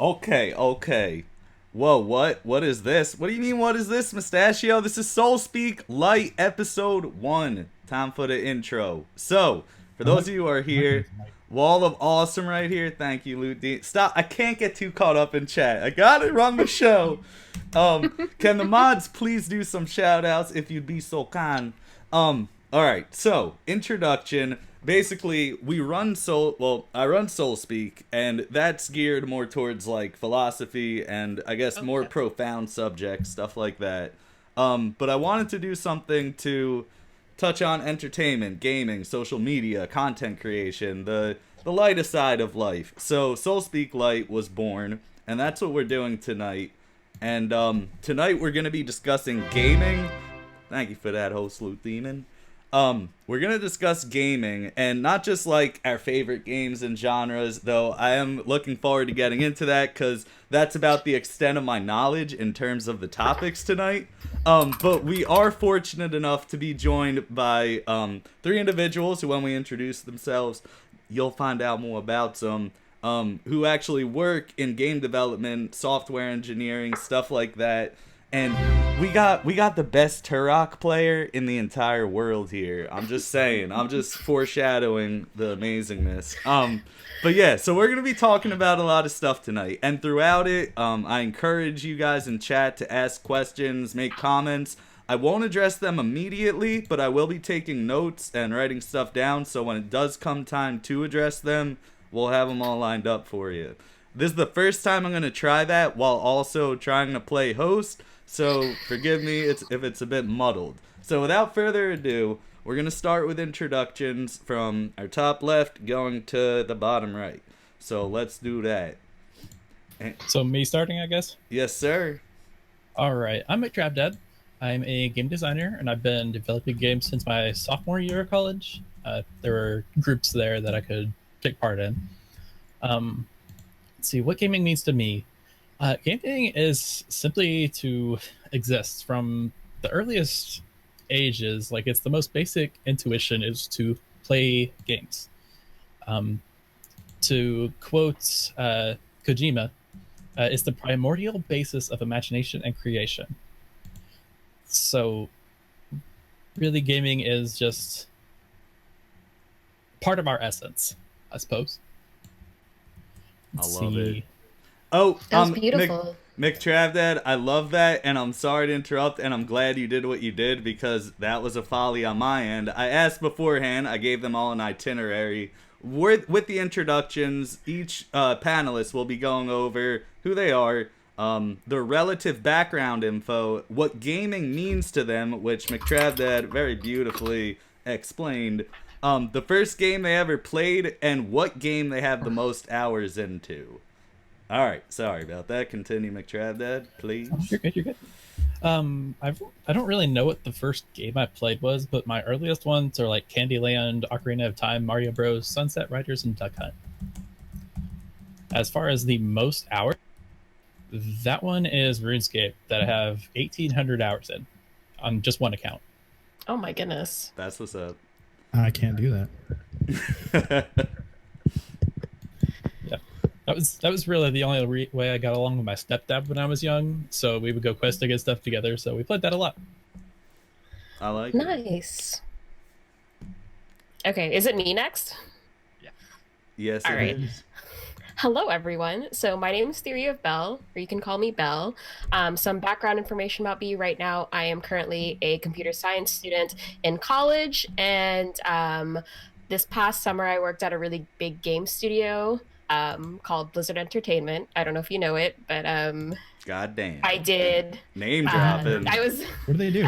Okay. Whoa, what is this? What do you mean, what is this, Mustachio? This is Soulspeak Light Episode 1. Time for the intro. So, for I those like of you who are my here, name's Mike. Wall of Awesome right here. Thank you, Loot D. Stop, I can't get too caught up in chat. I gotta run the show. Can the mods please do some shout outs if you'd be so kind? Alright, so, introduction. Basically, I run Soulspeak, and that's geared more towards like philosophy and I guess more Okay. profound subjects, stuff like that. But I wanted to do something to touch on entertainment, gaming, social media, content creation, the lighter side of life. So Soulspeak Light was born, and that's what we're doing tonight. And tonight we're gonna be discussing gaming. Thank you for that, host Loot Demon. We're gonna discuss gaming, and not just like our favorite games and genres, though I am looking forward to getting into that because that's about the extent of my knowledge in terms of the topics tonight. But we are fortunate enough to be joined by three individuals who, when we introduce themselves, you'll find out more about them. Who actually work in game development, software engineering, stuff like that. And we got the best Turok player in the entire world here. I'm just saying. I'm just foreshadowing the amazingness. But yeah, so we're gonna be talking about a lot of stuff tonight, and throughout it, I encourage you guys in chat to ask questions, make comments. I won't address them immediately, but I will be taking notes and writing stuff down. So when it does come time to address them, we'll have them all lined up for you. This is the first time I'm gonna try that while also trying to play host. So forgive me if it's a bit muddled. So without further ado, we're going to start with introductions from our top left going to the bottom right. So let's do that. So me starting, I guess. Yes, sir. All right, I'm McTravDad. I'm a game designer, and I've been developing games since my sophomore year of college. There were groups there that I could take part in. Let's see, what gaming means to me. Gaming is simply to exist from the earliest ages. Like, it's the most basic intuition is to play games. To quote Kojima, it's the primordial basis of imagination and creation. So, really, gaming is just part of our essence, I suppose. I love it. That was Oh, beautiful. McTravDad, I love that, and I'm sorry to interrupt, and I'm glad you did what you did because that was a folly on my end. I asked beforehand, I gave them all an itinerary. With the introductions, each panelist will be going over who they are, their relative background info, what gaming means to them, which McTravDad very beautifully explained, the first game they ever played, and what game they have the most hours into. All right, sorry about that. Continue, McTravDad, please. Oh, you're good. You're good. I don't really know what the first game I played was, but my earliest ones are like Candyland, Ocarina of Time, Mario Bros, Sunset Riders, and Duck Hunt. As far as the most hours, that one is RuneScape that I have 1,800 hours in on just one account. Oh my goodness. That's what's up. I can't do that. Yeah, that was really the only way I got along with my stepdad when I was young. So we would go questing and stuff together. So we played that a lot. I like it. Nice. Okay, is it me next? Yes, All it right. is. Hello, everyone. So my name is TheoryOfBelle, or you can call me Belle. Some background information about me right now. I am currently a computer science student in college, and this past summer I worked at a really big game studio called Blizzard Entertainment. I don't know if you know it, but God damn. I did. Name dropping. I was What do they do?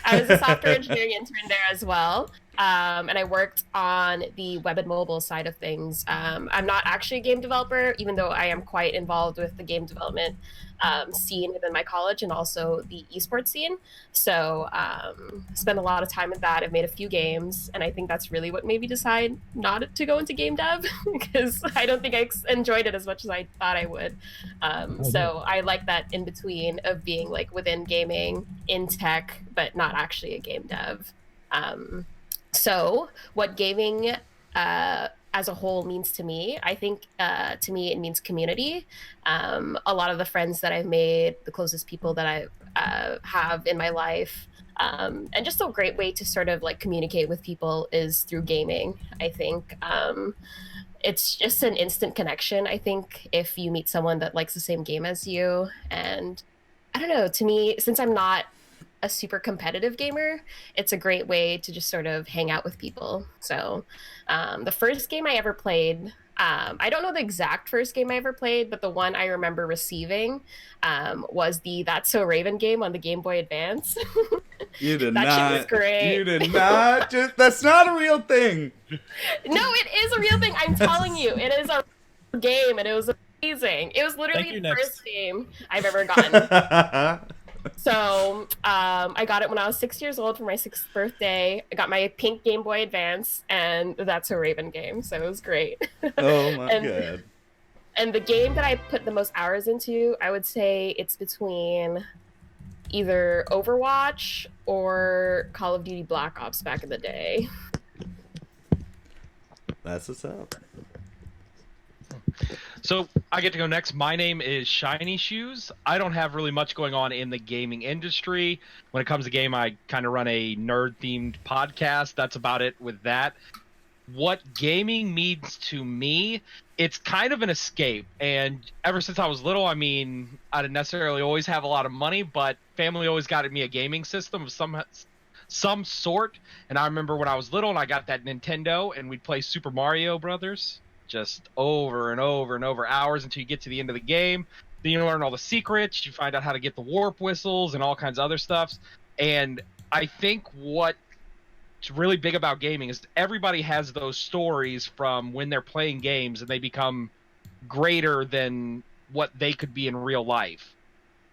I was a software engineering intern there as well. And I worked on the web and mobile side of things. I'm not actually a game developer, even though I am quite involved with the game development scene within my college and also the esports scene. So spent a lot of time with that. I've made a few games, and I think that's really what made me decide not to go into game dev because I don't think I enjoyed it as much as I thought I would. So I like that in between of being like within gaming, in tech, but not actually a game dev. So what gaming as a whole means to me. I think to me it means community. A lot of the friends that I've made, the closest people that I have in my life, and just a great way to sort of like communicate with people is through gaming. I think it's just an instant connection. I think if you meet someone that likes the same game as you, and I don't know, to me, since I'm not a super competitive gamer, it's a great way to just sort of hang out with people. So the first game I ever played, I don't know the exact first game I ever played, but the one I remember receiving was the That's So Raven game on the Game Boy Advance. You did That not. shit was great. You did not. That's not a real thing. No, it is a real thing. I'm telling you, it is a game, and it was amazing. It was literally the first game I've ever gotten. So I got it when I was 6 years old for my 6th birthday. I got my pink Game Boy Advance, and That's a Raven game, so it was great. Oh my god. And the game that I put the most hours into, I would say it's between either Overwatch or Call of Duty Black Ops back in the day. That's what's up. So I get to go next. My name is Shiny Shoes. I don't have really much going on in the gaming industry. When it comes to game, I kind of run a nerd-themed podcast. That's about it with that. What gaming means to me, it's kind of an escape. And ever since I was little, I mean, I didn't necessarily always have a lot of money, but family always got me a gaming system of some sort. And I remember when I was little and I got that Nintendo and we'd play Super Mario Brothers just over and over and over hours until you get to the end of the game. Then you learn all the secrets, you find out how to get the warp whistles and all kinds of other stuff. And I think what's really big about gaming is everybody has those stories from when they're playing games and they become greater than what they could be in real life.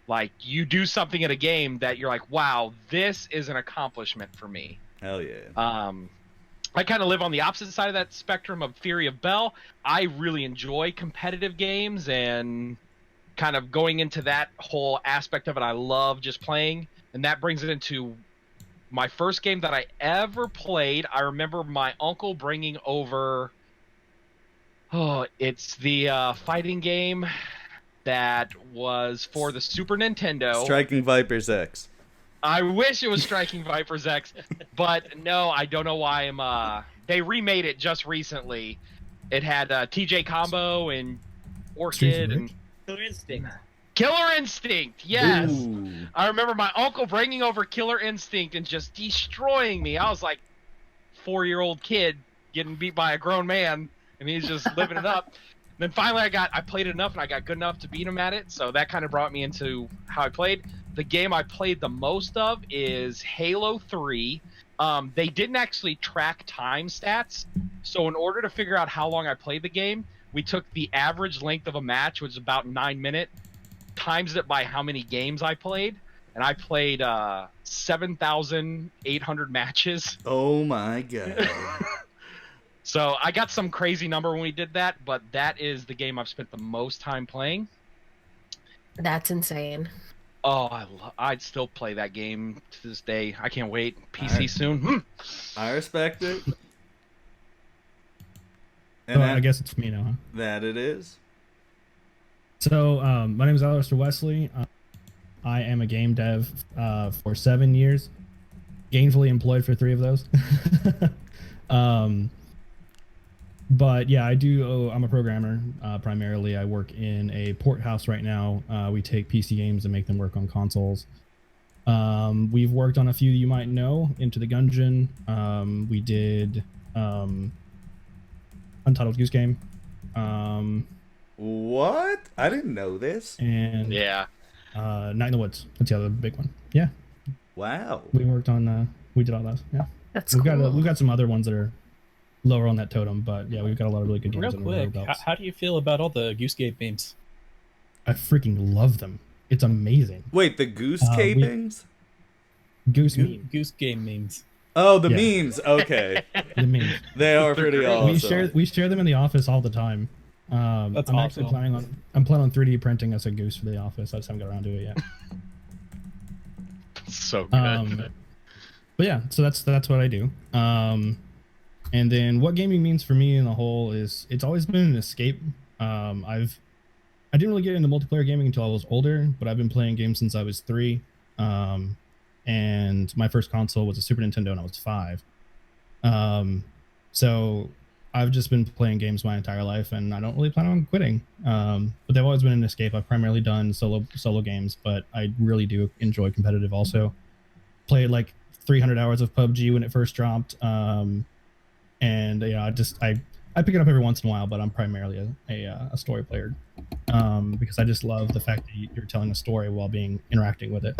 Like, you do something in a game that you're like, wow, this is an accomplishment for me. Hell yeah. I kind of live on the opposite side of that spectrum of TheoryOfBelle. I really enjoy competitive games and kind of going into that whole aspect of it. I love just playing, and that brings it into my first game that I ever played. I remember my uncle bringing over, it's the fighting game that was for the Super Nintendo. Striking Vipers X. I wish it was Striking Vipers X, but no, I don't know why they remade it just recently. It had TJ Combo and Orchid and Killer Instinct. Killer Instinct, yes. Ooh. I remember my uncle bringing over Killer Instinct and just destroying me. I was like 4-year-old kid getting beat by a grown man, and he's just living it up. Then finally I played it enough and I got good enough to beat him at it, so that kind of brought me into how I played. The game I played the most of is Halo 3. They didn't actually track time stats, so in order to figure out how long I played the game, we took the average length of a match, which is about 9 minutes, times it by how many games I played, and I played 7,800 matches. Oh my god. So I got some crazy number when we did that, but that is the game I've spent the most time playing. That's insane. Oh, I'd still play that game to this day. I can't wait. PC soon. I respect it. And So I guess it's me now, huh? that it is. So my name is AlystairWesley. I am a game dev for 7 years, gainfully employed for 3 of those. But yeah, I'm a programmer primarily. I work in a port house right now. We take PC games and make them work on consoles. We've worked on a few you might know, Into the Gungeon. We did Untitled Goose Game. What? I didn't know this. And Yeah. Night in the Woods. That's the other big one. Yeah, Wow. we worked on. We did all those. Yeah, That's we've cool. got some other ones that are lower on that totem, but yeah, we've got a lot of really good games. Real under our quick, belts. how do you feel about all the Goose Game memes? I freaking love them. It's amazing. Wait, the goose we- capings? Goose meme. Goose Game memes. Oh, the Yeah. memes. Okay. The meme. They are pretty awesome. We share them in the office all the time. That's I'm awesome. actually planning on 3D printing us a goose for the office. I just haven't got around to it yet. So good. But yeah, so that's what I do. And then what gaming means for me in the whole is it's always been an escape. I didn't really get into multiplayer gaming until I was older, but I've been playing games since I was 3. And my first console was a Super Nintendo and I was 5. So I've just been playing games my entire life, and I don't really plan on quitting. But they've always been an escape. I've primarily done solo games, but I really do enjoy competitive also. Played like 300 hours of PUBG when it first dropped. And I pick it up every once in a while, but I'm primarily a story player, because I just love the fact that you're telling a story while interacting with it.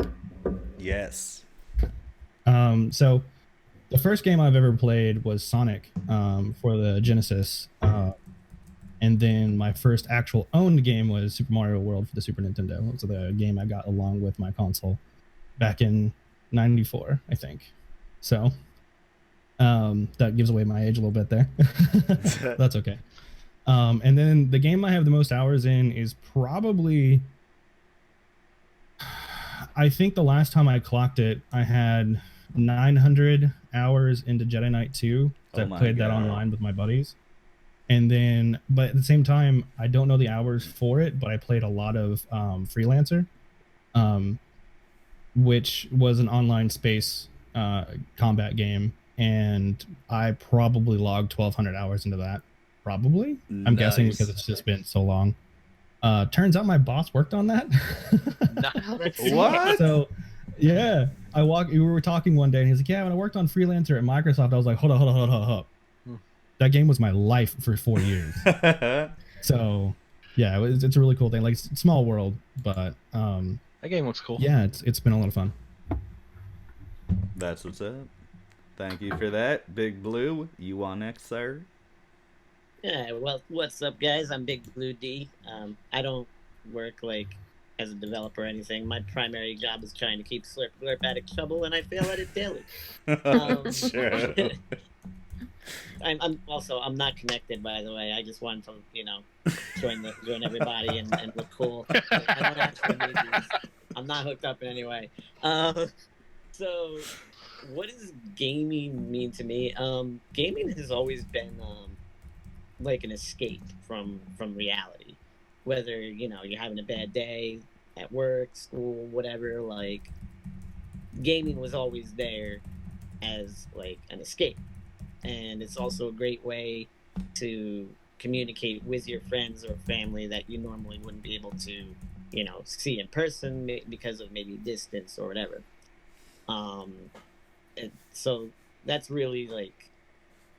Yes. So the first game I've ever played was Sonic, for the Genesis, and then my first actual owned game was Super Mario World for the Super Nintendo. It was the game I got along with my console back in '94, I think. So that gives away my age a little bit there. That's okay. And then the game I have the most hours in is probably, I think the last time I clocked it, I had 900 hours into Jedi Knight 2. So I played that online with my buddies. And then, but at the same time, I don't know the hours for it, but I played a lot of Freelancer, which was an online space combat game. And I probably logged 1,200 hours into that. Probably. I'm guessing because it's just been so long. Turns out my boss worked on that. What? So, yeah. We were talking one day and he's like, yeah, when I worked on Freelancer at Microsoft, I was like, hold up. That game was my life for 4 years. So, yeah, it's a really cool thing. Like, small world, but that game looks cool. Yeah, it's been a lot of fun. That's what's up. Thank you for that. Big Blue, you on next, sir? Yeah, well, what's up, guys? I'm BigBlueD. I don't work, like, as a developer or anything. My primary job is trying to keep Slurp Glurp out of trouble, and I fail at it daily. Sure. I'm not connected, by the way. I just wanted to, join everybody and look cool. I don't actually need these. I'm not hooked up in any way. So, what does gaming mean to me? Gaming has always been like an escape from reality. Whether you're having a bad day at work, school, whatever, like gaming was always there as like an escape. And it's also a great way to communicate with your friends or family that you normally wouldn't be able to, see in person because of maybe distance or whatever. So that's really like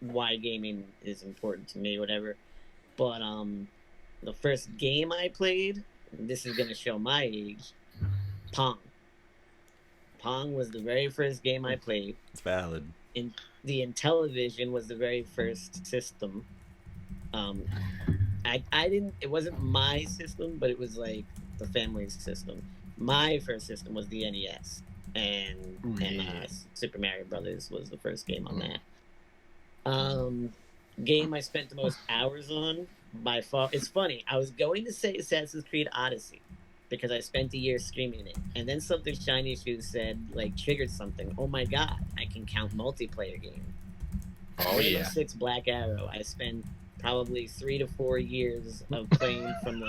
why gaming is important to me, whatever. But the first game I played, this is gonna show my age, Pong. Pong was the very first game I played. It's valid. The Intellivision was the very first system. I didn't. It wasn't my system, but it was like the family's system. My first system was the NES, and Super Mario Brothers was the first game on that. Game I spent the most hours on by far. It's funny. I was going to say Assassin's Creed Odyssey because I spent a year streaming it, and then something Shiny Shoes said triggered something. Oh my god! I can count multiplayer game. Rainbow Six Black Arrow. I spent probably 3 to 4 years of playing from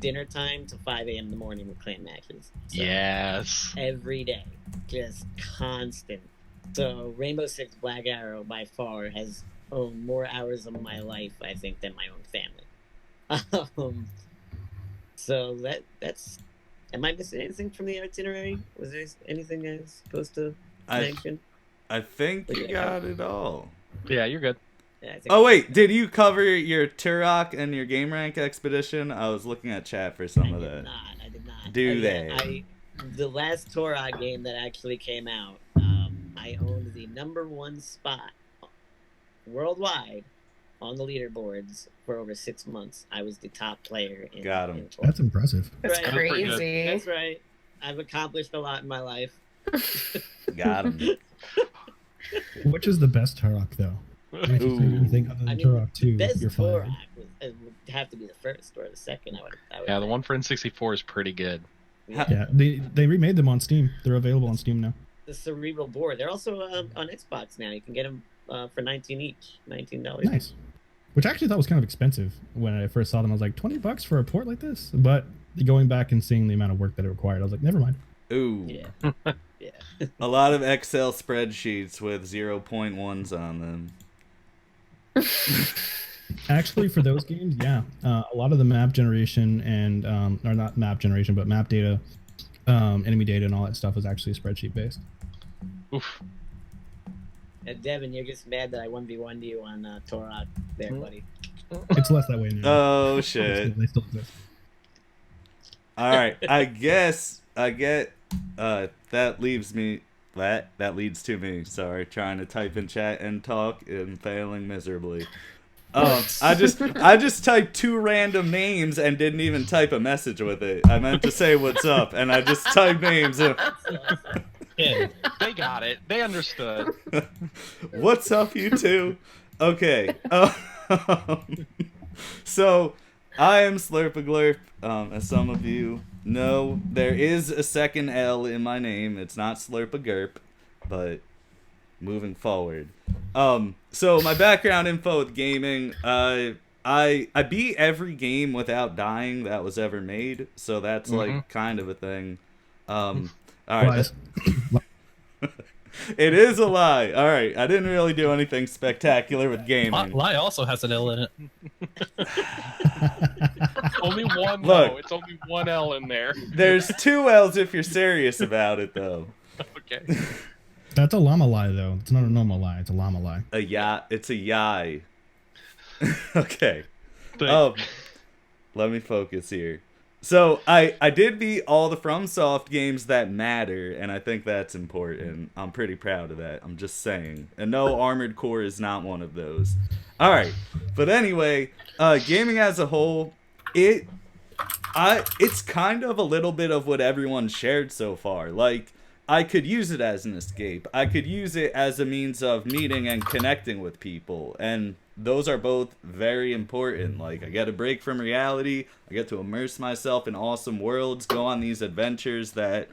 dinner time to 5 a.m. in the morning with clan matches. So, yes. Every day, just constant. So Rainbow Six Black Arrow by far has owned more hours of my life, I think, than my own family. So that's. Am I missing anything from the itinerary? Was there anything I was supposed to mention? I think you got it all. Yeah, you're good. Yeah, oh wait, did you cover your Turok and your game rank expedition? I was looking at chat for some of that. I did not. The last Turok game that actually came out, I owned the #1 spot worldwide on the leaderboards for over 6 months. I was the top player in Got him. in Turok. That's impressive. That's Right. crazy. That's right. I've accomplished a lot in my life. Got him. Which is the best Turok, though? If you think anything other than Turok 2, best you're Turok fine. would have to be the first or the second. I would Yeah, the think. one for N64 is pretty good. Yeah, they remade them on Steam. They're available on Steam now. The Cerebral board. They're also on Xbox now. You can get them for 19 each, $19. Nice. Which I actually thought was kind of expensive when I first saw them. I was like, $20 for a port like this? But going back and seeing the amount of work that it required, I was like, never mind. Ooh. Yeah. Yeah. A lot of Excel spreadsheets with 0.1s on them. Actually, for those games, yeah. A lot of the map generation and, or not map generation, but map data, enemy data and all that stuff was actually spreadsheet based. Oof. Devin, you're just mad that I 1v1'd you on Torok there, buddy. It's less that way now. Oh, shit. They still exist. All right. I get that leaves me that leads to me, sorry, trying to type in chat and talk and failing miserably. I just typed 2 random names and didn't even type a message with it. I meant to say what's up and I just typed names. Yeah. They got it. They understood. What's up, you two? Okay. So, I am Slurpaglurp. As some of you know, there is a second L in my name. It's not Slurpagurp, but moving forward. So my background info with gaming, I beat every game without dying that was ever made, so that's like kind of a thing. All right. It is a lie. All right, I didn't really do anything spectacular with gaming. Lie also has an L in it. Only one. Look, though. It's only one L in there. There's 2 L's if you're serious about it, though. Okay. That's a llama lie, though. It's not a normal lie. It's a llama lie. It's a yai. Okay. Thank- Let me focus here. So, I did beat all the FromSoft games that matter, and I think that's important. I'm pretty proud of that. I'm just saying. And no, Armored Core is not one of those. Alright. But anyway, gaming as a whole, it's kind of a little bit of what everyone shared so far. Like, I could use it as an escape. I could use it as a means of meeting and connecting with people. And those are both very important. Like, I get a break from reality. I get to immerse myself in awesome worlds, go on these adventures that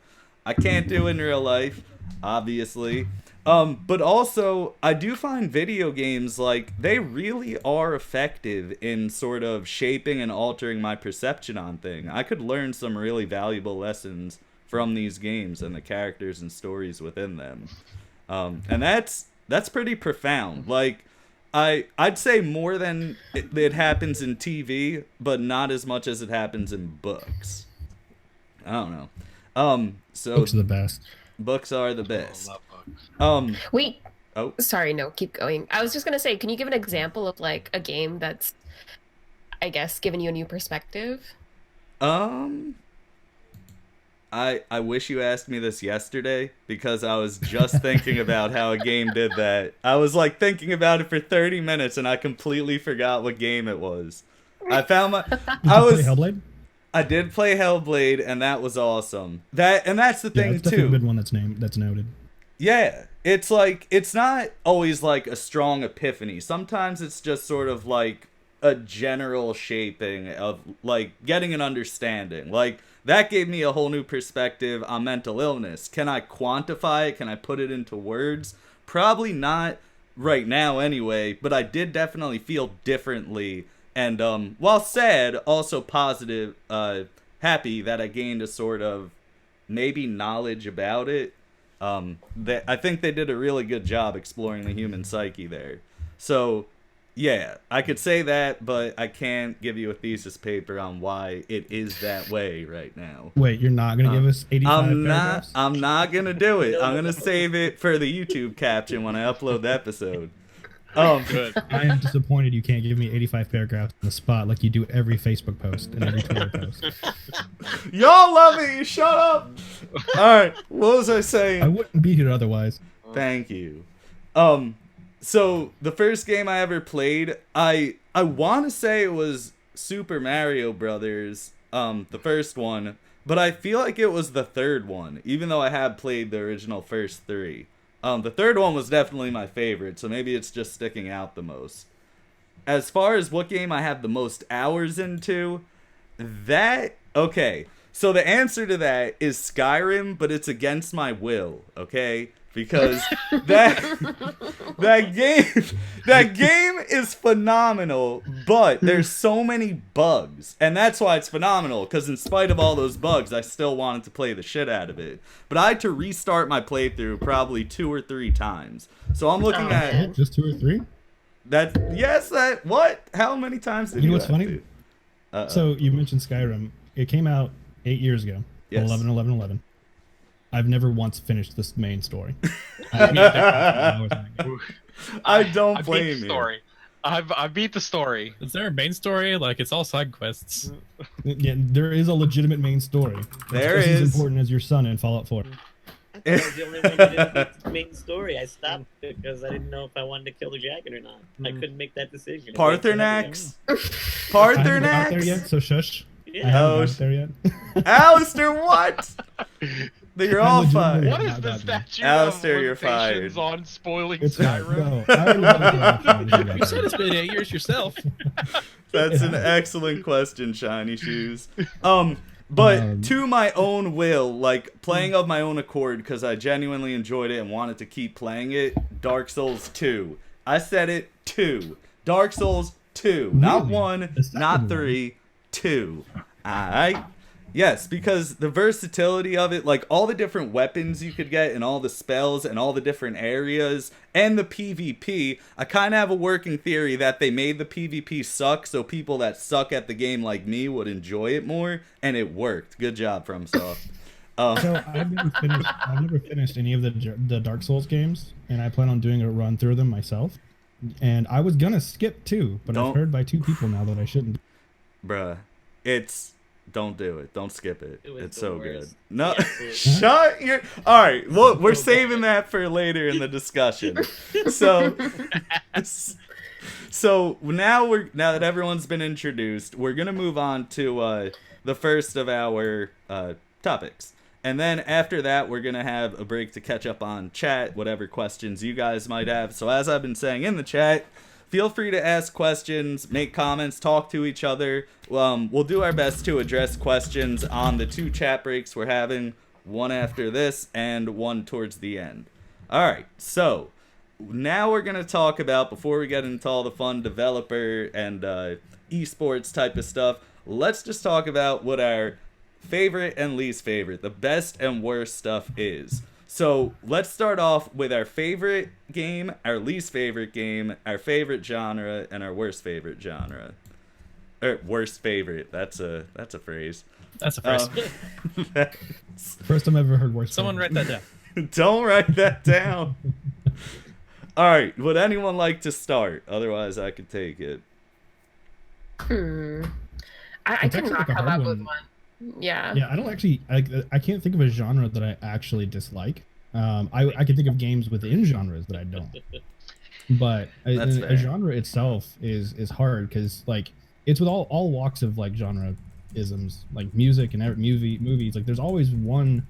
I can't do in real life, obviously. But also, I do find video games, like, they really are effective in sort of shaping and altering my perception on things. I could learn some really valuable lessons from these games and the characters and stories within them. And that's pretty profound. Like, I'd say more than it happens in TV, but not as much as it happens in books. I don't know. So Books are the best. Books are the best. I love books. Wait. Oh. Sorry, no, keep going. I was just gonna say, can you give an example of like a game that's, I guess, given you a new perspective? I wish you asked me this yesterday because I was just thinking about how a game did that. I was like thinking about it for 30 minutes and I completely forgot what game it was. I found my Did you play Hellblade? I did play Hellblade and that was awesome. That's the thing it's definitely too. a good one that's noted. Yeah, it's like it's not always like a strong epiphany. Sometimes it's just sort of like a general shaping of like getting an understanding. Like that gave me a whole new perspective on mental illness. Can I quantify it? Can I put it into words? Probably not right now anyway, but I did definitely feel differently. And while sad, also positive, happy that I gained a sort of maybe knowledge about it. I think they did a really good job exploring the human psyche there. So yeah, I could say that, but I can't give you a thesis paper on why it is that way right now. Wait, you're not gonna give us 85 paragraphs? I'm not gonna do it. I'm gonna save it for the YouTube caption when I upload the episode. Good. I am disappointed you can't give me 85 paragraphs on the spot like you do every Facebook post and every Twitter post. Y'all love it. You shut up. All right, what was I saying? I wouldn't be here otherwise. Thank you. So the first game I ever played, I want to say it was Super Mario Brothers, the first one, but I feel like it was the third one, even though I had played the original first 3. The third one was definitely my favorite, so maybe it's just sticking out the most. As far as what game I have the most hours into, okay. So the answer to that is Skyrim, but it's against my will, okay? Because that game is phenomenal, but there's so many bugs, and that's why it's phenomenal. Because in spite of all those bugs, I still wanted to play the shit out of it. But I had to restart my playthrough probably 2 or 3 times. So I'm looking at just 2 or 3. What? How many times did You know you what's funny? So you mentioned Skyrim. It came out 8 years ago. Yes. 11/11/11. I've never once finished this main story. I don't blame beat the you. story. I beat the story. Is there a main story? Like, it's all side quests. Yeah, there is a legitimate main story. There it's is. as important as your son in Fallout 4. I was the only one who didn't beat the main story. I stopped because I didn't know if I wanted to kill the dragon or not. I couldn't make that decision. Parthenax? I haven't got there Parthenax? yet, so shush. I Yeah. haven't got there yet. Alistair, what? You're all fired. What is the statute Alistair, of you're limitations fired. on spoiling It's fine. Skyrim? No, I already know that. You said it's been 8 years yourself. That's an excellent question, Shiny Shoes. But to my own will, like playing of my own accord, because I genuinely enjoyed it and wanted to keep playing it. Dark Souls 2. I said it 2. Dark Souls 2, not Really? 1, The second not one? 3, 2. Alright. Yes, because the versatility of it, like all the different weapons you could get and all the spells and all the different areas and the PvP, I kind of have a working theory that they made the PvP suck so people that suck at the game like me would enjoy it more, and it worked. Good job, FromSoft. So I've never finished any of the Dark Souls games, and I plan on doing a run through them myself. And I was gonna skip 2, but I've heard by 2 people now that I shouldn't. Bruh, don't do it. Don't skip it. It was It's the so worst. good. No, Yeah, shut your. All right, well, we're saving that for later in the discussion. So now that everyone's been introduced, we're gonna move on to the first of our topics, and then after that, we're gonna have a break to catch up on chat, whatever questions you guys might have. So as I've been saying in the chat, feel free to ask questions, make comments, talk to each other. We'll do our best to address questions on the 2 chat breaks we're having, one after this and one towards the end. All right, so now we're going to talk about, before we get into all the fun developer and esports type of stuff, let's just talk about what our favorite and least favorite, the best and worst stuff is. So let's start off with our favorite game, our least favorite game, our favorite genre, and our worst favorite genre. Or worst favorite. That's a phrase. That's a phrase. First time I've ever heard worse. Someone write that down. Don't write that down. All right. Would anyone like to start? Otherwise, I could take it. I It's could actually not like a come hard up with one. one. Yeah. Yeah, I don't actually. I can't think of a genre that I actually dislike. I can think of games within genres that I don't. But That's a fair. genre itself is hard because like it's with all walks of like genre isms, like music and movies. Like there's always one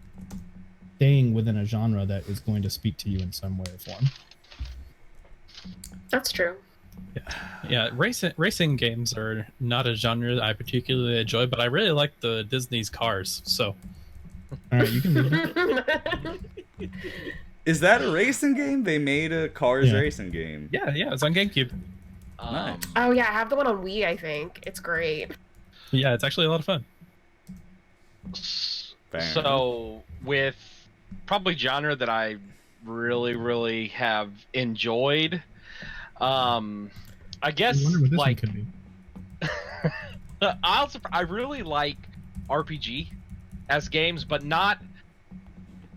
thing within a genre that is going to speak to you in some way or form. That's true. Yeah, racing games are not a genre that I particularly enjoy, but I really like the Disney's Cars. So, All right, you can leave it. Is that a racing game? They made a Cars Yeah. racing game. yeah, it's on GameCube. Nice. Oh yeah, I have the one on Wii. I think it's great. Yeah, it's actually a lot of fun. Fair enough. So with probably genre that I really have enjoyed, I guess I wonder what this one like could be. I really like RPG as games, but not.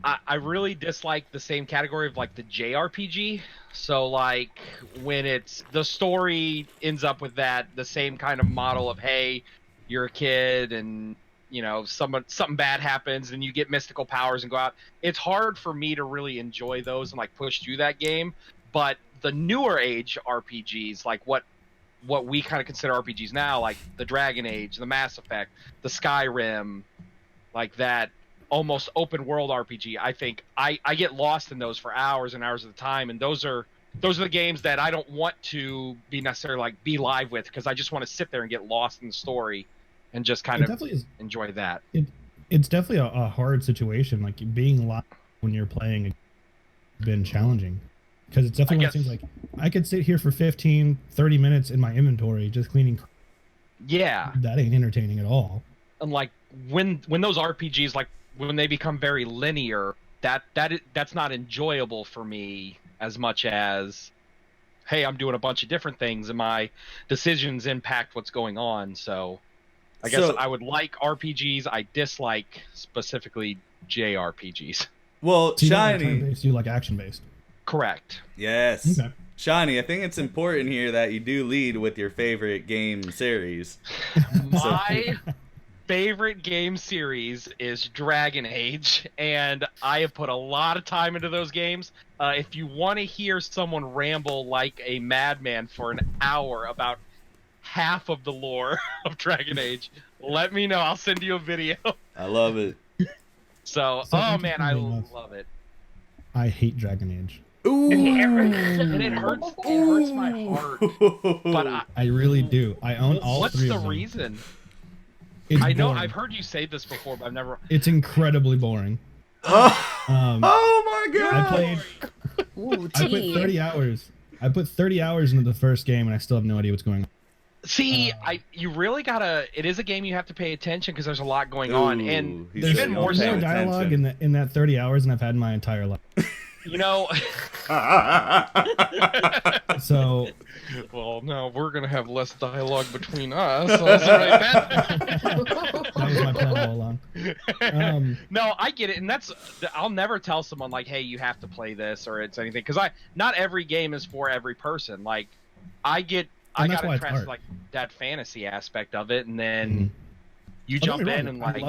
I really dislike the same category of like the JRPG. So like when it's the story ends up with the same kind of model of, hey, you're a kid and you know something bad happens and you get mystical powers and go out. It's hard for me to really enjoy those and like push through that game. But the newer age RPGs, like what we kind of consider RPGs now, like the Dragon Age, the Mass Effect, the Skyrim, like that almost open world RPG, I think I get lost in those for hours and hours at a time, and those are the games that I don't want to be necessarily like be live with because I just want to sit there and get lost in the story and just kind It of definitely is. enjoy that. It It's definitely a hard situation. Like being live when you're playing has been challenging because it's definitely one of those things like I could sit here for 15, 30 minutes in my inventory just cleaning. Yeah. That ain't entertaining at all. And like when those RPGs, like when they become very linear, that's not enjoyable for me as much as, hey, I'm doing a bunch of different things and my decisions impact what's going on. So I guess I would like RPGs. I dislike specifically JRPGs. Well, so Shiny, you like action based. Correct. Yes. Okay. Shiny, I think it's important here that you do lead with your favorite game series. My favorite game series is Dragon Age, and I have put a lot of time into those games. If you want to hear someone ramble like a madman for an hour about half of the lore of Dragon Age, let me know. I'll send you a video. I love it. So oh man, I love it. I hate Dragon Age. Ooh. And it hurts my heart. But I really do. I own all what's three the of them. reason? It's I know boring. I've heard you say this before, but I've never. It's incredibly boring. Oh my god! I played. Ooh, I put 30 hours. I put 30 hours into the first game, and I still have no idea what's going on. See, you really gotta. It is a game you have to pay attention because there's a lot going on, and he's There's saying even more pay more so. dialogue in that 30 hours than I've had in my entire life. You know. So. Well, no, we're gonna have less dialogue between us. So that's right. That was my plan all along. No, I get it, and I'll never tell someone like, "Hey, you have to play this" or it's anything, because not every game is for every person. Like, I got impressed like that fantasy aspect of it, and then you jump in and like.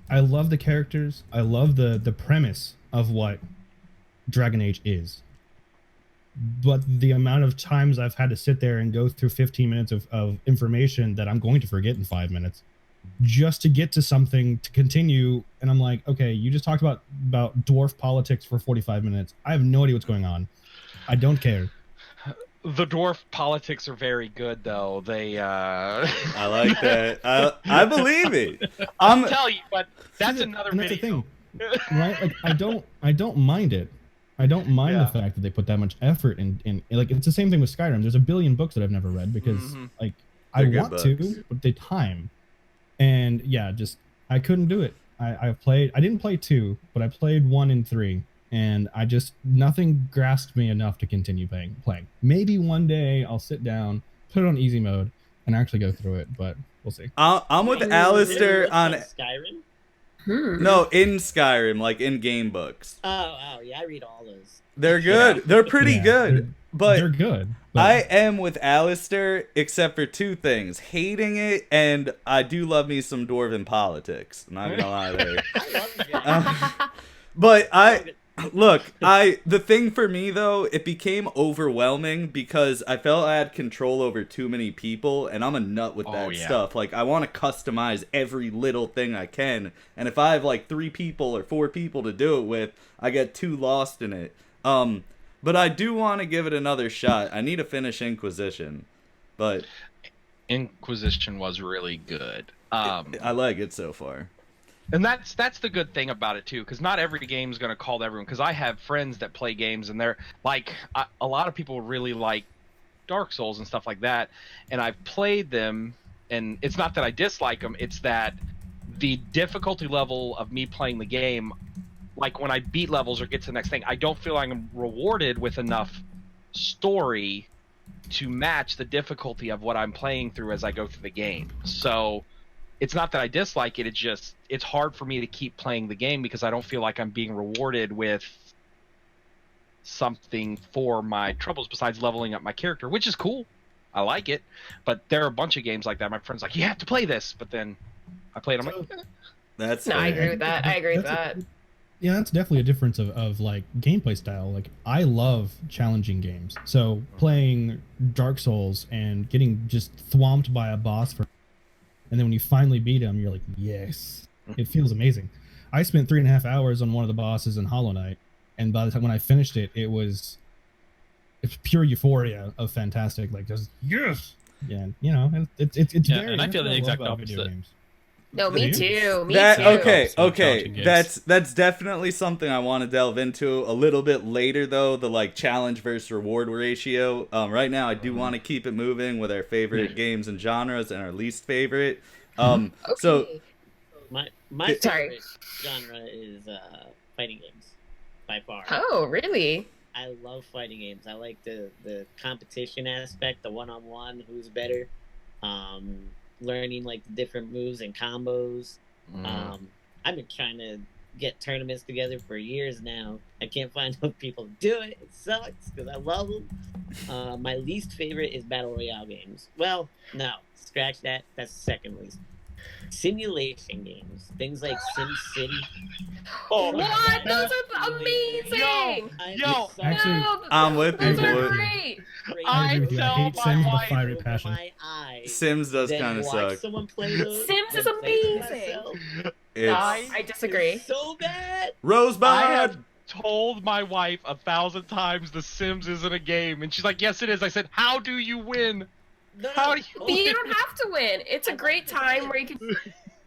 I love the characters. I love the premise of what Dragon Age is. But the amount of times I've had to sit there and go through 15 minutes of information that I'm going to forget in 5 minutes just to get to something to continue. And I'm like, okay, you just talked about dwarf politics for 45 minutes. I have no idea what's going on. I don't care. The dwarf politics are very good, though. They, I like that. I believe it. I'll tell you, but that's another and that's video. the thing, right? Like, I don't mind it. I don't mind the fact that they put that much effort in. Like, it's the same thing with Skyrim. There's a billion books that I've never read because, like, I want to, but the time. And yeah, just I couldn't do it. I didn't play 2, but I played 1 and 3, and nothing grasped me enough to continue playing. Maybe one day I'll sit down, put it on easy mode, and actually go through it. But we'll see. I'm with Alistair on Skyrim. No, in Skyrim, like in game books. Oh, yeah, I read all those. They're good. They're pretty good. But they're good. But I am with Alistair, except for 2 things: hating it, and I do love me some dwarven politics. I'm not gonna lie there. I love it. But the thing for me though, it became overwhelming because I felt I had control over too many people, and I'm a nut with that stuff. Like, I want to customize every little thing I can, and if I have like 3 people or 4 people to do it with, I get too lost in it. But I do want to give it another shot. I need to finish Inquisition, but Inquisition was really good. I like it so far. And that's the good thing about it too, because not every game is going to call to everyone. Because I have friends that play games, and they're like, a lot of people really like Dark Souls and stuff like that, and I've played them, and it's not that I dislike them, it's that the difficulty level of me playing the game, like when I beat levels or get to the next thing, I don't feel like I'm rewarded with enough story to match the difficulty of what I'm playing through as I go through the game. So it's not that I dislike it, it's hard for me to keep playing the game because I don't feel like I'm being rewarded with something for my troubles besides leveling up my character, which is cool. I like it. But there are a bunch of games like that. My friend's like, you have to play this, but then I played it, I'm like, That's No, I fair. agree with that. I agree with that. Yeah, that's definitely a difference of like gameplay style. Like, I love challenging games. So playing Dark Souls and getting just thwomped by a boss and then when you finally beat him, you're like, yes, it feels amazing. I spent 3.5 hours on one of the bosses in Hollow Knight, and by the time when I finished it, it's pure euphoria of fantastic. Like, just yes, yeah, you know, it's Yeah, very. and I feel the that's what exact love about video opposite. games. No, me too. Me That too. okay, So okay. challenging games. That's definitely something I want to delve into a little bit later, though. The like challenge versus reward ratio. Right now, I do want to keep it moving with our favorite games and genres and our least favorite. So Okay. My Sorry. favorite genre is fighting games, by far. Oh, really? I love fighting games. I like the competition aspect, the one-on-one, who's better. Learning like the different moves and combos. I've been trying to get tournaments together for years now. I can't find enough people to do it. It sucks because I love them. My least favorite is battle royale games. Well, no, scratch that. That's the second least. Simulation games, things like SimCity. Oh, What? Those are amazing. Yo, Actually, No, I'm with you, those are boy. great. I agree with you. I tell hate my Sims with wife fire and passion. Sims does Then kind of watch suck. someone play those, Sims is then play them amazing. myself. It's I disagree. It's so bad. Rosebud. I have told my wife 1,000 times The Sims isn't a game, and she's like, "Yes, it is." I said, "How do you win? No, How do you But you win?" don't have to win. It's a great time where you can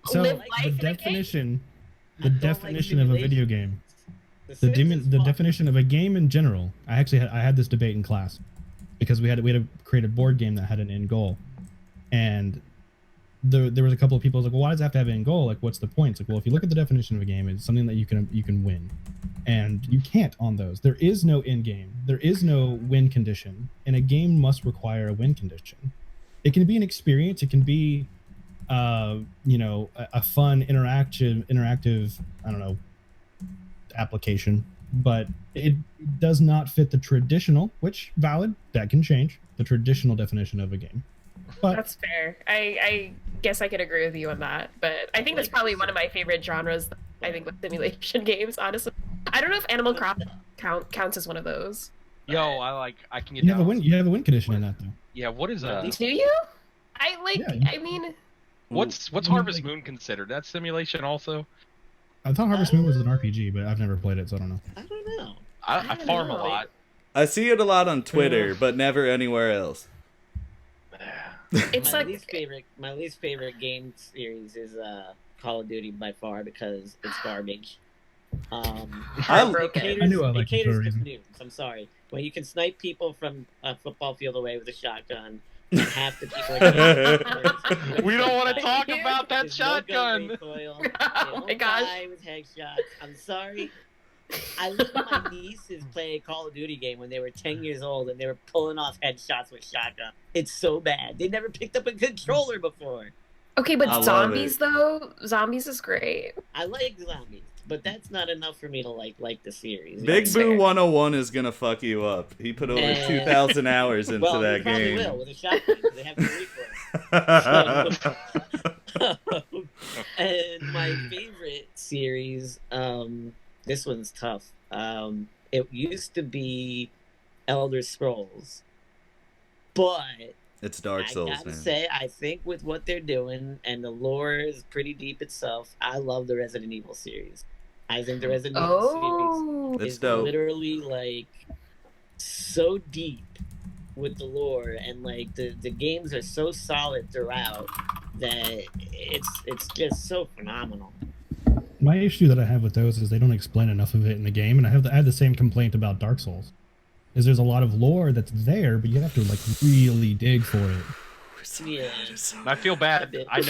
So live the life in a game. definition, I the don't like definition of a video simulations. game, The the Sims is the fun. definition of a game in general. I had this debate in class because we had to create a board game that had an end goal, and there was a couple of people like, well, why does it have to have an end goal? Like, what's the point? It's like, well, if you look at the definition of a game, it's something that you can win, and you can't on those. There is no end game. There is no win condition, and a game must require a win condition. It can be an experience. It can be a fun interactive, I don't know, application, but it does not fit the traditional, which valid, that can change, the traditional definition of a game. But That's fair. I guess I could agree with you on that. But I think that's probably one of my favorite genres. I think with simulation games, honestly. I don't know if Animal Crossing counts as one of those. Yo, I can get you down. have a win condition in that though. Yeah, what is Do you? Yeah. I mean, what's Harvest Moon considered? That's simulation also. I thought Harvest Moon was an RPG, but I've never played it, so I don't know. I don't know. I don't farm a know. lot. I see it a lot on Twitter, but never anywhere else. it's my like least favorite game series is Call of Duty by far because it's garbage. Heartbroken. It I knew I caters, liked it it for a caters to reason. noobs. I'm sorry. When you can snipe people from a football field away with a shotgun, and half the people are We don't want to talk Thank you. about that There's no gun shotgun. recoil, Oh my gosh. with headshots. I'm sorry. I let my nieces play a Call of Duty game when they were 10 years old and they were pulling off headshots with shotgun. It's so bad. They never picked up a controller before. Okay, but I love zombies it. though, zombies is great. I like zombies, but that's not enough for me to like the series. Big That's Boo fair. 101 is gonna fuck you up. He put over 2,000 hours into well, that they probably game. will with a shotgun because they have no recoil. And my favorite series, this one's tough. It used to be Elder Scrolls, but It's Dark Souls, I gotta man. say, I think with what they're doing and the lore is pretty deep itself, I love the Resident Evil series. I think the Resident Evil series Oh, It's is dope. literally like so deep with the lore and like the games are so solid throughout that it's just so phenomenal. My issue that I have with those is they don't explain enough of it in the game, and I had the same complaint about Dark Souls. Is there's a lot of lore that's there, but you have to like really dig for it. Yeah. I feel bad. I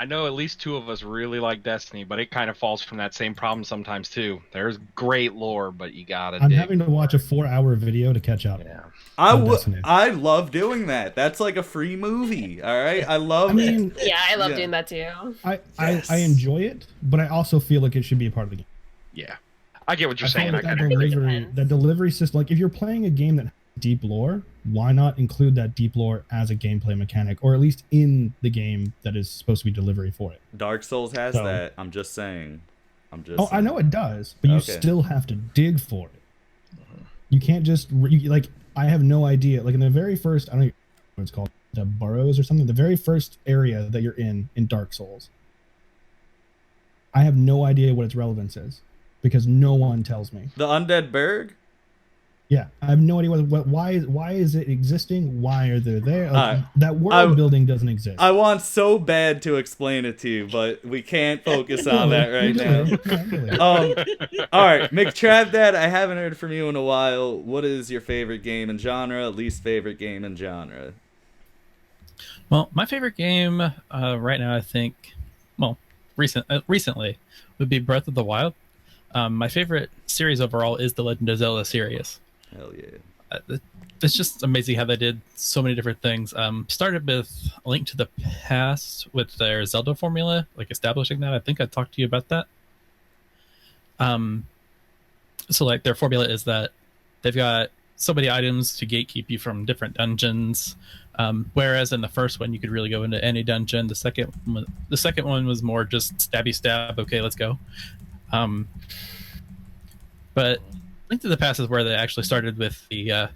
know at least two of us really like Destiny, but it kind of falls from that same problem sometimes too. There's great lore, but you gotta I'm dig. having to watch a 4-hour video to catch up. Yeah. Destiny. I love doing that. That's like a free movie. All right, I love I mean, yeah, I love Yeah. doing that too. I enjoy it, but I also feel like it should be a part of the game. Yeah. I get what you're I feel saying. like I that kind of delivery system, like if you're playing a game that has deep lore, why not include that deep lore as a gameplay mechanic, or at least in the game that is supposed to be delivery for it? Dark Souls has So- that. I'm just saying. Oh, I know it does, but you Okay. still have to dig for it. You can't just like. I have no idea. Like in the very first, I don't know what it's called, the burrows or something. The very first area that you're in Dark Souls, I have no idea what its relevance is because no one tells me. The Undead Berg. Yeah, I have no idea why is it existing? Why are they there? Like, that world I- building doesn't exist. I want so bad to explain it to you, but we can't focus on that right now. All right, McTravDad, I haven't heard from you in a while. What is your favorite game and genre? Least favorite game and genre? Well, my favorite game right now, I think, well, recently would be Breath of the Wild. My favorite series overall is the Legend of Zelda series. Hell yeah. It's just amazing how they did so many different things. Started with A Link to the Past with their Zelda formula, like establishing that. I think I talked to you about that. So like their formula is that they've got so many items to gatekeep you from different dungeons. Whereas in the first one, you could really go into any dungeon. The second one was more just stabby stab. Okay, let's go. But Link to the Past is where they actually started with the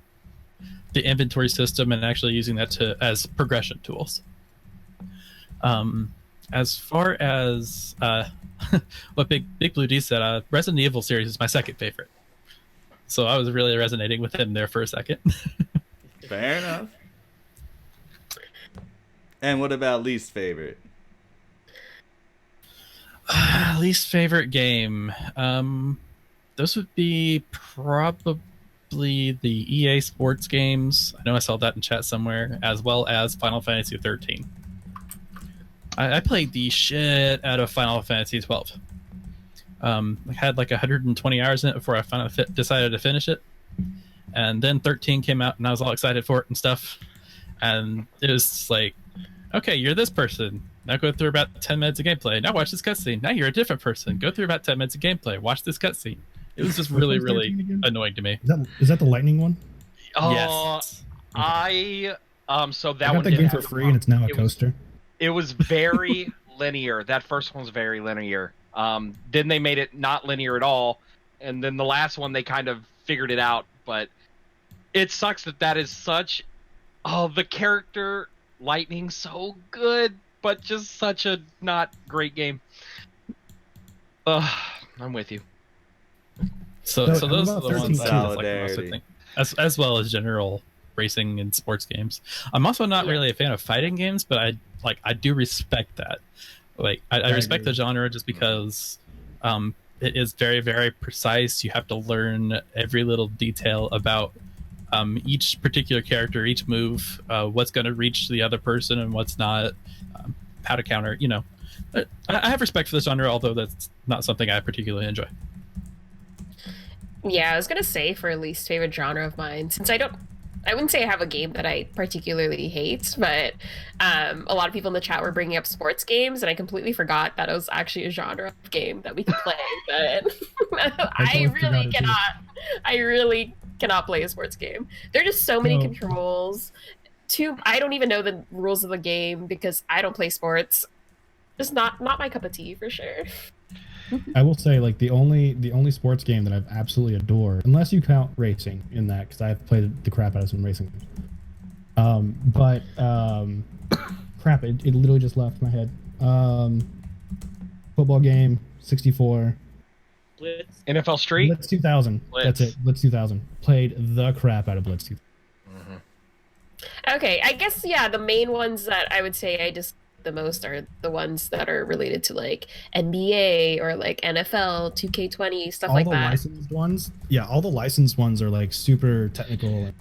inventory system and actually using that as progression tools. As far as what BigBlueD said, Resident Evil series is my second favorite. So I was really resonating with him there for a second. Fair enough. And what about least favorite? Least favorite game. Those would be probably the EA Sports games. I know I saw that in chat somewhere, as well as Final Fantasy 13. I played the shit out of Final Fantasy 12. I had like 120 hours in it before I finally decided to finish it. And then 13 came out, and I was all excited for it and stuff. And it was like, okay, you're this person. Now go through about 10 minutes of gameplay. Now watch this cutscene. Now you're a different person. Go through about 10 minutes of gameplay. Watch this cutscene. It was just really, really annoying to me. Is that the lightning one? Yes. So that I one got that game for free, and it's now a coaster. It was very linear. That first one was very linear. Then they made it not linear at all, and then the last one they kind of figured it out. But it sucks that is such. Oh, the character Lightning so good, but just such a not great game. I'm with you. So those are the ones I like the most, I Solidarity. think, as well as general racing and sports games. I'm also not really a fan of fighting games, but I do respect that. Like I respect the genre just because it is very, very precise. You have to learn every little detail about each particular character, each move, what's going to reach the other person and what's not, how to counter. You know, I have respect for this genre, although that's not something I particularly enjoy. Yeah, I was gonna say for least favorite genre of mine, since I wouldn't say I have a game that I particularly hate, but a lot of people in the chat were bringing up sports games, and I completely forgot that it was actually a genre of game that we could play. But I really cannot play a sports game. There are just so many controls. I don't even know the rules of the game because I don't play sports. Just not my cup of tea for sure. I will say, like, the only sports game that I've absolutely adored, unless you count racing in that, because I've played the crap out of some racing games. Crap, it literally just left my head. Football game, 64. Blitz. NFL Street. Blitz 2000. Blitz. That's it. Blitz 2000. Played the crap out of Blitz 2000. Okay, I guess the main ones that I would say I just the most are the ones that are related to like NBA or like NFL, 2K20, stuff like that. All the licensed ones, all the licensed ones are like super technical.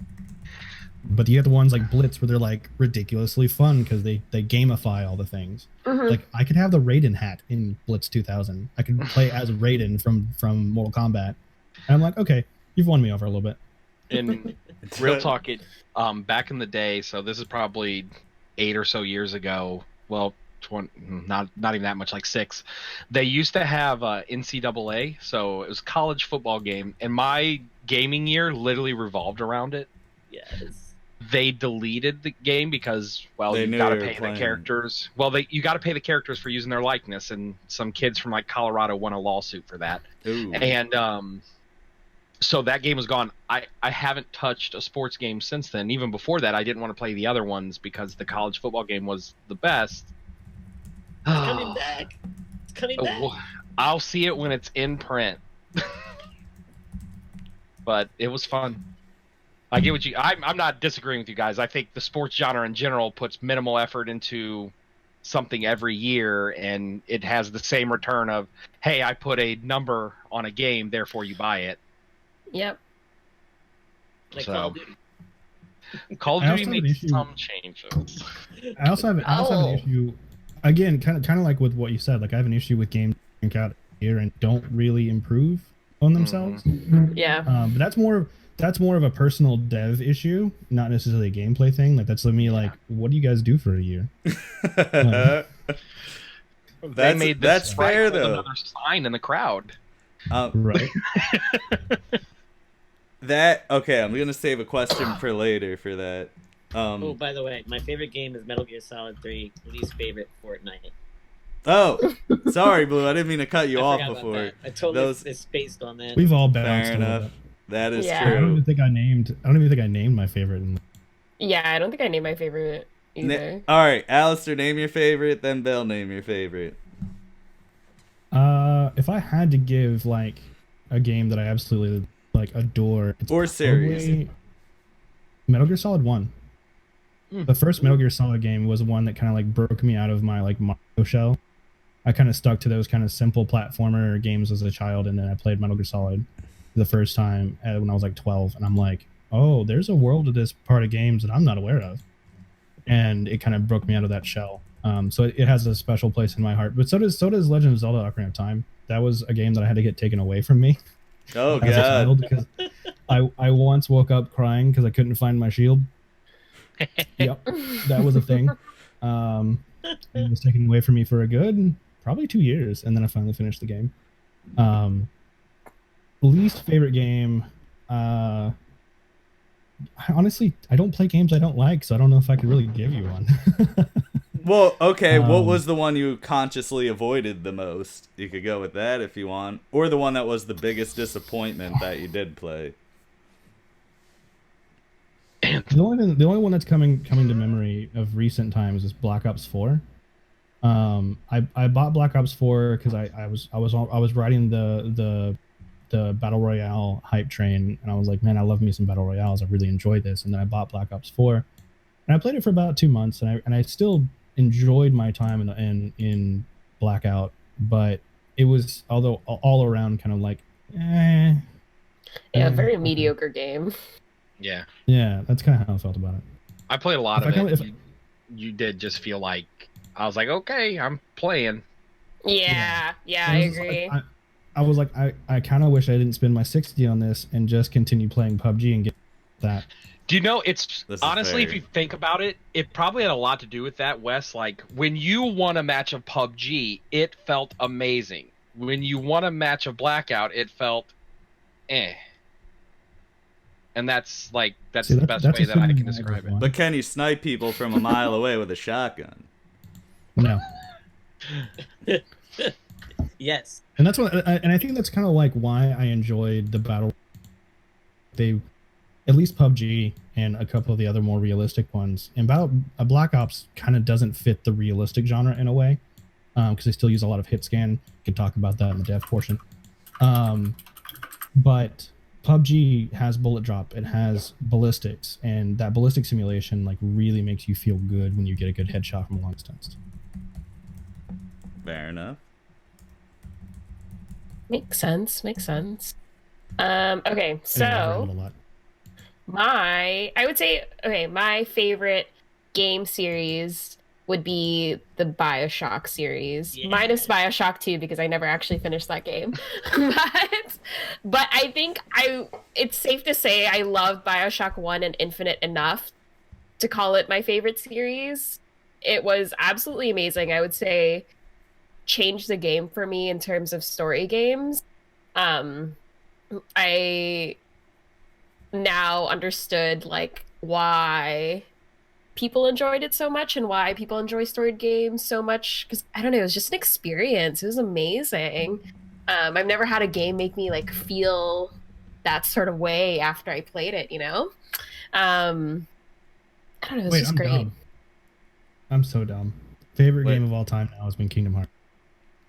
But you get the ones like Blitz where they're like ridiculously fun because they gamify all the things. Mm-hmm. Like I could have the Raiden hat in Blitz 2000. I could play as Raiden from Mortal Kombat. And I'm like, okay, you've won me over a little bit. In real talk, back in the day, so this is probably 8 or so years ago. Well, 20, not even that much, like 6. They used to have NCAA, so it was a college football game, and my gaming year literally revolved around it. Yes. They deleted the game because, well, you got to pay the characters. Well, you got to pay the characters for using their likeness, and some kids from like Colorado won a lawsuit for that. Ooh. And so that game was gone. I haven't touched a sports game since then. Even before that, I didn't want to play the other ones because the college football game was the best. It's coming back. It's coming back. I'll see it when it's in print. But it was fun. I get what you. I'm not disagreeing with you guys. I think the sports genre in general puts minimal effort into something every year, and it has the same return of, hey, I put a number on a game, therefore you buy it. Yep. Like So- Call of Duty. Call of I Duty also have an makes issue- some changes. I also have an issue. Again, kind of like with what you said. Like I have an issue with games that drink out here and don't really improve on themselves. Yeah. But that's more of a personal dev issue, not necessarily a gameplay thing. Like that's me. Like, what do you guys do for a year? They made this that's sprite fair with though. another sign in the crowd. Right. Okay, I'm gonna save a question for later for that. Oh, by the way, my favorite game is Metal Gear Solid 3. Least favorite, Fortnite. Oh, sorry, Blue. I didn't mean to cut you I off forgot about before. that. I totally spaced on that. We've all bounced Fair a little enough. bit. That is Yeah. I don't true. even think I named my favorite. Yeah, I don't think I named my favorite either. All right, Alistair, name your favorite. Then Belle, name your favorite. If I had to give like a game that I absolutely like adore, it's Or series. probably Metal Gear Solid 1. The first Metal Gear Solid game was one that kind of like broke me out of my like Mario shell. I kind of stuck to those kind of simple platformer games as a child, and then I played Metal Gear Solid the first time when I was like 12, and I'm like, oh, there's a world to this part of games that I'm not aware of, and it kind of broke me out of that shell. So it has a special place in my heart. But so does Legend of Zelda: Ocarina of Time. That was a game that I had to get taken away from me Oh as a child god. because I once woke up crying because I couldn't find my shield. Yep, that was a thing. It was taken away from me for a good probably 2 years, and then I finally finished the game. Least favorite game. Honestly, I don't play games I don't like, so I don't know if I could really give you one. Well, okay. What Um, was the one you consciously avoided the most? You could go with that if you want, or the one that was the biggest disappointment that you did play. The only one that's coming to memory of recent times is Black Ops 4. I bought Black Ops 4 because I was riding the battle royale hype train, and I was like, man, I love me some battle royales. I really enjoy this, and then I bought Black Ops 4, and I played it for about 2 months, and I still enjoyed my time in Blackout, but it was all around kind of like, Yeah, very okay. mediocre game. Yeah, Yeah, that's kind of how I felt about it. I played a lot If of I it. can- You did just feel like I was like, okay, I'm playing. Yeah, I agree. I was like, I kind of wish I didn't spend my 60 on this and just continue playing PUBG and get that. Do you know, it's This is honestly, if very- you think about it, it probably had a lot to do with that, Wes. Like, when you won a match of PUBG, it felt amazing. When you won a match of Blackout, it felt eh. And that's See, the best way that I assuming can was describe it. one. But can you snipe people from a mile away with a shotgun? No. Yes. And that's what, and I think that's kind of like why I enjoyed the battle. They, at least PUBG and a couple of the other more realistic ones, and Black Ops kind of doesn't fit the realistic genre in a way, because they still use a lot of hit scan. We can talk about that in the dev portion. But PUBG has bullet drop, it has ballistics, and that ballistic simulation like really makes you feel good when you get a good headshot from a long distance. Fair enough. Makes sense. Okay, I know I've rambled so a lot. I would say, my favorite game series would be the BioShock series, Yeah. minus BioShock 2 because I never actually finished that game. but I think it's safe to say I love BioShock 1 and Infinite enough to call it my favorite series. It was absolutely amazing. I would say changed the game for me in terms of story games. I now understood like why people enjoyed it so much and why people enjoy storied games so much, because I don't know, it was just an experience. It was amazing. I've never had a game make me like feel that sort of way after I played it, you know? I don't know, it was just I'm great. dumb. I'm so dumb. Favorite Wait. game of all time now has been Kingdom Hearts.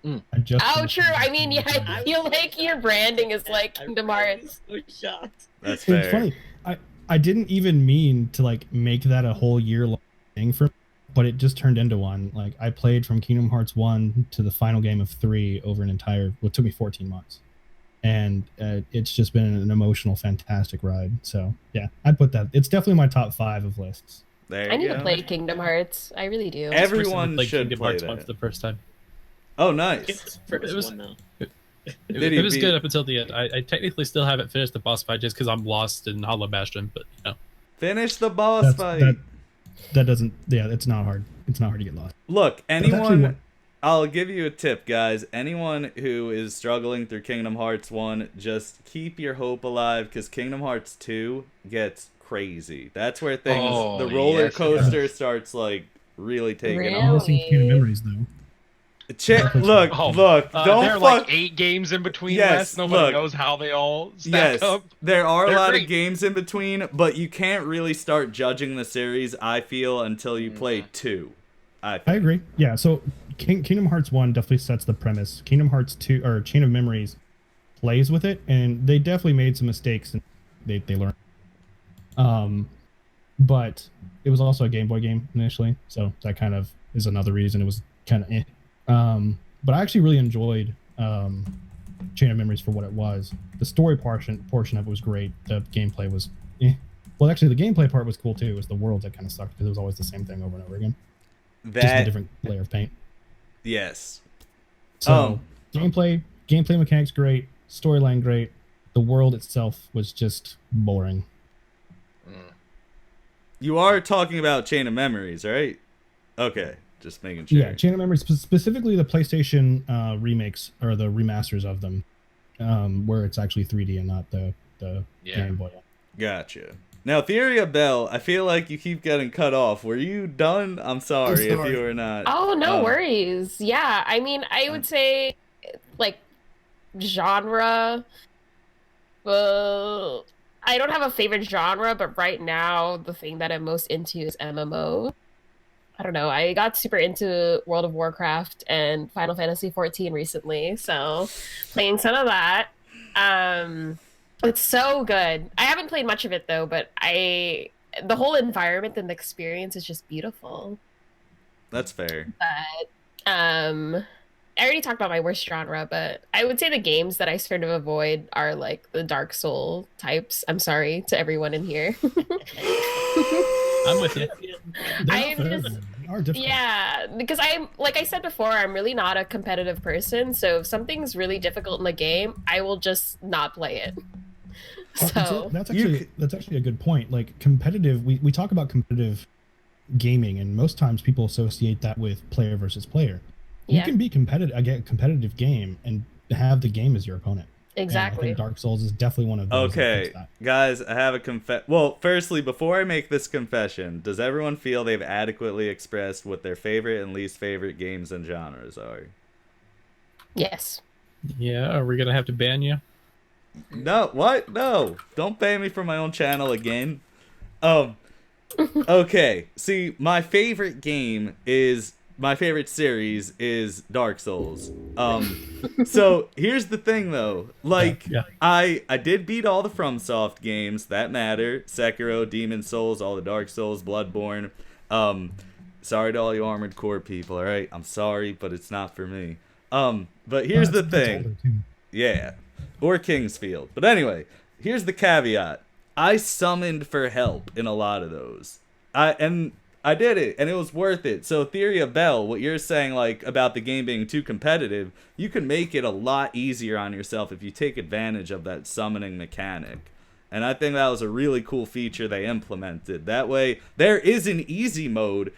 Mm. I just Oh, finished true. I mean, yeah, Kingdom I feel like your branding is like Kingdom Hearts. I was so shocked. That's Hearts. fair. It's funny. I didn't even mean to like make that a whole year long thing for me, but it just turned into one. Like I played from Kingdom Hearts 1 to the final game of 3 over an entire, well, it took me 14 months. And it's just been an emotional, fantastic ride. So yeah, I'd put that. It's definitely my top 5 of lists. There I you need go. to play Kingdom Hearts. I really do. Everyone Played should Kingdom play Hearts that. once the first time. Oh, nice. It's It first was- one though. It was good up until the end. I technically still haven't finished the boss fight just because I'm lost in Hollow Bastion, but you know. Finish the boss fight. That doesn't. Yeah, it's not hard. It's not hard to get lost. Look, actually anyone. what- I'll give you a tip, guys. Anyone who is struggling through Kingdom Hearts 1, just keep your hope alive, because Kingdom Hearts 2 gets crazy. That's where things, Oh, the roller yes, it coaster starts like really taking Really? off. I'm missing Kingdom Memories though. Look, Oh, look, there don't are fuck. like 8 games in between. Yes, Wes. Nobody look. knows how they all stack Yes, up. there are a They're lot great. of games in between, but you can't really start judging the series, I feel, until you play 2. I think. I agree. Yeah. So Kingdom Hearts 1 definitely sets the premise. Kingdom Hearts 2 or Chain of Memories plays with it, and they definitely made some mistakes and they learned. But it was also a Game Boy game initially, so that kind of is another reason it was kind of but I actually really enjoyed Chain of Memories for what it was. The story portion of it was great. The gameplay was well, actually the gameplay part was cool too. It was the world that kind of sucked because it was always the same thing over and over again. Just a That different layer of paint. yes. So gameplay mechanics great, storyline great. The world itself was just boring. You are talking about Chain of Memories, right? Okay, just making sure. Yeah, Chain of Memories, specifically the PlayStation remakes or the remasters of them, where it's actually 3D and not the Yeah. Game Boy. Gotcha. Now, TheoryOfBelle, I feel like you keep getting cut off. Were you done? I'm sorry if you were not. Oh, no worries. Yeah, I mean, I would say, like, genre. Well, I don't have a favorite genre, but right now, the thing that I'm most into is MMO. I don't know. I got super into World of Warcraft and Final Fantasy 14 recently, so playing some of that. It's so good. I haven't played much of it though, but the whole environment and the experience is just beautiful. That's fair. But I already talked about my worst genre, but I would say the games that I sort of avoid are like the Dark Soul types. I'm sorry to everyone in here. I'm with you. I They just are difficult. yeah, because I'm like I said before, I'm really not a competitive person. So if something's really difficult in the game, I will just not play it. So That's actually a good point. Like competitive, we talk about competitive gaming, and most times people associate that with player versus player. You yeah, can be competitive, a competitive game, and have the game as your opponent. And I exactly. think Dark Souls is definitely one of those. that Okay, fits that. guys, I have a Well, firstly, before I make this confession, does everyone feel they've adequately expressed what their favorite and least favorite games and genres are? Yes. Yeah, are we gonna have to ban you? No, what? No, don't ban me from my own channel again. Okay, see, my favorite series is Dark Souls. So here's the thing though, like Yeah. I did beat all the FromSoft games that matter: Sekiro, Demon Souls, all the Dark Souls, Bloodborne. Sorry to all you Armored Core people, all right? I'm sorry, but it's not for me. But here's the That's thing. older, too. Yeah. Or Kingsfield. But anyway, here's the caveat. I summoned for help in a lot of those. I did it, and it was worth it. So TheoryOfBelle, what you're saying like about the game being too competitive, you can make it a lot easier on yourself if you take advantage of that summoning mechanic. And I think that was a really cool feature they implemented. That way, there is an easy mode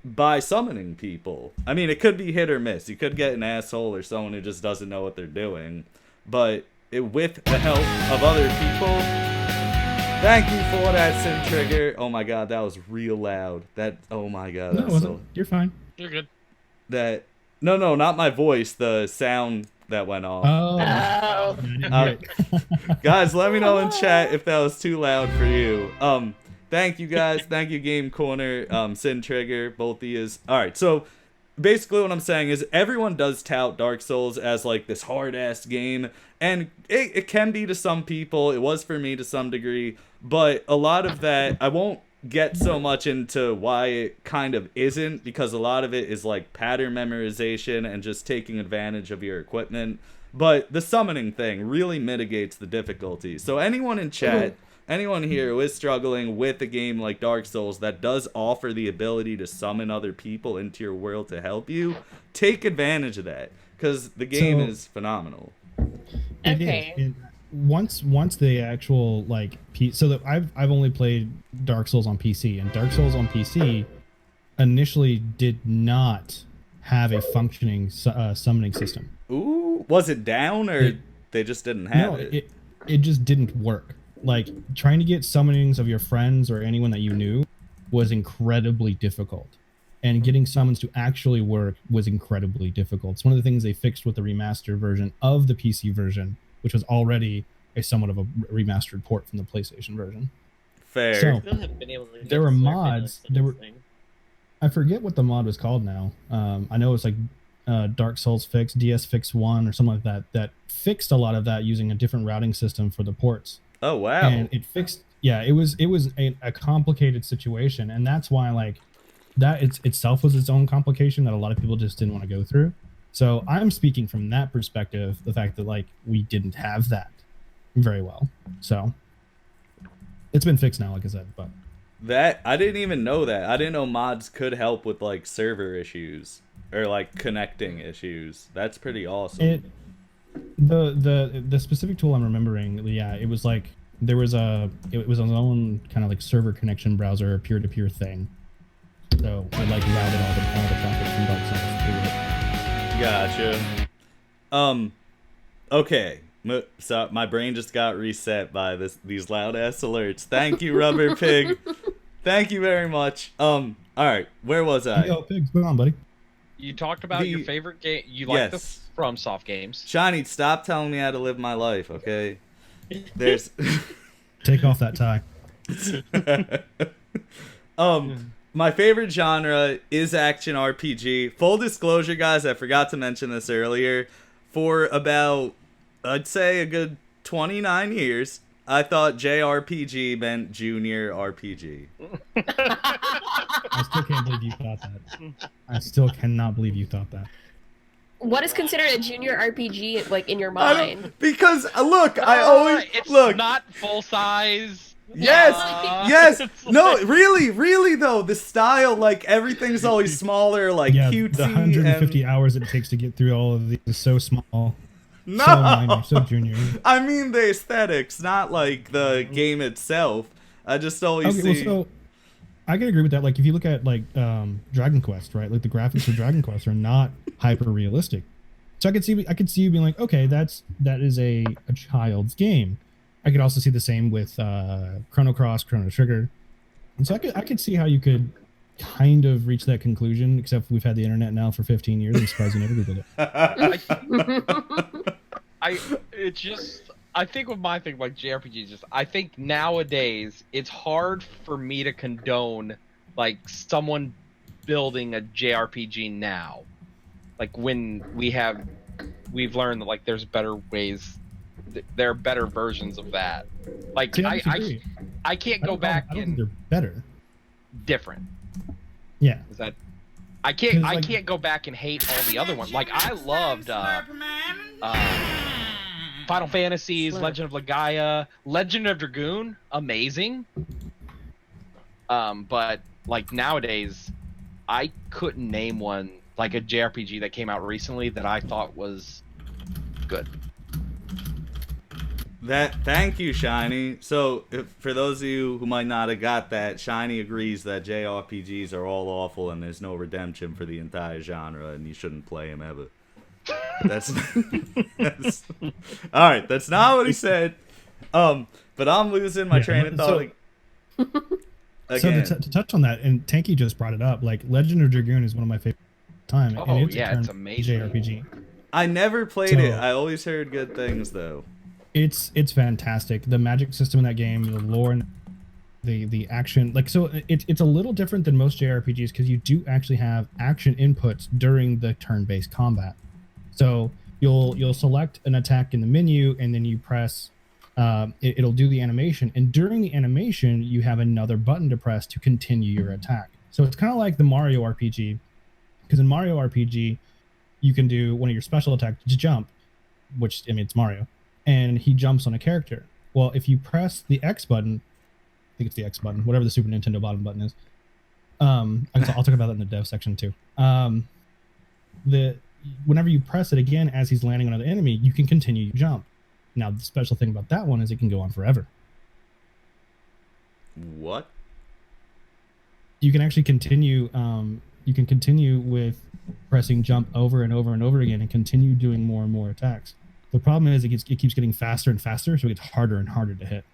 by summoning people. I mean, it could be hit or miss. You could get an asshole or someone who just doesn't know what they're doing. But with the help of other people, thank you for that, Sin Trigger. Oh my god, that was real loud. Oh my god, No, that it was wasn't. You're fine. You're good. No, not my voice, the sound that went off. Oh, Oh. I didn't hear it. Guys, let me know in chat if that was too loud for you. Thank you guys. Thank you, Game Corner, Sin Trigger, both of yous. Alright, so basically what I'm saying is everyone does tout Dark Souls as like this hard ass game, and it can be to some people. It was for me to some degree, but a lot of that I won't get so much into why it kind of isn't, because a lot of it is like pattern memorization and just taking advantage of your equipment. But the summoning thing really mitigates the difficulty. So anyone in chat, anyone here who is struggling with a game like Dark Souls that does offer the ability to summon other people into your world to help you, take advantage of that, because the game is phenomenal. Okay. Once the actual like so that I've only played Dark Souls on PC, and Dark Souls on PC initially did not have a functioning summoning system. Ooh, was it down, or they just didn't have it? It just didn't work. Like, trying to get summonings of your friends or anyone that you knew was incredibly difficult, and getting summons to actually work was incredibly difficult. It's one of the things they fixed with the remastered version of the PC version, which was already a somewhat of a remastered port from the PlayStation version. Fair. So, Still haven't been able to get there were the mods. circuit There were. list of this thing. I forget what the mod was called now. I know it's like Dark Souls Fix, DS Fix 1 or something like that, that fixed a lot of that using a different routing system for the ports. Oh, wow. And it fixed, it was a complicated situation, and that's why like that itself was its own complication that a lot of people just didn't want to go through. So I'm speaking from that perspective, the fact that like we didn't have that very well. So it's been fixed now, like I said, but That I didn't even know that. I didn't know mods could help with like server issues or like connecting issues. That's pretty awesome. The specific tool I'm remembering, it was like it was its own kind of like server connection browser, peer-to-peer thing. So it like routed all the traffic from Dark Souls through it. Gotcha. Okay. So my brain just got reset by these loud ass alerts. Thank you, Rubber Pig. Thank you very much. All right, where was I? Yo, Pigs, come on, buddy. You talked about your favorite game. You like the Yes. FromSoft games. Shiny, stop telling me how to live my life, okay? There's Take off that tie. my favorite genre is action RPG. Full disclosure, guys, I forgot to mention this earlier. For about, I'd say, a good 29 years, I thought JRPG meant junior RPG. I still can't believe you thought that. I still cannot believe you thought that. What is considered a junior RPG, like, in your mind? Because look, I always It's look. not full size. Yes, yes. It's No, like- really though, the style, like everything's always smaller, like cutesy. The 150 and... hours it takes to get through all of these is so small. No, So minor, so junior. I mean the aesthetics, not like the game itself. I just always see. Well, so I can agree with that. Like, if you look at like Dragon Quest, right? Like the graphics of Dragon Quest are not hyper realistic. So I could see you being like, okay, that is a child's game. I could also see the same with Chrono Cross, Chrono Trigger, and so I could see how you could kind of reach that conclusion. Except we've had the internet now for 15 years. I'm surprised you never googled it. I think with my thing like JRPGs, just I think nowadays it's hard for me to condone like someone building a JRPG now. Like when we've learned that like there's better ways, there are better versions of that. Like See, I can't go back I don't think and they're better. different. Yeah. Is that I can't 'Cause, like- can't go back and hate all the other ones. Like I loved Final Fantasies, Legend of Legaia, Legend of Dragoon, amazing. But like nowadays, I couldn't name one like a JRPG that came out recently that I thought was good. Thank you, Shiny. So, for those of you who might not have got that, Shiny agrees that JRPGs are all awful and there's no redemption for the entire genre, and you shouldn't play them ever. That's all right. That's not what he said. But I'm losing my train of thought. Again. So to touch on that, and Tanky just brought it up. Like Legend of Dragoon is one of my favorite time. Oh, and yeah, it's amazing. JRPG. I never played it. I always heard good things though. It's fantastic. The magic system in that game, the lore, the action, like, so it's a little different than most JRPGs because you do actually have action inputs during the turn-based combat. So you'll select an attack in the menu, and then you press it'll do the animation, and during the animation you have another button to press to continue your attack. So it's kind of like the Mario RPG, because in Mario RPG you can do one of your special attacks, jump, which, I mean, it's Mario, and he jumps on a character. Well, if you press the X button, I think it's the X button, whatever the Super Nintendo bottom button is. I'll talk about that in the dev section too. Whenever you press it again as he's landing on another enemy, you can continue your jump. Now, the special thing about that one is it can go on forever. What? You can actually continue. You can continue with pressing jump over and over and over again, and continue doing more and more attacks. The problem is it keeps getting faster and faster, so it gets harder and harder to hit.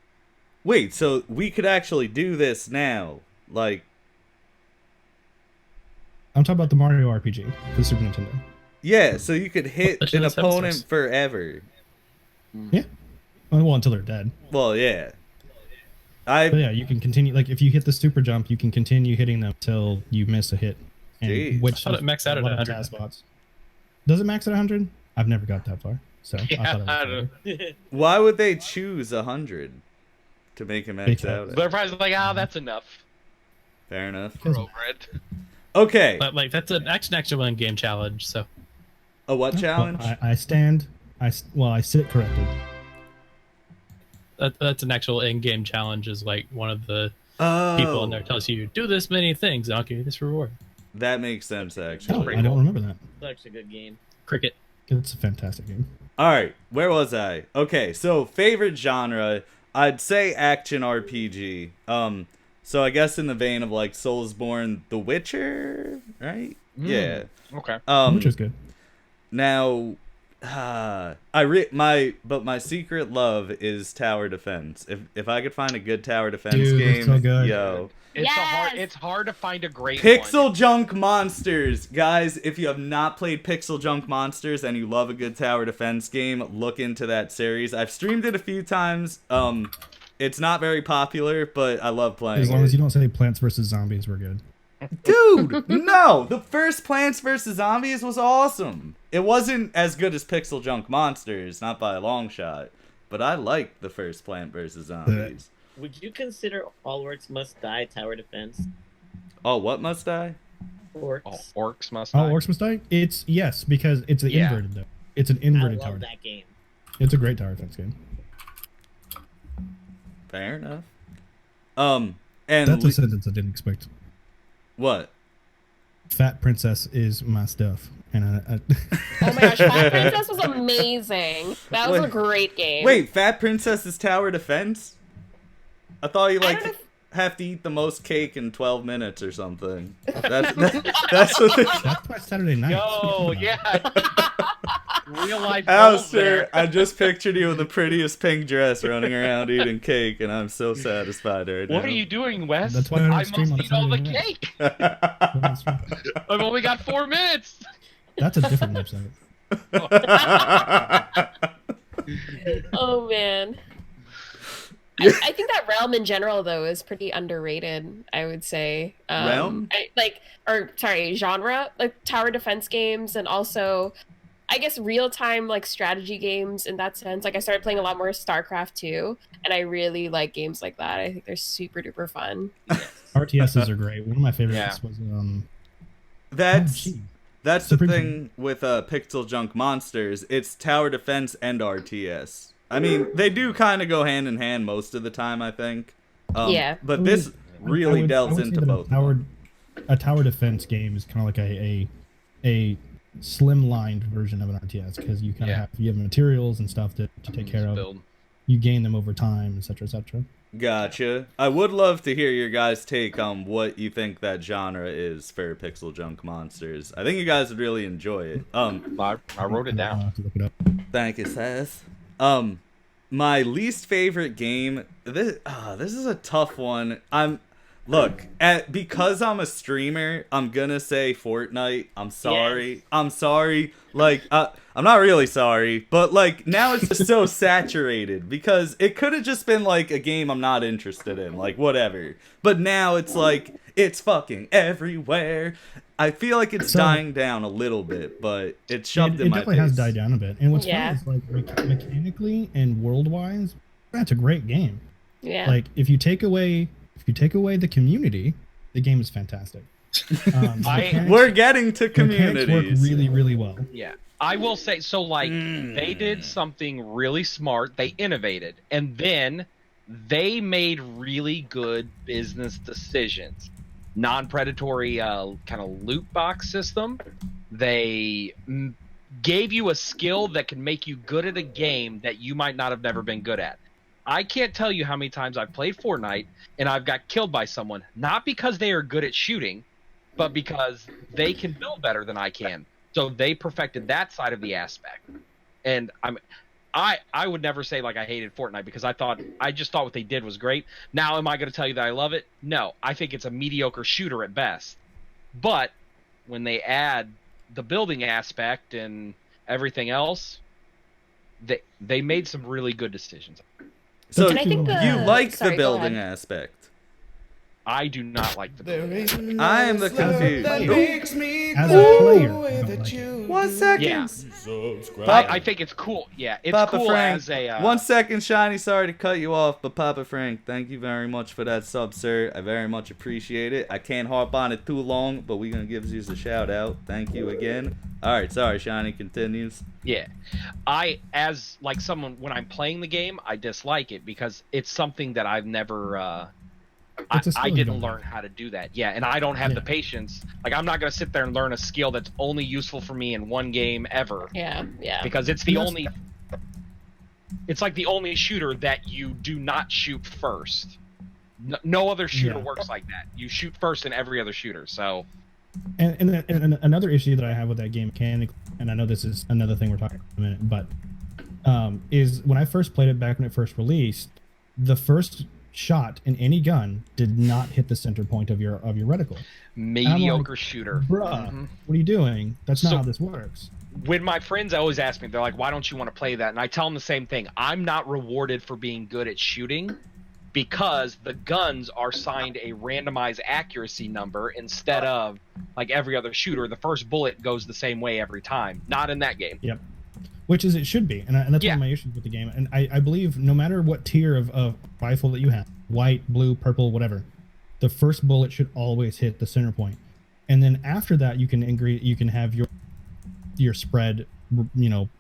Wait, so we could actually do this now? Like, I'm talking about the Mario RPG for the Super Nintendo. yeah, so you could hit Especially an the seven opponent stars. forever. Yeah. Well, until they're dead. Well, yeah. But yeah, you can continue. Like, if you hit the super jump, you can continue hitting them till you miss a hit. And Jeez. which I thought it maxed out at 100. spots. Does it max at 100? I've never got that far. So Yeah, I thought I it was don't- Why would they choose 100 to make him max Because- out? They're probably like, that's enough. Fair enough. Because- We're over it. Okay. But like that's an action game challenge. So A what challenge? I sit corrected. that's an actual in-game challenge. Is like one of the Oh, people in there tells you do this many things and I'll give you this reward. that makes sense, Oh, actually. I don't remember that. Such a good game. Cricket. It's a fantastic game. All right, where was I? Okay, so favorite genre, I'd say action RPG. So I guess in the vein of like Soulsborne, The Witcher, right? Yeah. Okay. Which is good. Now, my secret love is tower defense. If I could find a good tower defense Dude, game, it's so good. yo. Yes! It's hard to find a great Pixel one. Junk Monsters, guys. If you have not played Pixel Junk Monsters and you love a good tower defense game, look into that series. I've streamed it a few times. It's not very popular, but I love playing. As long as it. you don't say Plants vs Zombies, we're good. Dude, no! The first Plants vs. Zombies was awesome. It wasn't as good as Pixel Junk Monsters, not by a long shot, but I liked the first Plant vs. Zombies. Would you consider All Orcs Must Die tower defense? Oh, what must I? Orcs. Oh, orcs must Oh, die. Orcs Must Die? It's yes, because it's an Yeah. inverted though. It's an I inverted love tower. that game. It's a great tower defense game. Fair enough. And That's a sentence I didn't expect. what? Fat Princess is my stuff, and I Oh my gosh, Fat Princess was amazing. That was a Wait. great game. Wait, Fat Princess is tower defense? I thought you I like don't know have to eat the most cake in 12 minutes or something. That's what they... that's my Saturday night. Yo, yeah. Real life goals Alistair, there. I just pictured you in the prettiest pink dress running around eating cake, and I'm so satisfied right now. What are you doing, Wes? That's why I don't I stream must on eat all the Saturday cake. That's I've only got 4 minutes. a different website. Oh man. I think that realm in general though is pretty underrated, I would say. Realm? Genre, like tower defense games, and also I guess real-time like strategy games in that sense. Like I started playing a lot more StarCraft 2, and I really like games like that. I think they're super duper fun. RTSs are great. One of my favorites Yeah. was That's gee. that's the Supreme thing with Pixel Junk Monsters. It's tower defense and RTS. I mean, they do kind of go hand in hand most of the time, I think. Yeah. But this really I delves would say into that both. A tower defense game is kind of like a slimlined version of an RTS because you kind of Yeah. have materials and stuff to take care of. Build. You gain them over time, etc., etc. Gotcha. I would love to hear your guys' take on what you think that genre is for Pixel Junk Monsters. I think you guys would really enjoy it. I wrote it down. I'll have to look it up. Thank you, Seth. My least favorite game. This is a tough one. Look, because I'm a streamer, I'm gonna say Fortnite. I'm sorry. Yes. I'm sorry. Like, I'm not really sorry, but like now it's just so saturated because it could have just been like a game I'm not interested in, like whatever. But now it's like it's fucking everywhere. I feel like it's dying down a little bit, but it's shoved in my face. It definitely has died down a bit. And what's Yeah. funny is like mechanically and world-wise, that's a great game. Yeah. Like if you take away the community, the game is fantastic. We're getting to Mechanics communities. work really, really well. Yeah. I will say, so like, they did something really smart. They innovated. And then they made really good business decisions. Non-predatory kind of loot box system. They gave you a skill that can make you good at a game that you might not have never been good at. I can't tell you how many times I've played Fortnite and I've got killed by someone, not because they are good at shooting, but because they can build better than I can. So they perfected that side of the aspect. And I would never say like I hated Fortnite because I just thought what they did was great. Now, am I going to tell you that I love it? No, I think it's a mediocre shooter at best. But when they add the building aspect and everything else, they made some really good decisions. So And I think you like sorry, the go building ahead. aspect. I do not like the building. I am the confused. As a player, I don't like it. 1 second. Yeah. Papa, I think it's cool. Yeah, it's Papa cool Frank, as a 1 second, Shiny. Sorry to cut you off, but Papa Frank, thank you very much for that sub, sir. I very much appreciate it. I can't harp on it too long, but we're gonna give you a shout out. Thank you again. All right, sorry, Shiny continues. Yeah. As like someone, when I'm playing the game, I dislike it because it's something that I've never It's a skill I you didn't don't learn have. how to do that. Yeah, and I don't have the patience. Like, I'm not going to sit there and learn a skill that's only useful for me in one game ever. Yeah. Because it's the only... It's like the only shooter that you do not shoot first. No other shooter works like that. You shoot first in every other shooter, so... And another issue that I have with that game mechanically, and I know this is another thing we're talking about in a minute, but is when I first played it back when it first released, the first shot in any gun did not hit the center point of your reticle. Mediocre shooter. Bruh, what are you doing? That's not how this works. When my friends always ask me, they're like, why don't you want to play that? And I tell them the same thing. I'm not rewarded for being good at shooting because the guns are signed a randomized accuracy number instead of like every other shooter. The first bullet goes the same way every time. Not in that game. Yep. Which is it should be, and that's one of my issues with the game. And I believe no matter what tier of rifle that you have, white, blue, purple, whatever, the first bullet should always hit the center point, and then after that you can have your spread,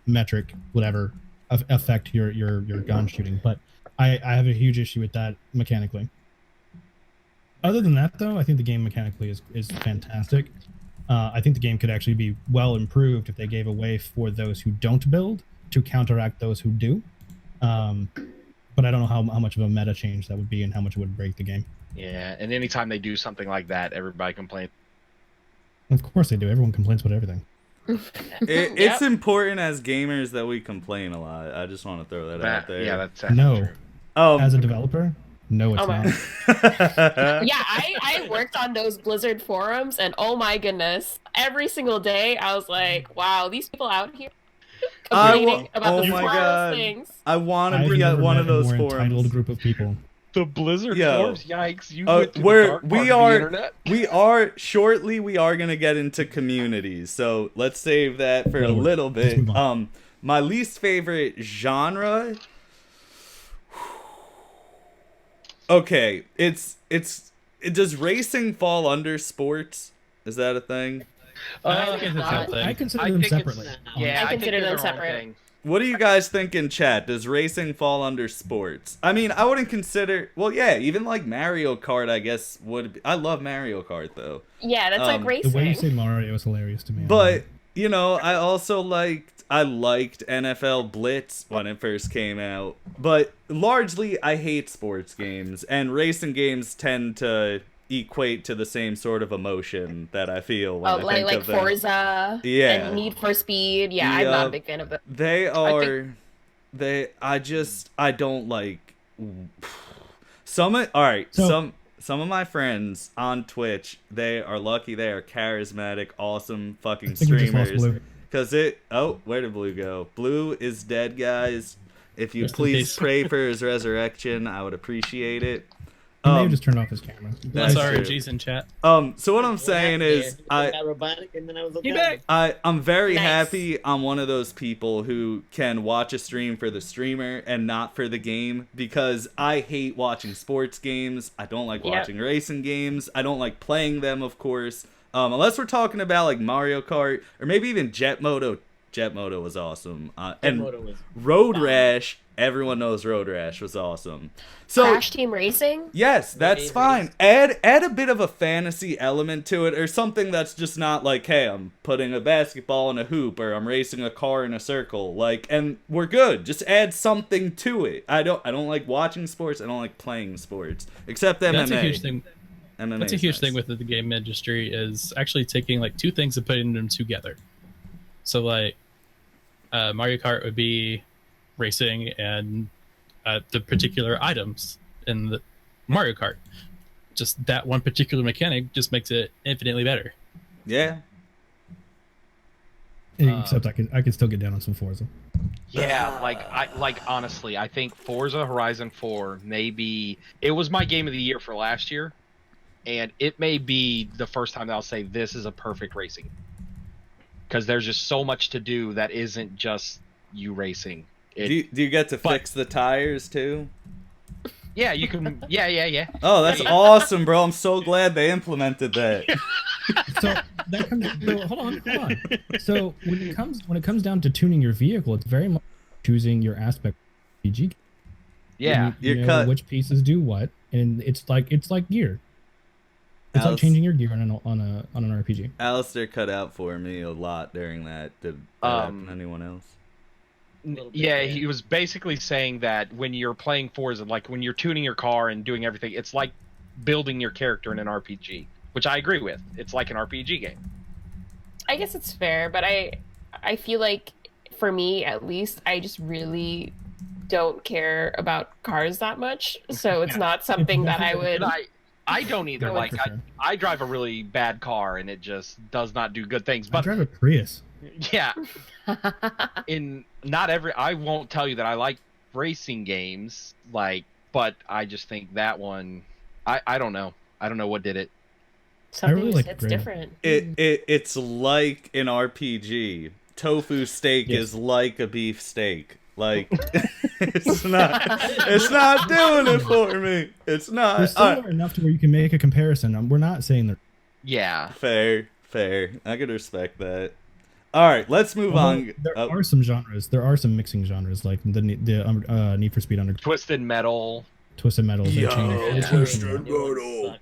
metric, whatever, affect your gun shooting. But I have a huge issue with that mechanically. Other than that, though, I think the game mechanically is fantastic. I think the game could actually be well improved if they gave a way for those who don't build to counteract those who do. But I don't know how much of a meta change that would be and how much it would break the game. Yeah, and anytime they do something like that, everybody complains. Of course they do. Everyone complains about everything. It's important as gamers that we complain a lot. I just want to throw that out there. Yeah, that's no. True. As a developer, no, it's not. Yeah, I worked on those Blizzard forums, and oh my goodness, every single day I was like, wow, these people out here complaining about the smallest things. I want to be at one of those forums. Entitled group of people. The Blizzard forums, yikes! You went to the internet. We are gonna get into communities, so let's save that for a little bit. My least favorite genre. Okay, does racing fall under sports? Is that a thing? I consider them separately. Yeah, I consider them separate. Thing. What do you guys think in chat? Does racing fall under sports? I mean, I wouldn't consider... Well, yeah, even like Mario Kart, I guess, would be... I love Mario Kart, though. Yeah, that's like racing. The way you say Mario is hilarious to me. But, I also liked NFL Blitz when it first came out. But largely, I hate sports games. And racing games tend to equate to the same sort of emotion that I feel when I think of them. Forza and Need for Speed. Yeah, I'm not a big fan of it. I don't like some. All right, some of my friends on Twitch, they are lucky they are charismatic, awesome fucking I think we just lost streamers. Blue. Because where did Blue go? Blue is dead, guys. If you Rest in please peace. pray for his resurrection, I would appreciate it. He may have just turned off his camera. That's Sorry, true. G's in chat. So what I'm saying happened is, there? I got robotic, and then I was He okay. back. I'm very Nice. happy I'm one of those people who can watch a stream for the streamer and not for the game, because I hate watching sports games. I don't like Yep. watching racing games. I don't like playing them, of course. Unless we're talking about like Mario Kart or maybe even Jet Moto. Jet Moto was awesome. And Moto was Road bomb. Rash, everyone knows Road Rash was awesome. So Crash Team Racing. yes, that's Race. fine. Add a bit of a fantasy element to it, or something that's just not like, hey, I'm putting a basketball in a hoop, or I'm racing a car in a circle, like, and we're good. Just add something to it. I don't like watching sports. I don't like playing sports, except MMA. That's a huge thing. MMA That's a is huge nice. thing with the game industry, is actually taking like two things and putting them together. So like Mario Kart would be racing and the particular items in the Mario Kart. Just that one particular mechanic just makes it infinitely better. Yeah. Except I could still get down on some Forza. Yeah, like honestly, I think Forza Horizon 4 it was my game of the year for last year, and it may be the first time that I'll say this is a perfect racing. Because there's just so much to do that isn't just you racing. Do you get to fix the tires too? Yeah, you can. Yeah. Oh, that's awesome, bro! I'm so glad they implemented that. So that comes. So, hold on. So when it comes down to tuning your vehicle, it's very much choosing your aspect of RPG. Yeah. You You're know cut. which pieces do what, and it's like gear. It's like changing your gear on an RPG. Alistair cut out for me a lot during that. Did that happen to anyone else? little bit, Yeah, yeah. he was basically saying that when you're playing Forza, like when you're tuning your car and doing everything, it's like building your character in an RPG, which I agree with. It's like an RPG game. I guess it's fair, but I feel like for me at least, I just really don't care about cars that much. So it's not something that I would. And I don't either. No, Like for sure. I drive a really bad car and it just does not do good things. I But drive a Prius. yeah, I won't tell you that I like racing games, but I just think that one, I don't know. I don't know what did it. Something really just like hits Grey. different. It's like an RPG. Tofu steak Yes. is like a beef steak. Like it's not doing it for me. It's They're not. similar enough to where you can make a comparison. We're not saying they're. Yeah. Fair. I could respect that. All right, let's move on. There Oh, are some genres. There are some mixing genres, like the Need for Speed Underground, Twisted Metal. Twisted Metal. They Yo, changed- they changed Twisted it. Metal.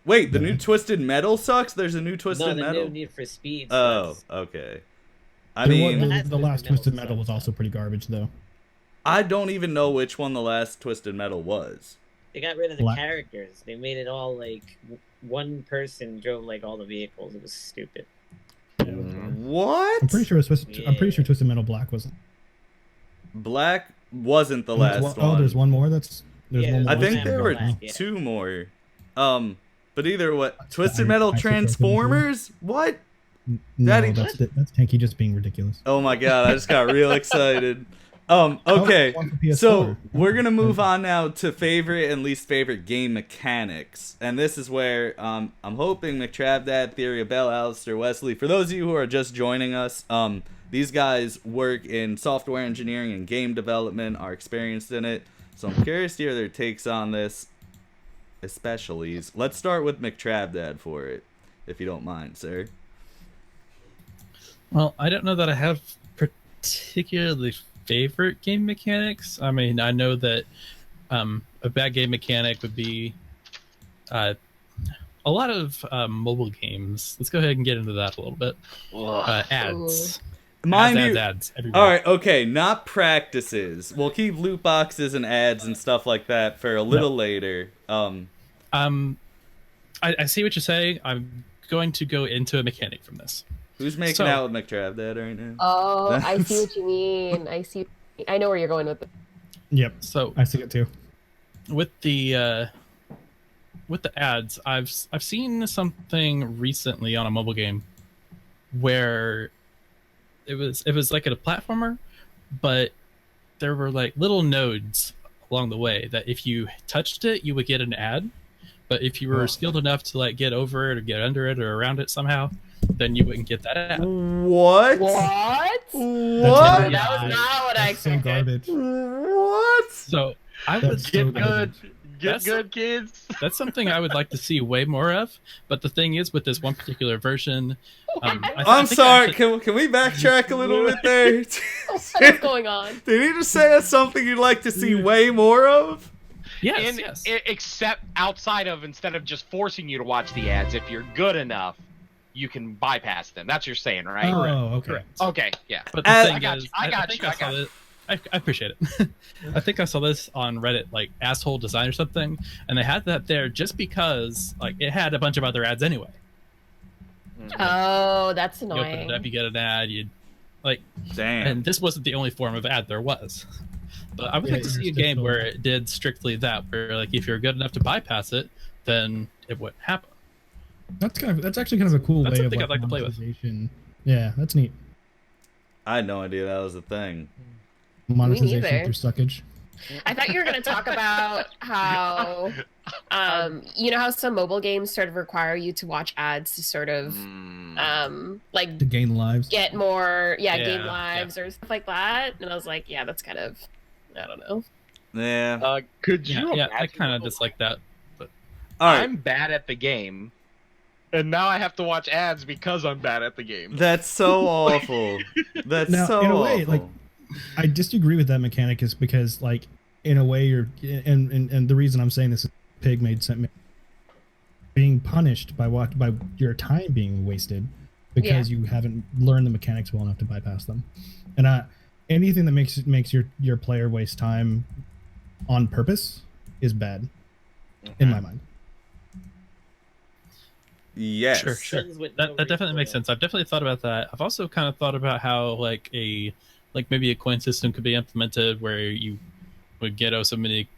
Wait, the new Twisted Metal sucks? There's a new Twisted No, the Metal? new Need for Speed. Oh, sucks. okay. I There mean, was- the last Twisted Metal Metal was also pretty garbage, though. I don't even know which one the last Twisted Metal was. They got rid of the Black- characters. They made it all like one person drove like all the vehicles. It was stupid. What? I'm pretty sure Twisted Metal Black wasn't. Black wasn't the There's last one- one. Oh, there's one more. There's Yeah, one more. I think Black, there were Black, yeah. two more. But either what? Twisted I- Metal I support them too. Transformers? What? No, Daddy- that's Tanky just being ridiculous. Oh my god, I just got real excited. Okay. Oh, one for PS4. So we're gonna move on now to favorite and least favorite game mechanics, and this is where I'm hoping McTravDad, TheoryOfBelle, AlystairWesley. For those of you who are just joining us, these guys work in software engineering and game development, are experienced in it. So I'm curious to hear their takes on this, especially. Let's start with McTravDad for it, if you don't mind, sir. Well, I don't know that I have particularly favorite game mechanics. I mean, I know that a bad game mechanic would be a lot of mobile games. Let's go ahead and get into that a little bit. Ads. Mind ads, you, ads everywhere. all right, okay, not practices. We'll keep loot boxes and ads and stuff like that for a little later. I see what you're saying. I'm going to go into a mechanic from this. Who's making So- out with McTravDad right now? Oh, I see what you mean. I know where you're going with it. Yep, So I see it too. with the with the ads, I've seen something recently on a mobile game where it was like a platformer, but there were like little nodes along the way that if you touched it, you would get an ad. But if you were skilled enough to like get over it or get under it or around it somehow, then you wouldn't get that ad. What? What? What? That was not what I That's so expected. garbage. What? So I would That's so Get good. Get That's- good, kids. That's something I would like to see way more of. But the thing is, with this one particular version, I'm think sorry. I should- Can we backtrack a little bit there? What is going on? Did he just say that's something you'd like to see way more of? Yes, yes. Except outside of, instead of just forcing you to watch the ads, if you're good enough, you can bypass them. That's what you're saying, right? Oh, okay. Correct. Okay, yeah. But the I thing got is, you, I got think you, I saw got you. this- I appreciate it. I think I saw this on Reddit, like asshole design or something, and they had that there just because, like, it had a bunch of other ads anyway. Oh, that's You open annoying. it up, you get an ad, you like, Damn. and this wasn't the only form of ad there was. But I would like to see a you're game still- where it did strictly that, where like if you're good enough to bypass it, then it wouldn't happen. That's actually kind of a cool That's way of something I'd like to play with. monetization. Yeah, that's neat. I had no idea that was a thing. Monetization neither. through suckage. I thought you were going to talk about how, you know, how some mobile games sort of require you to watch ads to sort of, like, To gain lives. get more, Yeah, game lives or stuff like that. And I was like, yeah, that's kind of, I don't know. Yeah. Could Yeah, you yeah, I imagine kind of what- dislike that. All right. I'm bad at the game, and now I have to watch ads because I'm bad at the game. That's so awful. That's Now, so in a way, awful. like, I disagree with that mechanic is because, like, in a way, you're, and the reason I'm saying this is Pig made sense. Being punished by your time being wasted because you haven't learned the mechanics well enough to bypass them, and anything that makes your player waste time on purpose is bad, in my mind. Yes. Sure. Things with That no definitely makes recoil. sense. I've definitely thought about that. I've also kind of thought about how like maybe a coin system could be implemented where you would get so many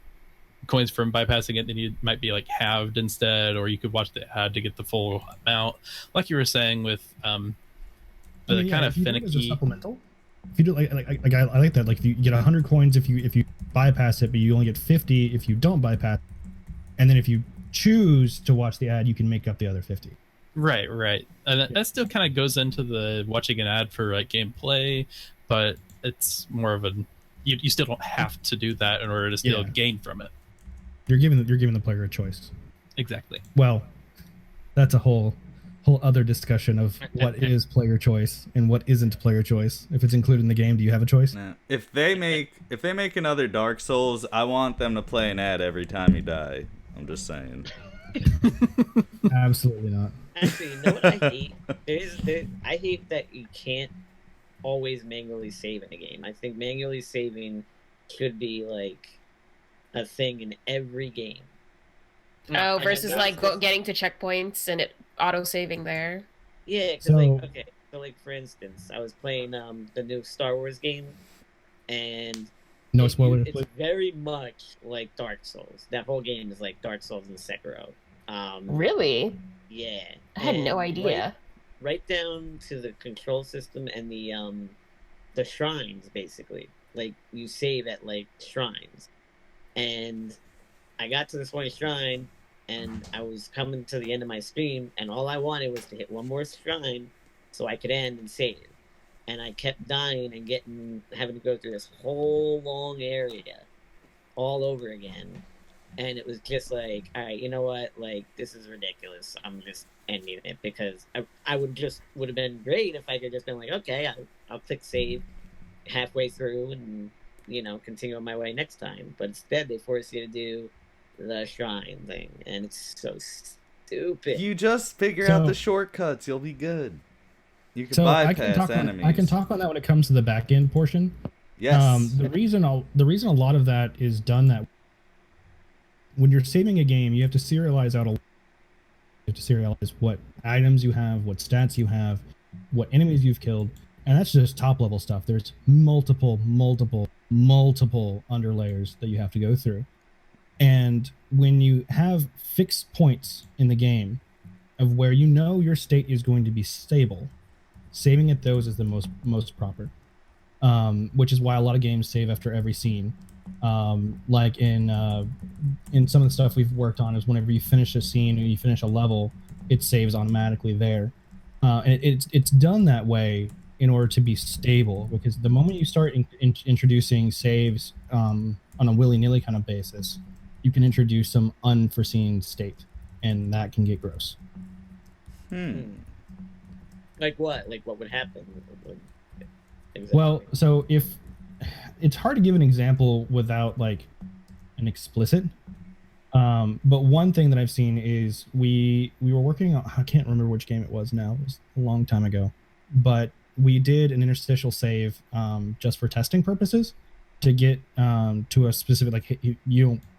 coins from bypassing it, then you might be like halved instead, or you could watch the ad to get the full amount. Like you were saying with the I mean, kind of if you do it as a finicky. supplemental. If you do I like that. Like if you get 100 coins if you bypass it, but you only get 50 if you don't bypass. And then if you choose to watch the ad, you can make up the other 50. Right. And that still kind of goes into the watching an ad for like gameplay, but it's more of you still don't have to do that in order to still Yeah. gain from it. You're giving the player a choice. Exactly. Well, that's a whole other discussion of what is player choice and what isn't player choice. If it's included in the game, do you have a choice? Nah. If they make another Dark Souls, I want them to play an ad every time you die. I'm just saying. Absolutely not. Actually, you know what I hate? I hate that you can't always manually save in a game. I think manually saving should be like a thing in every game. Oh, And versus I like noticed getting to checkpoints and it auto-saving there. Yeah, because So- like for instance, I was playing the new Star Wars game, and No it- spoilers, It's please. very much like Dark Souls. That whole game is like Dark Souls and Sekiro. Really? Yeah, I had no and idea. Right down to the control system and the shrines, basically. Like you save at like shrines, and I got to this one shrine, and I was coming to the end of my stream, and all I wanted was to hit one more shrine so I could end and save. And I kept dying and having to go through this whole long area all over again. And it was just like, all right, you know what? Like, this is ridiculous. I'm just ending it because I would have been great if I could just been like, okay, I'll click save halfway through and, continue on my way next time. But instead, they force you to do the shrine thing, and it's so stupid. You just figure out So- the shortcuts. You'll be good. You can So bypass enemies. I can talk on that when it comes to the back end portion. Yes. The reason a lot of that is done that when you're saving a game, you have to serialize out you have to serialize what items you have, what stats you have, what enemies you've killed, and that's just top level stuff. There's multiple underlayers that you have to go through. And when you have fixed points in the game of where you know your state is going to be stable, saving at those is the most proper. Which is why a lot of games save after every scene. Like in some of the stuff we've worked on is whenever you finish a scene or you finish a level, it saves automatically there. And it's done that way in order to be stable, because the moment you start introducing saves on a willy-nilly kind of basis, you can introduce some unforeseen state, and that can get gross. Like what? Like what would happen? Exactly. Well, so if it's hard to give an example without like an explicit, but one thing that I've seen is we were working on, I can't remember which game it was now, it was a long time ago, but we did an interstitial save just for testing purposes to get to a specific, like,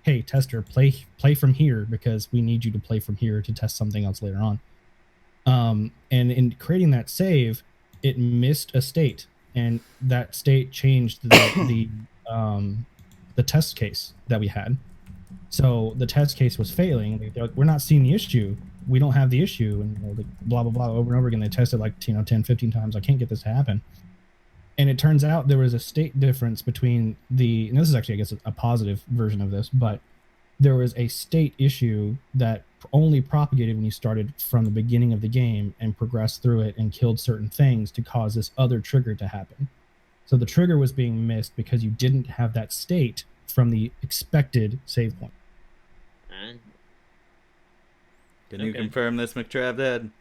hey tester, play from here, because we need you to play from here to test something else later on. And in creating that save, it missed a state, and that state changed the test case that we had. So the test case was failing. They're like, we're not seeing the issue. We don't have the issue. And like, blah, blah, blah, over and over again. They tested like 10, 15 times. I can't get this to happen. And it turns out there was a state difference between and this is actually, I guess, a positive version of this, but there was a state issue that only propagated when you started from the beginning of the game and progressed through it and killed certain things to cause this other trigger to happen. So the trigger was being missed because you didn't have that state from the expected save point. Can you confirm this, McTravDad?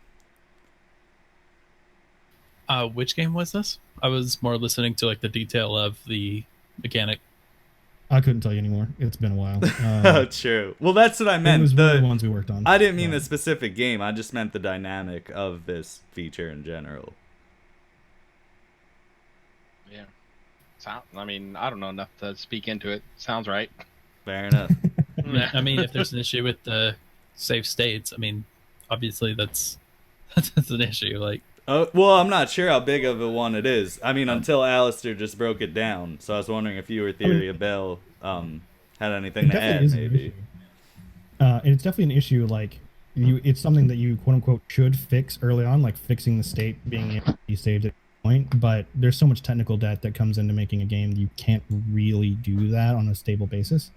Which game was this? I was more listening to like the detail of the mechanic. I couldn't tell you anymore. It's been a while. True. Well, that's what I meant. It was one of the ones we worked on. I didn't mean the specific game. I just meant the dynamic of this feature in general. Yeah. I mean, I don't know enough to speak into it. Sounds right. Fair enough. I mean, if there's an issue with the save states, I mean, obviously that's an issue. Like, well, I'm not sure how big of a one it is. I mean, until Alistair just broke it down. So I was wondering if you or TheoryOfBelle had anything to add, maybe. And it's definitely an issue. Like, it's something that you quote unquote should fix early on, like fixing the state being able to be saved at a point. But there's so much technical debt that comes into making a game that you can't really do that on a stable basis.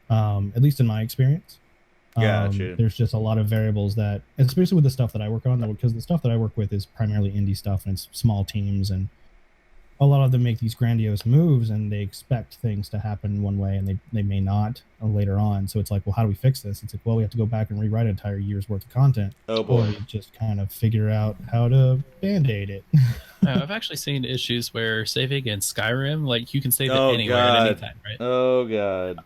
At least in my experience. Gotcha. There's just a lot of variables that, especially with the stuff that I work on, because the stuff that I work with is primarily indie stuff and it's small teams, and a lot of them make these grandiose moves and they expect things to happen one way and they may not later on. So it's like, well, how do we fix this? It's like, well, we have to go back and rewrite an entire year's worth of content. Oh boy. Or just kind of figure out how to band-aid it. I've actually seen issues where saving in Skyrim, like you can save it anywhere at any time, right? Oh god.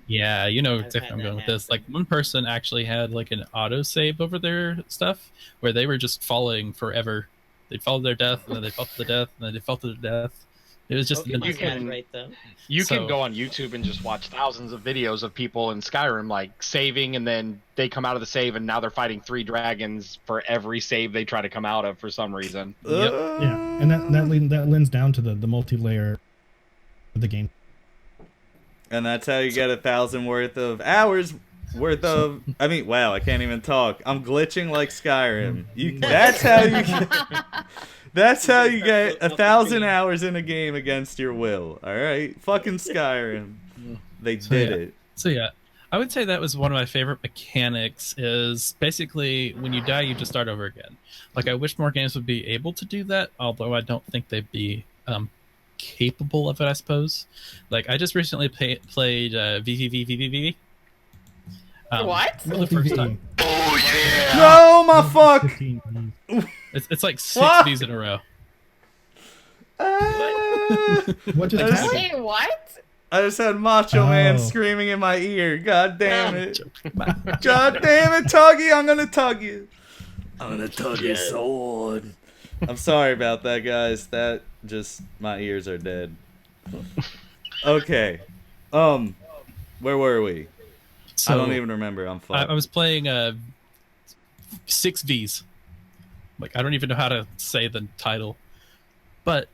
Yeah, you know exactly where I'm going with this. Like, one person actually had like an auto save over their stuff where they were just falling forever. They'd fall to their death, and then they fell to the death, and then they fell to their death. It was just you can go on YouTube and just watch thousands of videos of people in Skyrim like saving, and then they come out of the save, and now they're fighting 3 dragons for every save they try to come out of for some reason. Yep. Yeah, and that lends down to the multi-layer of the game. And that's how you get 1,000 hours worth of. I mean, wow, I can't even talk. I'm glitching like Skyrim. That's how you. That's how you get 1,000 hours in a game against your will. All right, fucking Skyrim. They did it. So yeah, I would say that was one of my favorite mechanics. Is basically when you die, you just start over again. Like, I wish more games would be able to do that, although I don't think they'd be capable of it, I suppose. Like, I just recently played VVVVVV. What? For the first time. Oh yeah! No, my fuck! It's like 6 What? V's in a row. What just happened? Say what? I just had Macho Man Oh. screaming in my ear. God damn it. God damn it, Tuggy. I'm gonna tug you. I'm gonna tug your sword. I'm sorry about that, guys. That just, my ears are dead. Okay. Where were we? So I don't even remember. I'm fucked. I was playing 6 V's. Like, I don't even know how to say the title. But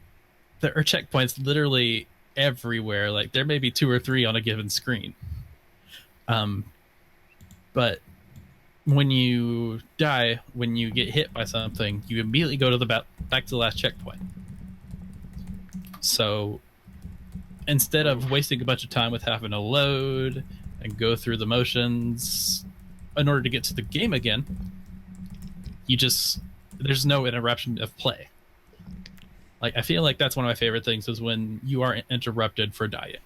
there are checkpoints literally everywhere. Like, there may be 2 or 3 on a given screen. But when you die, when you get hit by something, you immediately go to the back to the last checkpoint. So instead of wasting a bunch of time with having to load and go through the motions in order to get to the game again, there's no interruption of play. Like, I feel like that's one of my favorite things is when you are interrupted for dying.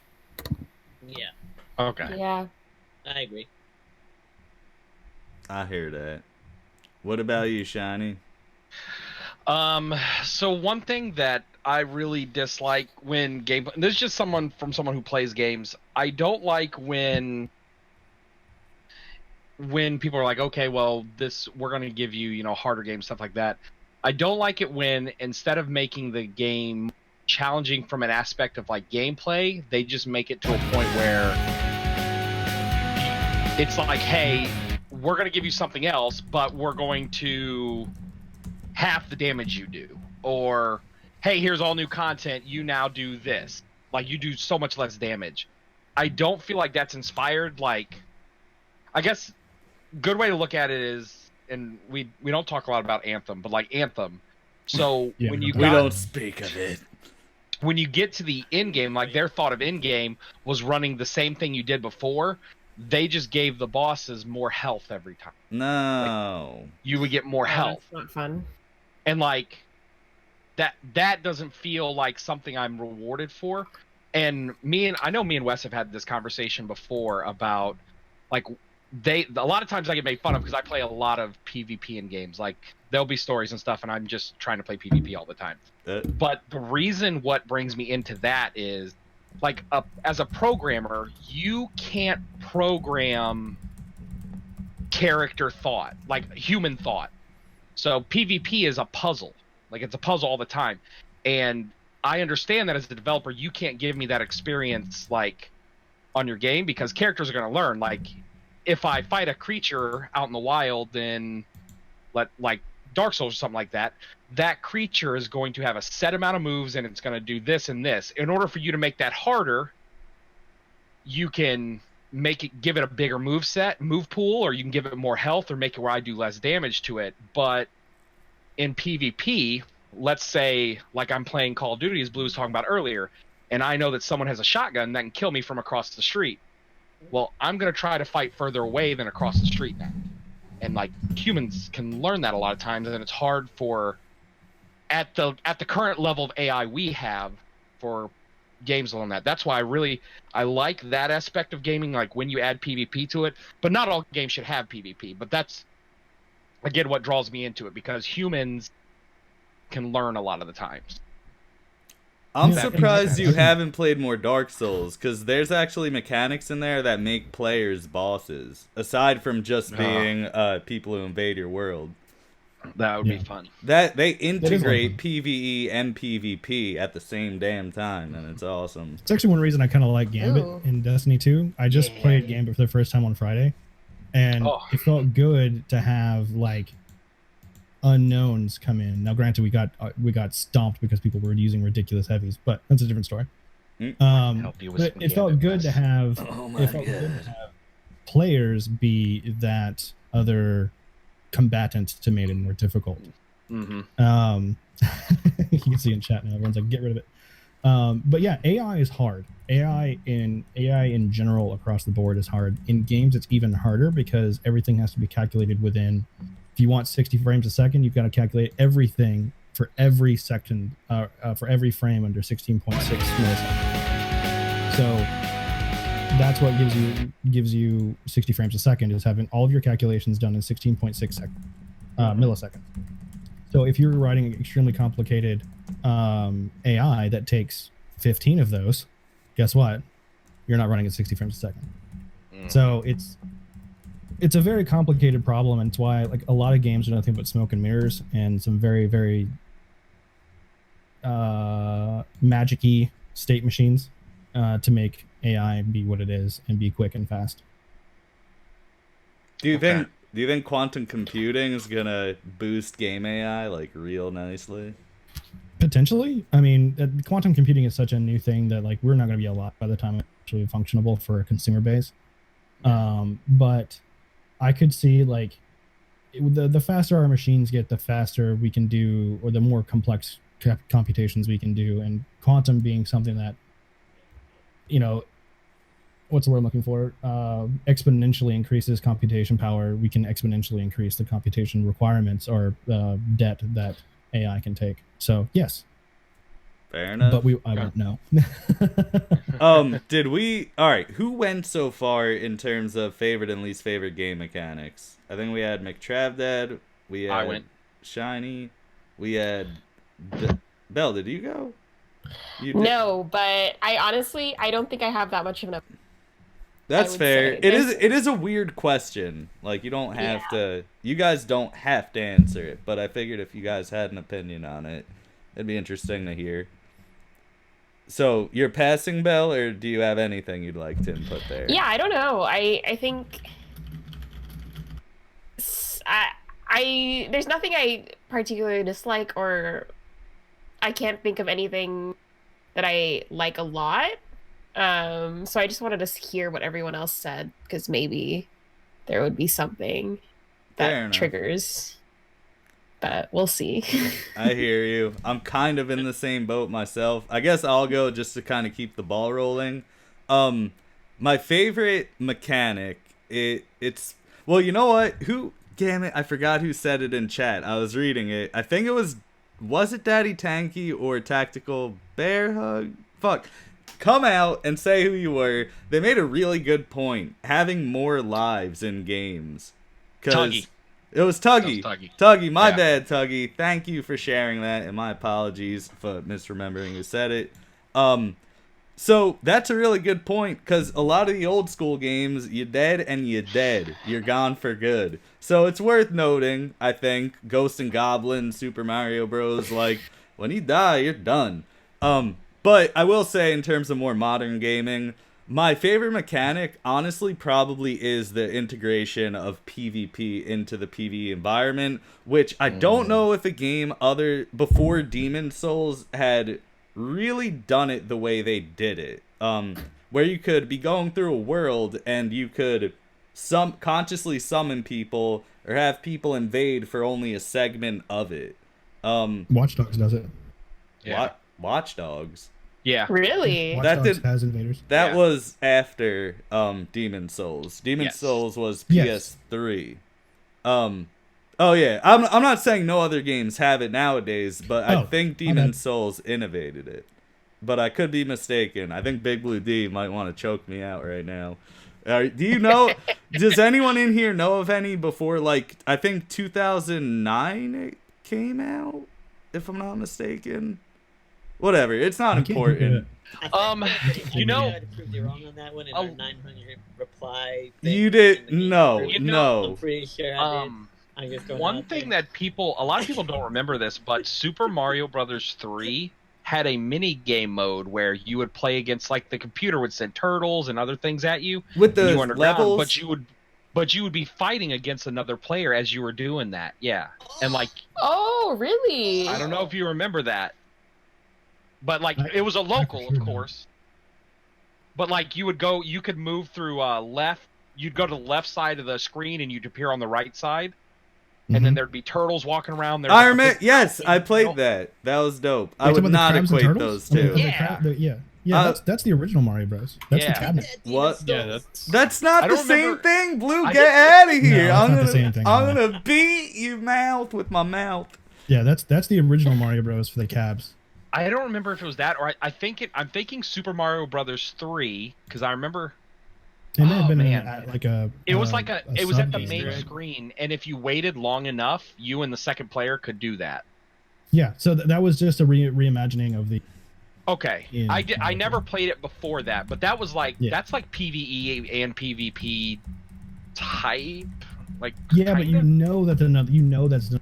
Yeah. Okay. Yeah. I agree. I hear that. What about you, Shiny? So one thing that I really dislike when game, this is just someone who plays games. I don't like when people are like, okay, well, we're going to give you, harder games, stuff like that. I don't like it when instead of making the game challenging from an aspect of like gameplay, they just make it to a point where it's like, hey, we're going to give you something else, but we're going to half the damage you do. Or, hey, here's all new content, you now do this. Like, you do so much less damage. I don't feel like that's inspired. Like, I guess good way to look at it is, and we don't talk a lot about Anthem, but like Anthem. So Yeah, when you We don't speak of it. when you get to the end game, like their thought of end game was running the same thing you did before. They just gave the bosses more health every time. No. You would get more health. That's not fun. And like that doesn't feel like something I'm rewarded for. And I know me and Wes have had this conversation before about like a lot of times I get made fun of because I play a lot of PvP in games. Like there'll be stories and stuff and I'm just trying to play PvP all the time. But the reason what brings me into that is like as a programmer, you can't program character thought, like human thought. So PvP is a puzzle. Like it's a puzzle all the time. And I understand that as a developer, you can't give me that experience like on your game because characters are going to learn. Like if I fight a creature out in the wild in like Dark Souls or something like that, that creature is going to have a set amount of moves and it's going to do this and this. In order for you to make that harder, you can give it a bigger move pool, or you can give it more health or make it where I do less damage to it. But in PvP, let's say like I'm playing Call of Duty, as Blue was talking about earlier, and I know that someone has a shotgun that can kill me from across the street. Well, I'm going to try to fight further away than across the street now. And like humans can learn that a lot of times, and it's hard for at the current level of AI we have for games on that. That's why I like that aspect of gaming, like when you add PvP to it. But not all games should have PvP. But that's again what draws me into it, because humans can learn a lot of the times. I'm surprised you haven't played more Dark Souls, because there's actually mechanics in there that make players bosses, aside from just being people who invade your world. That would be fun. That they integrate PvE and PvP at the same damn time, and it's awesome. It's actually one reason I kind of like Gambit in Destiny 2. I just played Gambit for the first time on Friday, and it felt good to have like unknowns come in. Now, granted, we got stomped because people were using ridiculous heavies, but that's a different story. But it felt good to have. Good to have players be that other combatant to make it more difficult. You can see in chat now, everyone's like, get rid of it. But yeah, AI is hard. AI in general across the board is hard. In games, it's even harder because everything has to be calculated within. If you want 60 frames a second, you've got to calculate everything for every second, for every frame under 16.6 milliseconds. So that's what gives you 60 frames a second, is having all of your calculations done in 16.6 milliseconds. So if you're writing an extremely complicated AI that takes 15 of those, guess what? You're not running at 60 frames a second. So it's a very complicated problem, and it's why like a lot of games are nothing but smoke and mirrors and some very, very magic-y state machines to make AI be what it is and be quick and fast. Do you think quantum computing is gonna boost game AI like real nicely? Potentially. I mean, quantum computing is such a new thing that like we're not going to be a lot by the time it's actually functionable for a consumer base. But I could see like the faster our machines get, the faster we can do, or the more complex computations we can do, and quantum being something that, what's the word I'm looking for? Exponentially increases computation power. We can exponentially increase the computation requirements or debt that AI can take. So yes, Fair enough. but I won't know. All right, who went so far in terms of favorite and least favorite game mechanics? I think we had McTravDad, we had I went. Shiny, we had Belle, did you go? You did. No, but I don't think I have that much of an. That's would fair. say. It is a weird question. Like, you don't have to, you guys don't have to answer it, but I figured if you guys had an opinion on it, it'd be interesting to hear. So, you're passing, Belle, or do you have anything you'd like to input there? Yeah, I don't know. I think I there's nothing I particularly dislike, or I can't think of anything that I like a lot. So I just wanted to hear what everyone else said, because maybe there would be something that triggers. But we'll see. I hear you. I'm kind of in the same boat myself. I guess I'll go just to kind of keep the ball rolling. My favorite mechanic, it's well, you know what? Damn it, I forgot who said it in chat. I was reading it. I think it was it Daddy Tanky or Tactical Bear Hug? Fuck. Come out and say who you were. They made a really good point. Having more lives in games. Tuggy. It was Tuggy. Tuggy. My bad, Tuggy. Thank you for sharing that, and my apologies for misremembering who said it. So that's a really good point, because a lot of the old school games, you're dead and you're dead. You're gone for good. So it's worth noting, I think, Ghosts and Goblins, Super Mario Bros. Like, when you die, you're done. But I will say, in terms of more modern gaming, my favorite mechanic, honestly, probably is the integration of PvP into the PvE environment, which I don't know if a game before Demon's Souls had really done it the way they did it. Where you could be going through a world and you could consciously summon people or have people invade for only a segment of it. Watch Dogs does it. Yeah. Watch Dogs. Yeah. Really? Watch Dogs has invaders. That was after Demon's Souls. Demon's Souls was PS3. Oh yeah, I'm not saying no other games have it nowadays, but I think Demon's Souls innovated it. But I could be mistaken. I think BigBlueD might want to choke me out right now. Do you know? Does anyone in here know of any before, like, I think 2009 it came out, if I'm not mistaken? Whatever, it's not important. You know, I proved you wrong on that one in our 900 reply thing. You did no. I'm pretty sure I did. One thing that a lot of people don't remember this, but Super Mario Brothers 3 had a mini game mode where you would play against, like, the computer would send turtles and other things at you with the levels, but you would be fighting against another player as you were doing that. Yeah, and like, oh really? I don't know if you remember that, but like it was a local, of course. But like you could move through left. You'd go to the left side of the screen and you'd appear on the right side. And then there'd be turtles walking around there. Yes, I played that. That was dope. I would not equate those two. That's the original Mario Bros. That's the cabinet. What? Yeah, that's not the same thing. Blue, get out of here! No, I'm gonna beat you mouth with my mouth. Yeah, that's the original Mario Bros. For the cabs. I don't remember if it was that, or I'm thinking Super Mario Brothers 3, because I remember. It may have been It was at the main screen, and if you waited long enough, you and the second player could do that. Yeah, so that was just a reimagining of the. Okay, I never played it before that, but that was like that's like PvE and PvP type, like. Yeah, but you know that's the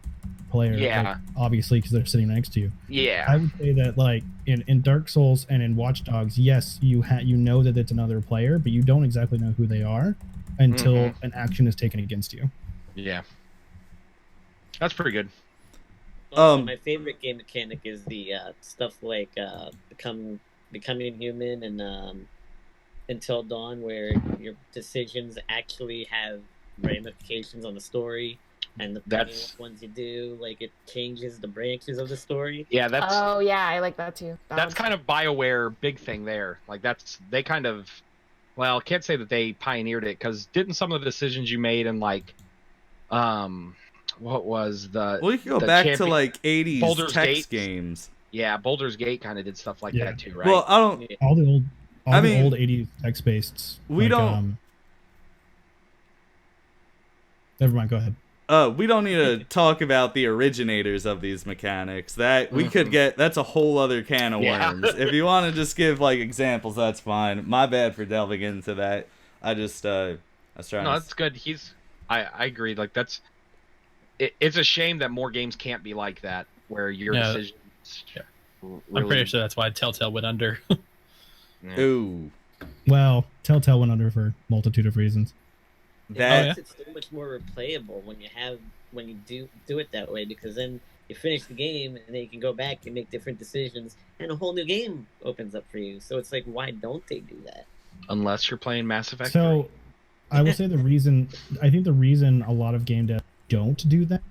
player. Yeah. Like, obviously, because they're sitting next to you. Yeah. I would say that, like, in Dark Souls and in Watch Dogs, yes, you know that it's another player, but you don't exactly know who they are until an action is taken against you. Yeah. That's pretty good. Also, my favorite game mechanic is the stuff like becoming human and Until Dawn, where your decisions actually have ramifications on the story, and depending on what ones you do, like it changes the branches of the story. Yeah, that's Oh yeah, I like that too. that's kind of BioWare big thing there. Like they kind of, well, can't say that they pioneered it, because didn't some of the decisions you made in like, what was the? Well, you can go the back to like 80s Baldur's text Gate games. Yeah, Baldur's Gate kind of did stuff like Yeah. that too, right? Well, I don't. All the old, I mean, old 80s text-based. we don't- Never mind. Go ahead. We don't need to talk about the originators of these mechanics. That we could get. That's a whole other can of Yeah. worms. If you want to just give like examples, that's fine. My bad for delving into that. I just I was trying. No, to... that's good. I agree. Like it's a shame that more games can't be like that, where your Yeah. decisions. Yeah. Really, I'm pretty sure that's why Telltale went under. Yeah. Ooh, Well, Telltale went under for a multitude of reasons. that. yeah. It's so much more replayable when you do it that way, because then you finish the game and then you can go back and make different decisions, and a whole new game opens up for you. So it's like, why don't they do that? Unless you're playing Mass Effect. So, I will say I think the reason a lot of game devs don't do that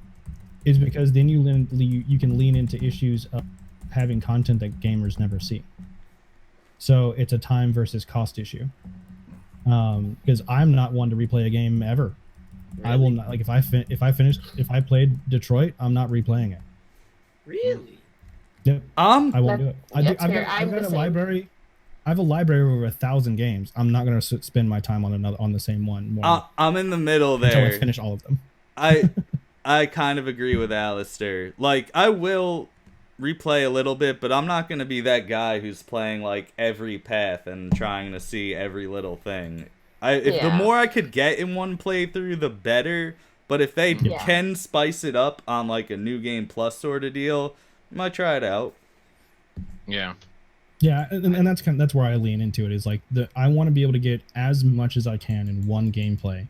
is because then you can lean into issues of having content that gamers never see. So it's a time versus cost issue. Because I'm not one to replay a game ever. I will not, like, if I played Detroit, I'm not replaying it. Really? Yep, I won't do it. That's I've fair. got I'm a the same. library. I have a library of over 1,000 games. I'm not going to spend my time on the same one more I'm in the middle until I there. finish all of them. I kind of agree with Alistair. Like, I will replay a little bit, but I'm not going to be that guy who's playing like every path and trying to see every little thing. The Yeah. more I could get in one playthrough, the better. But if they Yeah. can spice it up on like a new game plus sort of deal, I might try it out. Yeah. Yeah, and that's where I lean into it. Is like I want to be able to get as much as I can in one gameplay,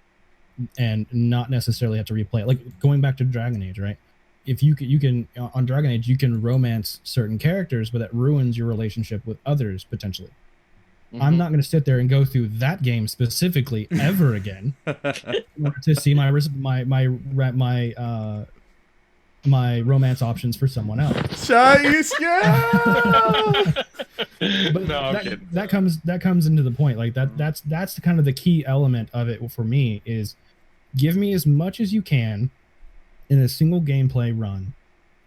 and not necessarily have to replay it. Like going back to Dragon Age, right? If you can on Dragon Age, you can romance certain characters, but that ruins your relationship with others potentially. I'm not going to sit there and go through that game specifically ever again in order to see my romance options for someone else. Chinese But No, I'm kidding. that comes into the point. Like that's kind of the key element of it for me is give me as much as you can in a single gameplay run,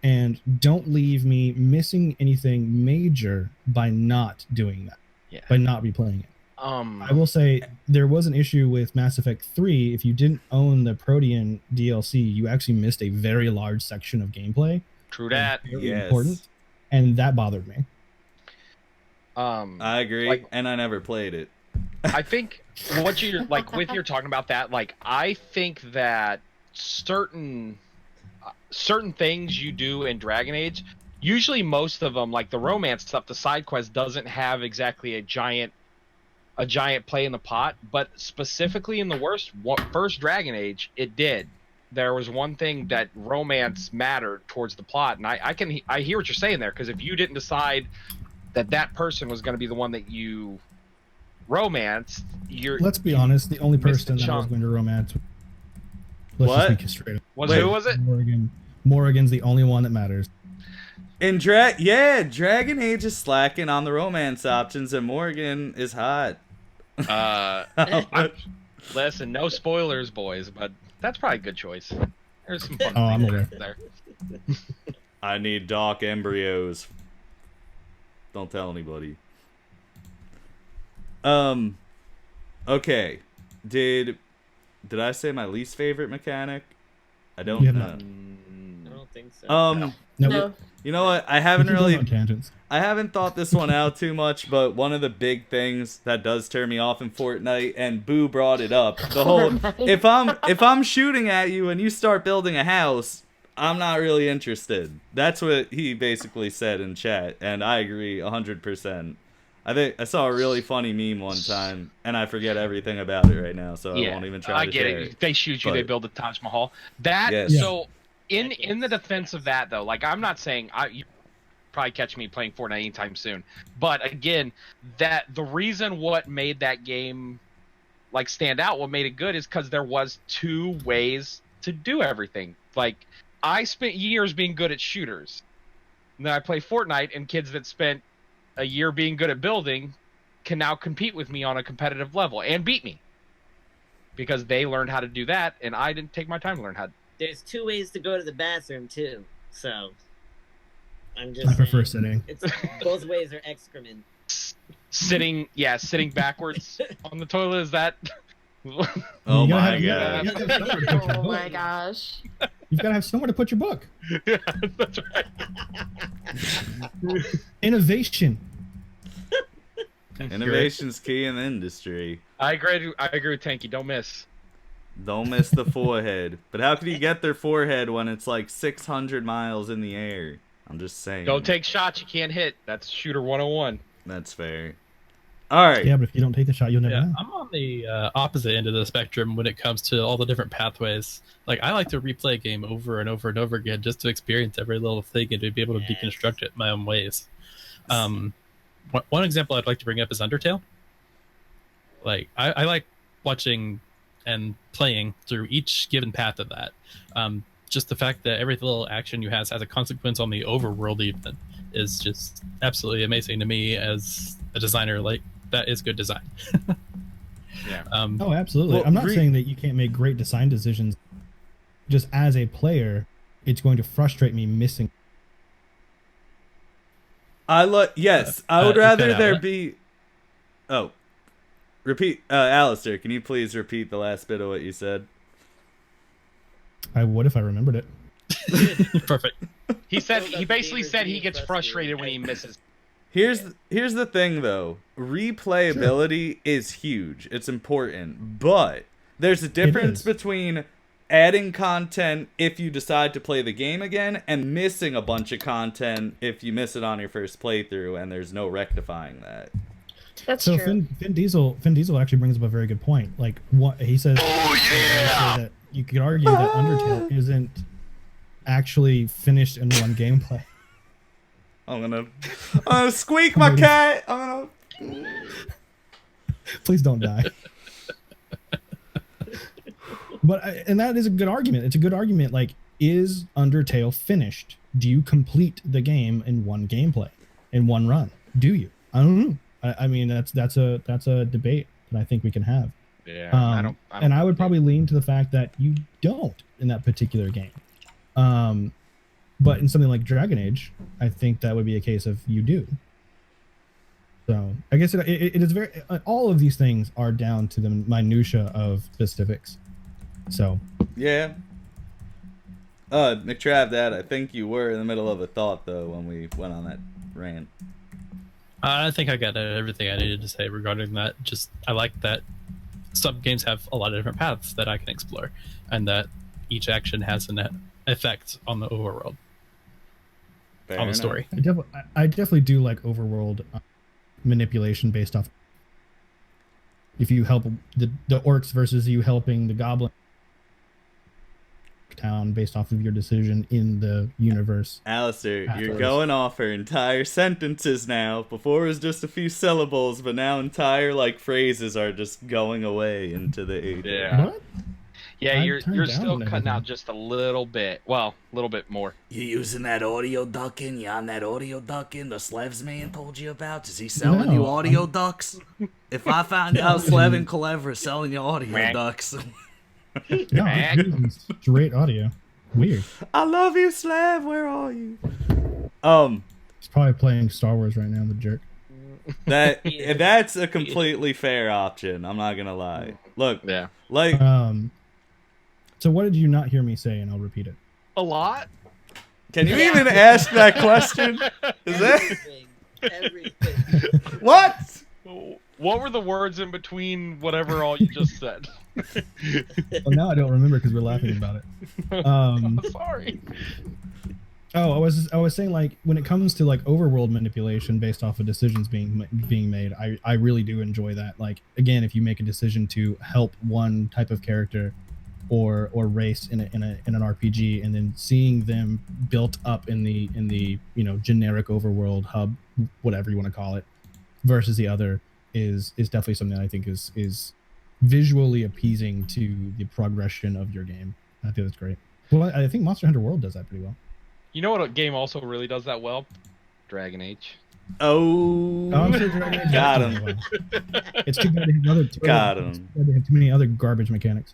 and don't leave me missing anything major by not doing that. Yeah. By not replaying it. I will say there was an issue with Mass Effect 3. If you didn't own the Protean DLC, you actually missed a very large section of gameplay. True that. Very Yes. important, and that bothered me. I agree, Like- and I never played it. I think what you're like with you're talking about that, like I think that certain things you do in Dragon Age, usually most of them, like the romance stuff, the side quest doesn't have exactly a giant play in the pot, but specifically in the first Dragon Age, it did. There was one thing that romance mattered towards the plot, and I hear what you're saying there, because if you didn't decide that person was going to be the one that you romance, Let's be honest, the only missed the person that I was chunk. going to romance. What? Let's just be straight up. who was it? Morrigan's the only one that matters. In Dragon Age is slacking on the romance options, and Morgan is hot. Listen, no spoilers, boys, but that's probably a good choice. There's some fun I'm things aware. there. I need dark embryos. Don't tell anybody. Okay. Did I say my least favorite mechanic? I don't You have know. not. I don't think so. Um, No. you know what? I We haven't can go really on tangents. I haven't thought this one out too much, but one of the big things that does turn me off in Fortnite, and Boo brought it up, the whole if I'm shooting at you and you start building a house, I'm not really interested. That's what he basically said in chat, and I agree 100%. I think I saw a really funny meme one time, and I forget everything about it right now, so I won't even try I to get share it. it. They shoot you, they But- build a Taj Mahal. That Yes. so in the defense of that though, like I'm not saying probably catch me playing Fortnite anytime soon. But again, that the reason what made that game like stand out, what made it good, is because there was 2 ways to do everything. Like, I spent years being good at shooters, and then I play Fortnite, and kids that spent a year being good at building can now compete with me on a competitive level and beat me because they learned how to do that, and I didn't take my time to learn how to. There's 2 ways to go to the bathroom too, so I'm just. I prefer saying, sitting. It's both ways are excrement. Sitting backwards on the toilet, is that? Oh You gotta my have- god. you gotta have somewhere to put your Oh my book. gosh. You've got to have somewhere to put your book. Yeah, that's right. Innovation. Innovation's key in the industry. I agree with Tanky. Don't miss. Don't miss the forehead. But how can you get their forehead when it's like 600 miles in the air? I'm just saying. Don't take shots you can't hit. That's shooter 101. That's fair. All right. Yeah, but if you don't take the shot, you'll never Yeah, know. I'm on the opposite end of the spectrum when it comes to all the different pathways. Like, I like to replay a game over and over and over again just to experience every little thing and to be able to Yes. deconstruct it in my own ways. One example I'd like to bring up is Undertale. Like, I like watching and playing through each given path of that. Just the fact that every little action you has a consequence on the overworld even is just absolutely amazing to me as a designer. Like, that is good design. Yeah. Oh, absolutely. Well, I'm not saying that you can't make great design decisions. Just as a player, it's going to frustrate me missing. Yes, I would you rather cut out there what? be. Oh, repeat, Alistair. Can you please repeat the last bit of what you said? I would if I remembered it. Perfect. He basically said he gets frustrated when he misses. Here's the thing though. Replayability is huge. It's important, but there's a difference is. between adding content if you decide to play the game again and missing a bunch of content if you miss it on your first playthrough and there's no rectifying that. That's So true. Vin Diesel actually brings up a very good point. Like, what he says. That you could argue that Undertale isn't actually finished in one gameplay. I'm gonna squeak my cat. Please don't die. And that is a good argument. It's a good argument. Like, is Undertale finished? Do you complete the game in one gameplay, in one run? Do you? I don't know. I mean, that's a debate that I think we can have. Yeah, I would probably lean to the fact that you don't in that particular game. But in something like Dragon Age, I think that would be a case of you do. So I guess it is very. All of these things are down to the minutia of specifics. So Yeah. McTravDad, I think you were in the middle of a thought though when we went on that rant. I think I got everything I needed to say regarding that. Just, I like that some games have a lot of different paths that I can explore, and that each action has an effect on the overworld, Fair on the enough. story. I definitely do like overworld manipulation based off. If you help the orcs versus you helping the goblin town based off of your decision in the universe. Alistair, you're Afterwards. going off her entire sentences now. Before it was just a few syllables, but now entire like phrases are just going away into the ether. Yeah. What? Yeah, I you're turned you're down still and cutting out everything. just a little bit. Well, a little bit more. You using that audio ducking? You on that audio ducking the Slevs man told you about? Is he selling No, you audio ducks? If I found out Slev and Culebra selling you audio ducks. No, I'm using straight audio. Weird. I love you, Slav. Where are you? He's probably playing Star Wars right now, the jerk. That's a completely fair option. I'm not gonna lie. Look, Yeah. like So what did you not hear me say? And I'll repeat it. A lot? can you even ask that question? Is that Everything. what? What were the words in between whatever all you just said? Well, now I don't remember because we're laughing about it. Sorry. Oh, I was saying, like, when it comes to like overworld manipulation based off of decisions being made, I really do enjoy that. Like, again, if you make a decision to help one type of character or race in an RPG, and then seeing them built up in the generic overworld hub, whatever you want to call it, versus the other is definitely something that I think is visually appeasing to the progression of your game. I think that's great. Well, I think Monster Hunter World does that pretty well. You know what a game also really does that well? Dragon Age. Oh, I'm sure Dragon Age got does him. well. It's too bad they have Got him. they have too many other garbage mechanics.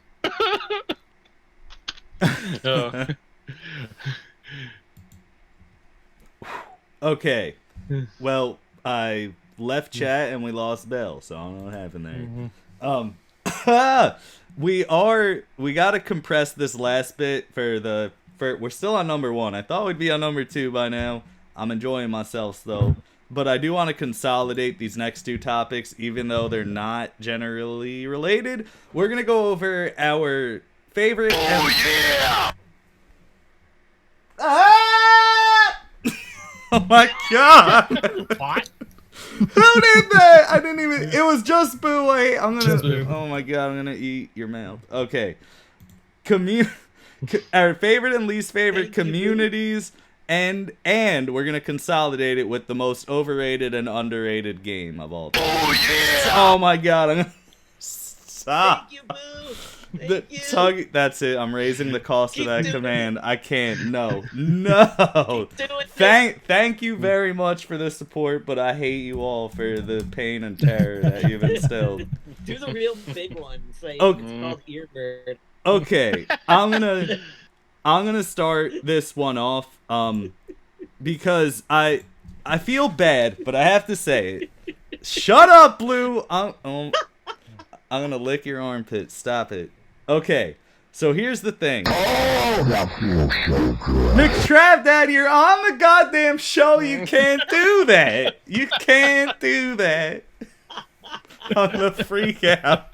Okay. Well, I left chat and we lost Bell, so I don't know what happened there. We gotta compress this last bit for we're still on number 1. I thought we'd be on number 2 by now. I'm enjoying myself though. But I do want to consolidate these next 2 topics, even though they're not generally related. We're gonna go over our favorite. Oh yeah! Ah! Oh my god! What? Who did that? I didn't even. It was just Boo. Wait, I'm Just gonna. Boo. Oh my god, I'm gonna eat your mouth. Okay. Our favorite and least favorite communities, and we're gonna consolidate it with the most overrated and underrated game of all time. Oh yeah! Oh my god, I'm gonna stop. Thank you, Boo. Thank you. That's it. I'm raising the cost Keep of that doing command. it. I can't. No. Do it. Thank you very much for the support, but I hate you all for the pain and terror that you've instilled. Do the real big one. Say Oh. it's called Earbird. Okay, I'm gonna start this one off, because I feel bad, but I have to say it. Shut up, Blue. I'm gonna lick your armpit. Stop it. Okay, so here's the thing. Oh, that feels so good. McTravDad, you're on the goddamn show. You can't do that. You can't do that. I'm gonna freak out.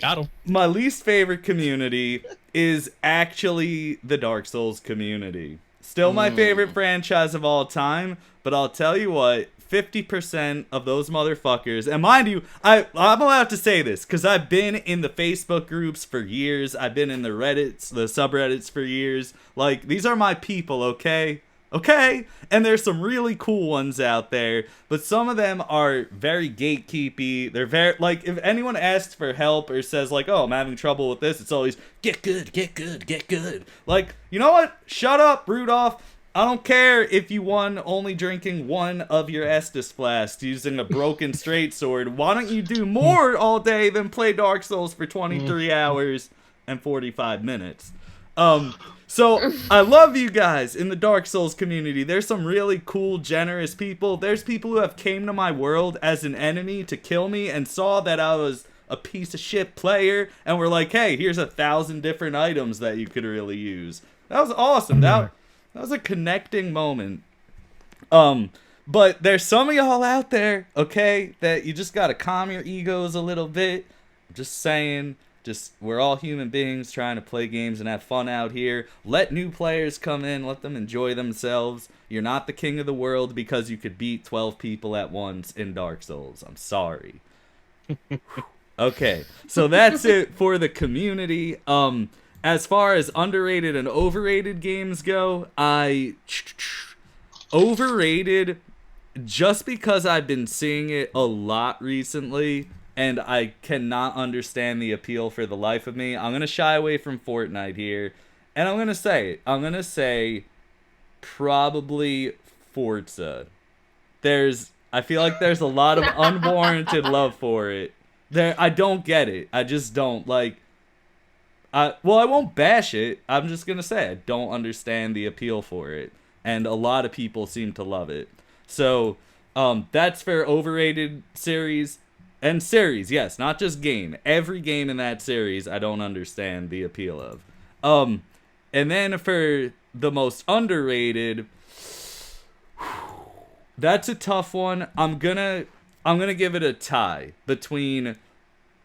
Got him. My least favorite community is actually the Dark Souls community. Still my favorite franchise of all time, but I'll tell you what, 50% of those motherfuckers, and mind you, I'm allowed to say this, because I've been in the Facebook groups for years, I've been in the Reddits, the subreddits for years, like, these are my people, okay? Okay? And there's some really cool ones out there, but some of them are very gatekeepy. They're very, like, if anyone asks for help or says, like, oh, I'm having trouble with this, it's always, get good, get good, get good. Like, you know what? Shut up, Rudolph. I don't care if you won only drinking one of your Estus flasks using a broken straight sword. Why don't you do more all day than play Dark Souls for 23 hours and 45 minutes? So I love you guys in the Dark Souls community. There's some really cool, generous people. There's people who have came to my world as an enemy to kill me and saw that I was a piece of shit player and were like, hey, here's 1,000 different items that you could really use. That was awesome. That was a connecting moment. But there's some of y'all out there, okay, that you just gotta calm your egos a little bit. I'm just saying. Just, we're all human beings trying to play games and have fun out here. Let new players come in. Let them enjoy themselves. You're not the king of the world because you could beat 12 people at once in Dark Souls. I'm sorry. Okay, so that's it for the community. As far as underrated and overrated games go, overrated just because I've been seeing it a lot recently. And I cannot understand the appeal for the life of me. I'm going to shy away from Fortnite here. And I'm going to say it. I'm going to say probably Forza. I feel like there's a lot of unwarranted love for it. I don't get it. I just don't. Like, I won't bash it. I'm just going to say I don't understand the appeal for it. And a lot of people seem to love it. So, that's for overrated series. And series, yes, not just game. Every game in that series, I don't understand the appeal of. And then for the most underrated, that's a tough one. I'm gonna give it a tie between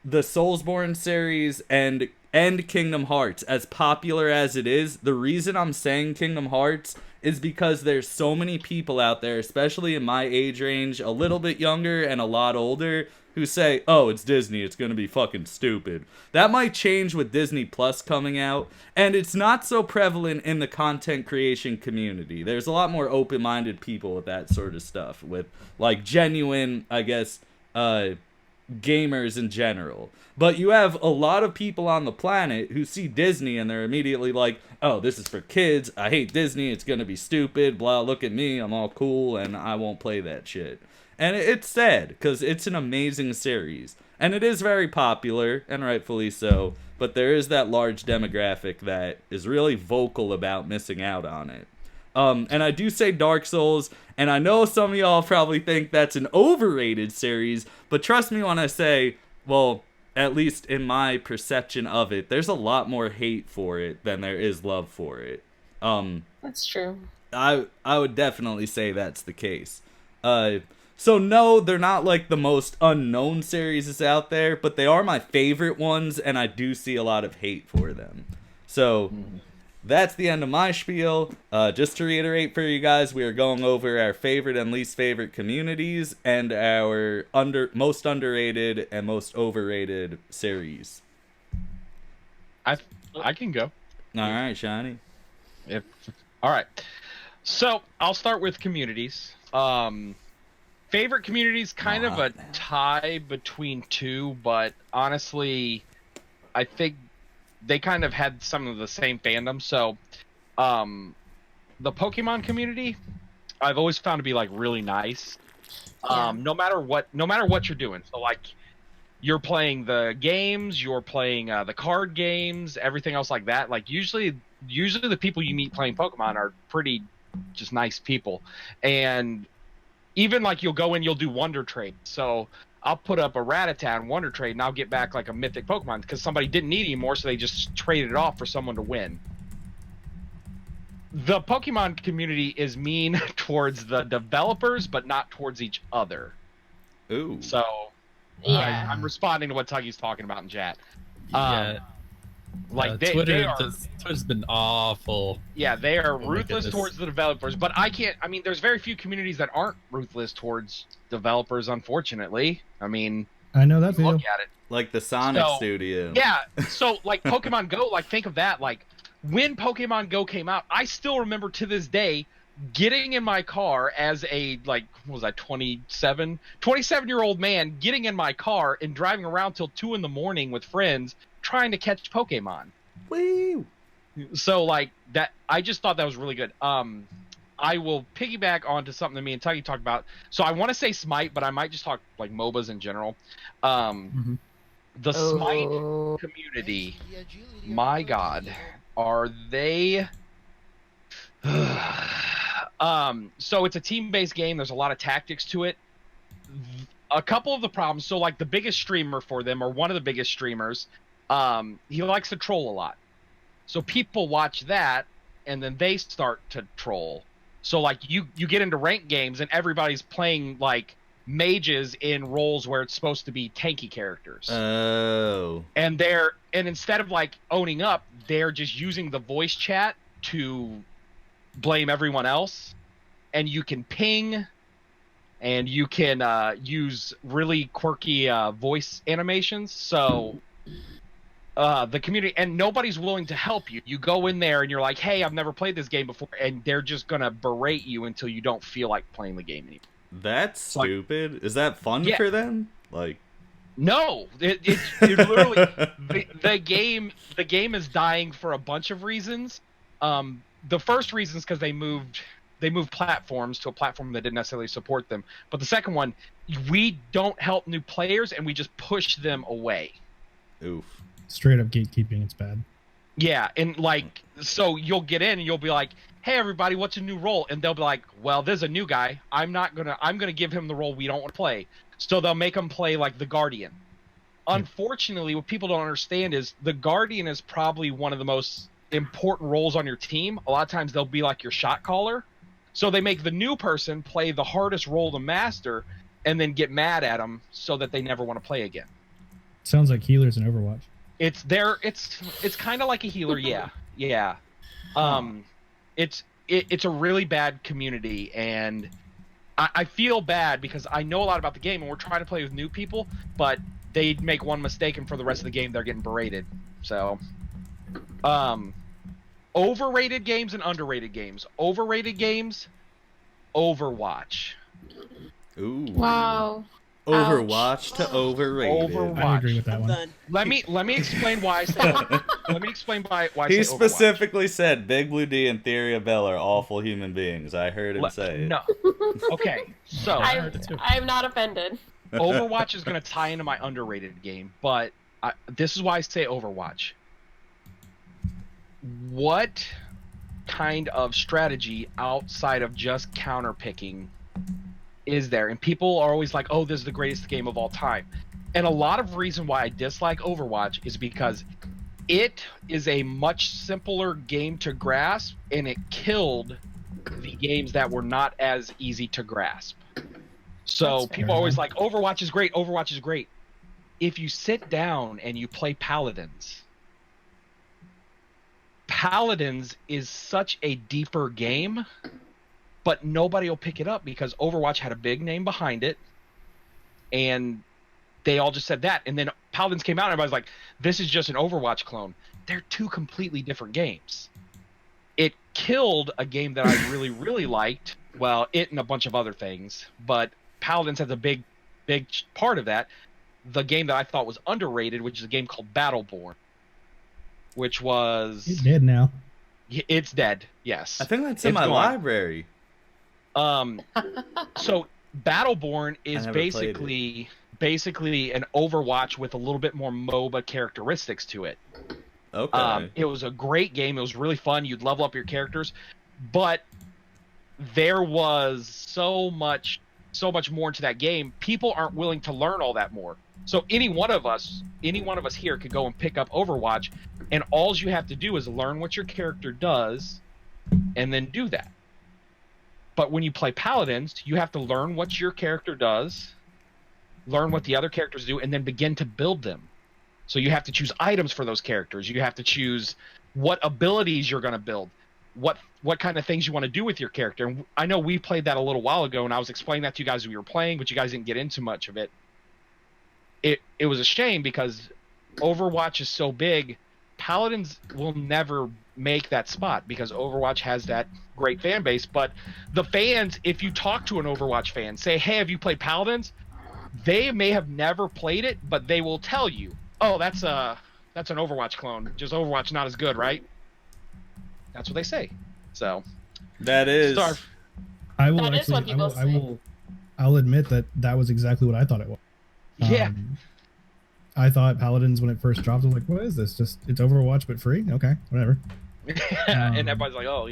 the Soulsborne series and and Kingdom Hearts. As popular as it is, the reason I'm saying Kingdom Hearts is because there's so many people out there, especially in my age range, a little bit younger and a lot older, who say, oh, it's Disney, it's gonna be fucking stupid. That might change with Disney Plus coming out, and it's not so prevalent in the content creation community. There's a lot more open-minded people with that sort of stuff, with, like, genuine, I guess, gamers in general. But you have a lot of people on the planet who see Disney and they're immediately like, oh, this is for kids, I hate Disney, it's gonna be stupid, blah, look at me, I'm all cool, and I won't play that shit. And it's sad, because it's an amazing series. And it is very popular, and rightfully so, but there is that large demographic that is really vocal about missing out on it. And I do say Dark Souls, and I know some of y'all probably think that's an overrated series, but trust me when I say, well, at least in my perception of it, there's a lot more hate for it than there is love for it. That's true. I would definitely say that's the case. So no, they're not like the most unknown series out there, but they are my favorite ones, and I do see a lot of hate for them. So that's the end of my spiel. Just to reiterate for you guys, we are going over our favorite and least favorite communities and our most underrated and most overrated series. I can go. All right, Shiny. All right. So I'll start with communities. Favorite communities, kind of a tie between two, but honestly, I think they kind of had some of the same fandom. So, the Pokemon community, I've always found to be like really nice. No matter what you're doing. So like, you're playing the games, you're playing the card games, everything else like that. Like usually the people you meet playing Pokemon are pretty just nice people, and even like you'll go in, you'll do Wonder Trade. So I'll put up a Rattata in Wonder Trade, and I'll get back like a mythic Pokemon because somebody didn't need anymore, so they just traded it off for someone to win. The Pokemon community is mean towards the developers, but not towards each other. Ooh. So Yeah. I'm responding to what Tuggy's talking about in chat. Yeah. Like Twitter's been awful. Yeah, they are Oh my ruthless goodness. towards the developers, but I mean, there's very few communities that aren't ruthless towards developers, unfortunately. I mean, I know that look feel. at it. Like the Sonic So, Studio. Yeah, so like Pokemon Go, like think of that. Like when Pokemon Go came out, I still remember to this day getting in my car as a, like, what was I, 27-year-old man, getting in my car and driving around till 2 a.m. with friends trying to catch Pokemon. Woo! So like that, I just thought that was really good. I will piggyback onto something that me and Tuggy talked about. So I want to say Smite, but I might just talk like MOBAs in general. The Smite community, my God, are they? So it's a team-based game. There's a lot of tactics to it. A couple of the problems. So like the biggest streamer for them, or one of the biggest streamers, he likes to troll a lot. So people watch that, and then they start to troll. So like you get into ranked games, and everybody's playing like mages in roles where it's supposed to be tanky characters. Oh. And instead of like owning up, they're just using the voice chat to blame everyone else. And you can ping, and you can use really quirky voice animations. So the community, and nobody's willing to help you. You go in there and you're like, hey, I've never played this game before, and they're just gonna berate you until you don't feel like playing the game anymore. That's stupid. Is that fun for them? Like, no, it's literally the game is dying for a bunch of reasons. The first reason is because they moved platforms to a platform that didn't necessarily support them. But the second one, we don't help new players, and we just push them away. Oof. Straight up gatekeeping, it's bad. Yeah, and like, so you'll get in and you'll be like, hey everybody, what's a new role? And they'll be like, well, there's a new guy. I'm gonna give him the role we don't want to play. So they'll make him play like the Guardian. Unfortunately, what people don't understand is the Guardian is probably one of the most important roles on your team. A lot of times they'll be like your shot caller. So they make the new person play the hardest role to master, and then get mad at them so that they never want to play again. Sounds like healers in Overwatch. It's there. It's kind of like a healer. Yeah. Yeah. It's a really bad community, and I feel bad because I know a lot about the game, and we're trying to play with new people, but they make one mistake, and for the rest of the game, they're getting berated. So, overrated games and underrated games. Overrated games, Overwatch. Ooh. Wow. Overwatch to overrated. Overwatch. I agree with that I'm one. done. Let me explain why I say. Let me explain why I He say Overwatch. specifically said BigBlueD and TheoryOfBelle are awful human beings. I heard him say it. No. Okay, so I'm not offended. Overwatch is going to tie into my underrated game, but this is why I say Overwatch. What kind of strategy outside of just counter picking is there? And people are always like, oh, this is the greatest game of all time. And a lot of reason why I dislike Overwatch is because it is a much simpler game to grasp, and it killed the games that were not as easy to grasp. So people are always like, Overwatch is great, Overwatch is great. If you sit down and you play Paladins is such a deeper game, but nobody will pick it up because Overwatch had a big name behind it, and they all just said that. And then Paladins came out, and everybody's like, this is just an Overwatch clone. They're two completely different games. It killed a game that I really, really liked. Well, it and a bunch of other things, but Paladins has a big part of that. The game that I thought was underrated, which is a game called Battleborn, which was... He's dead now. It's dead, yes. I think that's in my library. So Battleborn is basically an Overwatch with a little bit more MOBA characteristics to it. Okay. It was a great game. It was really fun. You'd level up your characters, but there was so much more into that game. People aren't willing to learn all that more. So any one of us here could go and pick up Overwatch, and all you have to do is learn what your character does and then do that. But when you play Paladins, you have to learn what your character does, learn what the other characters do, and then begin to build them. So you have to choose items for those characters. You have to choose what abilities you're going to build, what kind of things you want to do with your character. And I know we played that a little while ago, and I was explaining that to you guys as we were playing, but you guys didn't get into much of it. It was a shame because Overwatch is so big. Paladins will never make that spot because Overwatch has that great fan base. But the fans, if you talk to an Overwatch fan, say, hey, have you played Paladins? They may have never played it, but they will tell you, oh, that's an Overwatch clone. Just Overwatch not as good, right? That's what they say. So that is. I will That is what actually. people say. I'll admit that was exactly what I thought it was. Yeah. I thought Paladins when it first dropped. I was like, "What is this? Just it's Overwatch but free? Okay, whatever." And everybody's like, "Oh,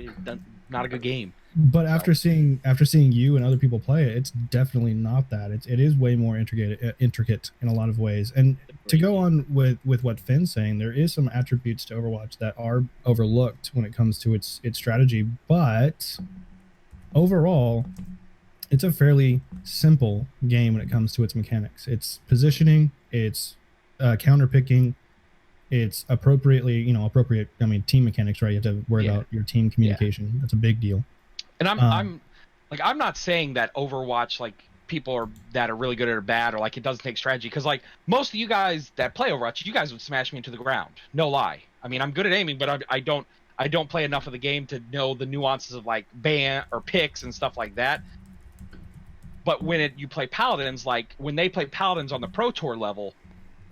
not a good game." But after seeing you and other people play it, it's definitely not that. It is way more intricate in a lot of ways. And to go on with what Finn's saying, there is some attributes to Overwatch that are overlooked when it comes to its strategy. But overall, it's a fairly simple game when it comes to its mechanics. It's positioning, it's counter picking, it's appropriate. I mean, team mechanics, right? You have to worry about your team communication. That's a big deal. And I'm not saying that Overwatch, like, people that are really good at it or bad, or like it doesn't take strategy, because like most of you guys that play Overwatch, you guys would smash me into the ground. No lie. I mean, I'm good at aiming, but I don't play enough of the game to know the nuances of like ban or picks and stuff like that. But when you play Paladins, like when they play Paladins on the Pro Tour level,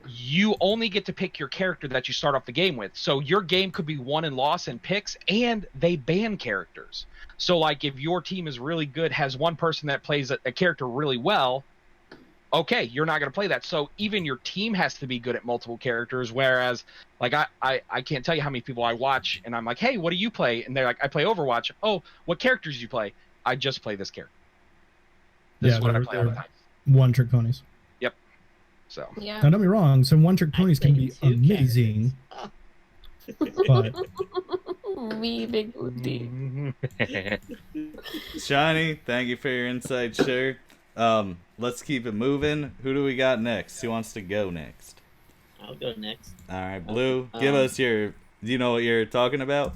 you only get to pick your character that you start off the game with. So your game could be won and lost in picks, and they ban characters. So like if your team is really good, has one person that plays a character really well, okay, you're not going to play that. So even your team has to be good at multiple characters. Whereas like I can't tell you how many people I watch and I'm like, hey, what do you play? And they're like, I play Overwatch. Oh, what characters do you play? I just play this character. This is what I play all the time. One-trick ponies. Yep. So. Yeah. Now, don't be wrong. Some one-trick ponies can be amazing. But Me, BigBlueD. Shiny, thank you for your insight, sure. Let's keep it moving. Who do we got next? Who wants to go next? I'll go next. All right, Blue, give us your. Do you know what you're talking about?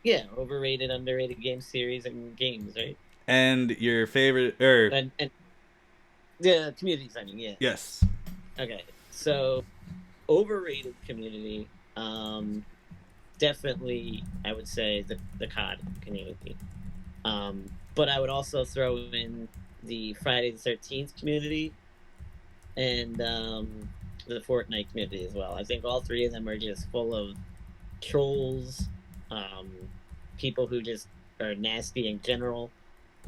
Yeah, overrated, underrated game series and games, right? And your favorite, And the communities, I mean, yeah. Yes. Okay, so overrated community, definitely I would say the COD community. But I would also throw in the Friday the 13th community and the Fortnite community as well. I think all three of them are just full of trolls, people who just are nasty in general,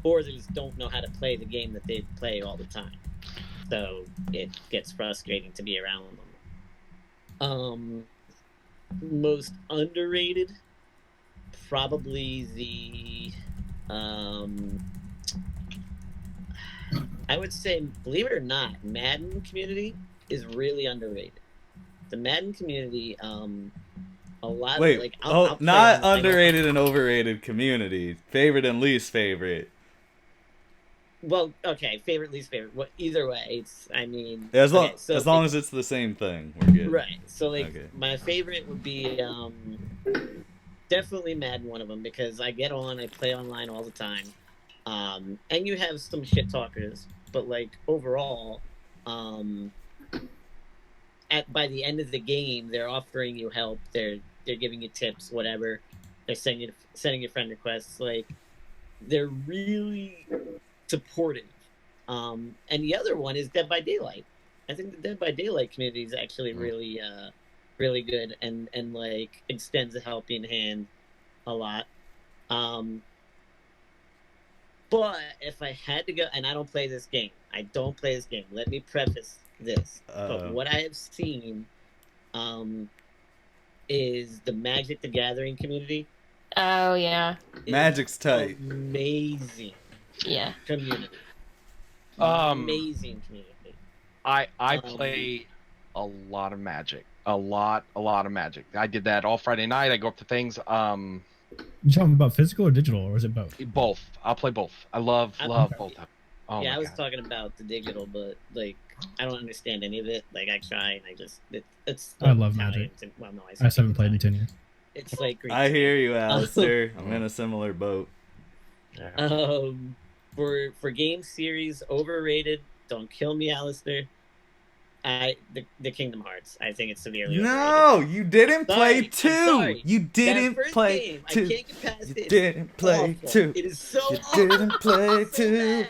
or they just don't know how to play the game that they play all the time. So it gets frustrating to be around them. Most underrated, probably the I would say, believe it or not, Madden community is really underrated. The Madden community, a lot Wait, of like not underrated and overrated community. Favorite and least favorite. Well, okay, favorite, least favorite. Well, either way, it's. I mean, As long so as long as it's the same thing, we're good. Right. So like, Okay. my favorite would be definitely Madden, one of them, because I get on, I play online all the time, and you have some shit talkers, but like overall, by the end of the game, they're offering you help. They're giving you tips, whatever. They're sending you friend requests. Like, they're really supportive. And the other one is Dead by Daylight. I think the Dead by Daylight community is actually really, really good and like extends a helping hand a lot. But if I had to go, and I don't play this game. Let me preface this. But what I have seen is the Magic the Gathering community. Oh yeah. Magic's tight. Amazing. Yeah. Community. Amazing community. I play a lot of Magic. A lot of Magic. I did that all Friday night. I go up to things. You talking about physical or digital, or is it both? Both. I'll play both. I love both. Oh yeah, my I was God. talking about the digital, but like I don't understand any of it. Like I try and I just it's. I love Italian. Magic. Well, no, I just haven't played in 10 years. It's like Greek. I hear you, Alistair. I'm in a similar boat. Yeah. For game series, overrated. Don't kill me, Alistair. The Kingdom Hearts. I think it's severely overrated. No, you didn't play I'm 2. sorry. You didn't That first play game, 2. I can't get past You it. didn't play Awful. 2. It is so You awful. didn't play So 2. bad.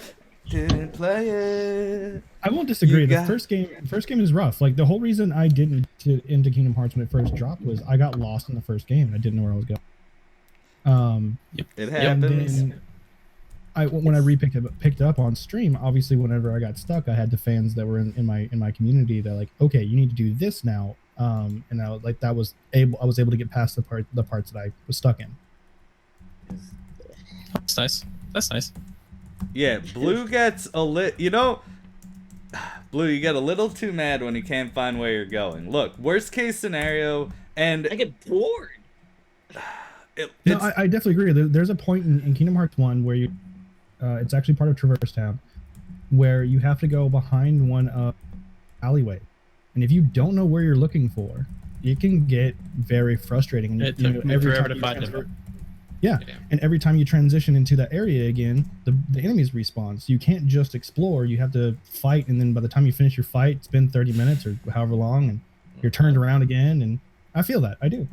Didn't play it. I won't disagree. You The got- first game is rough. Like, the whole reason I didn't into Kingdom Hearts when it first dropped was I got lost in the first game and I didn't know where I was going. It And happens. then when I picked it up on stream, obviously whenever I got stuck, I had the fans that were in my community. They're like, okay, you need to do this now. And I was like, I was able to get past the parts that I was stuck in. That's nice. That's nice. Yeah, Blue gets a Blue, you get a little too mad when you can't find where you're going. Look, worst case scenario, and I get bored. No, I definitely agree. There's a point in Kingdom Hearts 1 where you, it's actually part of Traverse Town, where you have to go behind one alleyway, and if you don't know where you're looking for, it can get very frustrating. And It took me forever to find it. Yeah, and every time you transition into that area again, the enemies respawn. So you can't just explore; you have to fight, and then by the time you finish your fight, it's been 30 minutes or however long, and you're turned around again. And I feel that. I do.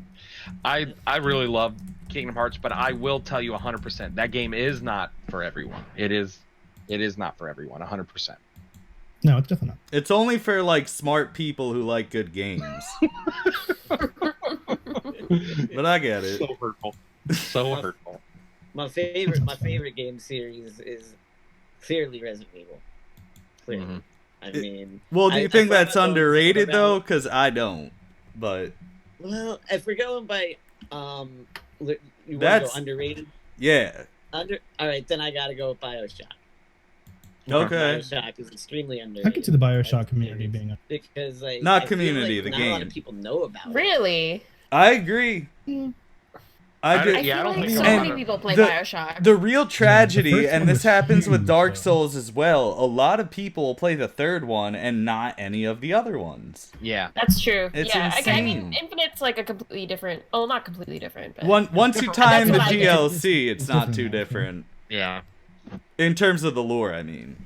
I really love Kingdom Hearts, but I will tell you 100% that game is not for everyone. It is not for everyone. 100%. No, it's definitely not. it's only for like smart people who like good games. But I get it. So hurtful. So hurtful. My favorite game series is clearly Resident Evil. Clearly. Mhm. I mean, Well, do you think I that's thought about underrated about- though? Because I don't. But Well, if we're going by you want to go That's- underrated? yeah, All right, then I gotta go with BioShock. okay. BioShock is extremely underrated. I can see the Bioshock community being a because like Not I feel community, like the not a lot game. of people know about it. Really? I agree. I did, feel I don't like think so so. many people play the- Bioshock. the real tragedy, first and one this was happens with huge, Dark though. Souls as well, a lot of people play the third one and not any of the other ones. Yeah. That's true. It's yeah, I mean, insane. Infinite's like a completely different. Well, not completely different, but Once you different. time the That's what I did. DLC, it's It's not different too now, yeah. different. Yeah. In terms of the lore, I mean.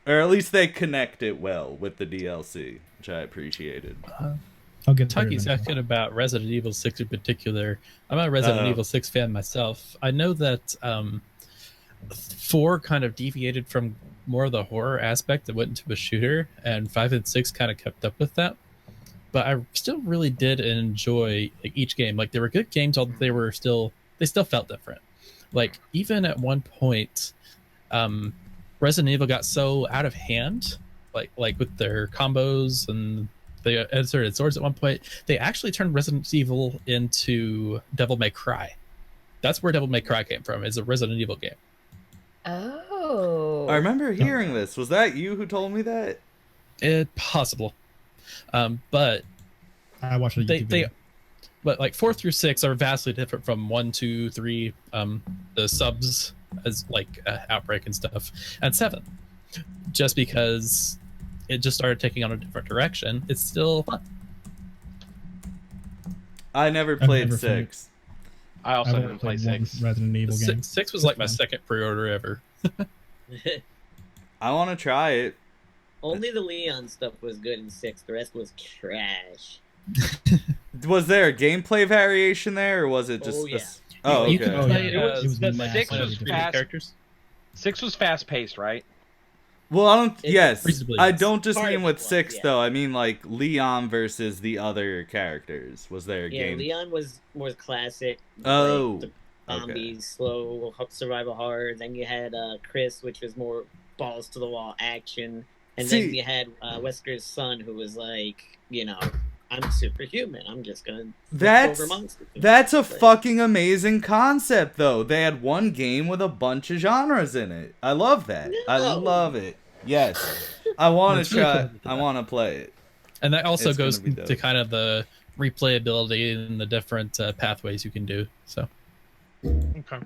Or at least they connect it well with the DLC, which I appreciated. I'll get there Talking eventually. second about Resident Evil 6 in particular, I'm a Resident Evil 6 fan myself. I know that 4 kind of deviated from more of the horror aspect that went into a shooter, and 5 and 6 kind of kept up with that. But I still really did enjoy each game. Like, they were good games, although they still felt different. Like, even at one point, Resident Evil got so out of hand, like with their combos, and they inserted swords at one point. They actually turned Resident Evil into Devil May Cry. That's where Devil May Cry came from. Is a Resident Evil game. oh, I remember hearing this. Was that you who told me that? Possible, but I watched a YouTube they video. but like 4 through 6 are vastly different from 1, 2, 3, the subs as like Outbreak and stuff, and 7, just because it just started taking on a different direction. It's still fun. I never played never 6. I also I've didn't only play played one 6. Resident Evil game. 6 was like my second pre-order ever. I want to try it. Only the Leon stuff was good in 6. The rest was trash. Was there a gameplay variation there, or was it just... Oh, yeah. Oh, You okay. can play yeah. It was the massively 6 was different. fast. characters. 6 was fast paced, right? Well, I don't... It- Yes. Reasonably, I yes. don't just Part mean of with it was, 6, yeah. though. I mean, like, Leon versus the other characters. Was there a Yeah, game? Leon was more classic. Oh, like, the zombies, slow survival horror. Then you had Chris, which was more balls to the wall action. And then See- you had Wesker's son, who was like, I'm superhuman. I'm just gonna That's- over monsters. That's a But- fucking amazing concept, though. They had one game with a bunch of genres in it. I love that. I No. love it. Yes. I want It's to really try. cool to do I that. want to play it. And that also It's gonna goes be dope. to kind of the replayability and the different pathways you can do. So Okay.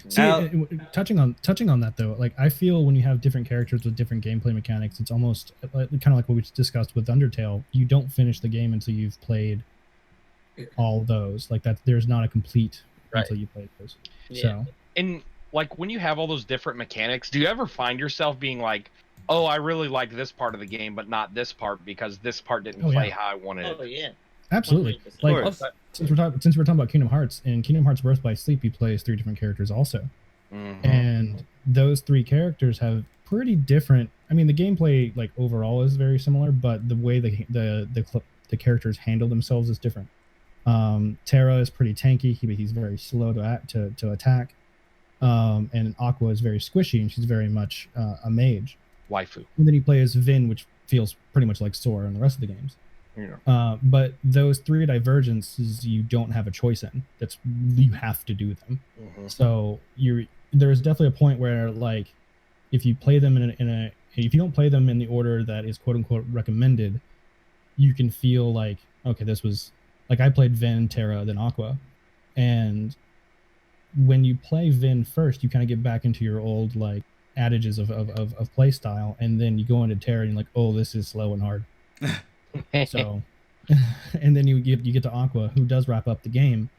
See, Now- touching on that though, like I feel when you have different characters with different gameplay mechanics, it's almost kind of like what we discussed with Undertale. You don't finish the game until you've played all those. Like that, there's not a complete Right. until you play those. Yeah. So And like when you have all those different mechanics, do you ever find yourself being like, "Oh, I really like this part of the game, but not this part because this part didn't Oh, play yeah. how I wanted it." Oh yeah, absolutely, 100%. like Of course. since we're talking about Kingdom Hearts, in Kingdom Hearts Birth by Sleep, you play as 3 different characters also. Mhm. And those 3 characters have pretty different. I mean, the gameplay like overall is very similar, but the way the characters handle themselves is different. Terra is pretty tanky. He's very slow to attack. And Aqua is very squishy, and she's very much a mage. Waifu. And then you play as Vin, which feels pretty much like Sora in the rest of the games. Yeah. But those 3 divergences you don't have a choice in. You have to do them. Mhm. So there's definitely a point where like if you play them if you don't play them in the order that is quote unquote recommended, you can feel like, okay, this was like I played Vin, Terra, then Aqua. And when you play Vin first, you kind of get back into your old like adages of play style, and then you go into Terra and you're like, oh, this is slow and hard. So and then you get to Aqua, who does wrap up the game.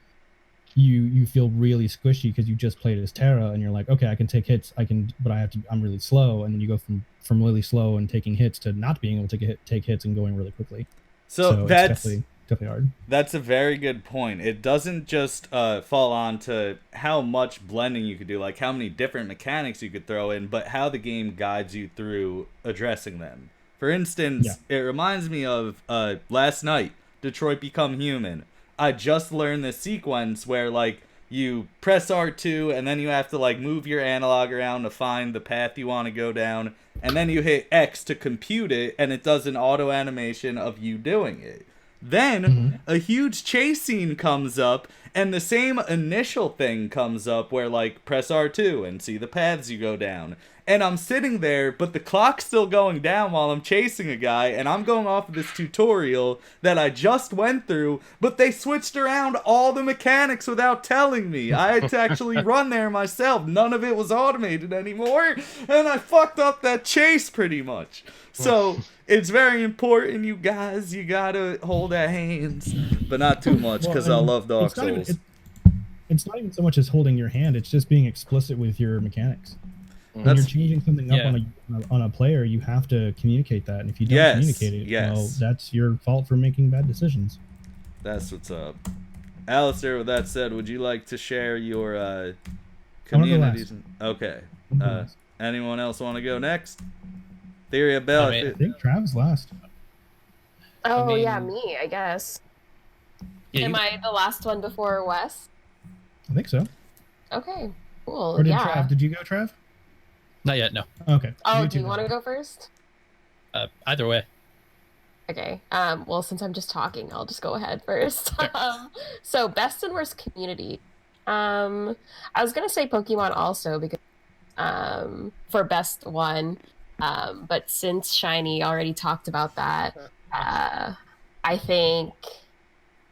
You feel really squishy because you just played as Terra, and you're like, okay, I can take hits, but I'm really slow. And then you go from really slow and taking hits to not being able to take hits and going really quickly. So it's that's definitely hard. That's a very good point. It doesn't just fall on to how much blending you could do, like how many different mechanics you could throw in, but how the game guides you through addressing them. For instance, It reminds me of last night, Detroit Become Human. I just learned this sequence where like you press R2 and then you have to like move your analog around to find the path you want to go down, and then you hit X to compute it, and it does an auto animation of you doing it. Then a huge chase scene comes up, and the same initial thing comes up where like press R2 and see the paths you go down. and I'm sitting there, but the clock's still going down while I'm chasing a guy, and I'm going off of this tutorial that I just went through, but they switched around all the mechanics without telling me. I had to actually run there myself. None of it was automated anymore, and I fucked up that chase pretty much. So it's very important, you guys. You gotta hold our hands, but not too much, because I love Dark Souls. It's not even so much as holding your hand, it's just being explicit with your mechanics. When you're changing something up on a player, you have to communicate that. And if you don't communicate it, well, that's your fault for making bad decisions. That's what's up. Alistair, with that said, would you like to share your communities? Okay. Anyone else want to go next? TheoryOfBelle. I think Trav's last. Oh, yeah, me, I guess. Yeah, Am I the last one before Wes? I think so. Okay, cool. Or did you go, Trav? Not yet, no. Okay. Oh, do you want to go first? Either way. Okay. Well, since I'm just talking, I'll just go ahead first. So, best and worst community. I was gonna say Pokemon also because for best one, but since Shiny already talked about that, I think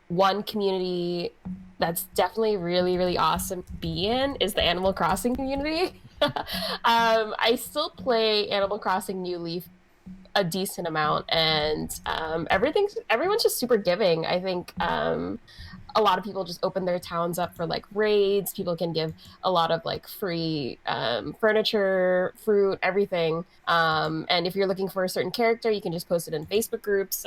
one community that's definitely really, really awesome to be in is the Animal Crossing community. I still play Animal Crossing New Leaf a decent amount, and everyone's just super giving. I think a lot of people just open their towns up for like raids. People can give a lot of like free furniture, fruit, everything. And if you're looking for a certain character, you can just post it in Facebook groups.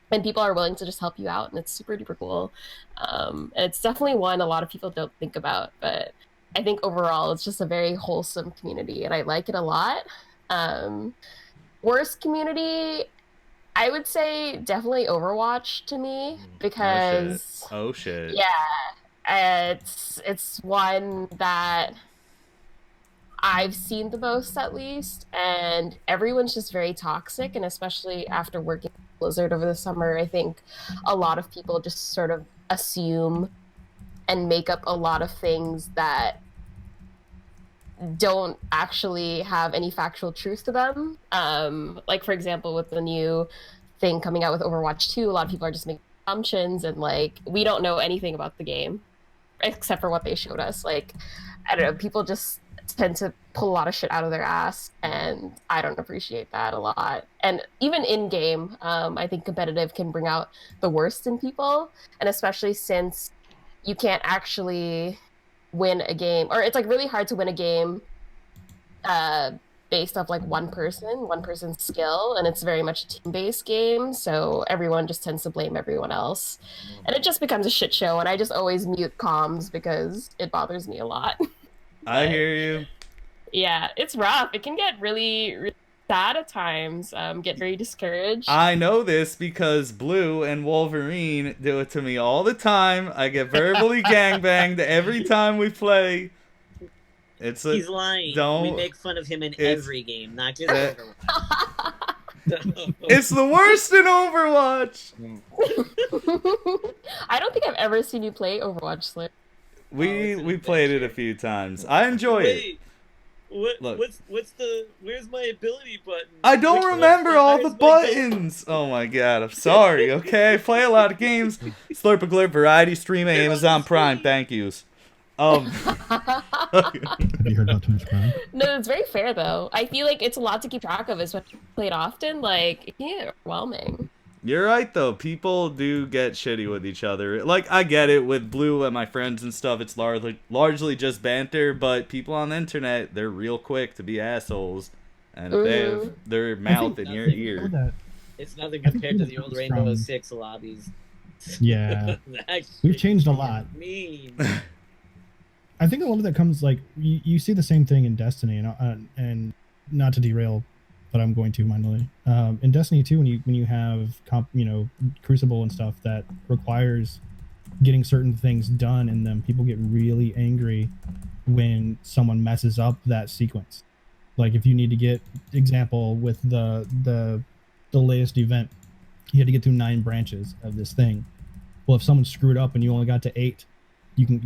And people are willing to just help you out, and it's super duper cool. And it's definitely one a lot of people don't think about, but I think overall it's just a very wholesome community, and I like it a lot. Worst community, I would say definitely Overwatch to me, because oh shit. Yeah, it's one that I've seen the most, at least, and everyone's just very toxic, and especially after working Blizzard over the summer, I think a lot of people just sort of assume and make up a lot of things that don't actually have any factual truth to them. Like, for example, with the new thing coming out with Overwatch 2, a lot of people are just making assumptions, and like, we don't know anything about the game except for what they showed us. Like, I don't know, people just tend to pull a lot of shit out of their ass, and I don't appreciate that a lot. And even in game, I think competitive can bring out the worst in people, and especially since you can't actually win a game, or it's like really hard to win a game based off like one person's skill, and it's very much a team-based game, so everyone just tends to blame everyone else, and it just becomes a shit show. And I just always mute comms because it bothers me a lot. I hear you. Yeah, it's rough. It can get really, really sad at times. Get very discouraged. I know this because Blue and Wolverine do it to me all the time. I get verbally gangbanged every time we play. He's lying. We make fun of him in every game, not just Overwatch. It's the worst in Overwatch. I don't think I've ever seen you play Overwatch, Slip. We played it a few times. I enjoy it. Where's my ability button? I don't remember all the buttons. Oh my god, I'm sorry. Okay, I play a lot of games. Slurp a Glurp variety stream, Amazon Prime. Thank yous. Have you heard about Twitch Prime? No, it's very fair though. I feel like it's a lot to keep track of, especially when you play it often. Like, it can get overwhelming. You're right though. People do get shitty with each other. Like, I get it with Blue and my friends and stuff. It's largely just banter, but people on the internet, they're real quick to be assholes, and if they have their mouth in your ear, it's nothing compared to the old Rainbow Six lobbies. Yeah, we've changed a lot. Mean. I think a lot of that comes like you see the same thing in Destiny, and not to derail, but I'm going to mindfully. In Destiny 2, when you have Crucible and stuff that requires getting certain things done in them, people get really angry when someone messes up that sequence. Like, if you need to get, example with the latest event, you had to get through 9 branches of this thing. Well, if someone screwed up and you only got to 8,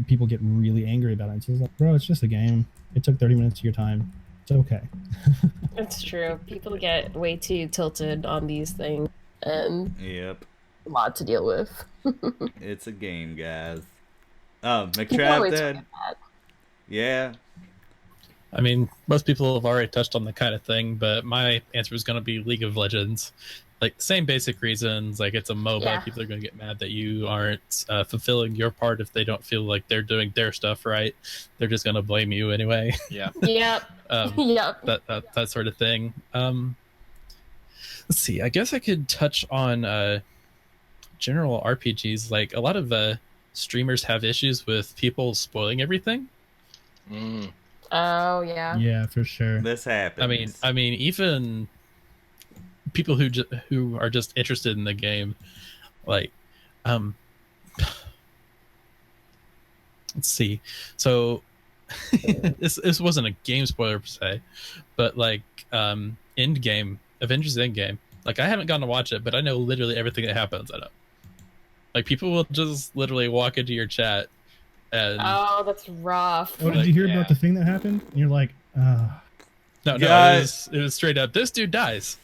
people get really angry about it. So it's like, bro, it's just a game. It took 30 minutes of your time. It's okay. It's true. People get way too tilted on these things, and Yep. a lot to deal with. It's a game, guys. Oh, People always McTravDad. forget that. Yeah. I mean, most people have already touched on the kind of thing, but my answer is going to be League of Legends. Like, same basic reasons. Like, it's a MOBA. Yeah. People are going to get mad that you aren't fulfilling your part if they don't feel like they're doing their stuff right. They're just going to blame you anyway. Yeah. Yep. Yep. That sort of thing. Let's see. I guess I could touch on general RPGs. Like, a lot of streamers have issues with people spoiling everything. Mm. Oh yeah. Yeah, for sure. This happens. I mean, even people who are just interested in the game, like, let's see. So, this wasn't a game spoiler per se, but like, Endgame, Avengers Endgame. Like, I haven't gotten to watch it, but I know literally everything that happens in it. Like, people will just literally walk into your chat. And, Oh, that's rough. Oh, did you hear about the thing that happened? And you're like, no, Guys- it was straight up. This dude dies.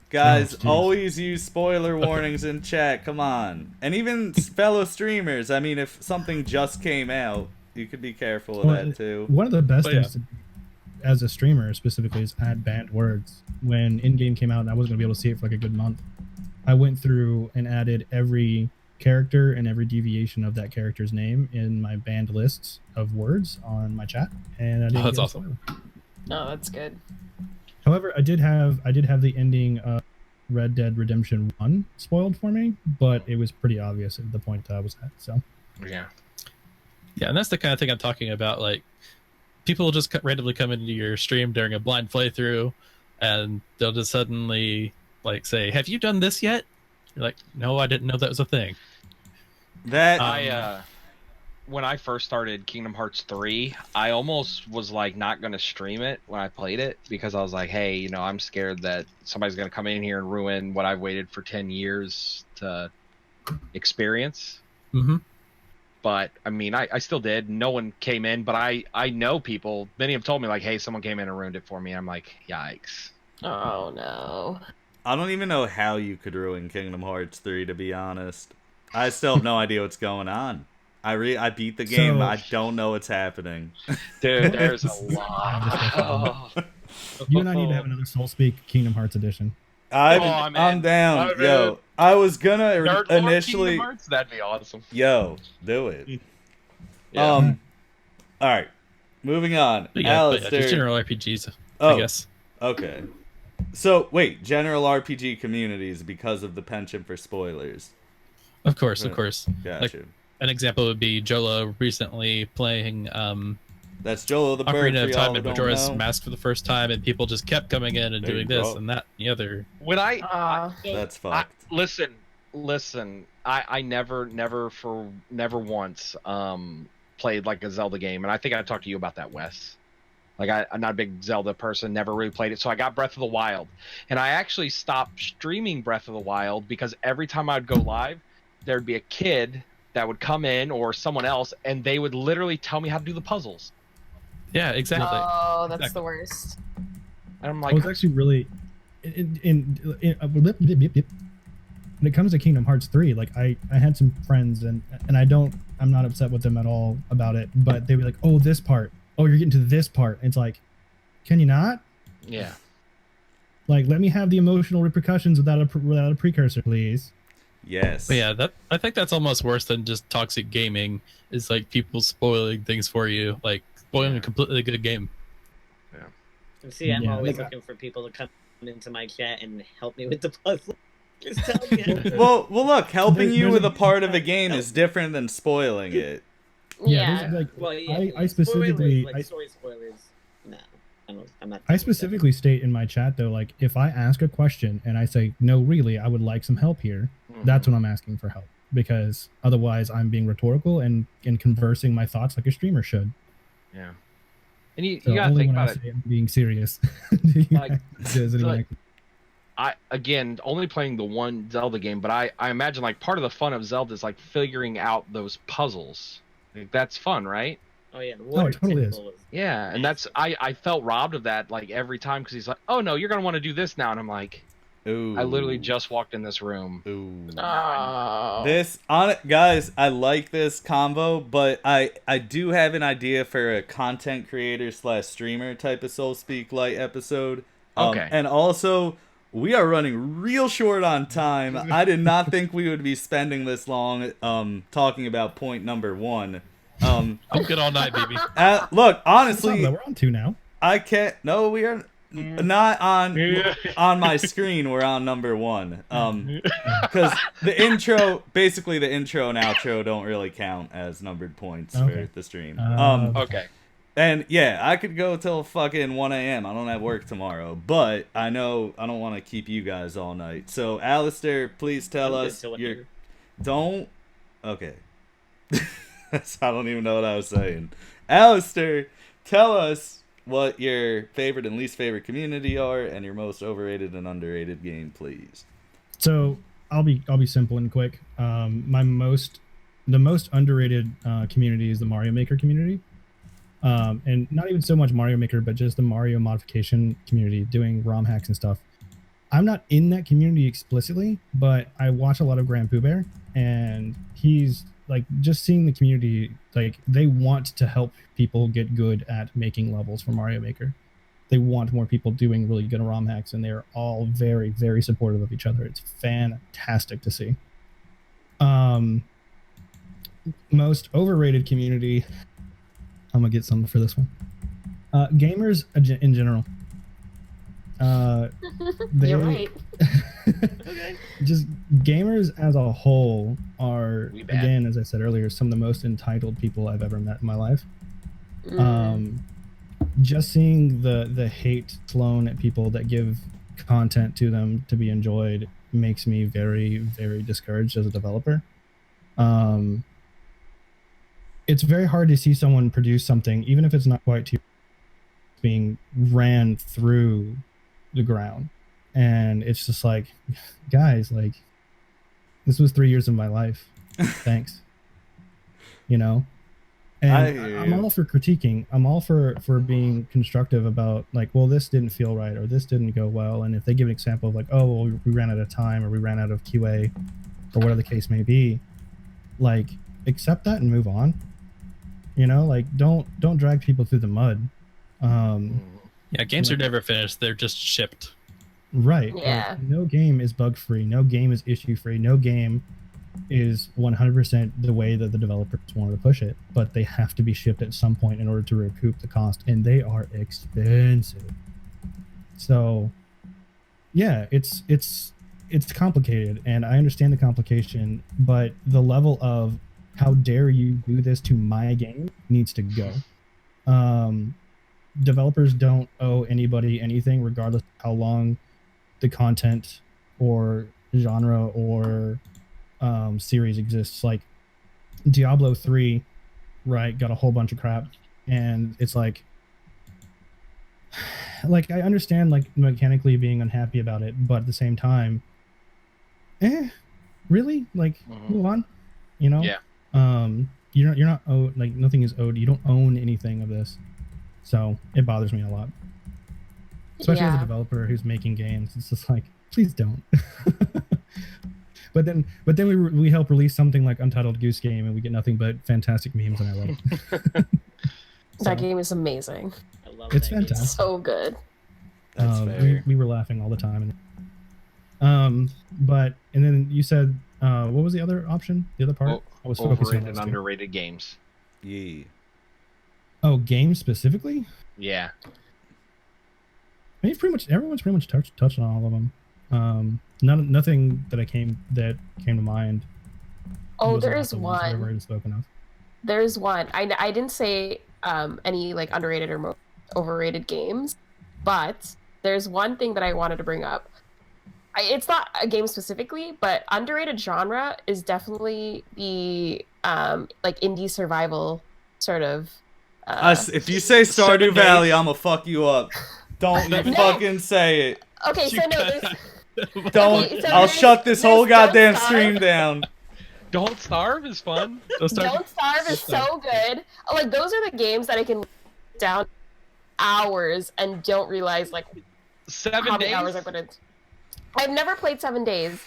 Guys, Oh, jeez. always use spoiler warnings in chat. Come on. And even fellow streamers. I mean, if something just came out, you could be careful of that too. one of the best Oh, yeah. things to, as a streamer specifically is add banned words. When in-game came out and I wasn't going to be able to see it for like a good month, I went through and added every character and every deviation of that character's name in my banned lists of words on my chat, and I didn't That's get awesome. spoiled. No, that's good. However, I did have the ending of Red Dead Redemption 1 spoiled for me, but it was pretty obvious at the point that I was at. So Yeah. Yeah, and that's the kind of thing I'm talking about. Like, people will just randomly come into your stream during a blind playthrough, and they'll just suddenly like say, "Have you done this yet?" You're like, "No, I didn't know that was a thing." That When I first started Kingdom Hearts 3, I almost was like not going to stream it when I played it because I was like, hey, you know, I'm scared that somebody's going to come in here and ruin what I've waited for 10 years to experience. Mm-hmm. But I mean, I still did. No one came in, but I know people. Many have told me like, hey, someone came in and ruined it for me. I'm like, yikes. Oh no. I don't even know how you could ruin Kingdom Hearts 3, to be honest. I still have no idea what's going on. I beat the game, So- I don't know what's happening. Dude, there's a lot. you and I need to have another Soulspeak Kingdom Hearts edition. I'm down. I'm Yo, in. I was gonna Nerd Lord initially... Kingdom Hearts? That'd be awesome. Yo, do it. Yeah. Alright. Moving on. But yeah, just Alistair. general RPGs, Oh. I guess. Okay. So, wait, general RPG communities because of the penchant for spoilers. Of course. Gotcha. An example would be Jolo recently playing That's Jolo the Bird, Ocarina for of y'all Time who and don't Majora's know. Mask for the first time, and people just kept coming in and There doing you this go. and that and the other. When That's fucked. listen, I never once played like a Zelda game, and I think I talked to you about that, Wes. Like I'm not a big Zelda person, never really played it, so I got Breath of the Wild, and I actually stopped streaming Breath of the Wild because every time I'd go live, there'd be a kid that would come in or someone else, and they would literally tell me how to do the puzzles, Yeah, exactly. Oh, that's Exactly. the worst. and I'm I like, was actually really when it comes to Kingdom Hearts 3, like I had some friends and I'm not upset with them at all about it, but they'd be like, oh, this part, oh, you're getting to this part. It's like, can you not? yeah. Like, let me have the emotional repercussions without a precursor, please. Yes. But yeah, I think that's almost worse than just toxic gaming. Is like people spoiling things for you, like spoiling a completely good game. And see, I'm Yeah, always like- looking for people to come into my chat and help me with the puzzle. Just tell me. Well, look, helping you There's with a- a part of a game is different than spoiling it. Yeah. there's, like, Well, yeah, I specifically spoilers, like story spoilers. No, I'm not. I specifically state in my chat though, like if I ask a question and I say, no, really, I would like some help here, that's when I'm asking for help, because otherwise I'm being rhetorical and conversing my thoughts like a streamer should. Yeah. And you So gotta only think when I about it. say I'm being serious. Like- does anyone like- I again only playing the one Zelda game, but I imagine like part of the fun of Zelda is like figuring out those puzzles. Like, that's fun, right? Oh yeah, the Oh, water it totally is. temple was Yeah, and that's I felt robbed of that like every time because he's like, oh no, you're gonna want to do this now, and I'm like, Ooh. I literally just walked in this room. Ooh. Oh. This on it, guys. I like this combo, but I do have an idea for a content creator / streamer type of Soulspeak light episode. Okay. And also, we are running real short on time. I did not think we would be spending this long talking about point number 1. I'm good all night, baby. Look, honestly, We're on 2 now. I can't. No, we are not on my screen. We're on number 1. Because the intro and outro don't really count as numbered points for the stream. Okay. And yeah, I could go till fucking 1 a.m. I don't have work tomorrow, but I know I don't want to keep you guys all night. So, Alistair, please tell us your. Don't. Okay. I don't even know what I was saying. Alistair, tell us what your favorite and least favorite community are, and your most overrated and underrated game, please. So I'll be simple and quick. The most underrated community is the Mario Maker community, and not even so much Mario Maker, but just the Mario modification community doing ROM hacks and stuff. I'm not in that community explicitly, but I watch a lot of Grand Pooh Bear, and he's like, just seeing the community, like, they want to help people get good at making levels for Mario Maker. They want more people doing really good ROM hacks, and they're all very, very supportive of each other. It's fantastic to see. Most overrated community, I'm gonna get something for this one. Gamers in general. You're right. Just gamers as a whole are, again, as I said earlier, some of the most entitled people I've ever met in my life. Just seeing the hate flown at people that give content to them to be enjoyed makes me very, very discouraged as a developer. It's very hard to see someone produce something, even if it's not quite to being ran through the ground, and it's just like, guys, like, this was 3 years of my life. Thanks. You know? And I'm all for critiquing. I'm all for being constructive about, like, well, this didn't feel right, or this didn't go well. And if they give an example of like, oh, well, we ran out of time, or we ran out of QA, or whatever the case may be, like, accept that and move on. You know, like, don't drag people through the mud. Yeah, games are never finished. They're just shipped. Right. Yeah. Like, no game is bug free. No game is issue free. No game is 100% the way that the developers wanted to push it. But they have to be shipped at some point in order to recoup the cost, and they are expensive. So, yeah, it's complicated, and I understand the complication, but the level of how dare you do this to my game needs to go. Developers don't owe anybody anything, regardless of how long the content or genre or series exists. Like Diablo 3, right, got a whole bunch of crap, and it's like I understand, like, mechanically being unhappy about it, but at the same time, really, like, move on, you know? Yeah. You're not owed, like, nothing is owed. You don't own anything of this. So it bothers me a lot, especially as a developer who's making games. It's just like, please don't. but then we help release something like Untitled Goose Game, and we get nothing but fantastic memes, and I love it. That game is amazing. I love It's that game. fantastic. So good. That's fair. We were laughing all the time. But and then you said, what was the other option? The other part? I was focusing on Overrated those and two. underrated games. Yeah. Oh, games specifically? Yeah. I mean, everyone's pretty much touched on all of them. Nothing that came to mind. Oh, was there not is the ones that I've one. already spoken of. There's one. I didn't say any like underrated or overrated games, but there's one thing that I wanted to bring up. It's not a game specifically, but underrated genre is definitely the like indie survival sort of. If you say Stardew Valley, I'm gonna fuck you up. Don't you fucking say it. Okay, so no, there's, Don't. Okay, so I'll shut this whole there's Don't goddamn Starve. stream down. Don't Starve is fun. Don't Starve is so good. Like, those are the games that I can down hours and don't realize like 7 how days. many hours I put in. I've never played 7 days.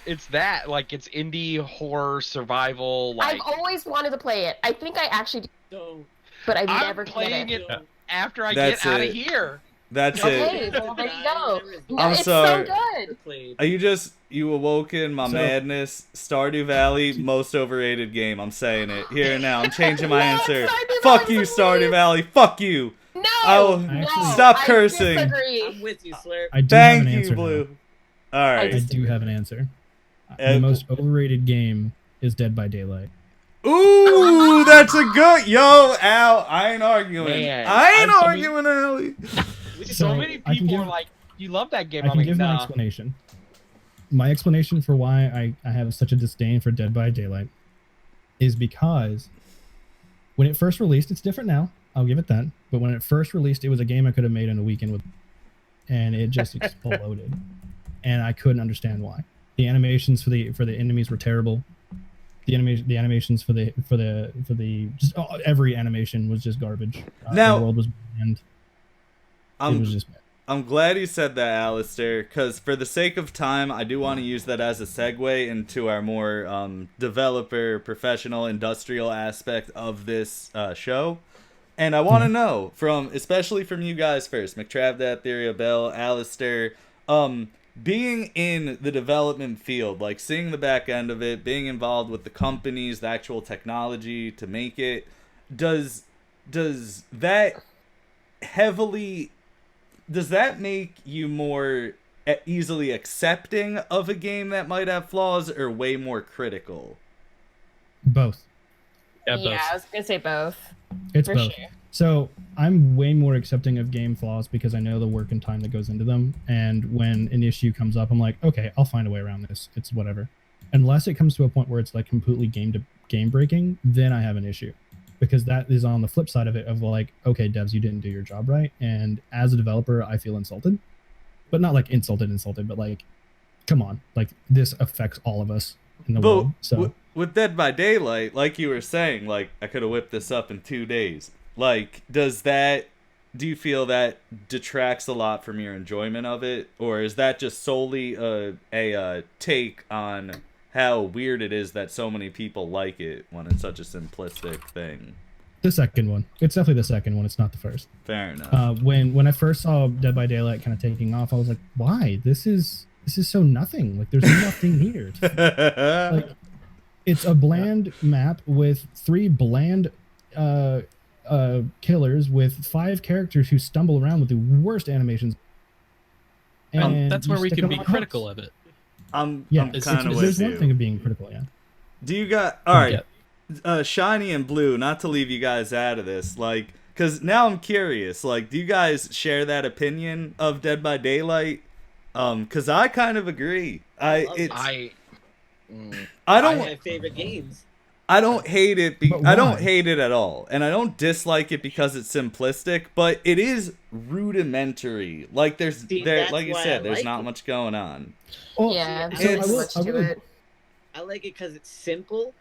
It's that, like, it's indie horror survival. Like, I've always wanted to play it. I think I actually do, So, but I've I'm never playing played it after I That's get out it. of here. That's Okay, it. well, there you go. No, I'm it's sorry. so good. played. You awoken my madness. Stardew Valley, most overrated game. I'm saying it here and now. I'm changing my No, answer. Stardew Fuck Valley's you, amazing. Stardew Valley. Fuck you. No, Oh, no, stop I cursing. disagree. I'm with you, Slurp. I do have an Thank answer you, now. Blue. All I right. do have an answer. Uh, The most overrated game is Dead by Daylight. Ooh, that's a good. Yo, Al, I ain't arguing. Man, I ain't I'm so arguing, Allie. So So, many I can people give- are like, you love that game. I I'm can like, give my nah. explanation. My explanation for why I have such a disdain for Dead by Daylight is because when it first released, it's different now. I'll give it that. But when it first released, it was a game I could have made in a weekend with, and it just exploded, and I couldn't understand why. The animations for the enemies were terrible. The animations for the just every animation was just garbage. Now- the world was bland. It was just bad. I'm glad you said that, Alistair, because for the sake of time, I do want to use that as a segue into our more developer, professional, industrial aspect of this show. And I want to know, especially from you guys first, McTravDad, TheoryOfBelle, Alistair, being in the development field, like seeing the back end of it, being involved with the companies, the actual technology to make it, does that make you more easily accepting of a game that might have flaws, or way more critical? Both. Yeah, Yeah, I was gonna say both. It's For both. sure. So I'm way more accepting of game flaws because I know the work and time that goes into them. And when an issue comes up, I'm like, okay, I'll find a way around this. It's whatever. Unless it comes to a point where it's like completely game breaking, then I have an issue. Because that is on the flip side of it of like, okay, devs, you didn't do your job right. And as a developer, I feel insulted. But not like insulted, but like, come on. Like, this affects all of us in the world. So with Dead by Daylight, like you were saying, like, I could have whipped this up in 2 days. Like, do you feel that detracts a lot from your enjoyment of it? Or is that just solely a take on how weird it is that so many people like it when it's such a simplistic thing? the second one. It's definitely the second one. It's not the first. Fair enough. When I first saw Dead by Daylight kind of taking off, I was like, why? This is so nothing. Like, there's nothing here. Like, it's a bland map with 3 bland killers with 5 characters who stumble around with the worst animations. And that's you where we stick can them be on critical hooks. of it. I'm Yeah, kind of with there's you. one thing of being critical, yeah. Do you got all right? Shiny and Blue, not to leave you guys out of this, like, because now I'm curious. Like, do you guys share that opinion of Dead by Daylight? Because I kind of agree. I don't my favorite games. I don't hate it. But I don't why? hate it at all, and I don't dislike it because it's simplistic. But it is rudimentary. Like See, there, that's like you why said, I there's like not it. much going on. Well, Yeah, so there's I so will- much to it. I like it because it's simple,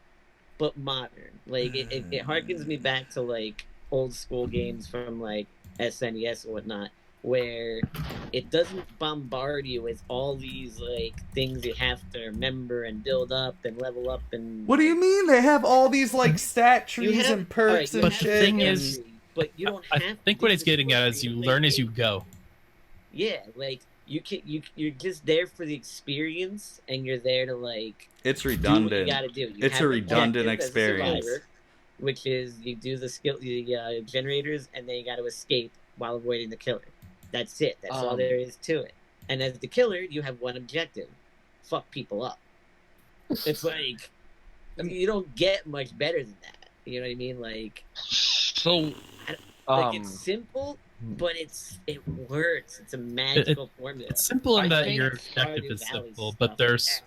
but modern. Like it harkens me back to like old school games from like SNES and whatnot, where it doesn't bombard you with all these like things you have to remember and build up and level up and. What do you mean? They have all these like stat You trees have- and perks alright, you and But the shit. thing is, but you don't I have. think to what do it's getting at is you learn as you go. Yeah, like you're just there for the experience, and you're there to like. It's Do what you redundant. gotta do. You It's have a an redundant objective as a experience. survivor, which is you do the generators, and then you got to escape while avoiding the killer. That's it. That's all there is to it. And as the killer, you have one objective: fuck people up. It's like you don't get much better than that. You know what I mean? Like, So, it's simple, but it works. It's a magical formula. It's simple in I that think your objective Stardew is Valley simple, stuff but there's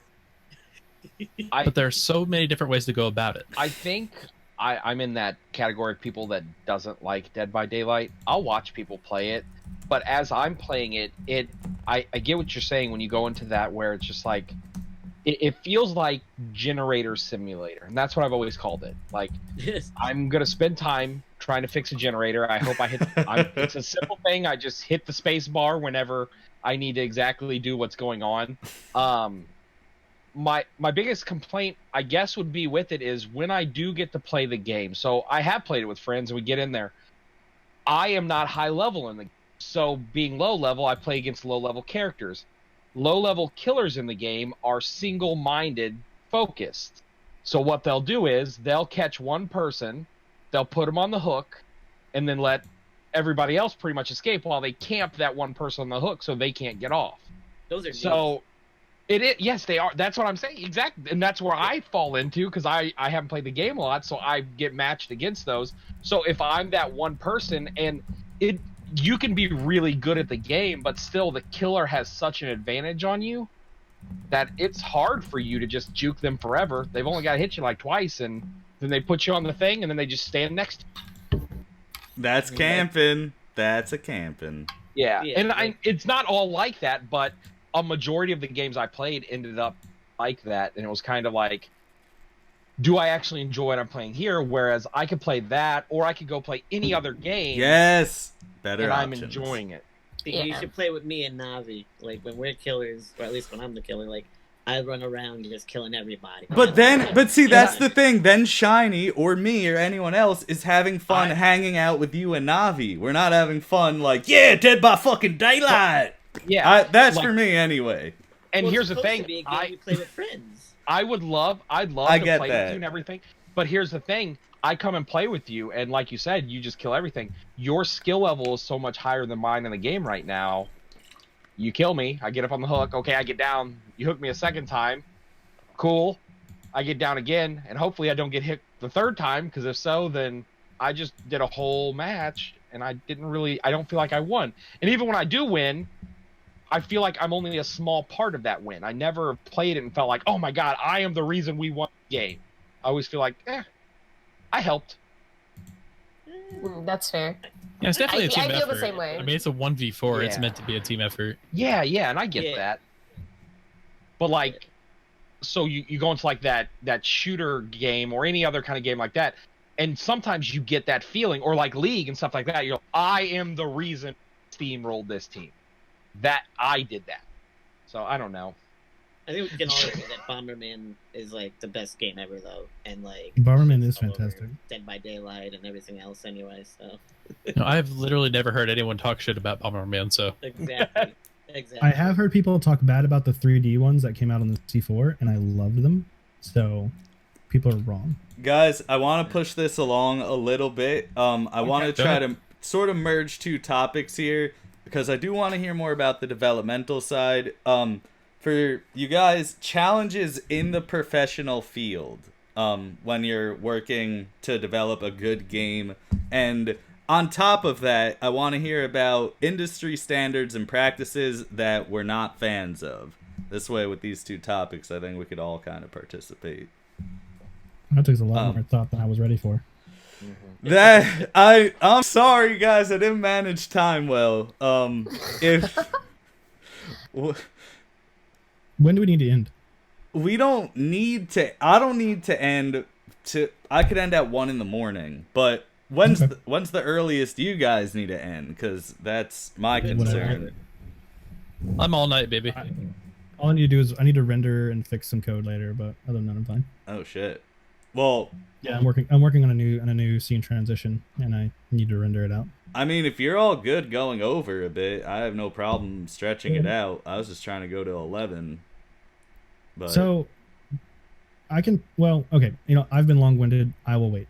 I so many different ways to go about it. I think I'm in that category of people that doesn't like Dead by Daylight. I'll watch people play it, but as I'm playing it, I get what you're saying when you go into that where it's just like it feels like generator simulator, and that's what I've always called it. Like, I'm gonna spend time trying to fix a generator. I hope I hit. It's a simple thing. I just hit the space bar whenever I need to exactly do what's going on. My biggest complaint, I guess, would be with it is when I do get to play the game. So I have played it with friends, and we get in there. I am not high level in the game. So being low level, I play against low level characters. Low level killers in the game are single-minded focused. So what they'll do is they'll catch one person, they'll put them on the hook, and then let everybody else pretty much escape while they camp that one person on the hook so they can't get off. Those are so yes, they are. That's what I'm saying. Exactly. And that's where I fall into, because I haven't played the game a lot, so I get matched against those. So if I'm that one person, and you can be really good at the game, but still the killer has such an advantage on you that it's hard for you to just juke them forever. They've only got to hit you like twice, and then they put you on the thing, and then they just stand next to you. That's camping. That's a camping. Yeah. And it's not all like that, but a majority of the games I played ended up like that, and it was kind of like, do I actually enjoy what I'm playing here? Whereas I could play that, or I could go play any other game. Yes, better and options. I'm enjoying it. You should play with me and Navi. Like, when we're killers, or at least when I'm the killer, like, I run around just killing everybody. But see, that's the thing. Then Shiny or me or anyone else is having fun hanging out with you and Navi. We're not having fun like, yeah, Dead by fucking Daylight. Yeah, that's like, for me anyway. And well, here's the thing: you play with friends. I'd love to play with you and everything. But here's the thing: I come and play with you, and like you said, you just kill everything. Your skill level is so much higher than mine in the game right now. You kill me, I get up on the hook. Okay, I get down. You hook me a second time. Cool. I get down again, and hopefully I don't get hit the third time, because if so, then I just did a whole match, and I don't feel like I won. And even when I do win, I feel like I'm only a small part of that win. I never played it and felt like, oh my god, I am the reason we won the game. I always feel like, I helped. That's fair. Yeah, it's definitely a team effort. I feel the same way. I mean, it's a 1v4. Yeah. It's meant to be a team effort. Yeah, and I get that. But like, so you go into like that shooter game or any other kind of game like that, and sometimes you get that feeling, or like League and stuff like that. You're like, I am the reason steamrolled this team. That I did that. So I don't know. I think we can all agree that Bomberman is like the best game ever, though, and like Bomberman is fantastic. Dead by Daylight and everything else, anyway. So No, I've literally never heard anyone talk shit about Bomberman. So exactly. I have heard people talk bad about the 3D ones that came out on the C4, and I loved them. So people are wrong. Guys, I want to push this along a little bit. I want to try to sort of merge two topics here, because I do want to hear more about the developmental side. For you guys, challenges in the professional field when you're working to develop a good game. And on top of that, I want to hear about industry standards and practices that we're not fans of. This way, with these two topics, I think we could all kind of participate. That takes a lot more thought than I was ready for. I'm sorry, guys. I didn't manage time well. When do we need to end? We don't need to. I don't need to end. I could end at 1 a.m, but when's the earliest you guys need to end? Because that's my concern. I'm all night, baby. All I need to do is I need to render and fix some code later, but other than that, I'm fine. Oh shit. Well, yeah, I'm working on a new scene transition, and I need to render it out. I mean, if you're all good going over a bit, I have no problem stretching it out. I was just trying to go to 11. But... So, I can. Well, okay. I've been long-winded. I will wait.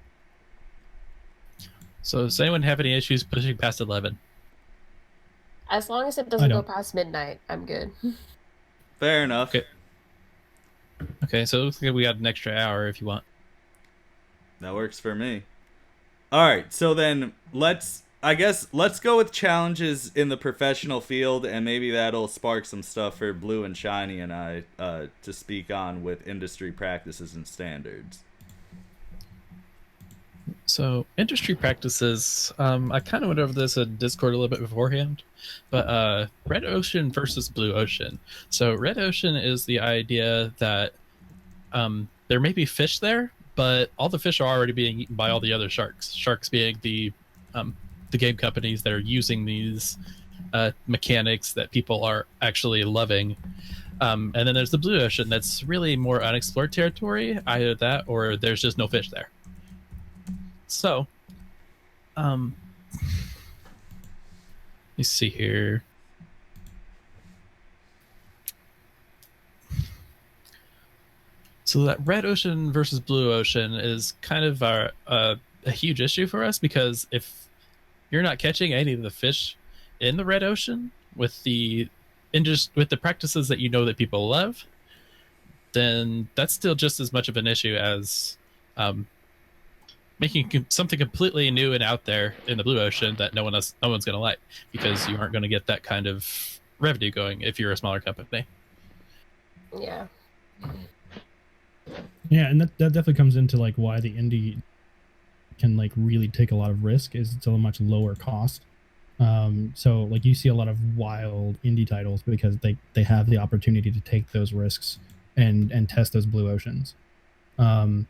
So, does anyone have any issues pushing past 11? As long as it doesn't go past midnight, I'm good. Fair enough. Okay, so it looks like we got an extra hour if you want. That works for me. All right, so then let's go with challenges in the professional field, and maybe that'll spark some stuff for Blue and Shiny and I to speak on with industry practices and standards. So industry practices. I kind of went over this in Discord a little bit beforehand, but red ocean versus blue ocean. So red ocean is the idea that there may be fish there, but all the fish are already being eaten by all the other sharks. Sharks being the game companies that are using these mechanics that people are actually loving. And then there's the blue ocean that's really more unexplored territory. Either that or there's just no fish there. So, let me see here. So that red ocean versus blue ocean is kind of a huge issue for us, because if you're not catching any of the fish in the red ocean with the practices that you know that people love, then that's still just as much of an issue as making something completely new and out there in the blue ocean that no one's going to like, because you aren't going to get that kind of revenue going if you're a smaller company. Yeah. Yeah, and that definitely comes into like why the indie can like really take a lot of risk, is it's a much lower cost. So like you see a lot of wild indie titles because they have the opportunity to take those risks and test those blue oceans. It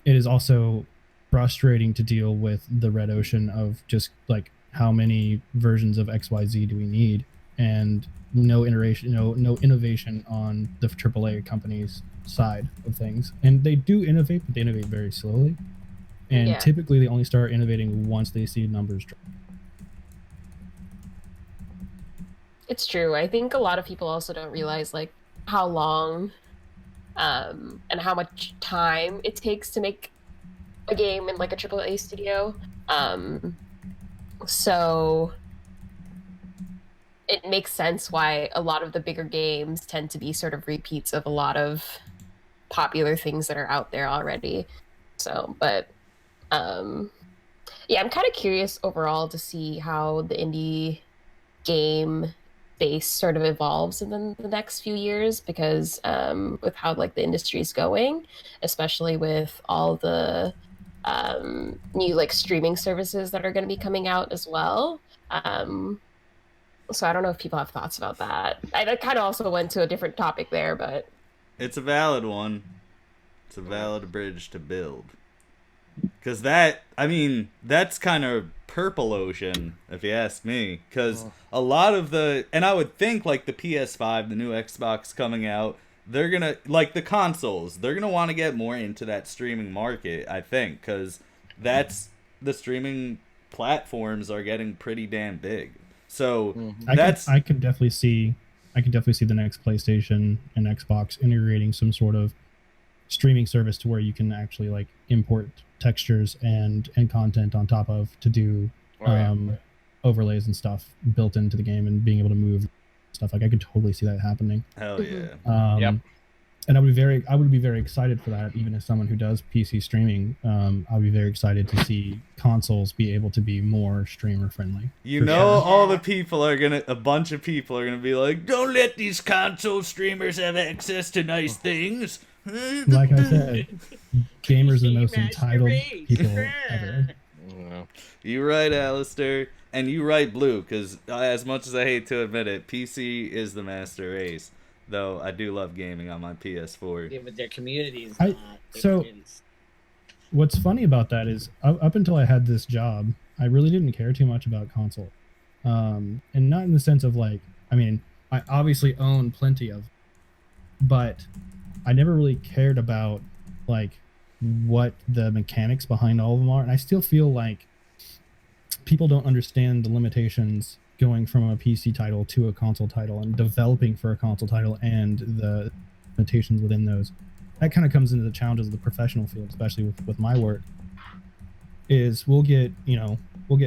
is also frustrating to deal with the red ocean of just like how many versions of XYZ do we need, and no iteration, no innovation on the AAA companies' side of things. And they do innovate, but they innovate very slowly. And typically they only start innovating once they see numbers drop. It's true. I think a lot of people also don't realize like how long and how much time it takes to make a game in like a AAA studio. So it makes sense why a lot of the bigger games tend to be sort of repeats of a lot of popular things that are out there already. So, but yeah, I'm kind of curious overall to see how the indie game space sort of evolves in the next few years, because with how like the industry is going, especially with all the new like streaming services that are going to be coming out as well. So I don't know if people have thoughts about that. I kind of also went to a different topic there, but it's a valid one. It's a valid bridge to build. Because that's kind of purple ocean, if you ask me. Because a lot of and I would think like the PS5, the new Xbox coming out, they're going to, like the consoles, they're going to want to get more into that streaming market, I think. Because the streaming platforms are getting pretty damn big. So I could definitely see the next PlayStation and Xbox integrating some sort of streaming service to where you can actually like import textures and content on top of to do overlays and stuff built into the game, and being able to move stuff. Like I could totally see that happening. Hell yeah. Yep. And I would be very excited for that, even as someone who does PC streaming. I'll be very excited to see consoles be able to be more streamer friendly. A bunch of people are gonna be like, don't let these console streamers have access to nice things. Like I said, gamers are the most entitled people ever. You're right, Alistair. And you're right, Blue, because as much as I hate to admit it, PC is the master race. Though I do love gaming on my PS4. Yeah, but their communities. What's funny about that is, up until I had this job, I really didn't care too much about console. And not in the sense of like, I obviously own plenty of, but I never really cared about like what the mechanics behind all of them are. And I still feel like people don't understand the limitations going from a PC title to a console title, and developing for a console title, and the limitations within those. That kind of comes into the challenges of the professional field, especially with my work, is we'll get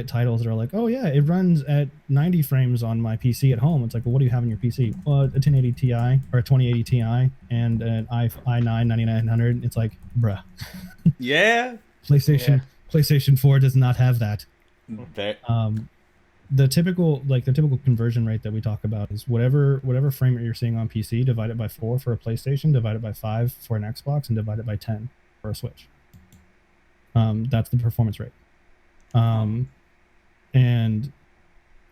titles that are like, oh yeah, it runs at 90 frames on my PC at home. It's like, well, what do you have on your PC? Well, a 1080 Ti or a 2080 Ti and an i9 9900. It's like, bruh. Yeah. PlayStation 4 does not have that. The typical conversion rate that we talk about is whatever frame rate you're seeing on PC, divide it by 4 for a PlayStation, divide it by 5 for an Xbox, and divide it by 10 for a Switch. That's the performance rate. And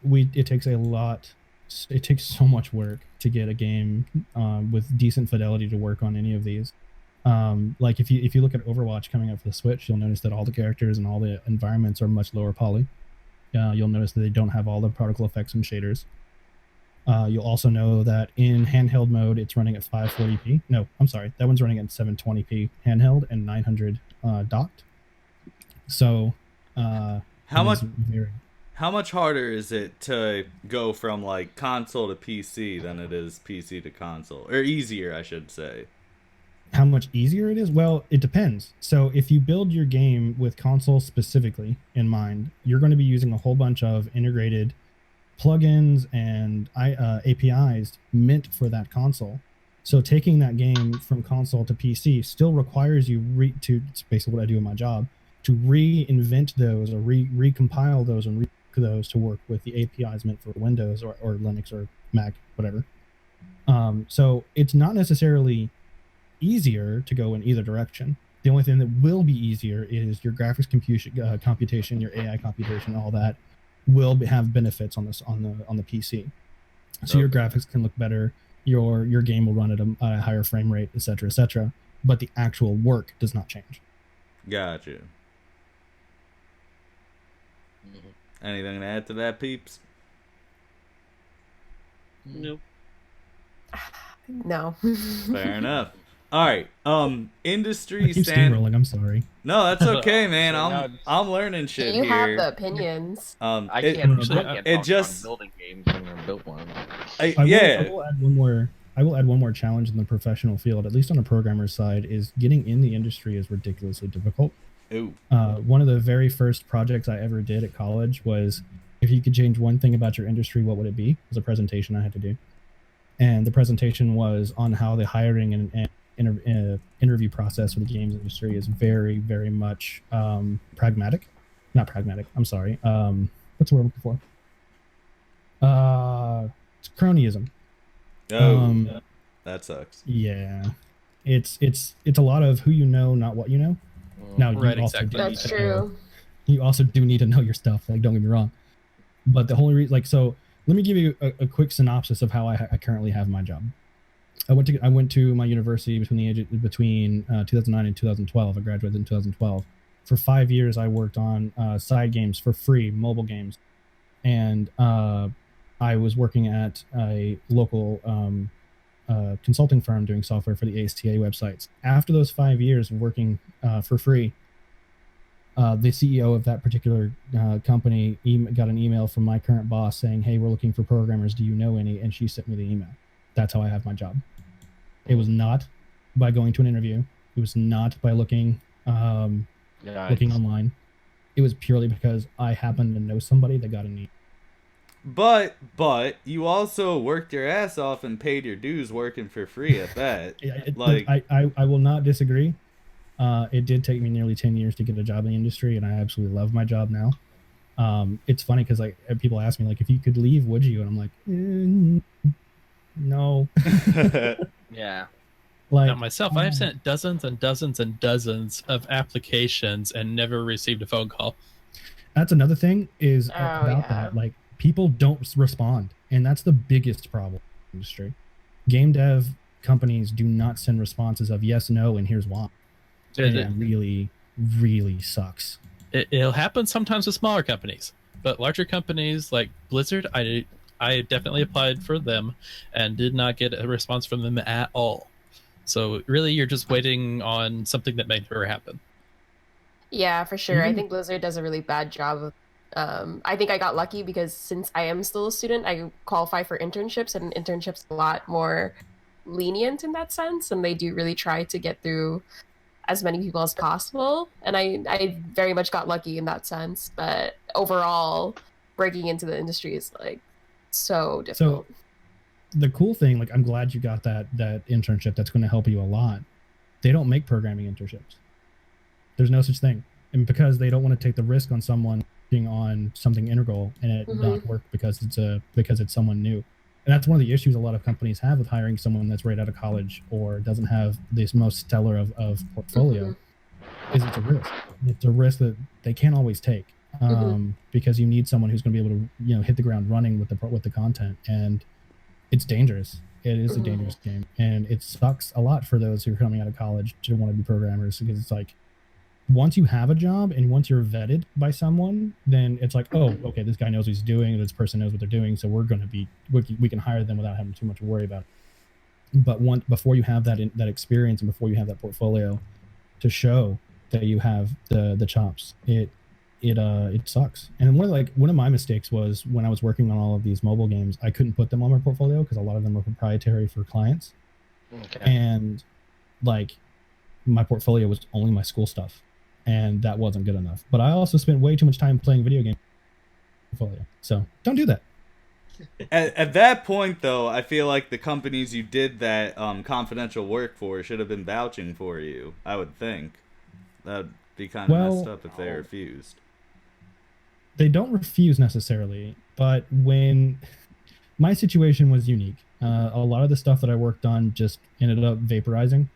it takes a lot. It takes so much work to get a game with decent fidelity to work on any of these. Like if you look at Overwatch coming out for the Switch, you'll notice that all the characters and all the environments are much lower poly. You'll notice that they don't have all the particle effects and shaders. You'll also know that in handheld mode, it's running at 540p. No, I'm sorry, that one's running at 720p handheld and 900 docked. So How much harder is it to go from like console to PC than it is PC to console, or easier, I should say? How much easier it is? Well, it depends. So if you build your game with console specifically in mind, you're going to be using a whole bunch of integrated plugins and APIs meant for that console. So taking that game from console to PC still requires you it's basically what I do in my job, to reinvent those or recompile those and those to work with the APIs meant for Windows or Linux or Mac, whatever. So it's not necessarily easier to go in either direction. The only thing that will be easier is your graphics computation, your AI computation, all that will have benefits on the PC. So your graphics can look better, your game will run at a higher frame rate, etc., etc. But the actual work does not change. Gotcha. Anything to add to that, peeps? Nope. No. Fair enough. All right. Industry I keep steamrolling. I'm sorry. No, that's okay, man. So I'm learning shit You here. have the opinions. I it- can't. actually, I can't it talk just- on building games. I've never built one. I will add one more. I will add one more challenge in the professional field, at least on a programmer's side, is getting in the industry is ridiculously difficult. Ooh. One of the very first projects I ever did at college was, if you could change one thing about your industry, what would it be? It was a presentation I had to do. And the presentation was on how the hiring and interview process for the games industry is very, very much pragmatic. Not pragmatic. I'm sorry. What's the word I'm looking for? It's cronyism. Oh, that sucks. Yeah, it's a lot of who you know, not what you know. Now, Right, you also exactly. do need That's to know- true. you also do need to know your stuff. Like, don't get me wrong. But the whole reason, so let me give you a quick synopsis of how I currently have my job. I went to my university between 2009 and 2012. I graduated in 2012. For 5 years, I worked on side games for free, mobile games, and I was working at a local consulting firm doing software for the ASTA websites. After those 5 years of working for free, the CEO of that particular company got an email from my current boss saying, "Hey, we're looking for programmers. Do you know any?" And she sent me the email. That's how I have my job. It was not by going to an interview. It was not by looking online. It was purely because I happened to know somebody that got a need. But you also worked your ass off and paid your dues working for free at that. I will not disagree. It did take me nearly 10 years to get a job in the industry, and I absolutely love my job now. It's funny because like people ask me like, if you could leave, would you? And I'm like, no. Yeah. Like Now myself, I've sent dozens and dozens and dozens of applications and never received a phone call. That's another thing is Oh, about yeah. that. Like, people don't respond, and that's the biggest problem in the industry. Game dev companies do not send responses of yes, no, and here's why. And it really, really sucks. It'll happen sometimes with smaller companies, but larger companies like Blizzard, I definitely applied for them and did not get a response from them at all. So really, you're just waiting on something that may never happen. Yeah, for sure. I Even- think Blizzard does a really bad job of I think I got lucky because since I am still a student, I qualify for internships, and internships a lot more lenient in that sense, and they do really try to get through as many people as possible. And I very much got lucky in that sense. But overall, breaking into the industry is like so difficult. The cool thing, like, I'm glad you got that internship. That's going to help you a lot. They don't make programming internships. There's no such thing, and because they don't want to take the risk on someone working on something integral and it not work because it's someone new. And that's one of the issues a lot of companies have with hiring someone that's right out of college or doesn't have this most stellar of portfolio. is it's a risk. It's a risk that they can't always take, because you need someone who's going to be able to, you know, hit the ground running with the content, and it's dangerous. It is a dangerous game, and it sucks a lot for those who are coming out of college to want to be programmers, because it's like, once you have a job and once you're vetted by someone, then it's like, oh, okay, this guy knows what he's doing, this person knows what they're doing, so we can hire them without having too much to worry about. But before you have that experience, and before you have that portfolio to show that you have the chops, it sucks. And one of my mistakes was, when I was working on all of these mobile games, I couldn't put them on my portfolio because a lot of them are proprietary for clients. Okay. And like, my portfolio was only my school stuff, and that wasn't good enough. But I also spent way too much time playing video games portfolio. So don't do that. At that point, though, I feel like the companies you did that confidential work for should have been vouching for you, I would think. That'd be kind of messed up if they refused. They don't refuse necessarily, but when my situation was unique, a lot of the stuff that I worked on just ended up vaporizing.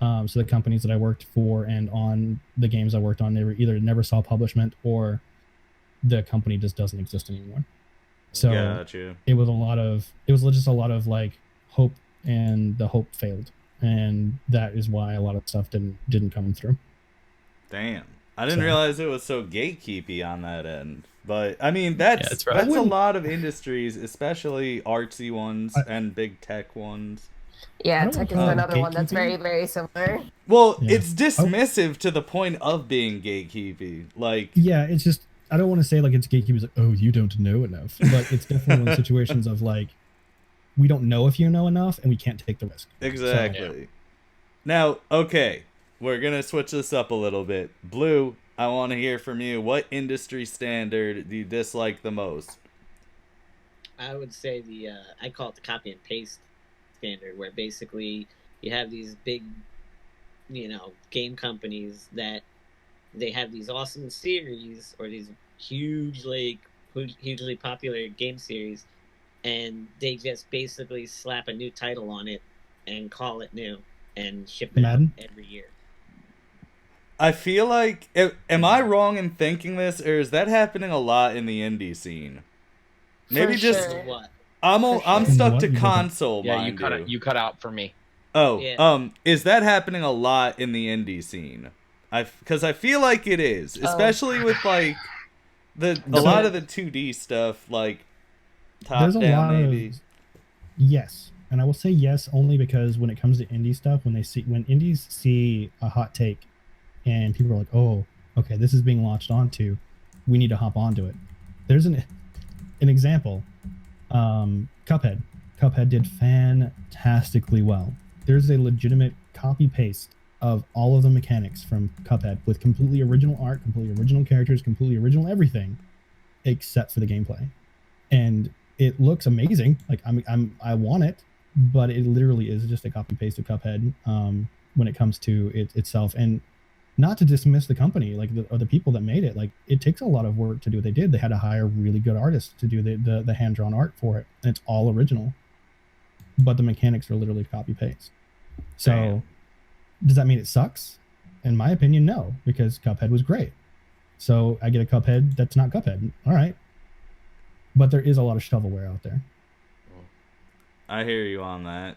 So the companies that I worked for and on the games I worked on, they were either never saw publishment, or the company just doesn't exist anymore. So Gotcha. it was just a lot of like hope, and the hope failed, and that is why a lot of stuff didn't come through. Damn, I didn't realize it was so gatekeepy on that end. But I mean, that's right. a lot of industries, especially artsy ones and big tech ones. Yeah, tech is another one that's very, very similar. Well, it's dismissive to the point of being gatekeepy. Like, yeah, it's just, I don't want to say like it's gatekeepers, like, oh, you don't know enough, but it's definitely one of the situations of like, we don't know if you know enough, and we can't take the risk. Exactly. So, yeah. Now, okay, we're gonna switch this up a little bit. Blue, I want to hear from you. What industry standard do you dislike the most? I would say I call it the copy and paste standard, where basically you have these big, game companies that they have these awesome series, or these hugely popular game series, and they just basically slap a new title on it and call it new and ship it out every year. I feel like, am I wrong in thinking this, or is that happening a lot in the indie scene? Maybe What? I'm stuck to console. Yeah, you cut out for me. Oh, yeah. Is that happening a lot in the indie scene? Because I feel like it is, especially with like a lot of the 2D stuff, like top down maybe. Yes, and I will say yes only because when it comes to indie stuff, when indies see a hot take, and people are like, oh, okay, this is being launched onto, we need to hop onto it. There's an example. Cuphead did fantastically well. There's a legitimate copy paste of all of the mechanics from Cuphead, with completely original art, completely original characters, completely original everything, except for the gameplay. And it looks amazing. Like I want it, but it literally is just a copy paste of Cuphead when it comes to itself. And not to dismiss the company, like the people that made it, like it takes a lot of work to do what they did. They had to hire really good artists to do the hand-drawn art for it, and it's all original, but the mechanics are literally copy paste. So does that mean it sucks? In my opinion, no, because Cuphead was great. So I get a Cuphead that's not Cuphead. All right, but there is a lot of shovelware out there. I hear you on that.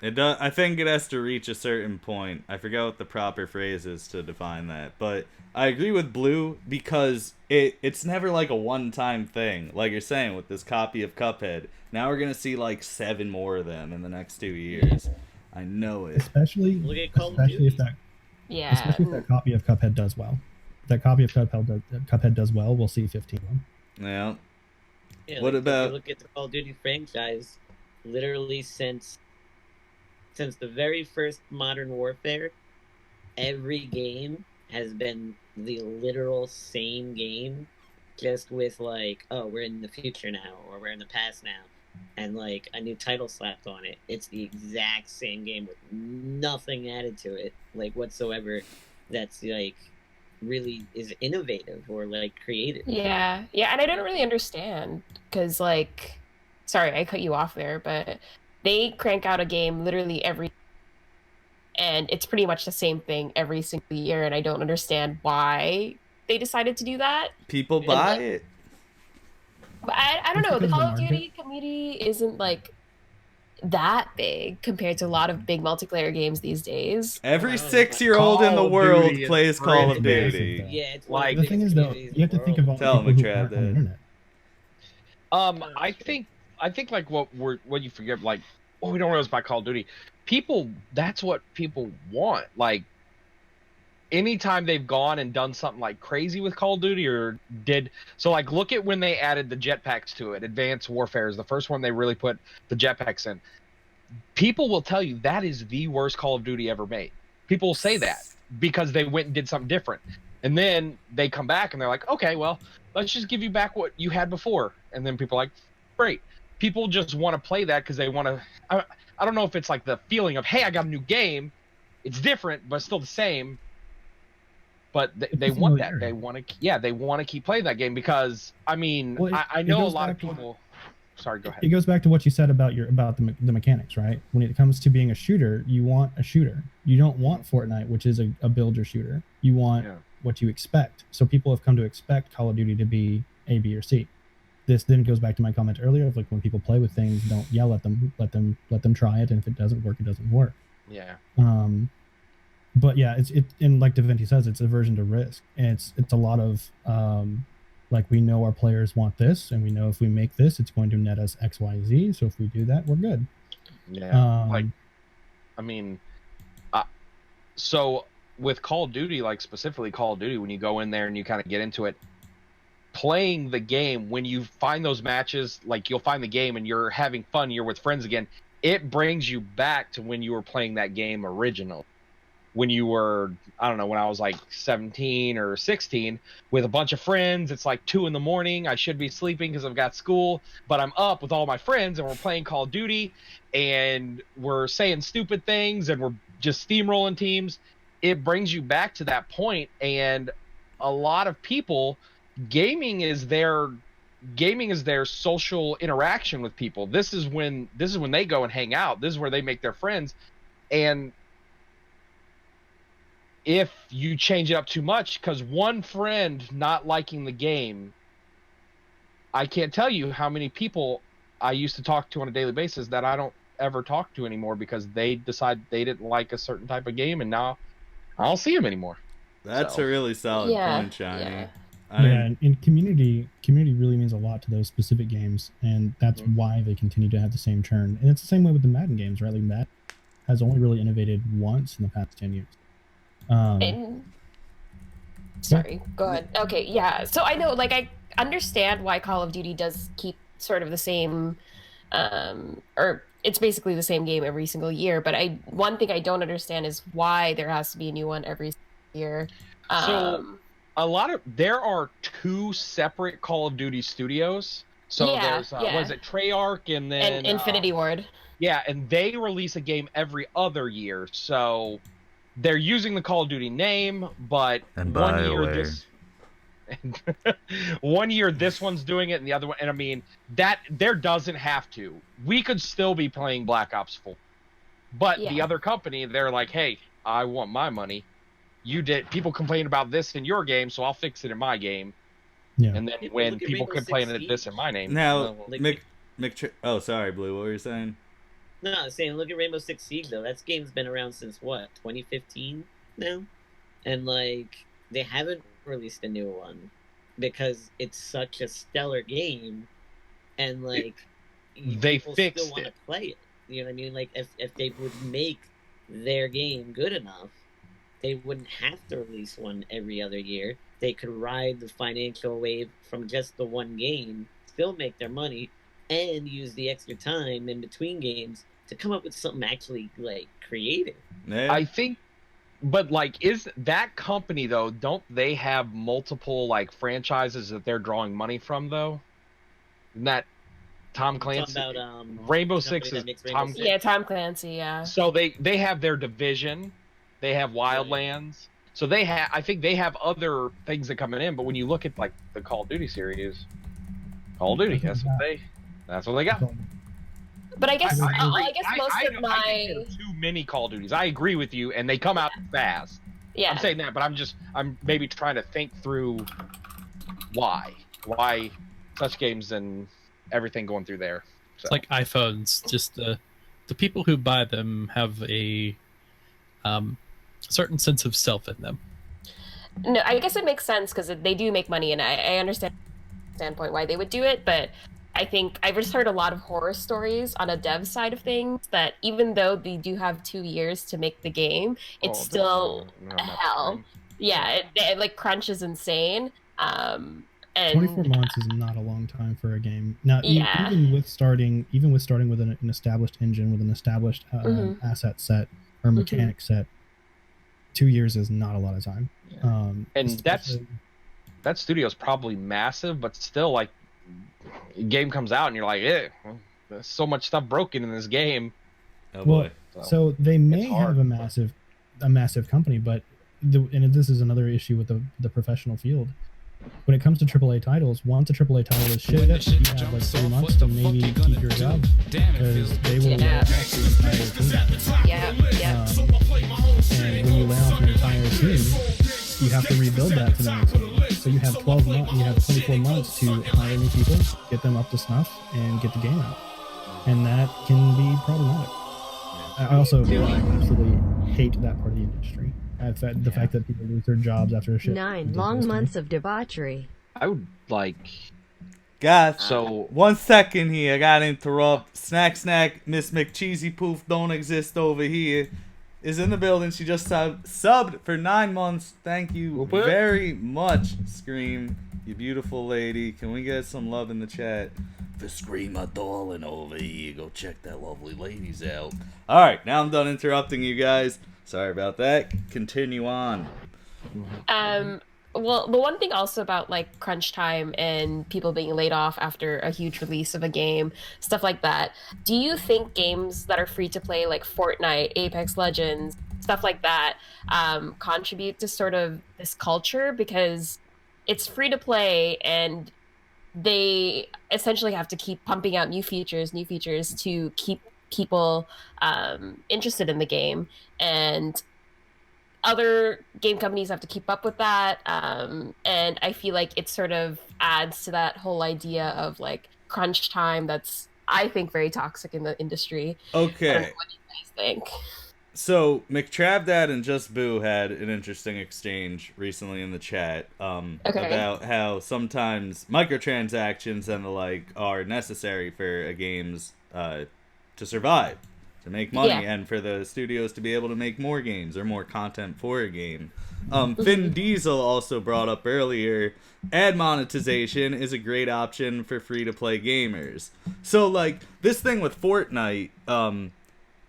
It does. I think it has to reach a certain point. I forget what the proper phrase is to define that, but I agree with Blue, because it's never like a one-time thing. Like you're saying with this copy of Cuphead, now we're gonna see like 7 more of them in the next 2 years. I know it. Especially if that copy of Cuphead does well. If that copy of Cuphead does well, we'll see 15 of them. Yeah. What about, if you look at the Call of Duty franchise, literally since the very first Modern Warfare, every game has been the literal same game, just with like, oh, we're in the future now, or we're in the past now, and like a new title slapped on it. It's the exact same game with nothing added to it, like whatsoever, that's like really is innovative or like creative. Yeah, and I don't really understand, because like, sorry, I cut you off there, but they crank out a game literally every and it's pretty much the same thing every single year, and I don't understand why they decided to do that. People buy it. But I don't It's know. The because Call the of market- Duty community isn't like that big compared to a lot of big multiplayer games these days. Every Well, 6-year-old in Call the of world Duty is plays Call of pretty Duty. big. Yeah, it's Like, one of The thing biggest is, though, communities you have to in the think of all world. the Tell people who McTravDad. aren't on the internet. I think like what you forget, like, we don't realize about Call of Duty. People, that's what people want. Like, anytime they've gone and done something like crazy with Call of Duty like, look at when they added the jetpacks to it. Advanced Warfare is the first one they really put the jetpacks in. People will tell you that is the worst Call of Duty ever made. People will say that because they went and did something different. And then they come back and they're like, okay, well, let's just give you back what you had before. And then people are like, great. People just want to play that because they want to. I don't know if it's like the feeling of, hey, I got a new game. It's different, but still the same. But they want that. They want to, they want to keep playing that game because, I mean, Well, I it know a goes lot of back to what- people. Sorry, go ahead. It goes back to what you said about the mechanics, right? When it comes to being a shooter, you want a shooter. You don't want Fortnite, which is a builder shooter. You want what you expect. So people have come to expect Call of Duty to be A, B, or C. This then goes back to my comment earlier of like when people play with things, don't yell at them. Let them try it, and if it doesn't work, it doesn't work. Yeah. But yeah, and like DaVinci says, it's aversion to risk, and it's a lot of like, we know our players want this, and we know if we make this, it's going to net us X, Y, Z. So if we do that, we're good. Yeah. Like, I mean, so with Call of Duty, like specifically Call of Duty, when you go in there and you kind of get into it, playing the game, when you find those matches, like you'll find the game and you're having fun, you're with friends again, it brings you back to when you were playing that game original. When you were, I don't know, when I was like 17 or 16 with a bunch of friends, it's like 2 a.m. I should be sleeping because I've got school, but I'm up with all my friends and we're playing Call of Duty and we're saying stupid things and we're just steamrolling teams. It brings you back to that point, and a lot of people, gaming is their social interaction with people. This is when they go and hang out. This is where they make their friends. And if you change it up too much, because one friend not liking the game, I can't tell you how many people I used to talk to on a daily basis that I don't ever talk to anymore because they decide they didn't like a certain type of game, and now I don't see them anymore. That's a really solid point, Shiny. Yeah. And community really means a lot to those specific games, and that's why they continue to have the same churn. And it's the same way with the Madden games, right? Like, Madden has only really innovated once in the past 10 years. Sorry, go ahead. Okay, yeah. So I know, like, I understand why Call of Duty does keep sort of the same, or it's basically the same game every single year. But one thing I don't understand is why there has to be a new one every year. So there are 2 separate Call of Duty studios. So there's was it Treyarch and then Infinity Ward. Yeah, and they release a game every other year. So they're using the Call of Duty name, but one year this one's doing it and the other one, and I mean, that there doesn't have to. We could still be playing Black Ops 4. But the other company, they're like, hey, I want my money. People complain about this in your game, so I'll fix it in my game. Yeah. And then when people complain at this in my name. Now, oh, sorry, Blue, what were you saying? No, I'm saying, look at Rainbow Six Siege, though. That game's been around since, what, 2015 now? And, like, they haven't released a new one because it's such a stellar game, and, like, they people fixed still want to play it. You know what I mean? Like, if they would make their game good enough, they wouldn't have to release one every other year. They could ride the financial wave from just the one game, still make their money, and use the extra time in between games to come up with something actually, like, creative. Yeah. I think, but, like, is that company, though, don't they have multiple, like, franchises that they're drawing money from, though? Isn't that Tom Clancy? About, Rainbow Six is Tom Clancy. Yeah, Tom Clancy, yeah. So they have their Division, they have Wildlands. So I think they have other things that coming in, but when you look at, like, the Call of Duty series, Call of Duty, that's what they got. But I guess I most of my think they're too many Call of Duties. I agree with you, and they come out fast. Yeah. I'm saying that, but I'm maybe trying to think through why such games and everything going through there. So. It's like iPhones. Just the people who buy them have a certain sense of self in them. No, I guess it makes sense because they do make money, and I understand the standpoint why they would do it, but I think I've just heard a lot of horror stories on a dev side of things that even though they do have 2 years to make the game, it's still hell. Yeah, it like crunch is insane. And 24 months is not a long time for a game. Now, Yeah. even with starting with an established engine, with an established asset set or mechanic set, 2 years is not a lot of time. And that studio's probably massive, but still, like, game comes out and you're like, well, there's so much stuff broken in this game. Oh well, boy. so they may It's hard. have a massive company, but and this is another issue with the professional field. When it comes to AAA titles, once a AAA title is shipped, you have like 3 months to maybe keep your job because they will lay off your entire team. Yeah. And when you lay off your entire team, you have to rebuild that for the next game. So you have 12 months, you have 24 months to hire new people, get them up to snuff, and get the game out. And that can be problematic. I also absolutely hate that part of the industry. The fact that people lose their jobs after a shit. 9 long months of debauchery. I would like. Guys, So 1 second here. I gotta interrupt. Snack, Miss McCheesy Poof don't exist over here. Is in the building. She just subbed for 9 months. Thank you very much, Scream. You beautiful lady. Can we get some love in the chat? For Scream, my darling over here. Go check that lovely ladies out. Alright, now I'm done interrupting you guys. Sorry about that. Continue on. Well, the one thing also about like crunch time and people being laid off after a huge release of a game, stuff like that. Do you think games that are free to play, like Fortnite, Apex Legends, stuff like that, contribute to sort of this culture because it's free to play and they essentially have to keep pumping out new features to keep people interested in the game, and other game companies have to keep up with that, and I feel like it sort of adds to that whole idea of like crunch time that's, I think, very toxic in the industry. I don't Okay. know what you guys think. So, McTravDad and Just Boo had an interesting exchange recently in the chat about how sometimes microtransactions and the like are necessary for a game's to survive, to make money, and for the studios to be able to make more games or more content for a game. Vin Diesel also brought up earlier, ad monetization is a great option for free-to-play gamers. So, like, this thing with Fortnite,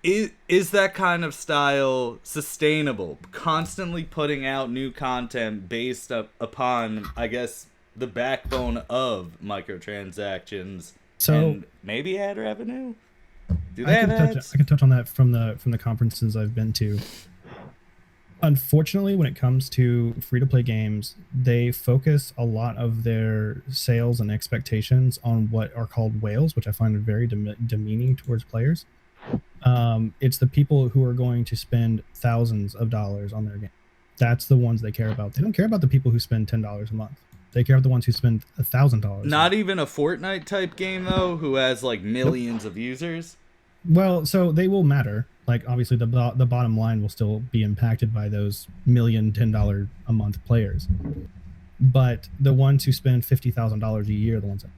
is that kind of style sustainable? Constantly putting out new content based upon, I guess, the backbone of microtransactions and maybe ad revenue? Do they have ads? I can touch on that from the conferences I've been to. Unfortunately, when it comes to free-to-play games, they focus a lot of their sales and expectations on what are called whales, which I find very demeaning towards players. It's the people who are going to spend thousands of dollars on their game. That's the ones they care about. They don't care about the people who spend $10 a month. They care about the ones who spend $1,000. Not even a Fortnite type game though, who has like millions of users. Well, so they will matter. Like obviously the bottom line will still be impacted by those $1,010 a month players. But the ones who spend $50,000 a year are the ones that...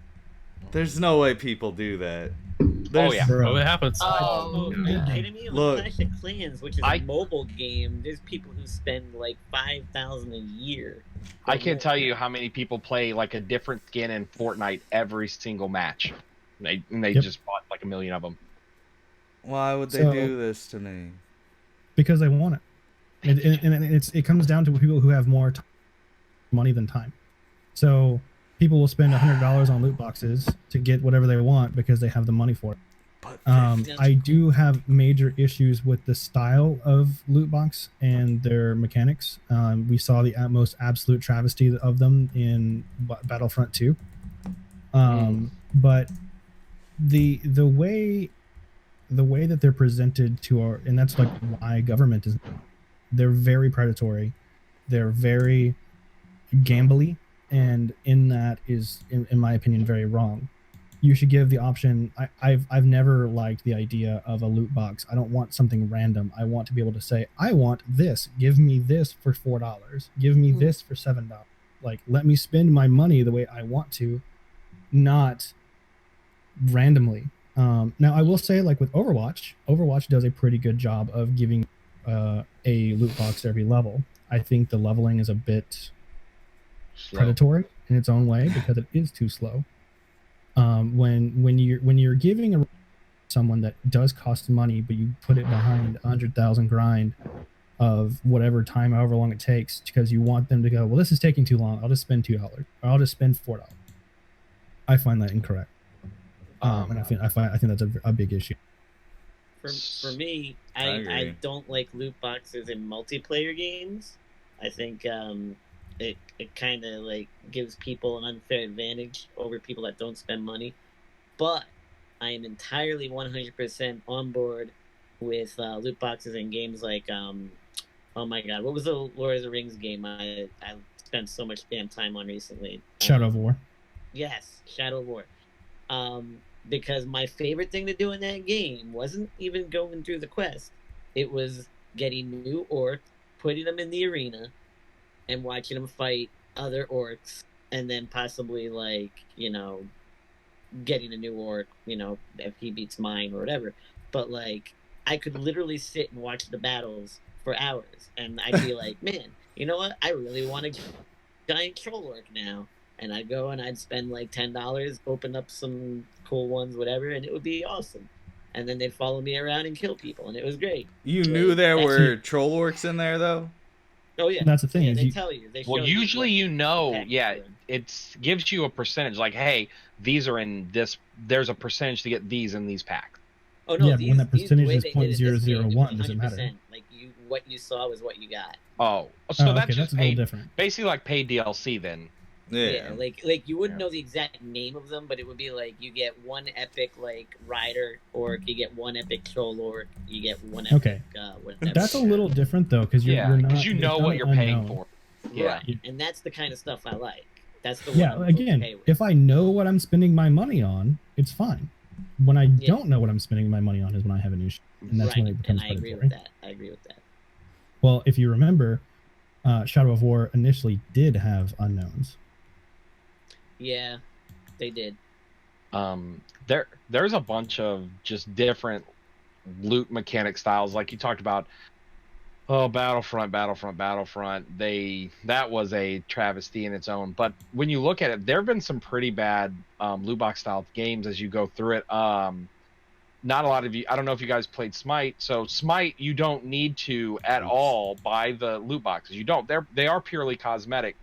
There's no way people do that. Oh yeah, it happens. Oh, are you kidding me? Look, Clash of Clans, which is a mobile game, there's people who spend like $5,000 a year. I can't tell you how many people play like a different skin in Fortnite every single match. They just bought like 1 million of them. Why would they do this to me? Because they want it. It comes down to people who have more money than time. So people will spend $100 on loot boxes to get whatever they want because they have the money for it. I do have major issues with the style of loot box and their mechanics. We saw the most absolute travesty of them in Battlefront 2. But the way the way that they're presented to our, and that's like why government is, they're very predatory, they're very gambly, and in that is, in my opinion, very wrong. You should give the option. I've never liked the idea of a loot box. I don't want something random. I want to be able to say, I want this. Give me this for $4. Give me this for $7. Like, let me spend my money the way I want to, not randomly. Now, I will say, like with Overwatch does a pretty good job of giving a loot box every level. I think the leveling is a bit predatory in its own way because it is too slow. When you're giving someone that does cost money, but you put it behind 100,000 grind of whatever time, however long it takes, because you want them to go, well, this is taking too long. I'll just spend $2, or I'll just spend $4. I find that incorrect, and I think that's a big issue. For me, I don't like loot boxes in multiplayer games. I think it kind of like gives people an unfair advantage over people that don't spend money. But I am entirely 100% on board with loot boxes in games like oh my god, what was the Lord of the Rings game I spent so much damn time on recently? Shadow of War. Yes, Shadow of War. Because my favorite thing to do in that game wasn't even going through the quest. It was getting new orcs, putting them in the arena, and watching them fight other orcs, and then possibly, like, you know, getting a new orc, you know, if he beats mine or whatever. But, like, I could literally sit and watch the battles for hours, and I'd be like, man, you know what? I really want a giant troll orc now. And I'd go and I'd spend like $10, open up some cool ones, whatever, and it would be awesome. And then they'd follow me around and kill people, and it was great. You knew there were troll orcs in there, though? Oh, yeah. That's the thing. Yeah, they tell you. They well, usually you know, yeah, it gives you a percentage. Like, hey, these are in this. There's a percentage to get these in these packs. Oh, no, yeah, but when that percentage is 0.001, does it matter? Like, what you saw was what you got. Oh, so that's okay, just that's a little different. Basically like paid DLC then. Yeah, like you wouldn't know the exact name of them, but it would be like you get one epic like rider orc, you get one epic troll orc, you get one epic whatever. That's a little different though, because you're not, because you know what you're paying for. Yeah, right. And that's the kind of stuff I like. That's the one again. If I know what I'm spending my money on, it's fine. When I don't know what I'm spending my money on is when I have an issue, and that's when it becomes predatory. I agree with that. Well, if you remember, Shadow of War initially did have unknowns. Yeah, they did. There's a bunch of just different loot mechanic styles, like you talked about. Oh, Battlefront. That was a travesty in its own. But when you look at it, there have been some pretty bad loot box style games as you go through it. Not a lot of you. I don't know if you guys played Smite. So Smite, you don't need to at all buy the loot boxes. You don't. They are purely cosmetic.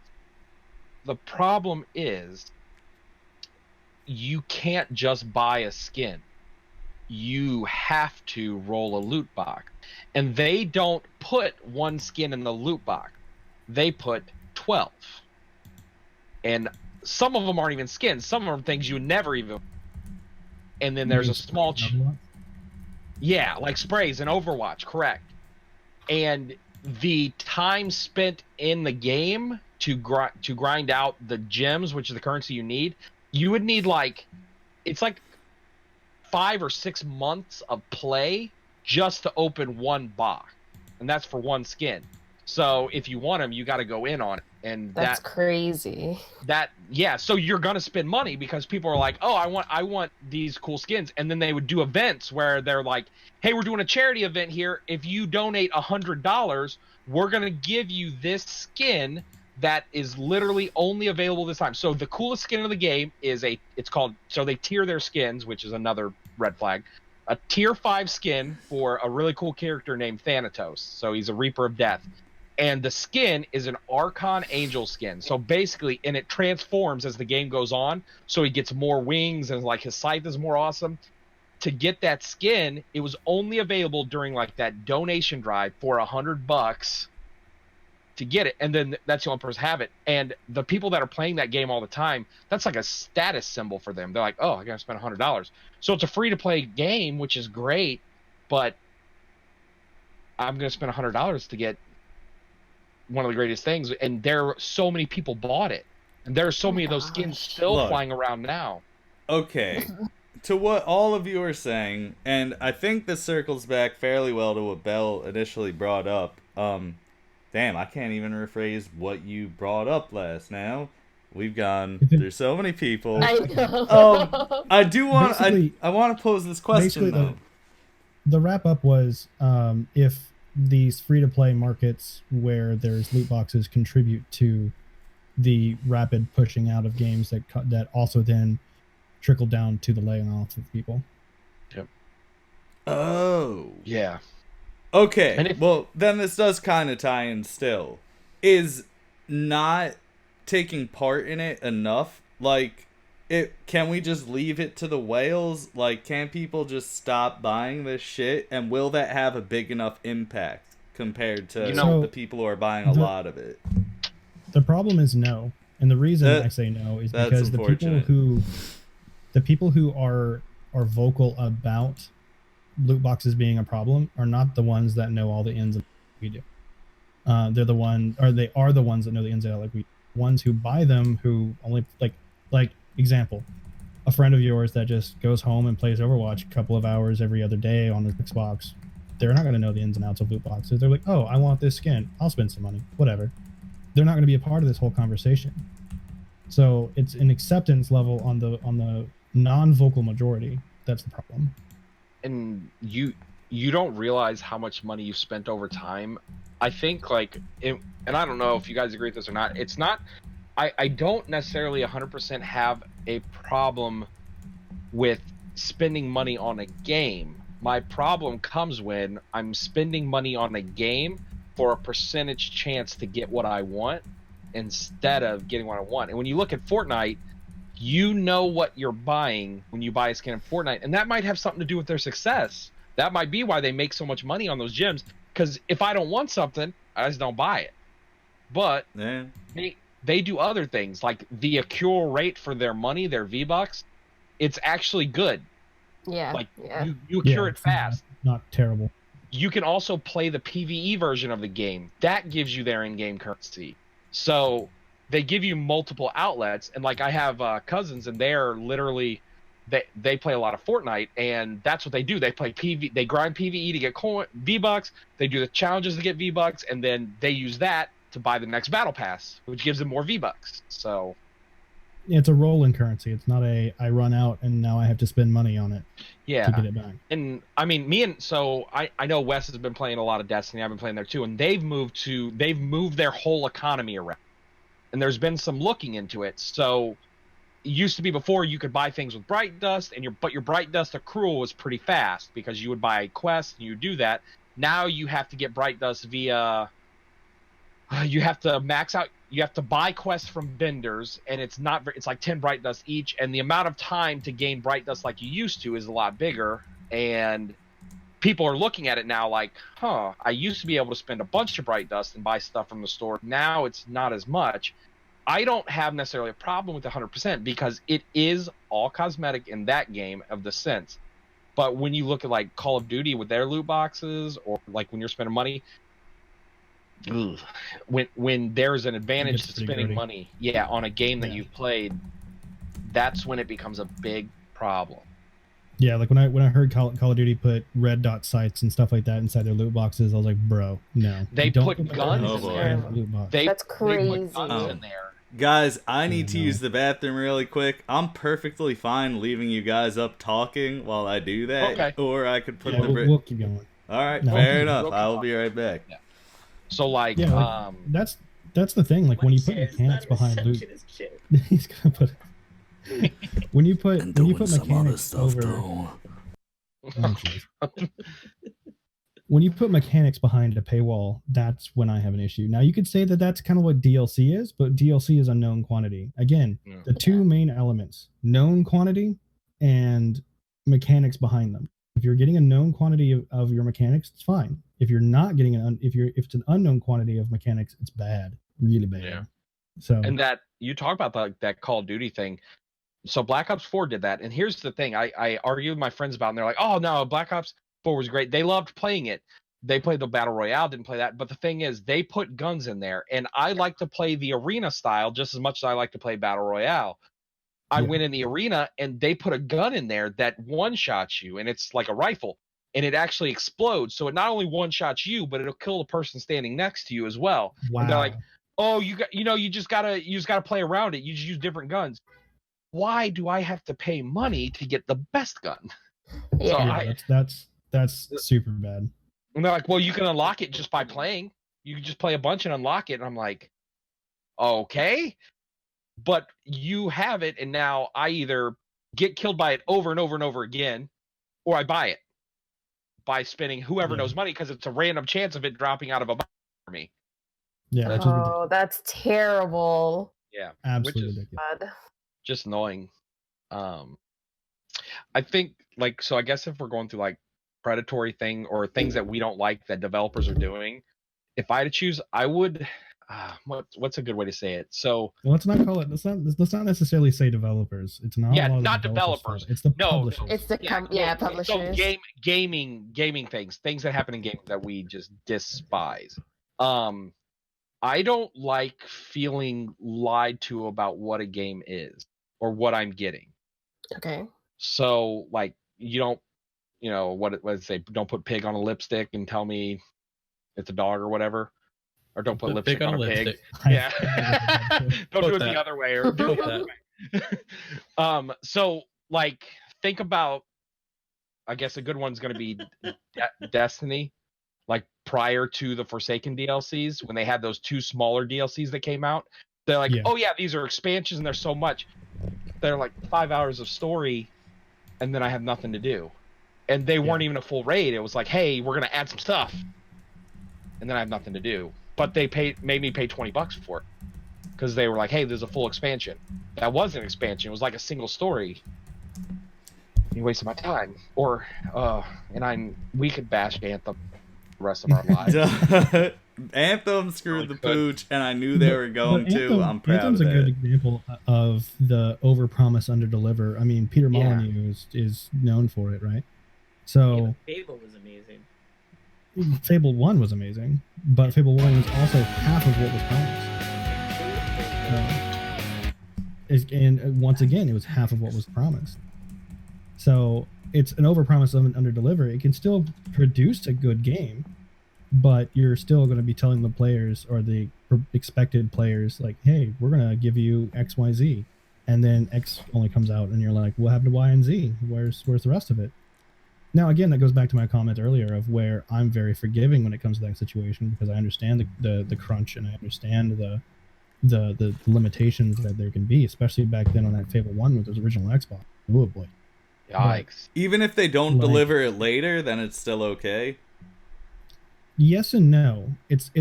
The problem is you can't just buy a skin. You have to roll a loot box. And they don't put one skin in the loot box. They put 12. And some of them aren't even skins. Some of them are things you would never even... And then there's a small... Yeah, like sprays in Overwatch, correct. And the time spent in the game to grind out the gems, which is the currency you need, you would need like... It's like 5 or 6 months of play just to open one box, and that's for one skin. So if you want them, you got to go in on it, and that's crazy. So you're gonna spend money because people are like, oh, I want these cool skins, and then they would do events where they're like, hey, we're doing a charity event here. If you donate $100, we're gonna give you this skin that is literally only available this time. So the coolest skin in the game is so they tier their skins, which is another red flag. A tier 5 skin for a really cool character named Thanatos. So he's a Reaper of Death. And the skin is an Archon Angel skin. So basically, and it transforms as the game goes on. So he gets more wings and like his scythe is more awesome. To get that skin, it was only available during like that donation drive for $100. to get it, and then that's the only person have it. And the people that are playing that game all the time, that's like a status symbol for them. They're like, oh, I gotta spend $100. So it's a free-to-play game, which is great, but I'm gonna spend $100 to get one of the greatest things. And so many people bought it, and there are so many of those skins still flying around now. Okay. To what all of you are saying, and I think this circles back fairly well to what Belle initially brought up. Damn, I can't even rephrase what you brought up last now. We've gone through so many people. I know. I do want Basically- I want to pose this question basically, though. the wrap up was if these free to play markets where there's loot boxes contribute to the rapid pushing out of games that also then trickle down to the laying off of people. Yep. Oh. Yeah. Okay, well, then this does kind of tie in still. Is not taking part in it enough? Like, can we just leave it to the whales? Like, can people just stop buying this shit? And will that have a big enough impact compared to the people who are buying a lot of it? The problem is no. And the reason I say no is because the people who are vocal about loot boxes being a problem are not the ones that know all the ins and outs we do. They are the ones that know the ins and outs like we do. Ones who buy them who only like example, a friend of yours that just goes home and plays Overwatch a couple of hours every other day on his Xbox. They're not going to know the ins and outs of loot boxes. They're like, oh, I want this skin. I'll spend some money. Whatever. They're not going to be a part of this whole conversation. So it's an acceptance level on the non-vocal majority. That's the problem. And you don't realize how much money you've spent over time. I think and I don't know if you guys agree with this or not. It's not. I don't necessarily 100% have a problem with spending money on a game. My problem comes when I'm spending money on a game for a percentage chance to get what I want instead of getting what I want. And when you look at Fortnite, you know what you're buying when you buy a skin in Fortnite, and that might have something to do with their success. That might be why they make so much money on those gems, because if I don't want something, I just don't buy it. But they do other things, like the accrual rate for their money, their V-Bucks, it's actually good. Yeah. You accrue it fast. Not terrible. You can also play the PvE version of the game. That gives you their in-game currency. So they give you multiple outlets, and I have cousins, and they're literally they play a lot of Fortnite, and that's what they do. They play they grind PvE to get V-Bucks. They do the challenges to get V-Bucks, and then they use that to buy the next battle pass, which gives them more V-Bucks. So it's a roll in currency. It's not I run out and now I have to spend money on it to get it back. And I mean, I know Wes has been playing a lot of Destiny. I've been playing there too, and they've moved their whole economy around. And there's been some looking into it. So it used to be before you could buy things with Bright Dust, but your Bright Dust accrual was pretty fast because you would buy a quest and you do that. Now you have to get Bright Dust via. You have to max out. You have to buy quests from vendors, and it's like 10 Bright Dust each, and the amount of time to gain Bright Dust like you used to is a lot bigger. And people are looking at it now like, I used to be able to spend a bunch of Bright Dust and buy stuff from the store. Now it's not as much. I don't have necessarily a problem with 100% because it is all cosmetic in that game of the sense. But when you look at Call of Duty with their loot boxes, or when you're spending money, when there's an advantage to spending money, on a game that you've played, that's when it becomes a big problem. Yeah, when I heard Call of Duty put red dot sights and stuff like that inside their loot boxes, I was like, bro, no. They put guns in there. That's crazy. They put guns in there. Guys, I need to use the bathroom really quick. I'm perfectly fine leaving you guys up talking while I do that. Okay. Or I could put we'll keep going. All right, fair enough. I will be right back. Yeah. So that's the thing. When you put mechanics behind loot, he's gonna put. When you put mechanics over. When you put mechanics behind a paywall, that's when I have an issue. Now, you could say that that's kind of what DLC is, but DLC is a known quantity. Again, the two main elements, known quantity and mechanics behind them. If you're getting a known quantity of your mechanics, it's fine. If you're not getting if it's an unknown quantity of mechanics, it's bad, really bad. Yeah. So And that you talk about that Call of Duty thing. So Black Ops 4 did that. And here's the thing. I argue with my friends about it, and they're like, oh no, Black Ops 4 was great. They loved playing it. They played the Battle Royale, didn't play that. But the thing is, they put guns in there. And I like to play the arena style just as much as I like to play Battle Royale. I went in the arena and they put a gun in there that one-shots you, and it's like a rifle, and it actually explodes. So it not only one-shots you, but it'll kill the person standing next to you as well. wow. And they're like, oh, you just gotta play around it. You just use different guns. Why do I have to pay money to get the best gun? Yeah. So that's super bad. And they're like, well, you can unlock it just by playing. You can just play a bunch and unlock it. And I'm like, okay. But you have it, and now I either get killed by it over and over and over again, or I buy it by spending whoever knows money, because it's a random chance of it dropping out of a box for me. Yeah. That's terrible. Yeah. Absolutely which is ridiculous. just annoying. I think, like, so I guess if we're going through like predatory thing or things that we don't like that developers are doing, if I had to choose, I would. What's a good way to say it? So let's not call it. Let's not necessarily say developers. It's not. Yeah, a lot not of developers. It's the publishers. It's the publishers. So gaming things that happen in gaming that we just despise. I don't like feeling lied to about what a game is or what I'm getting. Okay. So like you don't, what it say? Don't put pig on a lipstick and tell me it's a dog or whatever. Or don't put lipstick on a pig. Yeah. Don't do it the other way. Or do it the other way. So, like, think about, I guess a good one's going to be Destiny. Like, prior to the Forsaken DLCs, when they had those 2 smaller DLCs that came out, they're like, oh, yeah, these are expansions and there's so much. They're like 5 hours of story, and then I have nothing to do. And they weren't even a full raid. It was like, hey, we're going to add some stuff. And then I have nothing to do. But they made me pay $20 for it because they were like, "Hey, there's a full expansion." That wasn't an expansion; it was like a single story. You wasted my time, we could bash Anthem the rest of our lives. Anthem screwed the pooch, and I knew they were going to. I'm proud Anthem's of a it. good example of the overpromise, underdeliver. I mean, Peter Molyneux is known for it, right? So Fable was amazing. Fable 1 was amazing, but Fable 1 was also half of what was promised. And once again, it was half of what was promised. So it's an overpromise of an underdeliver. It can still produce a good game, but you're still going to be telling the players or the expected players, like, hey, we're going to give you X, Y, Z. And then X only comes out and you're like, what happened to Y and Z? Where's the rest of it? Now, again, that goes back to my comment earlier of where I'm very forgiving when it comes to that situation because I understand the crunch and I understand the limitations that there can be, especially back then on that Fable 1 with the original Xbox. Oh, boy. Yikes. Even if they don't deliver it later, then it's still okay? Yes and no. It's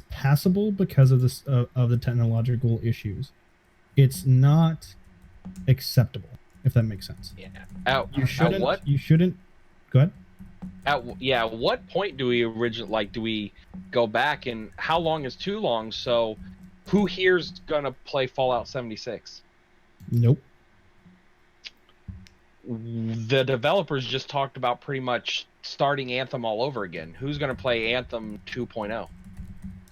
passable because of this of the technological issues. It's not acceptable, if that makes sense. Yeah. You shouldn't. What? You shouldn't. Go ahead. At what point do we go back, and how long is too long? So, who here's gonna play Fallout 76? Nope. The developers just talked about pretty much starting Anthem all over again. Who's gonna play Anthem 2.0?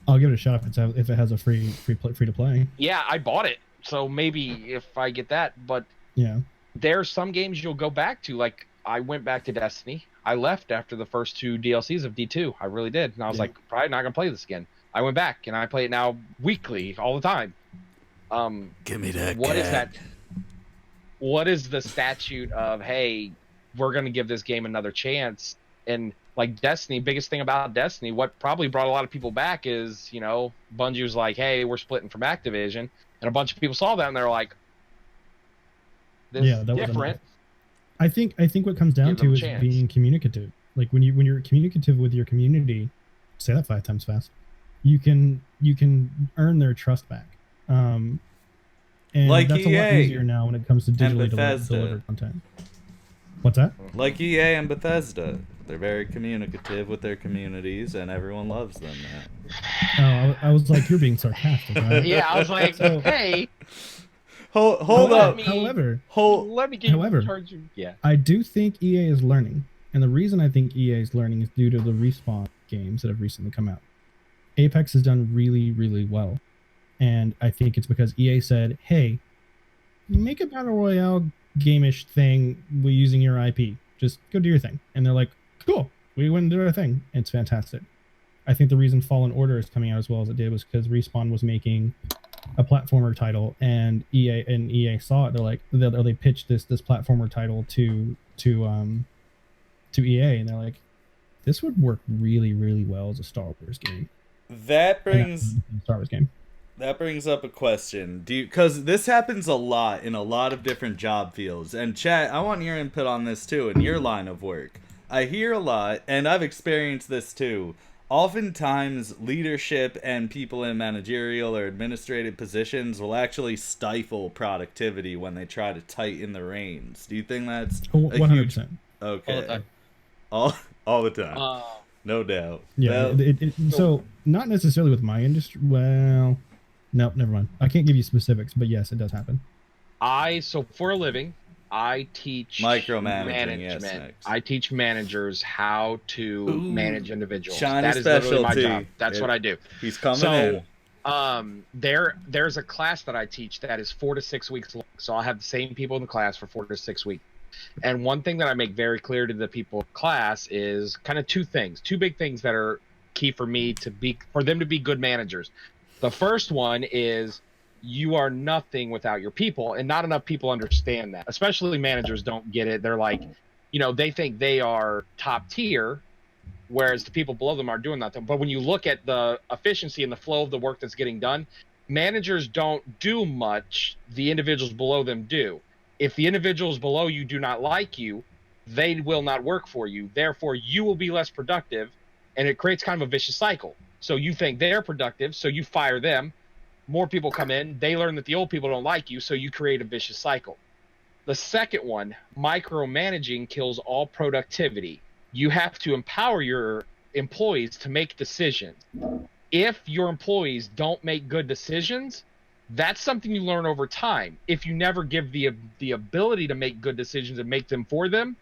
I'll give it a shot if it has a free to play. Yeah, I bought it, so maybe if I get that. But yeah, there's some games you'll go back to. Like I went back to Destiny. I left after the first 2 DLCs of D2. I really did, and I was like, probably not gonna play this again. I went back and I play it now weekly, all the time. Give me that. What is that? What is the statute of, hey, we're going to give this game another chance? And like Destiny, biggest thing about Destiny, what probably brought a lot of people back is, Bungie was like, hey, we're splitting from Activision. And a bunch of people saw that and they're like, this is different. I think what comes down to is being communicative. Like when you're communicative with your community, say that 5 times fast, you can earn their trust back. And like that's EA a lot easier now when it comes to digitally delivered content. What's that? Like EA and Bethesda. They're very communicative with their communities, and everyone loves them now. Oh, I was like, you're being sarcastic, right? Yeah, I was like, So- hey, Hold let up. me- However, let me get However- in charge of... Yeah. I do think EA is learning. And the reason I think EA is learning is due to the Respawn games that have recently come out. Apex has done really, really well. And I think it's because EA said, hey, make a Battle Royale game-ish thing using your IP. Just go do your thing. And they're like, cool, we went and did our thing. It's fantastic. I think the reason Fallen Order is coming out as well as it did was because Respawn was making a platformer title, and EA saw it. They're like, they pitched this platformer title to EA, and they're like, this would work really, really well as a Star Wars game. That brings Star Wars game. That brings up a question. Because this happens a lot in a lot of different job fields. And chat, I want your input on this too in your line of work. I hear a lot, and I've experienced this too. Oftentimes, leadership and people in managerial or administrative positions will actually stifle productivity when they try to tighten the reins. Do you think that's a 100%. huge... Okay. All the time. All the time. No doubt. Yeah. Well, So not necessarily with my industry. Well, nope, never mind. I can't give you specifics, but yes, it does happen. So for a living, I teach Micromanaging, management. yes, next. I teach managers how to manage individuals. Shiny That is literally my specialty. job. That's what I do. He's coming in. There's a class that I teach that is 4 to 6 weeks long. So I have the same people in the class for 4 to 6 weeks. And one thing that I make very clear to the people in class is kind of two big things that are key for them to be good managers. The first one is you are nothing without your people, and not enough people understand that. Especially managers don't get it. They're like, they think they are top tier, whereas the people below them are doing nothing. But when you look at the efficiency and the flow of the work that's getting done, managers don't do much. The individuals below them do. If the individuals below you do not like you, they will not work for you. Therefore, you will be less productive, and it creates kind of a vicious cycle. So you think they're productive, so you fire them. More people come in. They learn that the old people don't like you, so you create a vicious cycle. The second one, micromanaging kills all productivity. You have to empower your employees to make decisions. If your employees don't make good decisions, that's something you learn over time. If you never give the ability to make good decisions and make them for them,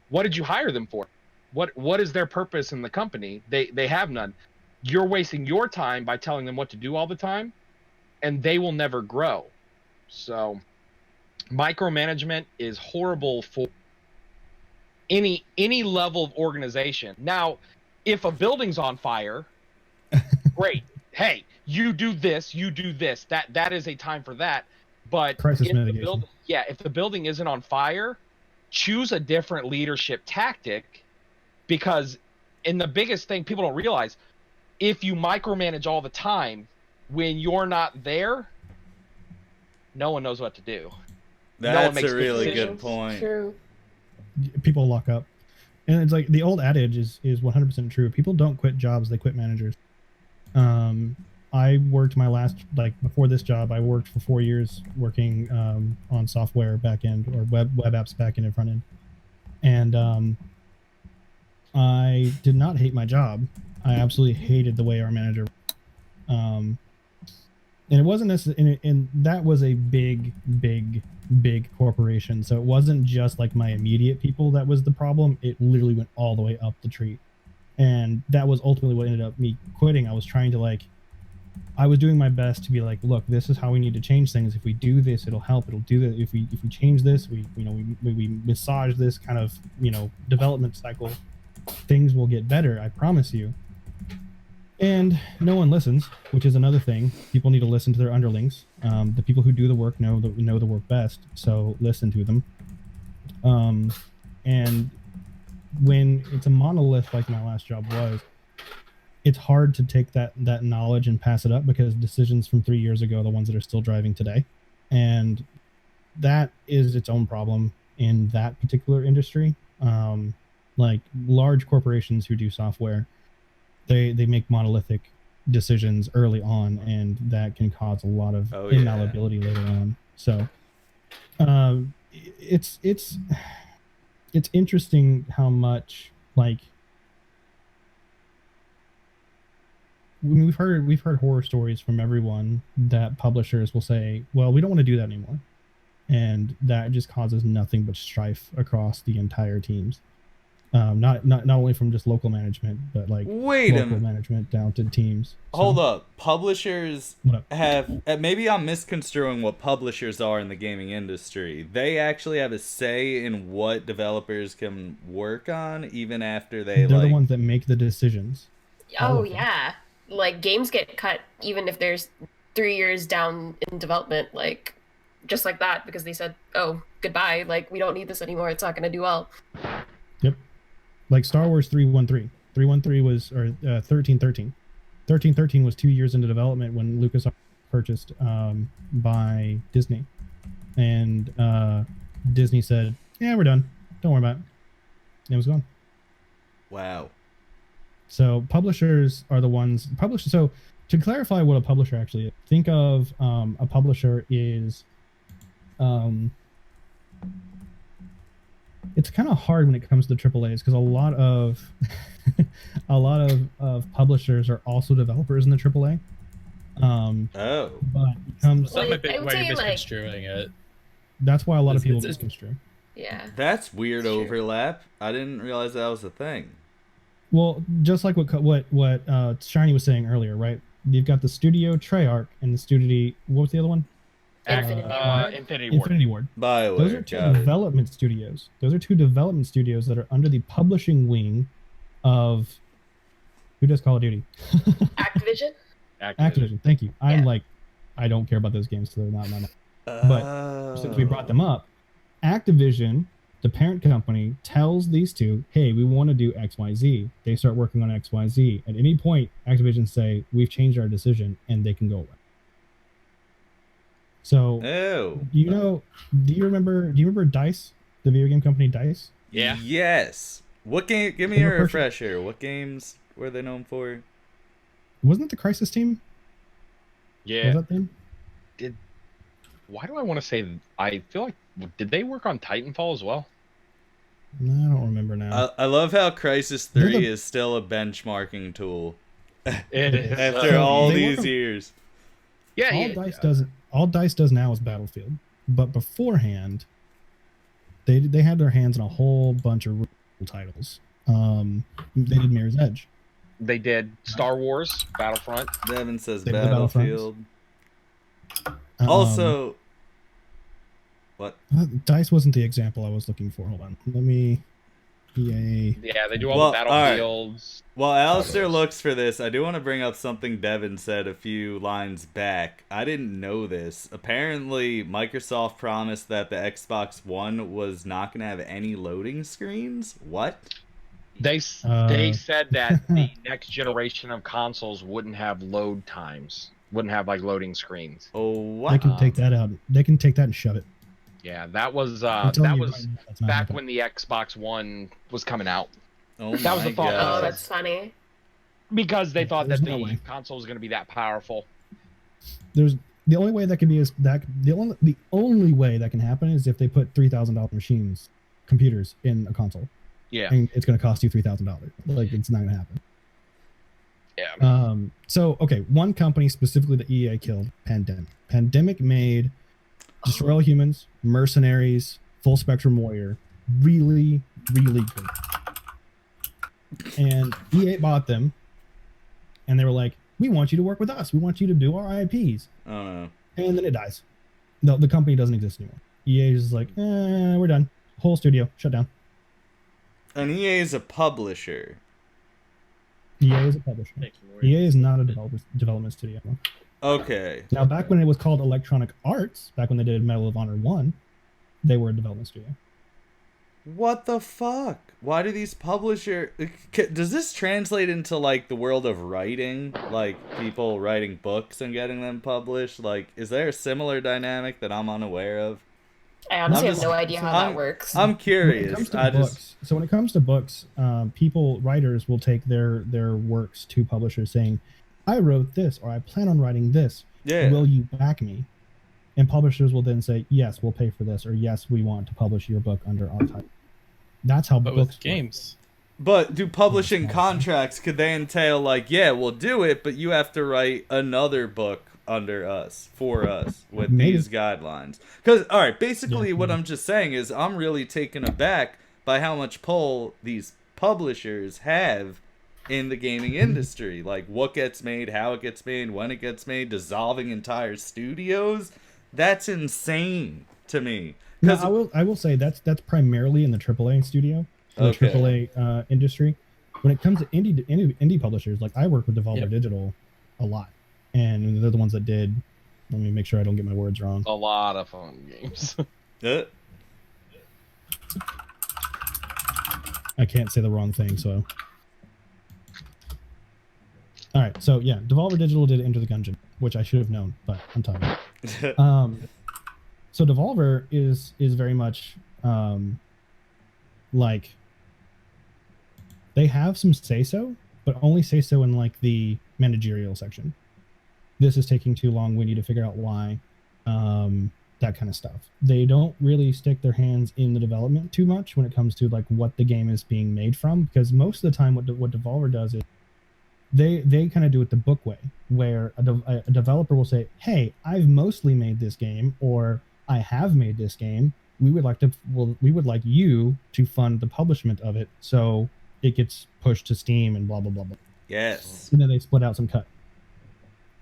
what did you hire them for? What is their purpose in the company? They have none. You're wasting your time by telling them what to do all the time, and they will never grow. So micromanagement is horrible for any level of organization. Now, if a building's on fire, great. Hey, you do this. That is a time for that. But Crisis mitigation. if the building isn't on fire, choose a different leadership tactic, because the biggest thing people don't realize, if you micromanage all the time, when you're not there, no one knows what to do. That's a really good point. True. People lock up. And it's like the old adage is 100% true. People don't quit jobs, they quit managers. I worked before this job, I worked for 4 years working on software backend or web apps backend and front end. And I did not hate my job. I absolutely hated the way our manager. And it wasn't necessarily, and that was a big corporation. So it wasn't just like my immediate people that was the problem. It literally went all the way up the tree. And that was ultimately what ended up me quitting. I was trying to I was doing my best to be like, look, this is how we need to change things. If we do this, it'll help. It'll do that. If we change this, we massage this kind of, development cycle, things will get better. I promise you. And no one listens, which is another thing. People need to listen to their underlings. The people who do the work know the work best. So listen to them. And when it's a monolith like my last job was, it's hard to take that knowledge and pass it up, because decisions from 3 years ago are the ones that are still driving today. And that is its own problem in that particular industry. Like large corporations who do software, they make monolithic decisions early on, and that can cause a lot of inmalleability later on. So it's it's interesting how much like we've heard horror stories from everyone that publishers will say, well, we don't want to do that anymore, and that just causes nothing but strife across the entire teams. Not only from just local management, but like local management down to teams. Hold up. Publishers have, maybe I'm misconstruing what publishers are in the gaming industry. They actually have a say in what developers can work on, even after they're the ones that make the decisions. Oh yeah, like games get cut even if there's 3 years down in development, like just like that, because they said, oh, goodbye, like we don't need this anymore, it's not going to do well. Yep. Like Star Wars 313. 313 was, or 1313. 1313 was 2 years into development when Lucas purchased by Disney. And Disney said, yeah, we're done. Don't worry about it. And it was gone. Wow. So publishers are the ones, so to clarify what a publisher actually is, think of a publisher is, it's kind of hard when it comes to AAAs because a lot of publishers are also developers in the AAA. But some might be where you're misconstruing it. That's why a lot of people misconstrue. Yeah. That's weird overlap. I didn't realize that was a thing. Well, just like what Shiny was saying earlier, right? You've got the studio Treyarch and the studio. What was the other one? Infinity Ward. BioWare. Those are two development studios. Those are two development studios that are under the publishing wing of who does Call of Duty? Activision. Thank you. I'm like, I don't care about those games, so they're not my. But since we brought them up, Activision, the parent company, tells these two, "Hey, we want to do XYZ." They start working on XYZ. At any point, Activision say, "We've changed our decision," and they can go away. So, do you remember DICE, the video game company DICE? Yeah. Yes. What game? Give me a refresher. What games were they known for? Wasn't it the Crisis team? Yeah. Was that them? Why do I want to say? I feel like did they work on Titanfall as well? No, I don't remember now. I love how Crisis 3 is still a benchmarking tool. It is. After all these years. Yeah. All DICE does now is Battlefield, but beforehand, they had their hands in a whole bunch of titles. They did Mirror's Edge. They did Star Wars, Battlefront. Devin says Battlefield. What? DICE wasn't the example I was looking for. Hold on. Let me. EA. Yeah, they do all the Battlefields. Right. While Alistair looks for this, I do want to bring up something Devin said a few lines back. I didn't know this. Apparently, Microsoft promised that the Xbox One was not going to have any loading screens. What? They said that the next generation of consoles wouldn't have load times, wouldn't have like loading screens. Oh, what? They can take that out. They can take that and shove it. Yeah, that was back when the Xbox One was coming out. Oh, that was the thought. Oh, that's funny. Because they thought that the console was going to be that powerful. The only way that can be is that the only way that can happen is if they put $3,000 computers in a console. Yeah, and it's going to cost you $3,000. Like it's not going to happen. Yeah. So okay, one company specifically that EA killed, Pandemic. Pandemic made Destroy All Humans, Mercenaries, Full Spectrum Warrior, really, really good. And EA bought them, and they were like, "We want you to work with us. We want you to do our IPs." Oh no! And then it dies. No, the company doesn't exist anymore. EA is just like, we're done. Whole studio shut down. And EA is a publisher. EA is a publisher. EA is not a development studio. Okay. Now, back when it was called Electronic Arts, back when they did Medal of Honor 1, they were a development studio. What the fuck? Why do these publishers... Does this translate into, like, the world of writing? Like, people writing books and getting them published? Like, is there a similar dynamic that I'm unaware of? I honestly have no idea how that works. I'm curious. So when it comes to books, writers will take their works to publishers saying, I wrote this, or I plan on writing this. Yeah. Will you back me? And publishers will then say, yes, we'll pay for this, or yes, we want to publish your book under our title. That's how But books with games, But do publishing contracts, could they entail like, yeah, we'll do it, but you have to write another book under us, for us, with Maybe. these guidelines? Because, all right, basically what I'm just saying is I'm really taken aback by how much pull these publishers have in the gaming industry. Like what gets made, how it gets made, when it gets made, dissolving entire studios. That's insane to me. No, I will say that's primarily in the AAA studio, the Okay. AAA industry. When it comes to indie publishers, like I work with Devolver Digital a lot, and they're the ones that did. Let me make sure I don't get my words wrong. A lot of fun games. I can't say the wrong thing, so. All right, so yeah, Devolver Digital did Enter the Gungeon, which I should have known, but I'm tired. So Devolver is very much like they have some say-so, but only say-so in like the managerial section. This is taking too long. We need to figure out why. That kind of stuff. They don't really stick their hands in the development too much when it comes to like what the game is being made from, because most of the time what Devolver does is they kind of do it the book way, where a developer will say, hey, I've mostly made this game, or I have made this game. We would like you to fund the publishment of it, so it gets pushed to Steam and blah blah blah blah. Yes. And then they split out some cut.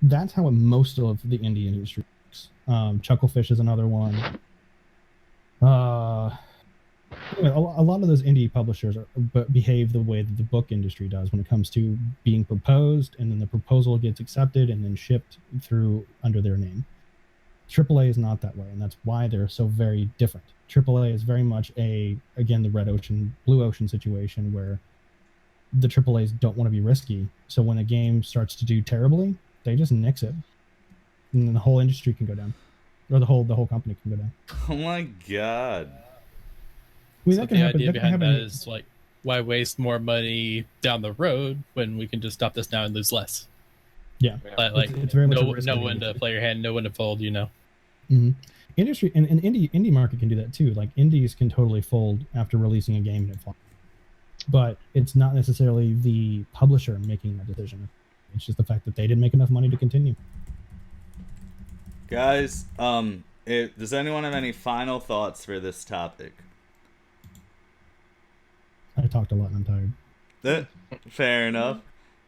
That's how most of the indie industry works. Chucklefish is another one. Anyway, a lot of those indie publishers behave the way that the book industry does when it comes to being proposed, and then the proposal gets accepted and then shipped through under their name. AAA is not that way, and that's why they're so very different. AAA is very much again, the red ocean, blue ocean situation where the AAAs don't want to be risky. So when a game starts to do terribly, they just nix it, and then the whole industry can go down, or the whole company can go down. Oh my god. I mean, so that can the happen. idea That can behind that happen. is like, why waste more money down the road when we can just stop this now and lose less? Yeah, Like it's very much a know risk when to industry. play your hand, know when to fold. Mm-hmm. Industry and indie market can do that too. Like indies can totally fold after releasing a game and it flops, but it's not necessarily the publisher making that decision. It's just the fact that they didn't make enough money to continue. Guys, does anyone have any final thoughts for this topic? I talked a lot and I'm tired. Fair enough.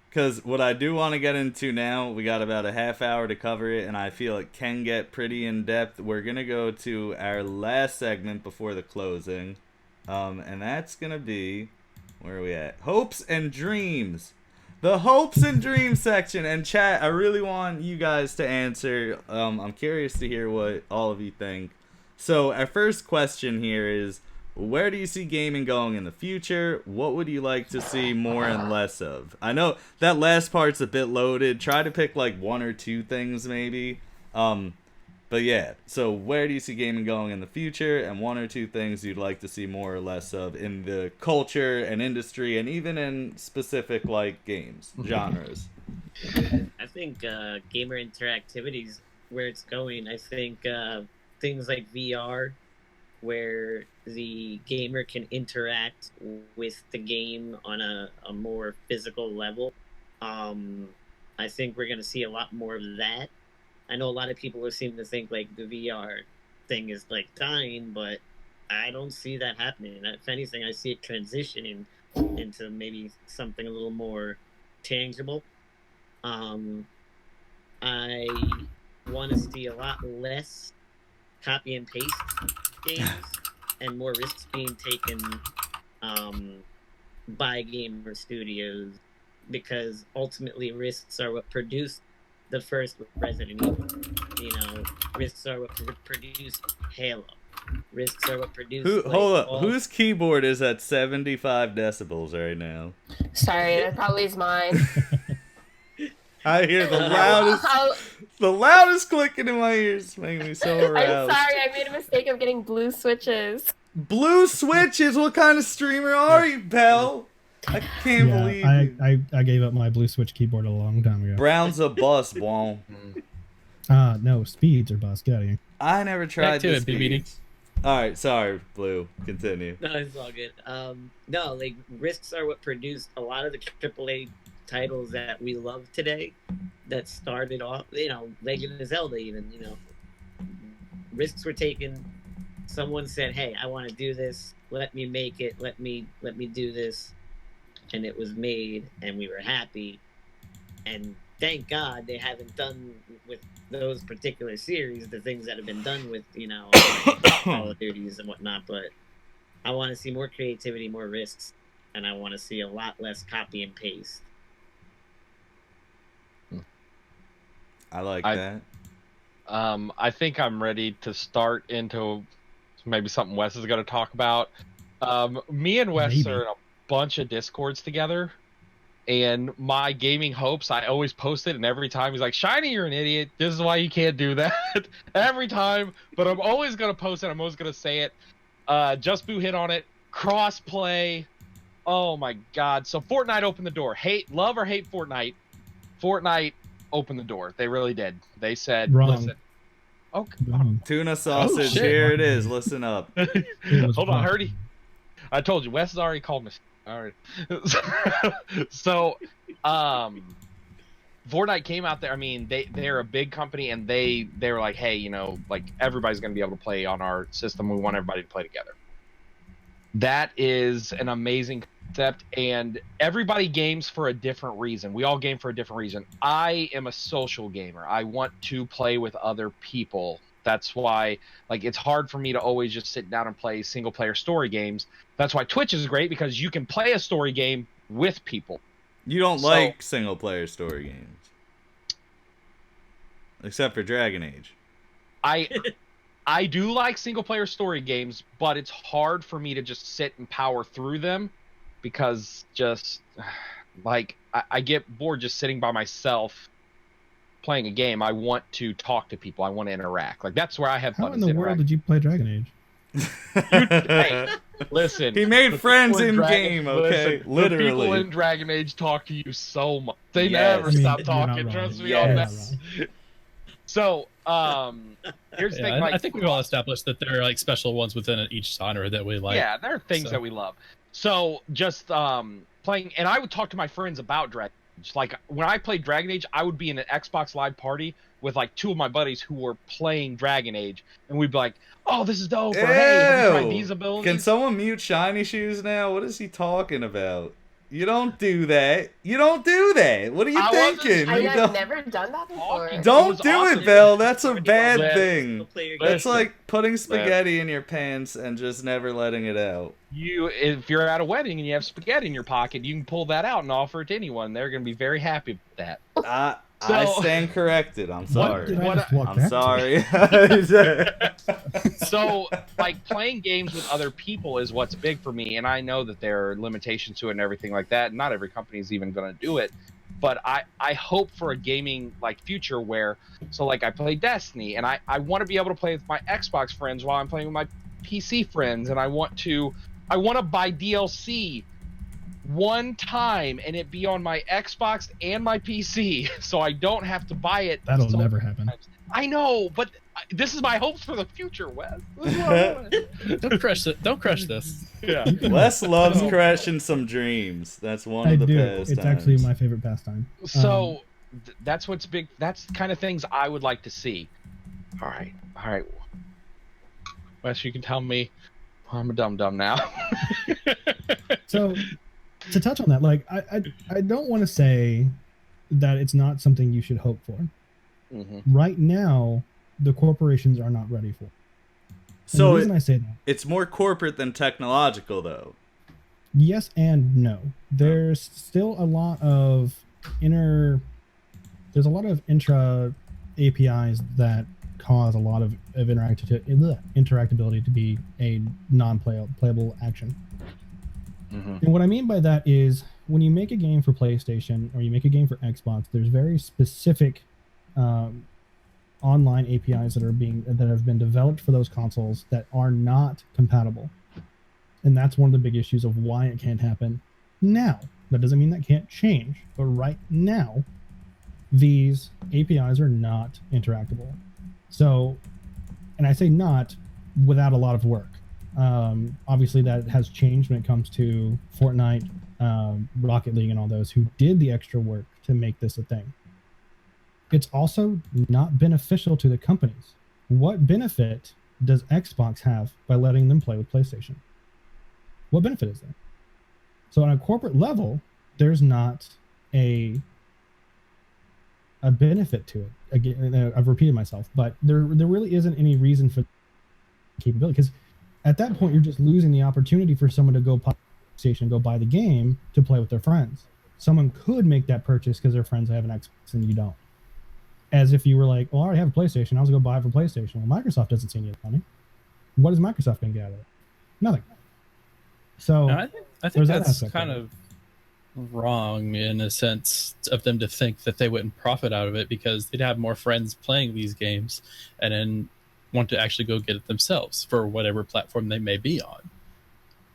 Because what I do want to get into now, we got about a half hour to cover it, and I feel it can get pretty in-depth. We're going to go to our last segment before the closing, and that's going to be, where are we at? Hopes and Dreams. The Hopes and Dreams section. And chat, I really want you guys to answer. I'm curious to hear what all of you think. So our first question here is, where do you see gaming going in the future? What would you like to see more and less of? I know that last part's a bit loaded. Try to pick like one or two things maybe. But yeah, so where do you see gaming going in the future, and one or two things you'd like to see more or less of in the culture and industry, and even in specific like games, genres? I think gamer interactivity is where it's going. I think things like VR, where the gamer can interact with the game on a more physical level. I think we're going to see a lot more of that. I know a lot of people seem to think like the VR thing is like dying, but I don't see that happening. If anything, I see it transitioning into maybe something a little more tangible. I want to see a lot less copy and paste games and more risks being taken by gamer studios, because ultimately risks are what produced the first Resident Evil. You know, risks are what produced Halo. Risks are what produced. Hold up, whose keyboard is at 75 decibels right now? Sorry, that probably is mine. I hear the loudest clicking in my ears, making me so aroused. I'm sorry, I made a mistake of getting blue switches. Blue switches? What kind of streamer are you, Belle? I can't believe you. I gave up my blue switch keyboard a long time ago. Brown's a bus, Wong. No, speeds are bust. Get out of here. I never tried Back to the it, BBD. speeds. All right, sorry, Blue. Continue. No, it's all good. No, like risks are what produced a lot of the AAA titles that we love today. That started off, Legend of Zelda, even. Risks were taken. Someone said, "Hey, I want to do this. Let me make it. Let me do this," and it was made, and we were happy. And thank God they haven't done with those particular series the things that have been done with, Call of Duties and whatnot. But I want to see more creativity, more risks, and I want to see a lot less copy and paste. I like that. I think I'm ready to start into maybe something Wes is going to talk about. Me and Wes are in a bunch of Discords together. And my gaming hopes, I always post it, and every time he's like, "Shiny, you're an idiot. This is why you can't do that." Every time, but I'm always gonna post it. I'm always gonna say it. Just Boo hit on it. Crossplay. Oh my God! So Fortnite opened the door. Love or hate Fortnite. Fortnite opened the door. They really did. They said, Wrong. "Listen." Okay. Wrong. Tuna sausage. shit. Here it is. Listen up. Hold on, Herdy. I told you, Wes has already called me. All right. So, Fortnite came out there. I mean, they're a big company, and they were like, "Hey, like everybody's going to be able to play on our system. We want everybody to play together." That is an amazing concept, and everybody games for a different reason. We all game for a different reason. I am a social gamer. I want to play with other people. That's why, like, it's hard for me to always just sit down and play single-player story games. That's why Twitch is great, because you can play a story game with people. You don't like single-player story games, except for Dragon Age. I do like single-player story games, but it's hard for me to just sit and power through them, because just like I get bored just sitting by myself playing a game. I want to talk to people. I want to interact. Like, that's where I have fun. How in the world did you play Dragon Age? Hey, listen. He made friends in in-game, okay? Literally. The people in Dragon Age talk to you so much. They Yes. never stop talking. Trust me on that. Yes. So, here's the thing. I think we've all established that there are like special ones within each genre that we like. Yeah, there are things that we love. So just playing, and I would talk to my friends about Dragon Age. Like, when I played Dragon Age, I would be in an Xbox Live party with like two of my buddies who were playing Dragon Age, and we'd be like, "Oh, this is dope!" Or, "Hey, have you tried these abilities?" Can someone mute Shiny Shoes now? What is he talking about? You don't do that. You don't do that. What are you thinking? I've never done that before. Don't do awesome. it, Belle. That's a bad thing. Player That's Listen. like putting spaghetti in your pants and just never letting it out. If you're at a wedding and you have spaghetti in your pocket, you can pull that out and offer it to anyone. They're going to be very happy with that. I stand corrected. I'm sorry. I'm sorry. So, like, playing games with other people is what's big for me, and I know that there are limitations to it and everything like that. Not every company is even going to do it, but I hope for a gaming like future where, so like I play Destiny, and I want to be able to play with my Xbox friends while I'm playing with my PC friends, and I want to buy DLC one time and it be on my Xbox and my PC, so I don't have to buy it. That'll never happen. I know, but this is my hopes for the future, Wes. Don't crush it. Don't crush this. Yeah. Wes loves crushing some dreams. That's one of the pastimes. It's actually my favorite pastime. So that's what's big. That's the kind of things I would like to see. All right. Wes, you can tell me I'm a dum-dum now. So, to touch on that, like, I don't want to say that it's not something you should hope for. Mm-hmm. Right now, the corporations are not ready for it. And So the reason I say that, it's more corporate than technological, though. yes and no. There's still a lot of intra APIs that cause a lot of interactability to be a non-playable action. Mm-hmm. And what I mean by that is when you make a game for PlayStation or you make a game for Xbox, there's very specific online APIs that have been developed for those consoles that are not compatible. And that's one of the big issues of why it can't happen now. That doesn't mean that can't change, but right now, these APIs are not interactable. So, and I say not, without a lot of work. Obviously, that has changed when it comes to Fortnite, Rocket League, and all those who did the extra work to make this a thing. It's also not beneficial to the companies. What benefit does Xbox have by letting them play with PlayStation? What benefit is there? So on a corporate level, there's not a benefit to it. Again, I've repeated myself, but there really isn't any reason for capability, because at that point you're just losing the opportunity for someone to go PlayStation, go buy the game to play with their friends. Someone could make that purchase because their friends have an Xbox and you don't. As if you were like, well, I already have a PlayStation, I'll just go buy it for PlayStation. Well, Microsoft doesn't see any money. What is Microsoft going to get out of it? Nothing. So no, I think that's kind of wrong in a sense of them to think that they wouldn't profit out of it, because they'd have more friends playing these games and then want to actually go get it themselves for whatever platform they may be on.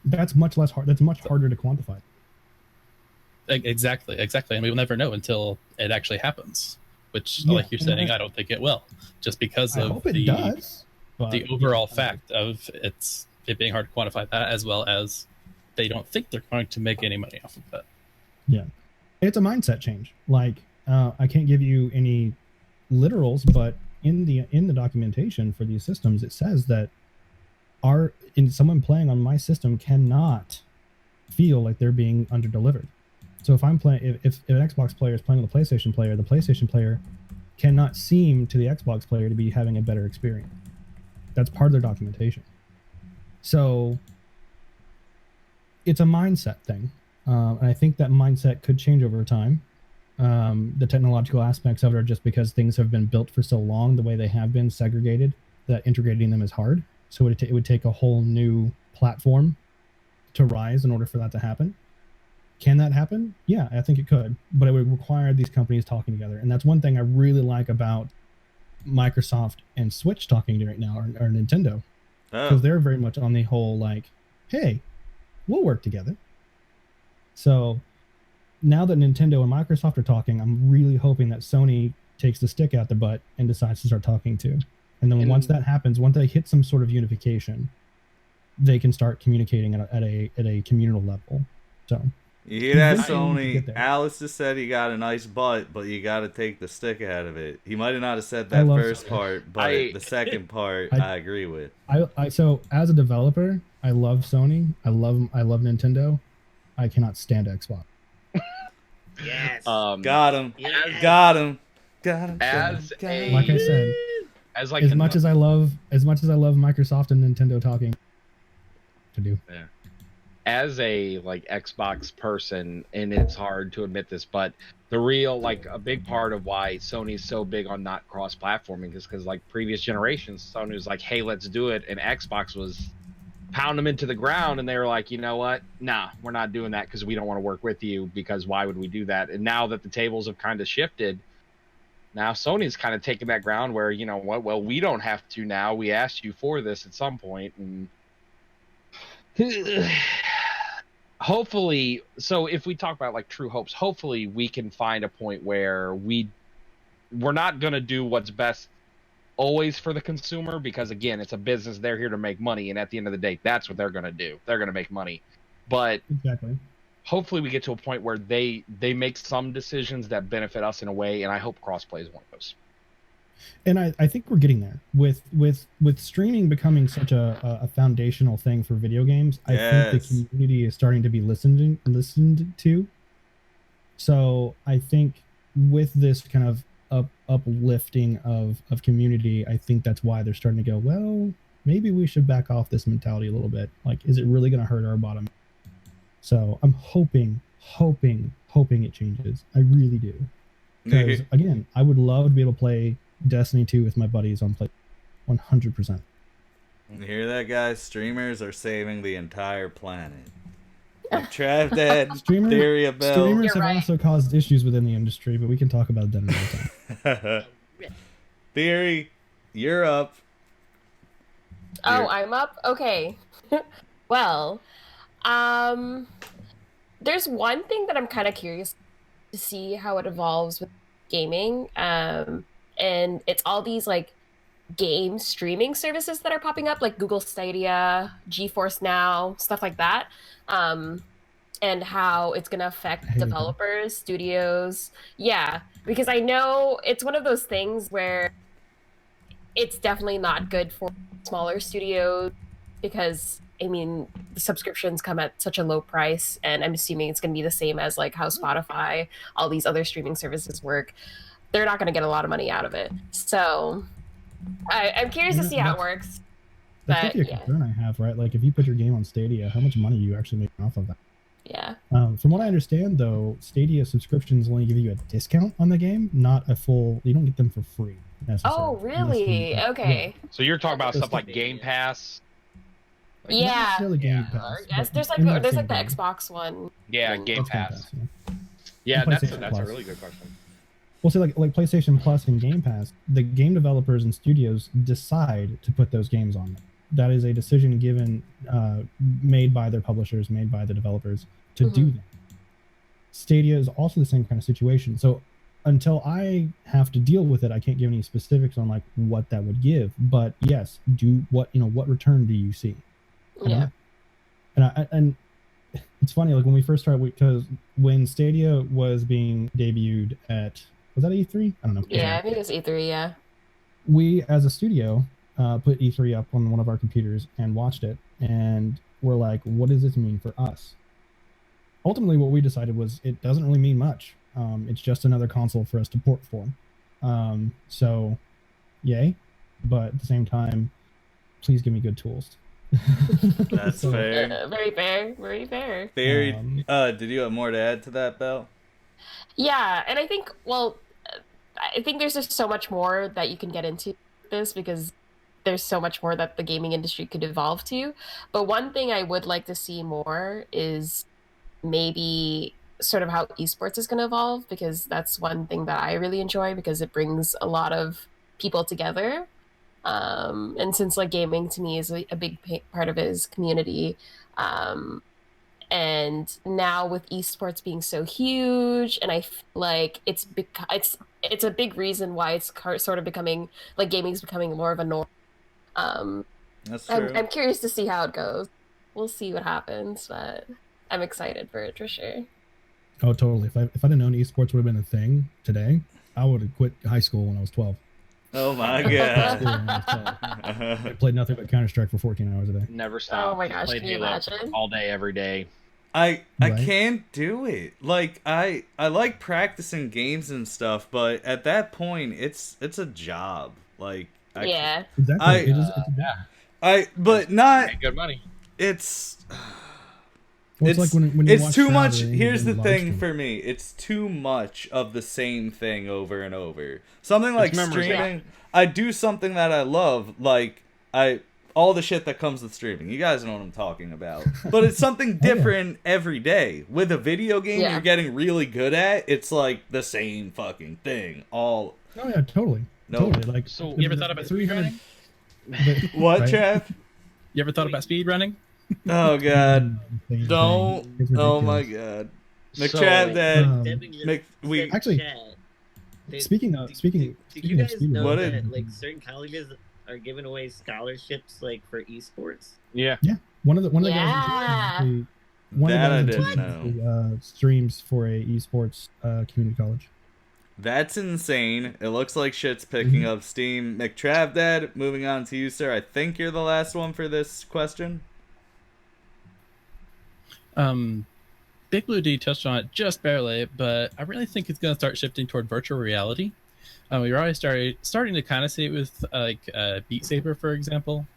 That's much less hard. That's much harder to quantify. Exactly. And we will never know until it actually happens, which, Yeah, like you're saying, I don't think it will, just because I of hope it does, but, the overall fact of it being hard to quantify that, as well as they don't think they're going to make any money off of that. Yeah, it's a mindset change. Like, I can't give you any literals, but in the documentation for these systems, it says that someone playing on my system cannot feel like they're being underdelivered. So if I'm playing, if an Xbox player is playing with a PlayStation player, the PlayStation player cannot seem to the Xbox player to be having a better experience. That's part of their documentation. So it's a mindset thing. And I think that mindset could change over time. The technological aspects of it are just because things have been built for so long the way they have been segregated, that integrating them is hard. So it would take a whole new platform to rise in order for that to happen. Can that happen? Yeah, I think it could, but it would require these companies talking together. And that's one thing I really like about Microsoft and Switch talking right now, or Nintendo, because they're very much on the whole like, hey, we'll work together. So now that Nintendo and Microsoft are talking, I'm really hoping that Sony takes the stick out the butt and decides to start talking too. And then once that happens, once they hit some sort of unification, they can start communicating at a communal level. So you hear that, Sony? Alistair said he got a nice butt, but you got to take the stick out of it. He might have not have said that first part, but the second part I agree with. So as a developer, I love Sony. I love Nintendo. I cannot stand Xbox. Yes. Got him. Yes. Got him. Like I said, as much as I love Microsoft and Nintendo talking to do. Yeah. As a like Xbox person, and it's hard to admit this, but the real a big part of why Sony's so big on not cross-platforming is because like previous generations, Sony was like, hey, let's do it, and Xbox was pound them into the ground, and they were like, you know what, nah, we're not doing that because we don't want to work with you, because why would we do that? And now that the tables have kind of shifted, now Sony's kind of taking that ground where, you know what, well, we don't have to now, we asked you for this at some point, and hopefully, so if we talk about like true hopes, hopefully we can find a point where we're not going to do what's best always for the consumer, because again, it's a business, they're here to make money, and at the end of the day, that's what they're going to do, they're going to make money. But exactly, hopefully we get to a point where they make some decisions that benefit us in a way, and I hope crossplay is one of those. And I think we're getting there with streaming becoming such a foundational thing for video games. I think the community is starting to be listened to. So I think with this kind of uplifting of community, I think that's why they're starting to go, well, maybe we should back off this mentality a little bit. Like, is it really going to hurt our bottom? So I'm hoping it changes. I really do. Because again, I would love to be able to play Destiny 2 with my buddies on play 100%. You hear that, guys? Streamers are saving the entire planet. McTravDad, TheoryOfBelle. Streamers have also caused issues within the industry, but we can talk about that another time. Theory, you're up. Oh, I'm up? Okay. Well, there's one thing that I'm kind of curious to see how it evolves with gaming. And it's all these like game streaming services that are popping up, like Google Stadia, GeForce Now, stuff like that, and how it's going to affect developers, studios. Yeah, because I know it's one of those things where it's definitely not good for smaller studios because, I mean, the subscriptions come at such a low price, and I'm assuming it's going to be the same as like how Spotify, all these other streaming services work. They're not going to get a lot of money out of it. So I'm curious to see how it works. That's a concern I have, right? Like, if you put your game on Stadia, how much money are you actually making off of that? Yeah. From what I understand, though, Stadia subscriptions only give you a discount on the game, not a full. You don't get them for free. Oh, really? Okay. Yeah. So you're talking about stuff like Game Pass. Like, yeah. Game Pass, yes, there's like the Xbox one. Yeah, Game Pass. Yeah, that's a really good question. Well, see, like PlayStation Plus and Game Pass, the game developers and studios decide to put those games on there. That is a decision made by their publishers, made by the developers to do that. Stadia is also the same kind of situation. So until I have to deal with it, I can't give any specifics on like what that would give. But yes, what return do you see? Yeah. And it's funny, like when we first started, because when Stadia was being debuted at, was that E3? I don't know. Yeah, I think it was E3. Yeah. We, as a studio, put E3 up on one of our computers and watched it, and we're like, what does this mean for us? Ultimately, what we decided was it doesn't really mean much. It's just another console for us to port for. So, yay. But at the same time, please give me good tools. That's fair. Very fair. Very fair. Very. Did you have more to add to that, Belle? Yeah, and I think, I think there's just so much more that you can get into this because there's so much more that the gaming industry could evolve to. But one thing I would like to see more is maybe sort of how esports is going to evolve, because that's one thing that I really enjoy because it brings a lot of people together. And since like gaming to me is a big part of his community, and now with esports being so huge, and I feel like it's a big reason why it's sort of becoming like gaming's becoming more of a norm. That's true. I'm curious to see how it goes. We'll see what happens, but I'm excited for it for sure. Oh, totally. If I'd have known esports would have been a thing today, I would have quit high school when I was 12. Oh my god. I played nothing but Counter-Strike for 14 hours a day. Never stopped. Oh my gosh, can you imagine? All day, every day. I can't do it. Like I like practicing games and stuff, but at that point it's a job. Like yeah. Exactly. But not good money. It's well, it's like when you watch too much. Shroud Here's the thing stream. for me. It's too much of the same thing over and over. Something like streaming, I do something that I love, like all the shit that comes with streaming. You guys know what I'm talking about. But it's something different every day. With a video game you're getting really good at, it's like the same fucking thing. Oh yeah, totally. Nope. Totally. Like, So you ever thought about speedrunning? What, right? Trav? You ever thought about speedrunning? Oh god. Don't. Oh my god. McTravDad. Speaking of do you guys speedrunning, know that like certain colleges are giving away scholarships like for esports? Yeah. one of the guys That I didn't know. Streams for a esports community college. That's insane. It looks like shit's picking up steam. McTravDad, moving on to you, sir. I think you're the last one for this question. BigBlueD touched on it just barely, but I really think it's going to start shifting toward virtual reality. We're already starting to kind of see it with Beat Saber, for example.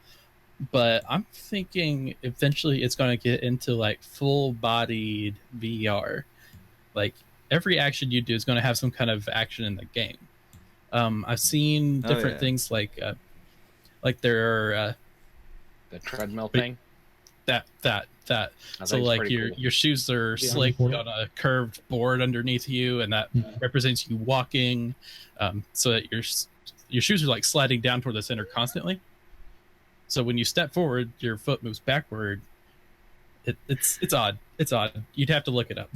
But I'm thinking eventually it's going to get into like full-bodied VR. Like every action you do is going to have some kind of action in the game. I've seen different things like there are the treadmill thing. That. So like your shoes are slick on a curved board underneath you, and that represents you walking. So that your shoes are like sliding down toward the center constantly. So when you step forward, your foot moves backward. It's odd. It's odd. You'd have to look it up.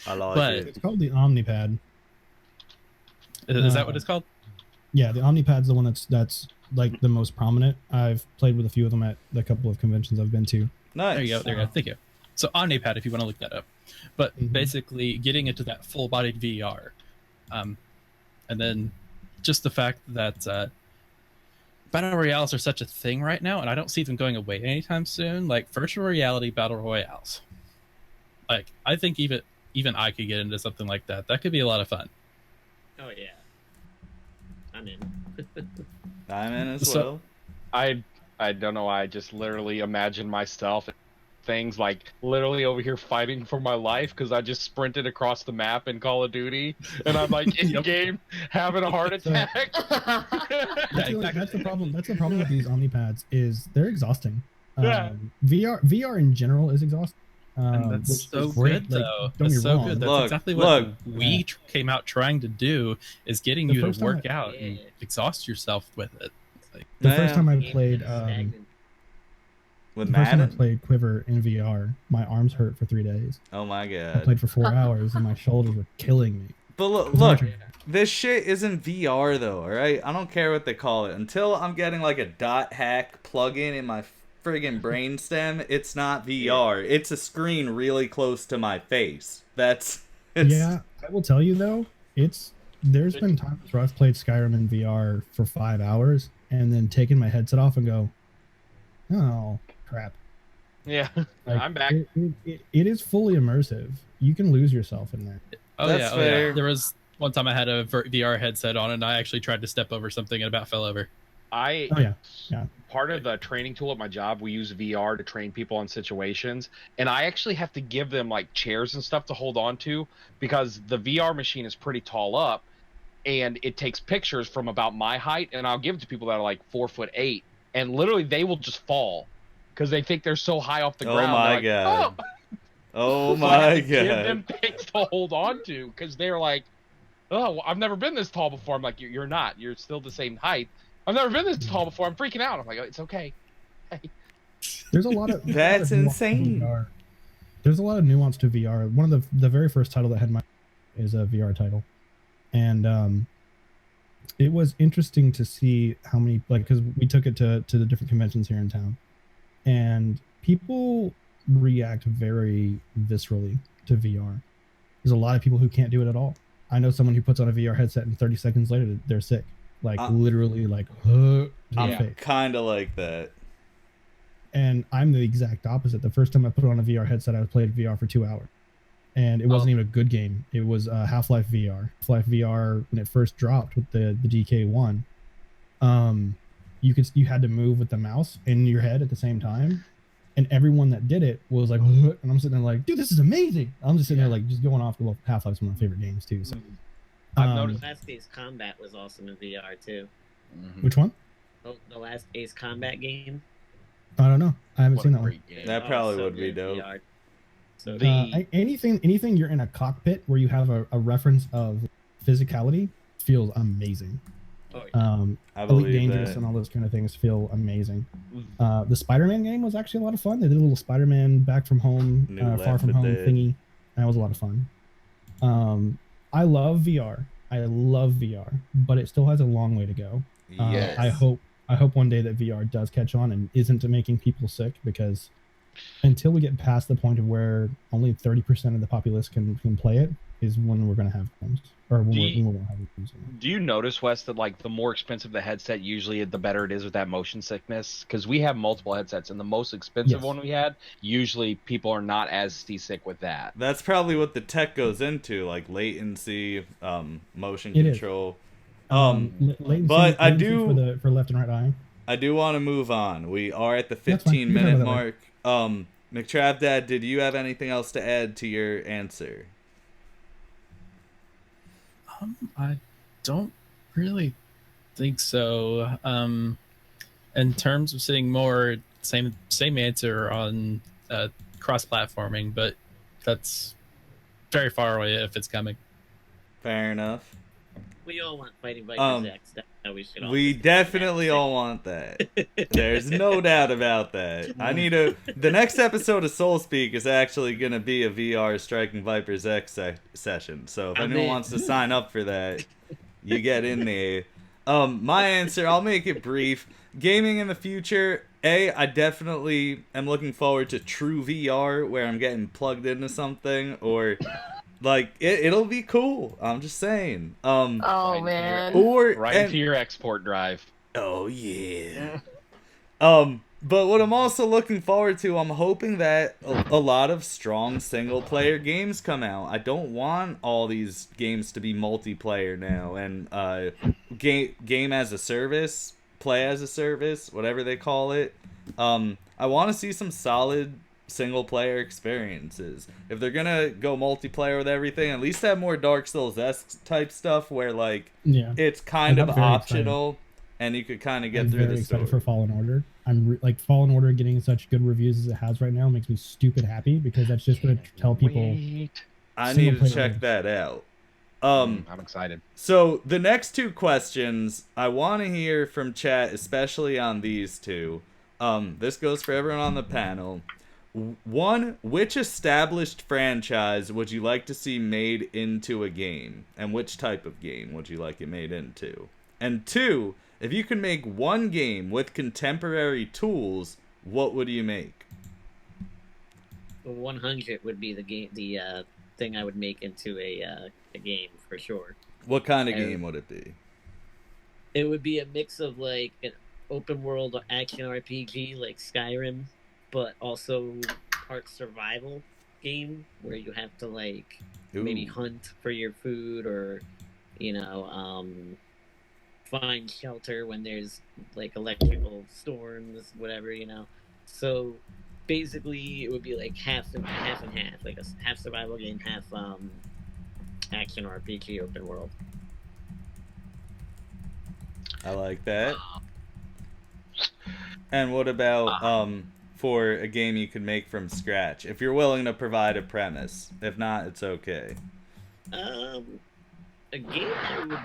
I like it. It's called the OmniPad. Is that what it's called? Yeah, the Omnipad's the one that's like the most prominent. I've played with a few of them at the couple of conventions I've been to. Nice. There you go. There you go. Thank you. So Omnipad, if you want to look that up, but Mhm. basically getting into that full-bodied VR, and then just the fact that battle royales are such a thing right now, and I don't see them going away anytime soon. Like virtual reality battle royales, like I think even I could get into something like that. That could be a lot of fun. Oh yeah, I'm in. I'm in as So- well. I don't know why. I just literally imagine myself things like literally over here fighting for my life because I just sprinted across the map in Call of Duty and I'm like in Yep. game having a heart attack. Yeah, exactly. That's the problem. That's the problem with these Omnipads is they're exhausting. Yeah. VR in general is exhausting. And that's which so is great. good, Like, though. don't That's get so wrong. good. That's Look, exactly look. what we came out trying to do is getting The you to first time work I- out and Yeah. exhaust yourself with it. Like, The Yeah. first time I Game played, is stagnant. With the first time I Madden? played Quiver in VR, my arms hurt for 3 days. Oh my I god. played for 4 hours and my shoulders were killing me. But look, this shit isn't VR though, alright? I don't care what they call it. Until I'm getting like a dot hack plugin in my friggin' brainstem, it's not VR. It's a screen really close to my face. It's Yeah, I will tell you though, there's been times where I've played Skyrim in VR for 5 hours and then taken my headset off and go, oh crap. Yeah, Like, I'm back. It is fully immersive. You can lose yourself in there. oh That's yeah, oh fair. yeah. There was one time I had a VR headset on and I actually tried to step over something and about fell over. Oh yeah, yeah. Part of the training tool at my job, we use VR to train people on situations, and I actually have to give them like chairs and stuff to hold on to because the VR machine is pretty tall up, and it takes pictures from about my height, and I'll give it to people that are like 4'8", and literally they will just fall because they think they're so high off the Oh ground. my They're like, god. "Oh." Oh So I have my to give them god. things to hold on to because they're like, oh, well, I've never been this tall before. I'm like, you're not. You're still the same height. I've never been this tall before. I'm freaking out. I'm like, oh, it's okay. There's a lot of That's insane. VR. There's a lot of nuance to VR. One of the very first title that had my is a VR title, and it was interesting to see how many because we took it to the different conventions here in town, and people react very viscerally to VR. There's a lot of people who can't do it at all. I know someone who puts on a VR headset and 30 seconds later they're sick, like literally like to the I'm face. kind of like that. And I'm the exact opposite. The first time I put on a VR headset, I played VR for 2 hours, and it wasn't even a good game. It was Half-Life VR. Half-Life VR when it first dropped with the DK1, you had to move with the mouse in your head at the same time, and everyone that did it was like, and I'm sitting there like, dude, this is amazing. I'm just sitting there like just going off. Well, Half-Life's one of my favorite games too. So I've noticed Last Ace Combat was awesome in VR too. which one? Oh, the last Ace Combat game. I don't know. I haven't what seen a that one. great game. That Oh, probably so would be good in dope. VR. So Anything you're in a cockpit where you have a reference of physicality feels amazing. oh, yeah. I Elite believe Dangerous that. and all those kind of things feel amazing. The Spider-Man game was actually a lot of fun. They did a little Spider-Man Back from Home, New Far Left from 4 Home Dead. thingy. That was a lot of fun. I love VR. I love VR, but it still has a long way to go. Yes. I hope one day that VR does catch on and isn't making people sick, because until we get past the point of where only 30% of the populace can play it is when we're going to have games, or when we won't have games. Do you notice, Wes, that like the more expensive the headset, usually the better it is with that motion sickness? Because we have multiple headsets, and the most expensive Yes. one we had, usually people are not as seasick with that. That's probably what the tech goes into, like latency, motion It is. control. Latency- but I latency do- for left and right eye. I do want to move on. We are at the That's fine. 15-minute You can talk about mark. McTravDad, did you have anything else to add to your answer? I don't really think so. In terms of seeing more, same answer on cross-platforming, but that's very far away if it's coming. Fair enough. We all want Fighting Vipers X. That's how we should all We just- definitely all want that. There's no doubt about that. The next episode of Soulspeak is actually going to be a VR Striking Vipers X session. So if I'm anyone in. wants to sign up for that, you get in there. My answer, I'll make it brief. Gaming in the future, I definitely am looking forward to true VR, where I'm getting plugged into something, or like it'll be cool. I'm just saying. Oh man. Or Right into your export drive. oh yeah. But what I'm also looking forward to, I'm hoping that a lot of strong single player games come out. I don't want all these games to be multiplayer now and game as a service, play as a service, whatever they call it. I want to see some solid single player experiences. If they're gonna go multiplayer with everything, at least have more Dark Souls-esque type stuff where like it's kind of optional. And you could kind of get through the story. Excited for Fallen Order. I'm like Fallen Order getting such good reviews as it has right now makes me stupid happy because that's just going to tell people. I need to check that out. I'm excited. So the next two questions I want to hear from chat, especially on these two. This goes for everyone on the panel. One, which established franchise would you like to see made into a game, and which type of game would you like it made into? And two, if you can make one game with contemporary tools, what would you make? 100 would be the thing I would make into a game for sure. What kind of game would it be? It would be a mix of like an open world action RPG like Skyrim, but also part survival game where you have to like maybe hunt for your food or find shelter when there's like electrical storms, whatever, So basically, it would be like half and half, like a half survival game, half action RPG open world. I like that. And what about for a game you could make from scratch? If you're willing to provide a premise. If not, it's okay. A game I would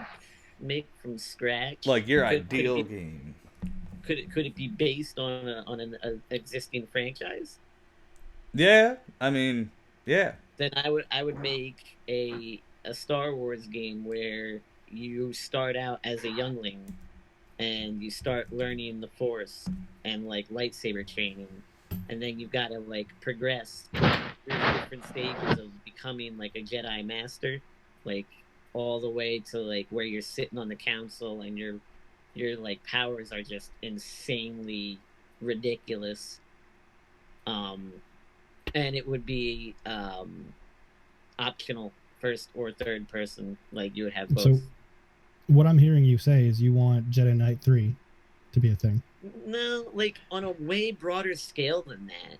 make from scratch, like your ideal game. Could it be based on an existing franchise? Yeah, I mean, yeah. Then I would make a Star Wars game where you start out as a youngling and you start learning the Force and like lightsaber training, and then you've got to like progress through different stages of becoming like a Jedi Master, like all the way to like where you're sitting on the council and your like powers are just insanely ridiculous. And it would be optional first or third person, like you would have both. So what I'm hearing you say is you want Jedi Knight 3 to be a thing. No, like on a way broader scale than that.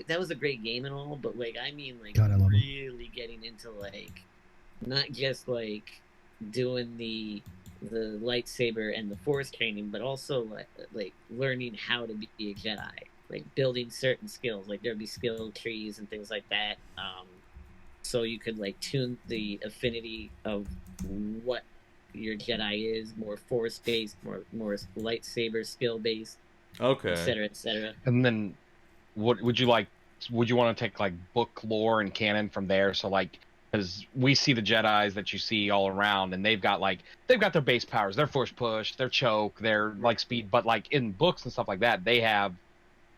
That was a great game and all, but like I mean like God, really getting into like not just like doing the lightsaber and the Force training, but also like learning how to be a Jedi, like building certain skills. Like there'd be skill trees and things like that, so you could like tune the affinity of what your Jedi is, more Force based, more lightsaber skill based, okay, etc., etc. And then what would you like? Would you want to take like book lore and canon from there? So like, because we see the Jedis that you see all around, and they've got their base powers, their force push, their choke, their like speed, but like in books and stuff like that, they have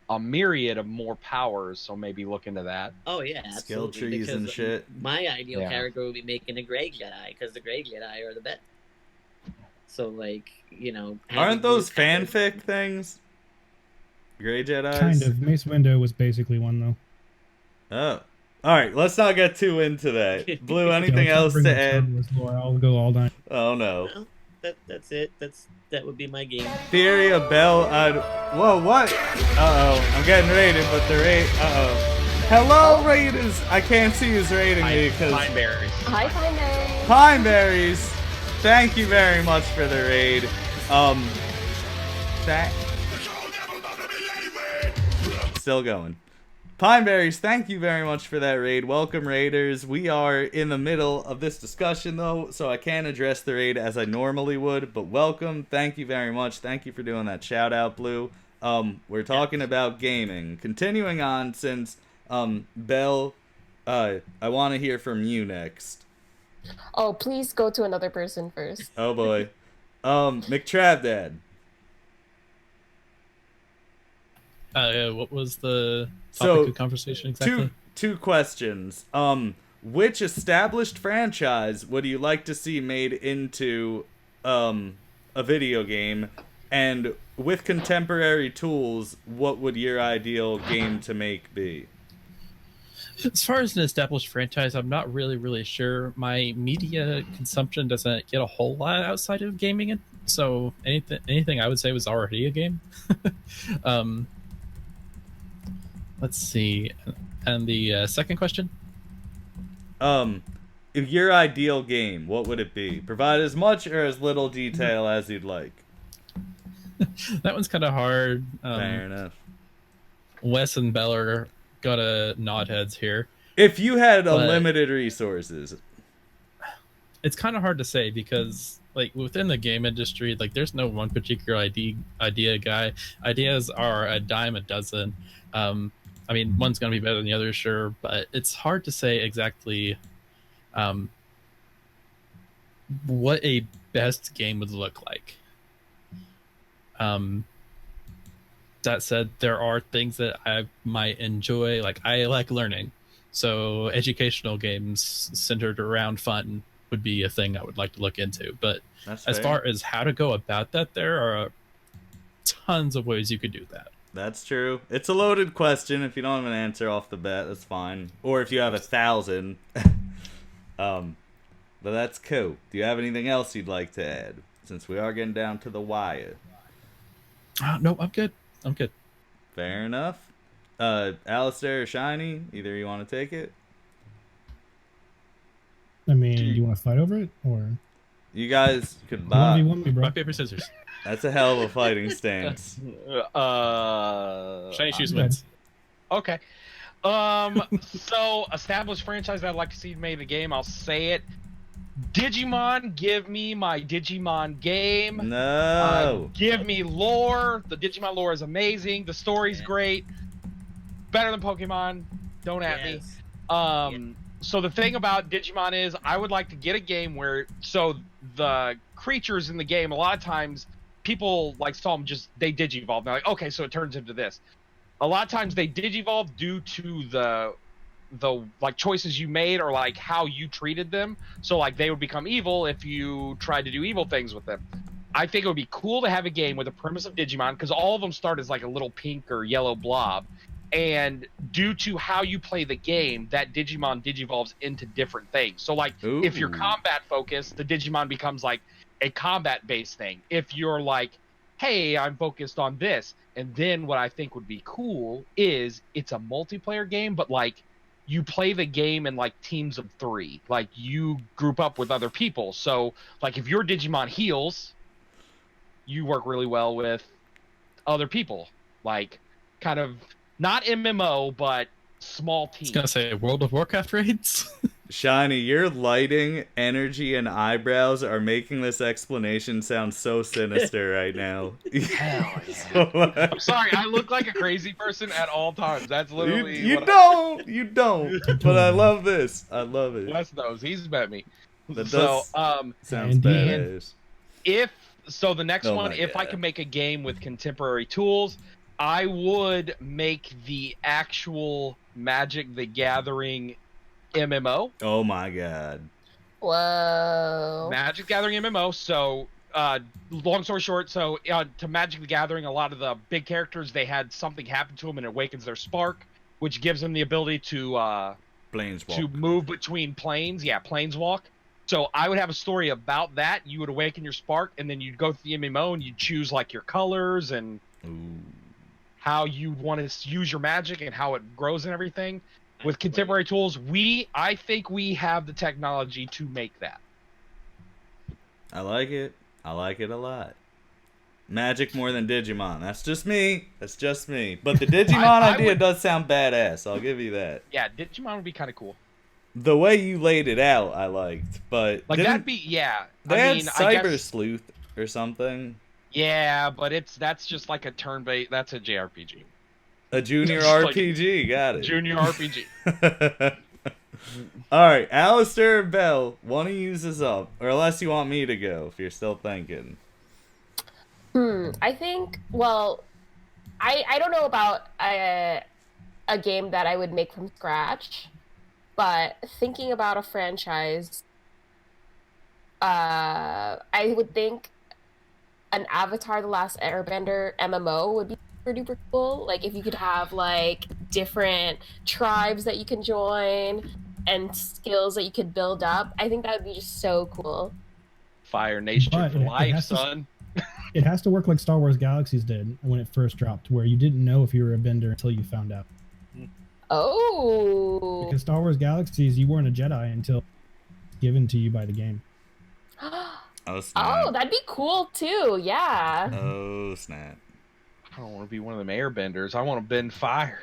a myriad of more powers. So maybe look into that. Oh yeah, skill absolutely. trees and shit. My ideal character would be making a Grey Jedi, because the Grey Jedi are the best. So like aren't those fanfic things? Grey Jedis? Kind of. Mace Windu was basically one though. Oh. Alright, let's not get too into that. Blue, anything else to add? I'll go all night. Oh no. Well, that's it. That would be my game. TheoryOfBelle, whoa, what? Uh-oh, I'm getting rated, but the rate, uh-oh. Hello, Raiders! I can't see who's rating me, because... Pineberries. Hi, Pineberries. Pineberries! Thank you very much for the raid. Still going. Pineberries, thank you very much for that raid. Welcome, Raiders. We are in the middle of this discussion, though, so I can't address the raid as I normally would, but welcome. Thank you very much. Thank you for doing that shout-out, Blue. We're talking about gaming. Continuing on, since, Belle, I want to hear from you next. Oh, please go to another person first. Oh boy. McTravDad. What was the So, topic of conversation exactly? Two questions. Which established franchise would you like to see made into a video game? And with contemporary tools, what would your ideal game to make be? As far as an established franchise, I'm not really sure. My media consumption doesn't get a whole lot outside of gaming, so anything I would say was already a game. um, let's see. And the second question? If your ideal game, what would it be? Provide as much or as little detail as you'd like. That one's kind of hard. Fair enough. Wes and Beller got to nod heads here. If you had unlimited resources, it's kind of hard to say because, like, within the game industry, like, there's no one particular idea guy. Ideas are a dime a dozen. I mean, one's going to be better than the other, sure, but it's hard to say exactly what a best game would look like. That said, there are things that I might enjoy. Like, I like learning, so educational games centered around fun would be a thing I would like to look into. But as far as how to go about that, there are tons of ways you could do that. That's true. It's a loaded question. If you don't have an answer off the bat, that's fine. Or if you have 1,000. But that's cool. Do you have anything else you'd like to add? Since we are getting down to the wire. No, I'm good. Fair enough. Alistair or Shiny, either you want to take it? I mean, do you want to fight over it, or you guys could 1v1 me, bro? Rock, paper, scissors. That's a hell of a fighting stance. Shiny Shoes wins. Okay. So established franchise I'd like to see made a game. I'll say it. Digimon, give me my Digimon game. No. Give me lore. The Digimon lore is amazing. The story's great. Better than Pokemon. Don't at me. So the thing about Digimon is I would like to get a game where, so the creatures in the game, a lot of times people like saw them just, they digivolve. They're like, okay, so it turns into this. A lot of times they digivolve due to the like choices you made or like how you treated them. So like they would become evil if you tried to do evil things with them. I think it would be cool to have a game with a premise of Digimon, because all of them start as like a little pink or yellow blob, and due to how you play the game, that Digimon digivolves into different things. So like if you're combat focused, the Digimon becomes like a combat based thing. If you're like, hey, I'm focused on this, and then what I think would be cool is it's a multiplayer game, but like you play the game in like teams of 3. Like you group up with other people. So like if your Digimon heals, you work really well with other people. Like kind of not MMO, but small teams. I was gonna say World of Warcraft raids. Shiny, your lighting, energy, and eyebrows are making this explanation sound so sinister right now. Hell yeah. I'm sorry, I look like a crazy person at all times. That's literally you don't. But I love this. I love it. Wes knows. He's met me. That So, sounds badass. So the next one, if I can make a game with contemporary tools, I would make the actual Magic the Gathering MMO. Oh my god. Whoa. Magic Gathering MMO. So, long story short, so to Magic the Gathering, a lot of the big characters, they had something happen to them and it awakens their spark, which gives them the ability to move between planes. Yeah, planeswalk. So I would have a story about that. You would awaken your spark, and then you'd go through the MMO and you'd choose like your colors and how you want to use your magic and how it grows and everything. With contemporary tools, I think we have the technology to make that. I like it. I like it a lot. Magic more than Digimon. That's just me. But the Digimon idea does sound badass. I'll give you that. Yeah, Digimon would be kind of cool. The way you laid it out, I liked. But like that'd be yeah. They had Cyber Sleuth or something. Yeah, but that's just like a turn-based. That's a JRPG. A junior RPG, got it. Junior RPG. All right, Alistair or Belle, one of you uses up, or unless you want me to go, if you're still thinking. I think. Well, I don't know about a game that I would make from scratch, but thinking about a franchise, I would think an Avatar: The Last Airbender MMO would be super duper cool. Like if you could have like different tribes that you can join and skills that you could build up, I think that would be just so cool. Fire Nation But for it life, has to- son. It has to work like Star Wars Galaxies did when it first dropped, where you didn't know if you were a bender until you found out. Oh. Because Star Wars Galaxies, you weren't a Jedi until given to you by the game. Oh, snap. Oh, that'd be cool too. Yeah. Oh, snap. I don't want to be one of them airbenders. I want to bend fire.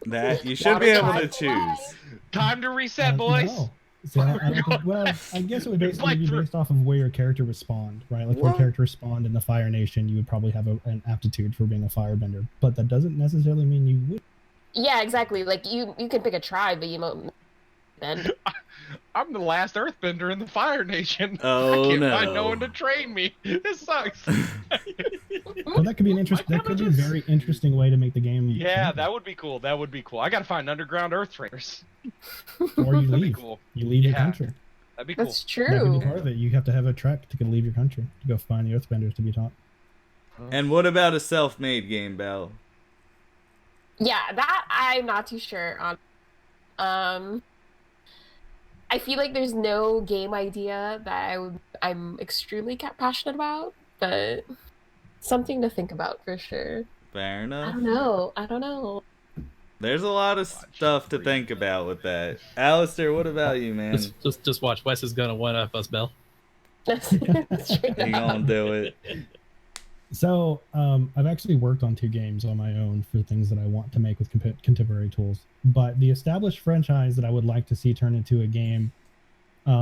That you should be able to choose. Time to reset, boys. No. So, well, I guess it would basically be based off of where your character would spawn, right? Like, if your character spawned in the Fire Nation, you would probably have an aptitude for being a firebender. But that doesn't necessarily mean you would. Yeah, exactly. Like you can pick a tribe, but you won't bend. I'm the last Earthbender in the Fire Nation. Oh, I can't no. find no one to train me. This sucks. Well, that could be an that could be a very interesting way to make the game. Yeah, that would be cool. That would be cool. I gotta find underground Earth trainers. Or you That'd be leave. cool. You leave your Yeah. country. That'd be cool. That's That could be true. part of it. You have to have a trek to leave your country to go find the Earthbenders to be taught. And what about a self-made game, Belle? Yeah, that I'm not too sure on. I feel like there's no game idea that I'm extremely passionate about, but something to think about for sure. Fair I enough. don't know. There's a lot of stuff to think about with that. Alistair, what about you, man? Just watch. Wes is gonna one up us, Belle. Straight You up. gonna do it? So, I've actually worked on 2 games on my own for things that I want to make with contemporary tools. But the established franchise that I would like to see turn into a game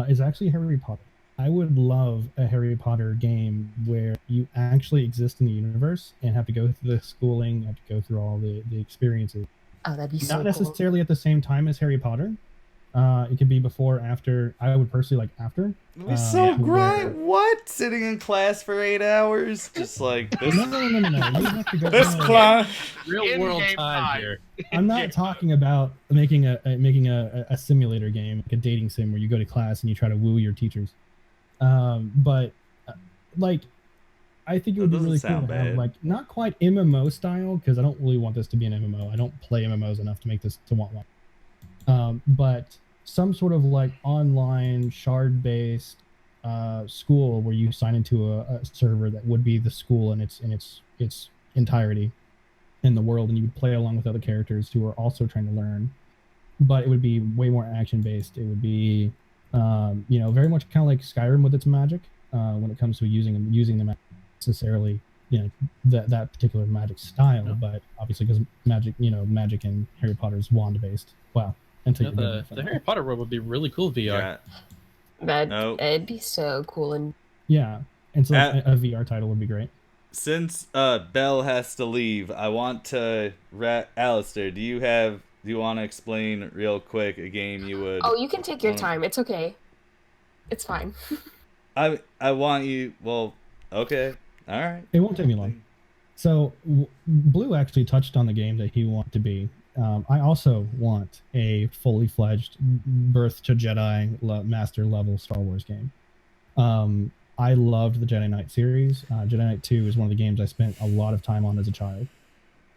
is actually Harry Potter. I would love a Harry Potter game where you actually exist in the universe and have to go through the schooling, have to go through all the experiences. Oh, that'd be so Not cool. necessarily at the same time as Harry Potter. It could be before, after. I would personally like after. It was so to where- great. What? Sitting in class for 8 hours? Just like this. No. You have to go. This no. class. Real world In-game time time. here. I'm not talking about making a simulator game, like a dating sim where you go to class and you try to woo your teachers. But like, I think it would be That really doesn't cool sound to have bad. like not quite MMO style, because I don't really want this to be an MMO. I don't play MMOs enough to make this to want one. But some sort of like online shard-based school where you sign into a server that would be the school in its entirety in the world, and you would play along with other characters who are also trying to learn. But it would be way more action-based. It would be, very much kind of like Skyrim with its magic when it comes to using the magic. Necessarily, that particular magic style, but obviously because magic in Harry Potter is wand-based. Wow. Until you The Harry Potter world would be really cool VR. Yeah. That'd be so cool. And Yeah, and so a VR title would be great. Since Belle has to leave, I want to Alistair, do you want to explain real quick a game you would? oh, you can take your time. It's okay. It's fine. I want you. Well, okay, all right. It won't take me long. So Blue actually touched on the game that he wanted to be. I also want a fully fledged Birth to Jedi master level Star Wars game. I loved the Jedi Knight series. Jedi Knight 2 is one of the games I spent a lot of time on as a child.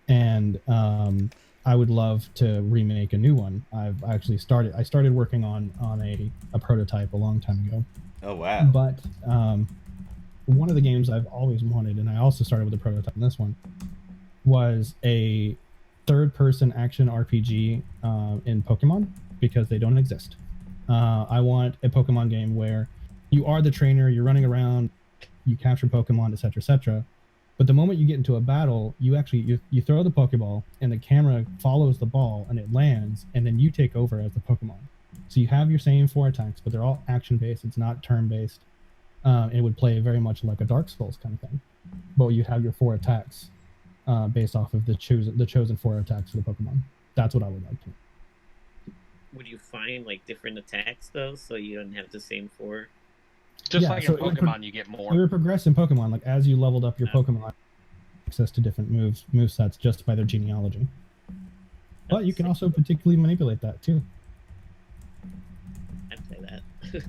And I would love to remake a new one. I started working on a prototype a long time ago. Oh wow. But one of the games I've always wanted, and I also started with a prototype in this one, was a third-person action RPG in Pokemon, because they don't exist. I want a Pokemon game where you are the trainer, you're running around, you capture Pokemon, etc., etc. But the moment you get into a battle, you throw the Pokeball, and the camera follows the ball, and it lands, and then you take over as the Pokemon. So you have your same 4 attacks, but they're all action-based. It's not turn-based. It would play very much like a Dark Souls kind of thing. But you have your 4 attacks based off of the chosen 4 attacks for the Pokemon. That's what I would like to. would you find like different attacks though, so you don't have the same 4? Just Yeah, like so in it would Pokemon, you get more. It would progress in Pokemon, like as you leveled up your Pokemon, access to different move sets just by their genealogy. But you can also particularly manipulate that too. I'd say that.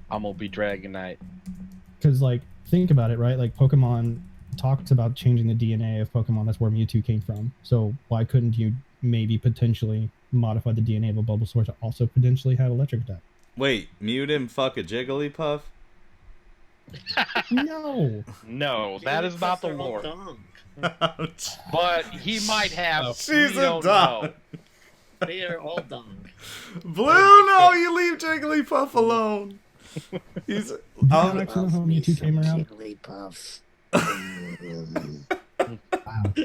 I'm gonna be Dragonite. Because like think about it, right? Like Pokemon talks about changing the DNA of Pokemon. That's where Mewtwo came from. So why couldn't you maybe potentially modify the DNA of a Bulbasaur to also potentially have electric attack? Wait, Mew didn't fuck a Jigglypuff? No. No, that is not the lore. Ouch. But he might have. She's we a don't dog. know. They are all dung. Blue, no, you leave Jigglypuff alone. He's. Do you not actually know how Mewtwo came around? Jigglypuff. Wow. Do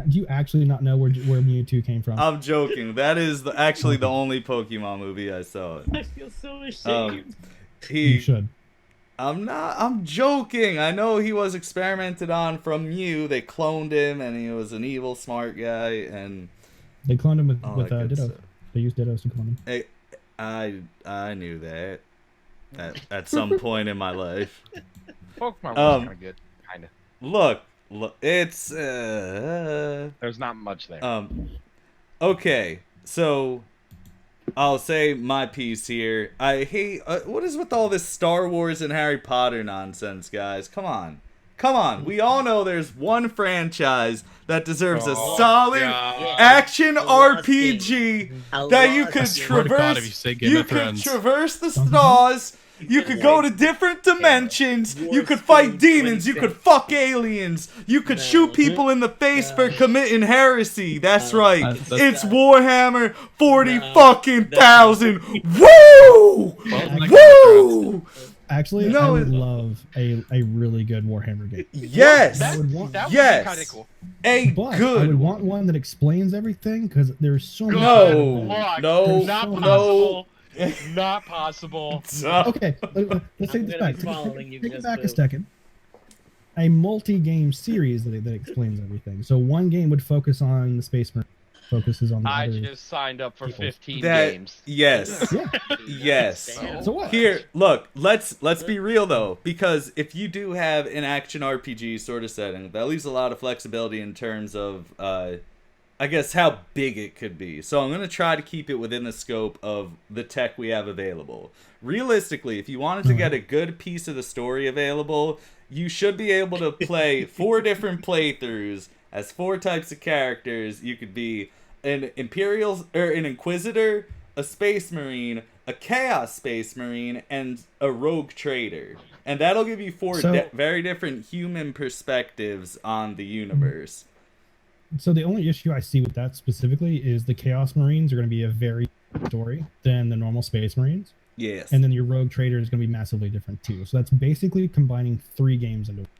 you actually not know where Mewtwo came from? I'm joking. That is actually the only Pokemon movie I saw. I feel so ashamed. You should. I'm joking. I know he was experimented on from Mew. They cloned him, and he was an evil, smart guy. And They cloned him with that good Dittos. stuff. They used Dittos to clone him. I knew that at some point in my life. Pokemon was kind of good, kind of. Look, it's There's not much there. Okay, so I'll say my piece here. I hate what is with all this Star Wars and Harry Potter nonsense, guys? Come on. We all know there's one franchise that deserves a solid action RPG that you could traverse. You could traverse the stars. You could go to different dimensions. You could fight demons. You could fuck aliens. You could shoot people in the face for committing heresy. That's right. It's Warhammer 40,000. Woo! Woo! Actually, No, I would love a really good Warhammer game. Yes. That would be Yes. kind of cool. But I would want one that explains everything because there's so much. No. Luck. No. Not No. possible. Not possible. Okay, let's take this I'm back. following you, Take it just back a Boo. second. A multi-game series that explains everything. So one game would focus on the Space Marine, focuses on the I other. just signed up for people. 15 That games. yes. Yeah. Yes. So what? Here, look, let's be real though, because if you do have an action RPG sort of setting, that leaves a lot of flexibility in terms of I guess how big it could be. So I'm going to try to keep it within the scope of the tech we have available. Realistically, if you wanted to get a good piece of the story available, you should be able to play 4 different playthroughs as 4 types of characters. You could be an an Inquisitor, a Space Marine, a Chaos Space Marine, and a Rogue Trader. And that'll give you 4 very different human perspectives on the universe. So the only issue I see with that specifically is the Chaos Marines are going to be a very different story than the normal Space Marines. Yes. And then your Rogue Trader is going to be massively different too. So that's basically combining 3 games into one.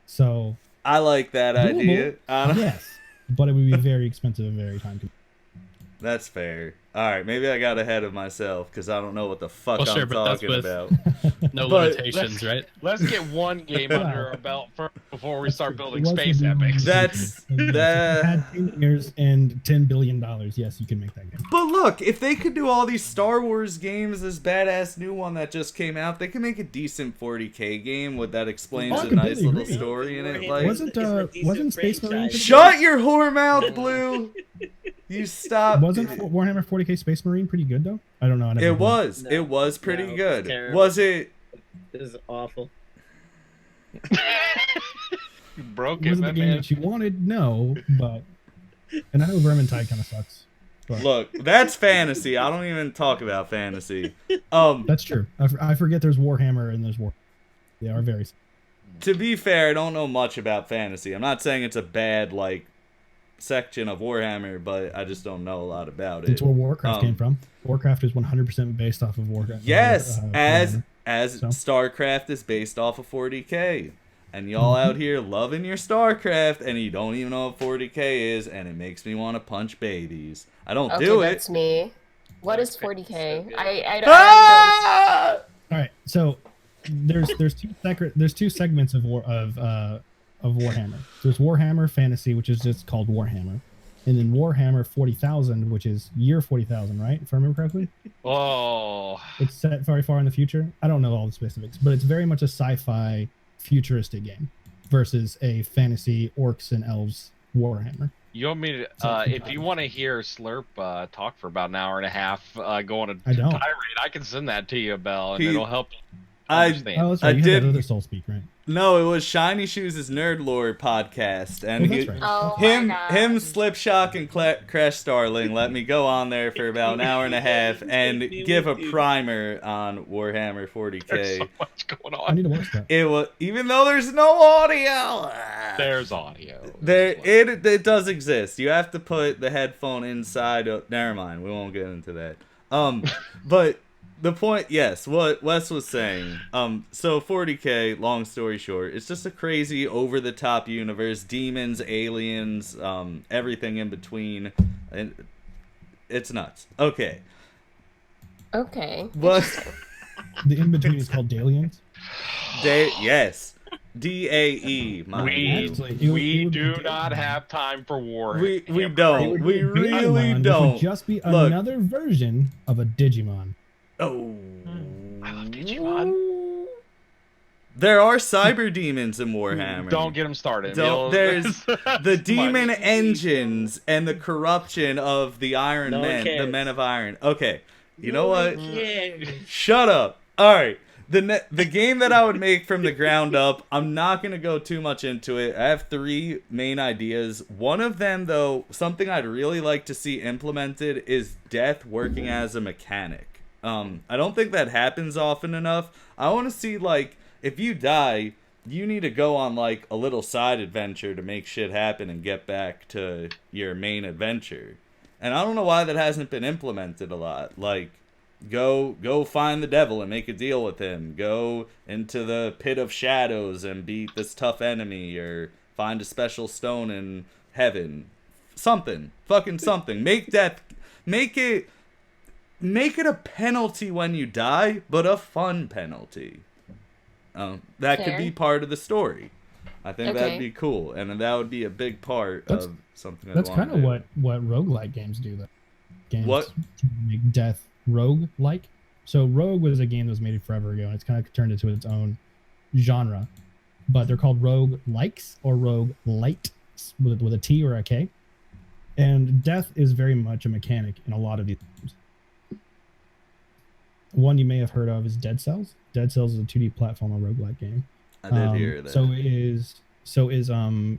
So I like that idea. yes, but it would be very expensive and very time consuming. That's fair. All right, maybe I got ahead of myself because I don't know what the fuck Well, I'm sure, but that's talking with- about. No But- limitations, right? Let's get one game under our belt first before we start building What space would you epics. want? That's If you that. had 10 years and $10 billion, yes, you can make that game. But look, if they could do all these Star Wars games, this badass new one that just came out, they can make a decent 40K game with that explains I a nice completely little agree. story in it. Warhammer Like, Wasn't Space Marine? shut your whore mouth, Blue. You stop. Wasn't Warhammer 40K Space Marine pretty good though? I don't know. I never It played. was. It was pretty No, good. terrible. Was it? This is awful. You broke It it, wasn't the man. game that you wanted, no, but and I know Vermintide kind of sucks. But Look, that's fantasy. I don't even talk about fantasy. that's true. I forget there's Warhammer and there's War. They are very. To be fair, I don't know much about fantasy. I'm not saying it's a bad like section of Warhammer, but I just don't know a lot about it. It's where Warcraft came from. Warcraft is 100% based off of Warcraft. Yes, Warhammer. as So? StarCraft is based off of 40K. And y'all out here loving your StarCraft, and you don't even know what 40K is, and it makes me want to punch babies. I don't Okay, do it. that's me. What is Okay, 40K? so good. I don't. Ah! All right, so there's two segments of Warhammer. There's Warhammer Fantasy, which is just called Warhammer, and then Warhammer 40,000, which is year 40,000, right? If I remember correctly. Oh, It's set very far in the future. I don't know all the specifics, but it's very much a sci-fi futuristic game versus a fantasy orcs and elves Warhammer. you want me to? If you want to hear Slurp talk for about an hour and a half, go on a I don't. tirade, I can send that to you, Bell, and He- it'll help you I understand. Oh, that's right. I You did- had that other Soulspeak, right? No, it was Shiny Shoes' Nerd Lore podcast, and Oh, that's right. Oh him, my God. Slipshock, and Crash Starling let me go on there for about an hour and a half and give a primer on Warhammer 40k. There's so much going I on. need to watch that. It was, even though there's no audio, There's audio. it does exist. You have to put the headphone inside. Never mind, we won't get into that. But the point, yes, what Wes was saying. So 40k, long story short, it's just a crazy, over-the-top universe. Demons, aliens, everything in between. And it's nuts. Okay. Okay. What? The in-between is called Dalians. Yes. DAE. We do not have time for war. We Hammer. don't. We Digimon, really which would don't. just be Look. another version of a Digimon. Oh. I love Digimon. There are cyber demons in Warhammer. Don't get them started. There's That's the too demon much. engines and the corruption of the Iron No one Men, the cares. Men of Iron. Okay, you know what? Yeah. Shut up. All right. The game that I would make from the ground up, I'm not going to go too much into it. I have 3 main ideas. One of them, though, something I'd really like to see implemented is death working as a mechanic. I don't think that happens often enough. I want to see, like, if you die, you need to go on, like, a little side adventure to make shit happen and get back to your main adventure. And I don't know why that hasn't been implemented a lot. Like, go find the devil and make a deal with him. Go into the pit of shadows and beat this tough enemy, or find a special stone in heaven. Something. Fucking something. Make it a penalty when you die, but a fun penalty. That could Fair. be part of the story. I think Okay. that'd be cool, and that would be a big part That's- of something I'd That's wanna kind of do. what roguelike games do, though. Games What? make death rogue-like. So Rogue was a game that was made forever ago, and it's kind of turned into its own genre. But they're called rogue likes or rogue light with a T or a K. And death is very much a mechanic in a lot of these games. One you may have heard of is Dead Cells. Dead Cells is a 2D platformer roguelike game. I did hear that. So is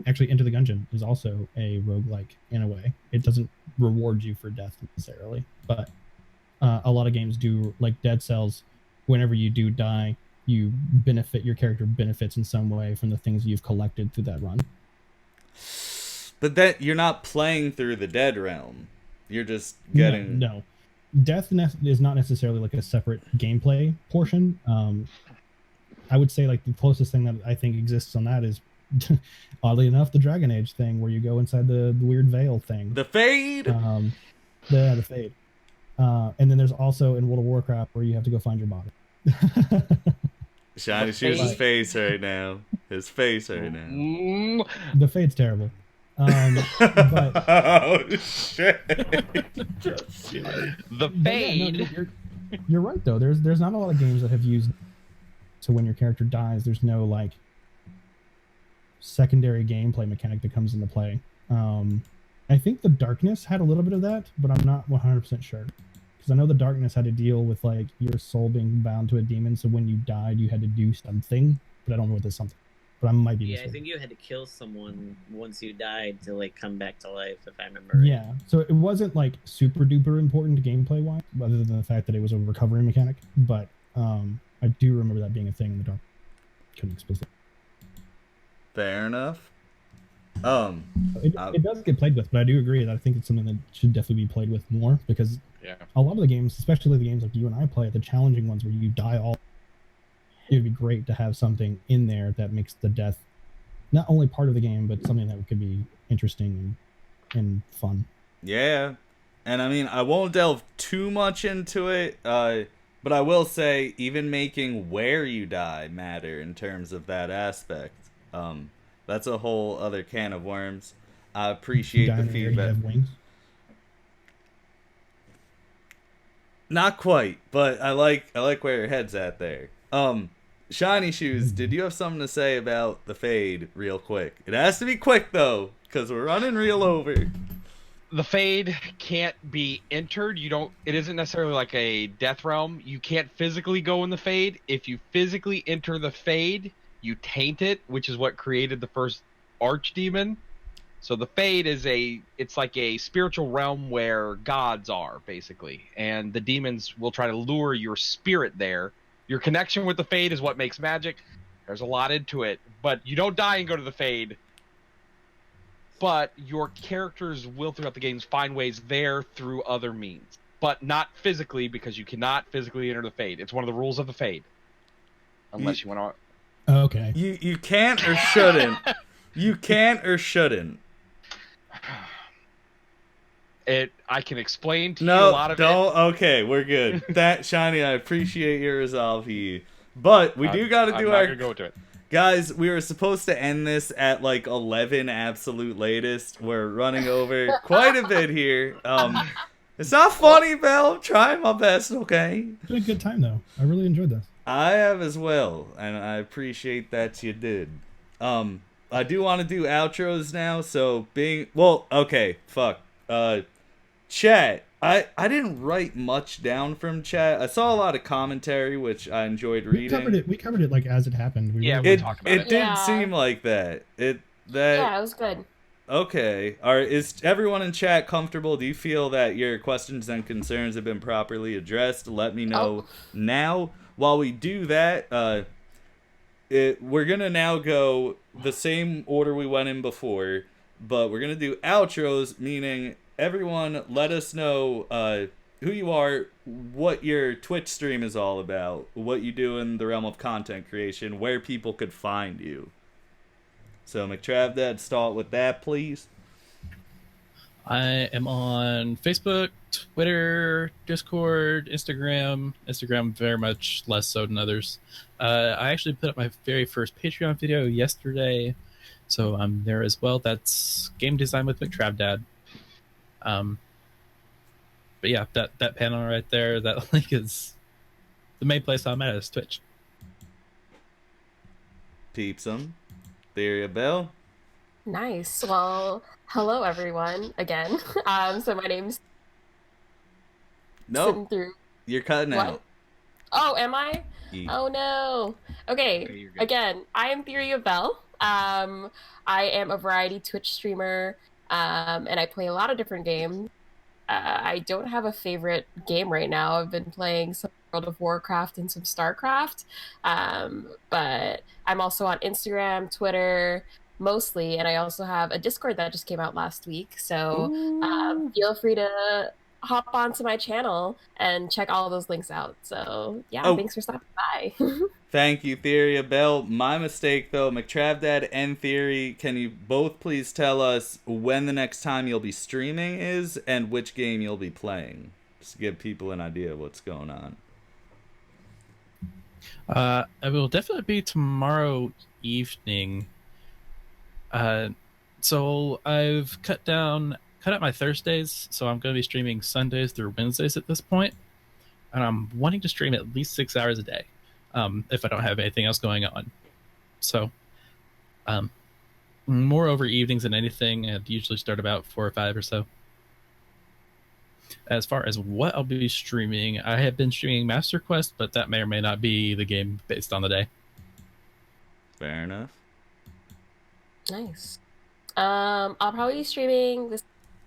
actually Enter the Gungeon is also a roguelike in a way. It doesn't reward you for death necessarily, but a lot of games do, like Dead Cells. Whenever you do die, your character benefits in some way from the things you've collected through that run. But that you're not playing through the dead realm. You're just getting No. Death is not necessarily like a separate gameplay portion. I would say like the closest thing that I think exists on that is, oddly enough, the Dragon Age thing where you go inside the weird veil thing. the fade. The fade. And then there's also in World of Warcraft where you have to go find your body. Shiny Shoes' face right now. His face right now. Mm, The fade's terrible. But Oh shit! the But yeah, fade. no, you're right though. There's not a lot of games that have used, so when your character dies, there's no like secondary gameplay mechanic that comes into play. I think the Darkness had a little bit of that, but I'm not 100% sure, because I know the Darkness had to deal with like your soul being bound to a demon, so when you died you had to do something, but I don't know what this something. But I might be Yeah, I mistaken. think you had to kill someone once you died to like come back to life, if I remember right. Yeah, so it wasn't like super duper important gameplay wise, other than the fact that it was a recovery mechanic. But I do remember that being a thing in the dark. Couldn't explicitly. Fair enough. It does get played with, but I do agree that I think it's something that should definitely be played with more, because Yeah. a lot of the games, especially the games like you and I play, the challenging ones where you die all, it would be great to have something in there that makes the death not only part of the game, but something that could be interesting and fun. Yeah, and I mean I won't delve too much into it, but I will say even making where you die matter in terms of that aspect. That's a whole other can of worms. I appreciate Down the there, you feedback. have wings. Not quite, but I like where your head's at there. Shiny Shoes, did you have something to say about the fade real quick? It has to be quick though, because we're running real over. The fade can't be entered. It isn't necessarily like a death realm. You can't physically go in the fade. If you physically enter the fade, you taint it, which is what created the first archdemon. So the fade it's like a spiritual realm where gods are, basically, and the demons will try to lure your spirit there. Your connection with the fade is what makes magic. There's a lot into it, but you don't die and go to the fade. But your characters will, throughout the games, find ways there through other means, but not physically, because you cannot physically enter the fade. It's one of the rules of the fade, unless you want to. Okay. You can't or shouldn't. You can't or shouldn't. I can explain to you a lot of it. Okay, we're good. That Shiny, I appreciate your resolve here. But we do got to do our... gonna go into it. Guys, we were supposed to end this at like 11 absolute latest. We're running over quite a bit here. It's not funny, Belle. I'm trying my best, okay? It's been a good time, though. I really enjoyed this. I have as well, and I appreciate that you did. I do want to do outros now, so okay, fuck. Chat. I didn't write much down from chat. I saw a lot of commentary, which I enjoyed reading. We covered it like as it happened. We talked about it. It did seem like that. Yeah, it was good. Okay. Is everyone in chat comfortable? Do you feel that your questions and concerns have been properly addressed? Let me know now. While we do that, we're gonna now go the same order we went in before, but we're gonna do outros, meaning everyone let us know who you are, what your Twitch stream is all about, what you do in the realm of content creation, where people could find you. So McTravDad, start with that, please. I am on Facebook, Twitter, Discord, Instagram. Instagram very much less so than others. I actually put up my very first Patreon video yesterday, so I'm there as well. That's Game Design with McTravDad. But yeah, that panel right there, that link is the main place I'm at is Twitch. Peepsum. TheoryOfBelle. Nice. Well, hello everyone again. So my name's Nope. You're cutting What? out. Oh, am I? Yeah. Oh no. Okay. Okay, you're good. Again, I am TheoryOfBelle. I am a variety Twitch streamer, and I play a lot of different games. I don't have a favorite game right now. I've been playing some World of Warcraft and some StarCraft, but I'm also on Instagram, Twitter, mostly, and I also have a Discord that just came out last week. So feel free to hop onto my channel and check all those links out. So yeah, thanks for stopping by. Thank you, TheoryOfBelle. My mistake, though. McTravDad and Theory, can you both please tell us when the next time you'll be streaming is and which game you'll be playing? Just to give people an idea of what's going on. It will definitely be tomorrow evening. So I've cut out my Thursdays, so I'm going to be streaming Sundays through Wednesdays at this point. And I'm wanting to stream at least 6 hours a day. If I don't have anything else going on. So, more over evenings than anything. I'd usually start about 4 or 5 or so. As far as what I'll be streaming, I have been streaming Master Quest, but that may or may not be the game based on the day. Fair enough. Nice. I'll probably be streaming this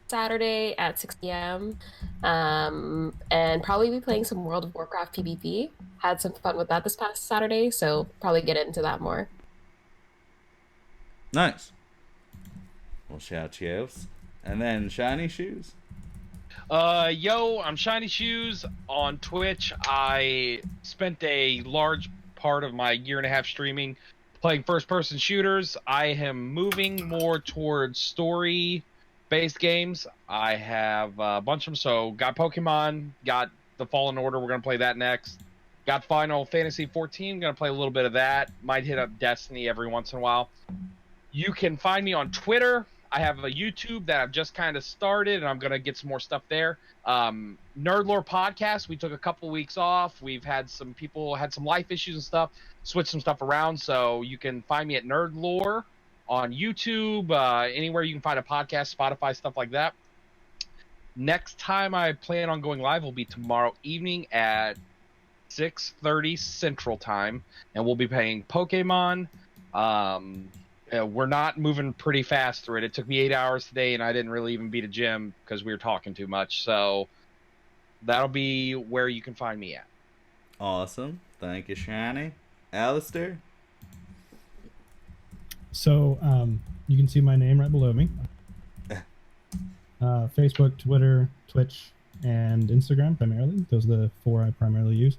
Saturday at 6 p.m. And probably be playing some World of Warcraft PvP. Had some fun with that this past Saturday, so probably get into that more. Nice. Well, shout outs. And then Shiny Shoes. Yo, I'm Shiny Shoes on Twitch. I spent a large part of my year and a half streaming playing first-person shooters. I am moving more towards story-based games. I have a bunch of them. So, got Pokemon, got the Fallen Order. We're gonna play that next. Got Final Fantasy 14. Gonna play a little bit of that. Might hit up Destiny every once in a while. You can find me on Twitter I have a YouTube that I've just kind of started, and I'm gonna get some more stuff there. Nerd Lore podcast. We took a couple weeks off. We've had some people had some life issues and stuff. Switched some stuff around, so you can find me at Nerd Lore on YouTube, anywhere you can find a podcast, Spotify, stuff like that. Next time I plan on going live will be tomorrow evening at 6:30 Central Time, and we'll be playing Pokemon. We're not moving pretty fast through it. It took me 8 hours today, and I didn't really even beat a gym because we were talking too much. So that'll be where you can find me at. Awesome. Thank you, Shiny. Alistair? So you can see my name right below me. Facebook, Twitter, Twitch, and Instagram primarily. Those are the 4 I primarily use.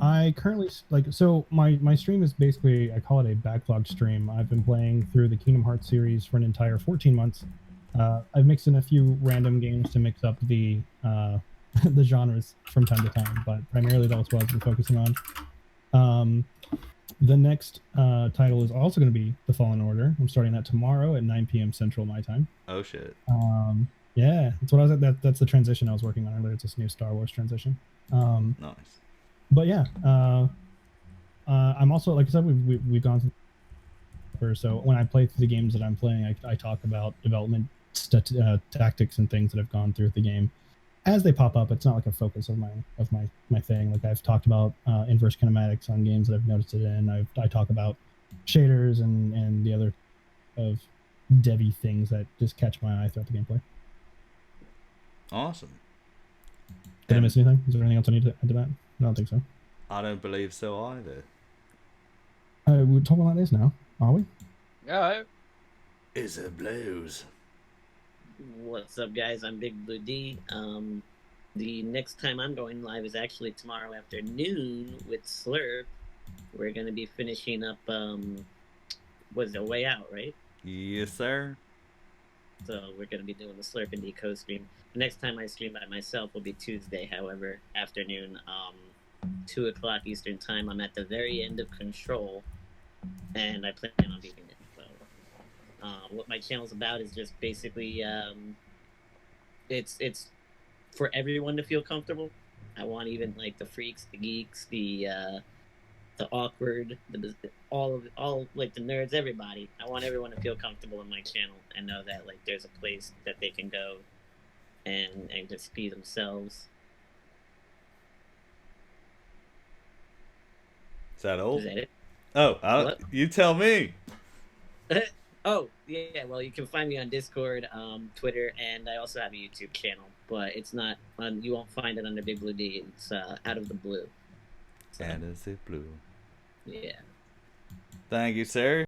I currently so my stream is basically, I call it a backlog stream. I've been playing through the Kingdom Hearts series for an entire 14 months. I've mixed in a few random games to mix up the the genres from time to time, but primarily that's what I've been focusing on. The next title is also going to be The Fallen Order. I'm starting that tomorrow at 9 p.m. Central my time. Oh shit. Yeah, that's what I was at. That's the transition I was working on earlier. It's this new Star Wars transition. Nice. But yeah, I'm also, like I said, we've gone through. So when I play through the games that I'm playing, I talk about development tactics and things that have gone through the game as they pop up. It's not like a focus of my thing. Like I've talked about inverse kinematics on games that I've noticed it in. I talk about shaders and the other of devy things that just catch my eye throughout the gameplay. Awesome. Did I miss anything? Is there anything else I need to add to that? I don't think so. I don't believe so either. We're talking about this now, are we? Yeah. Is it blues? What's up, guys? I'm BigBlueD. The next time I'm going live is actually tomorrow afternoon with Slurp. We're going to be finishing up, what's the Way Out, right? Yes, sir. So we're going to be doing the Slurp and Decode stream. The next time I stream by myself will be Tuesday, however, afternoon, 2 o'clock Eastern time. I'm at the very end of Control, and I plan on beating it. So, what my channel's about is just basically, it's for everyone to feel comfortable. I want even like the freaks, the geeks, the awkward, all like the nerds, everybody. I want everyone to feel comfortable in my channel and know that like there's a place that they can go and just be themselves. Is that all? Is that it? Oh, you tell me. Oh, yeah, well, you can find me on Discord, Twitter, and I also have a YouTube channel, but it's not on, you won't find it under BigBlueD. It's Out of the Blue. So, And is it blue? yeah. Thank you, sir.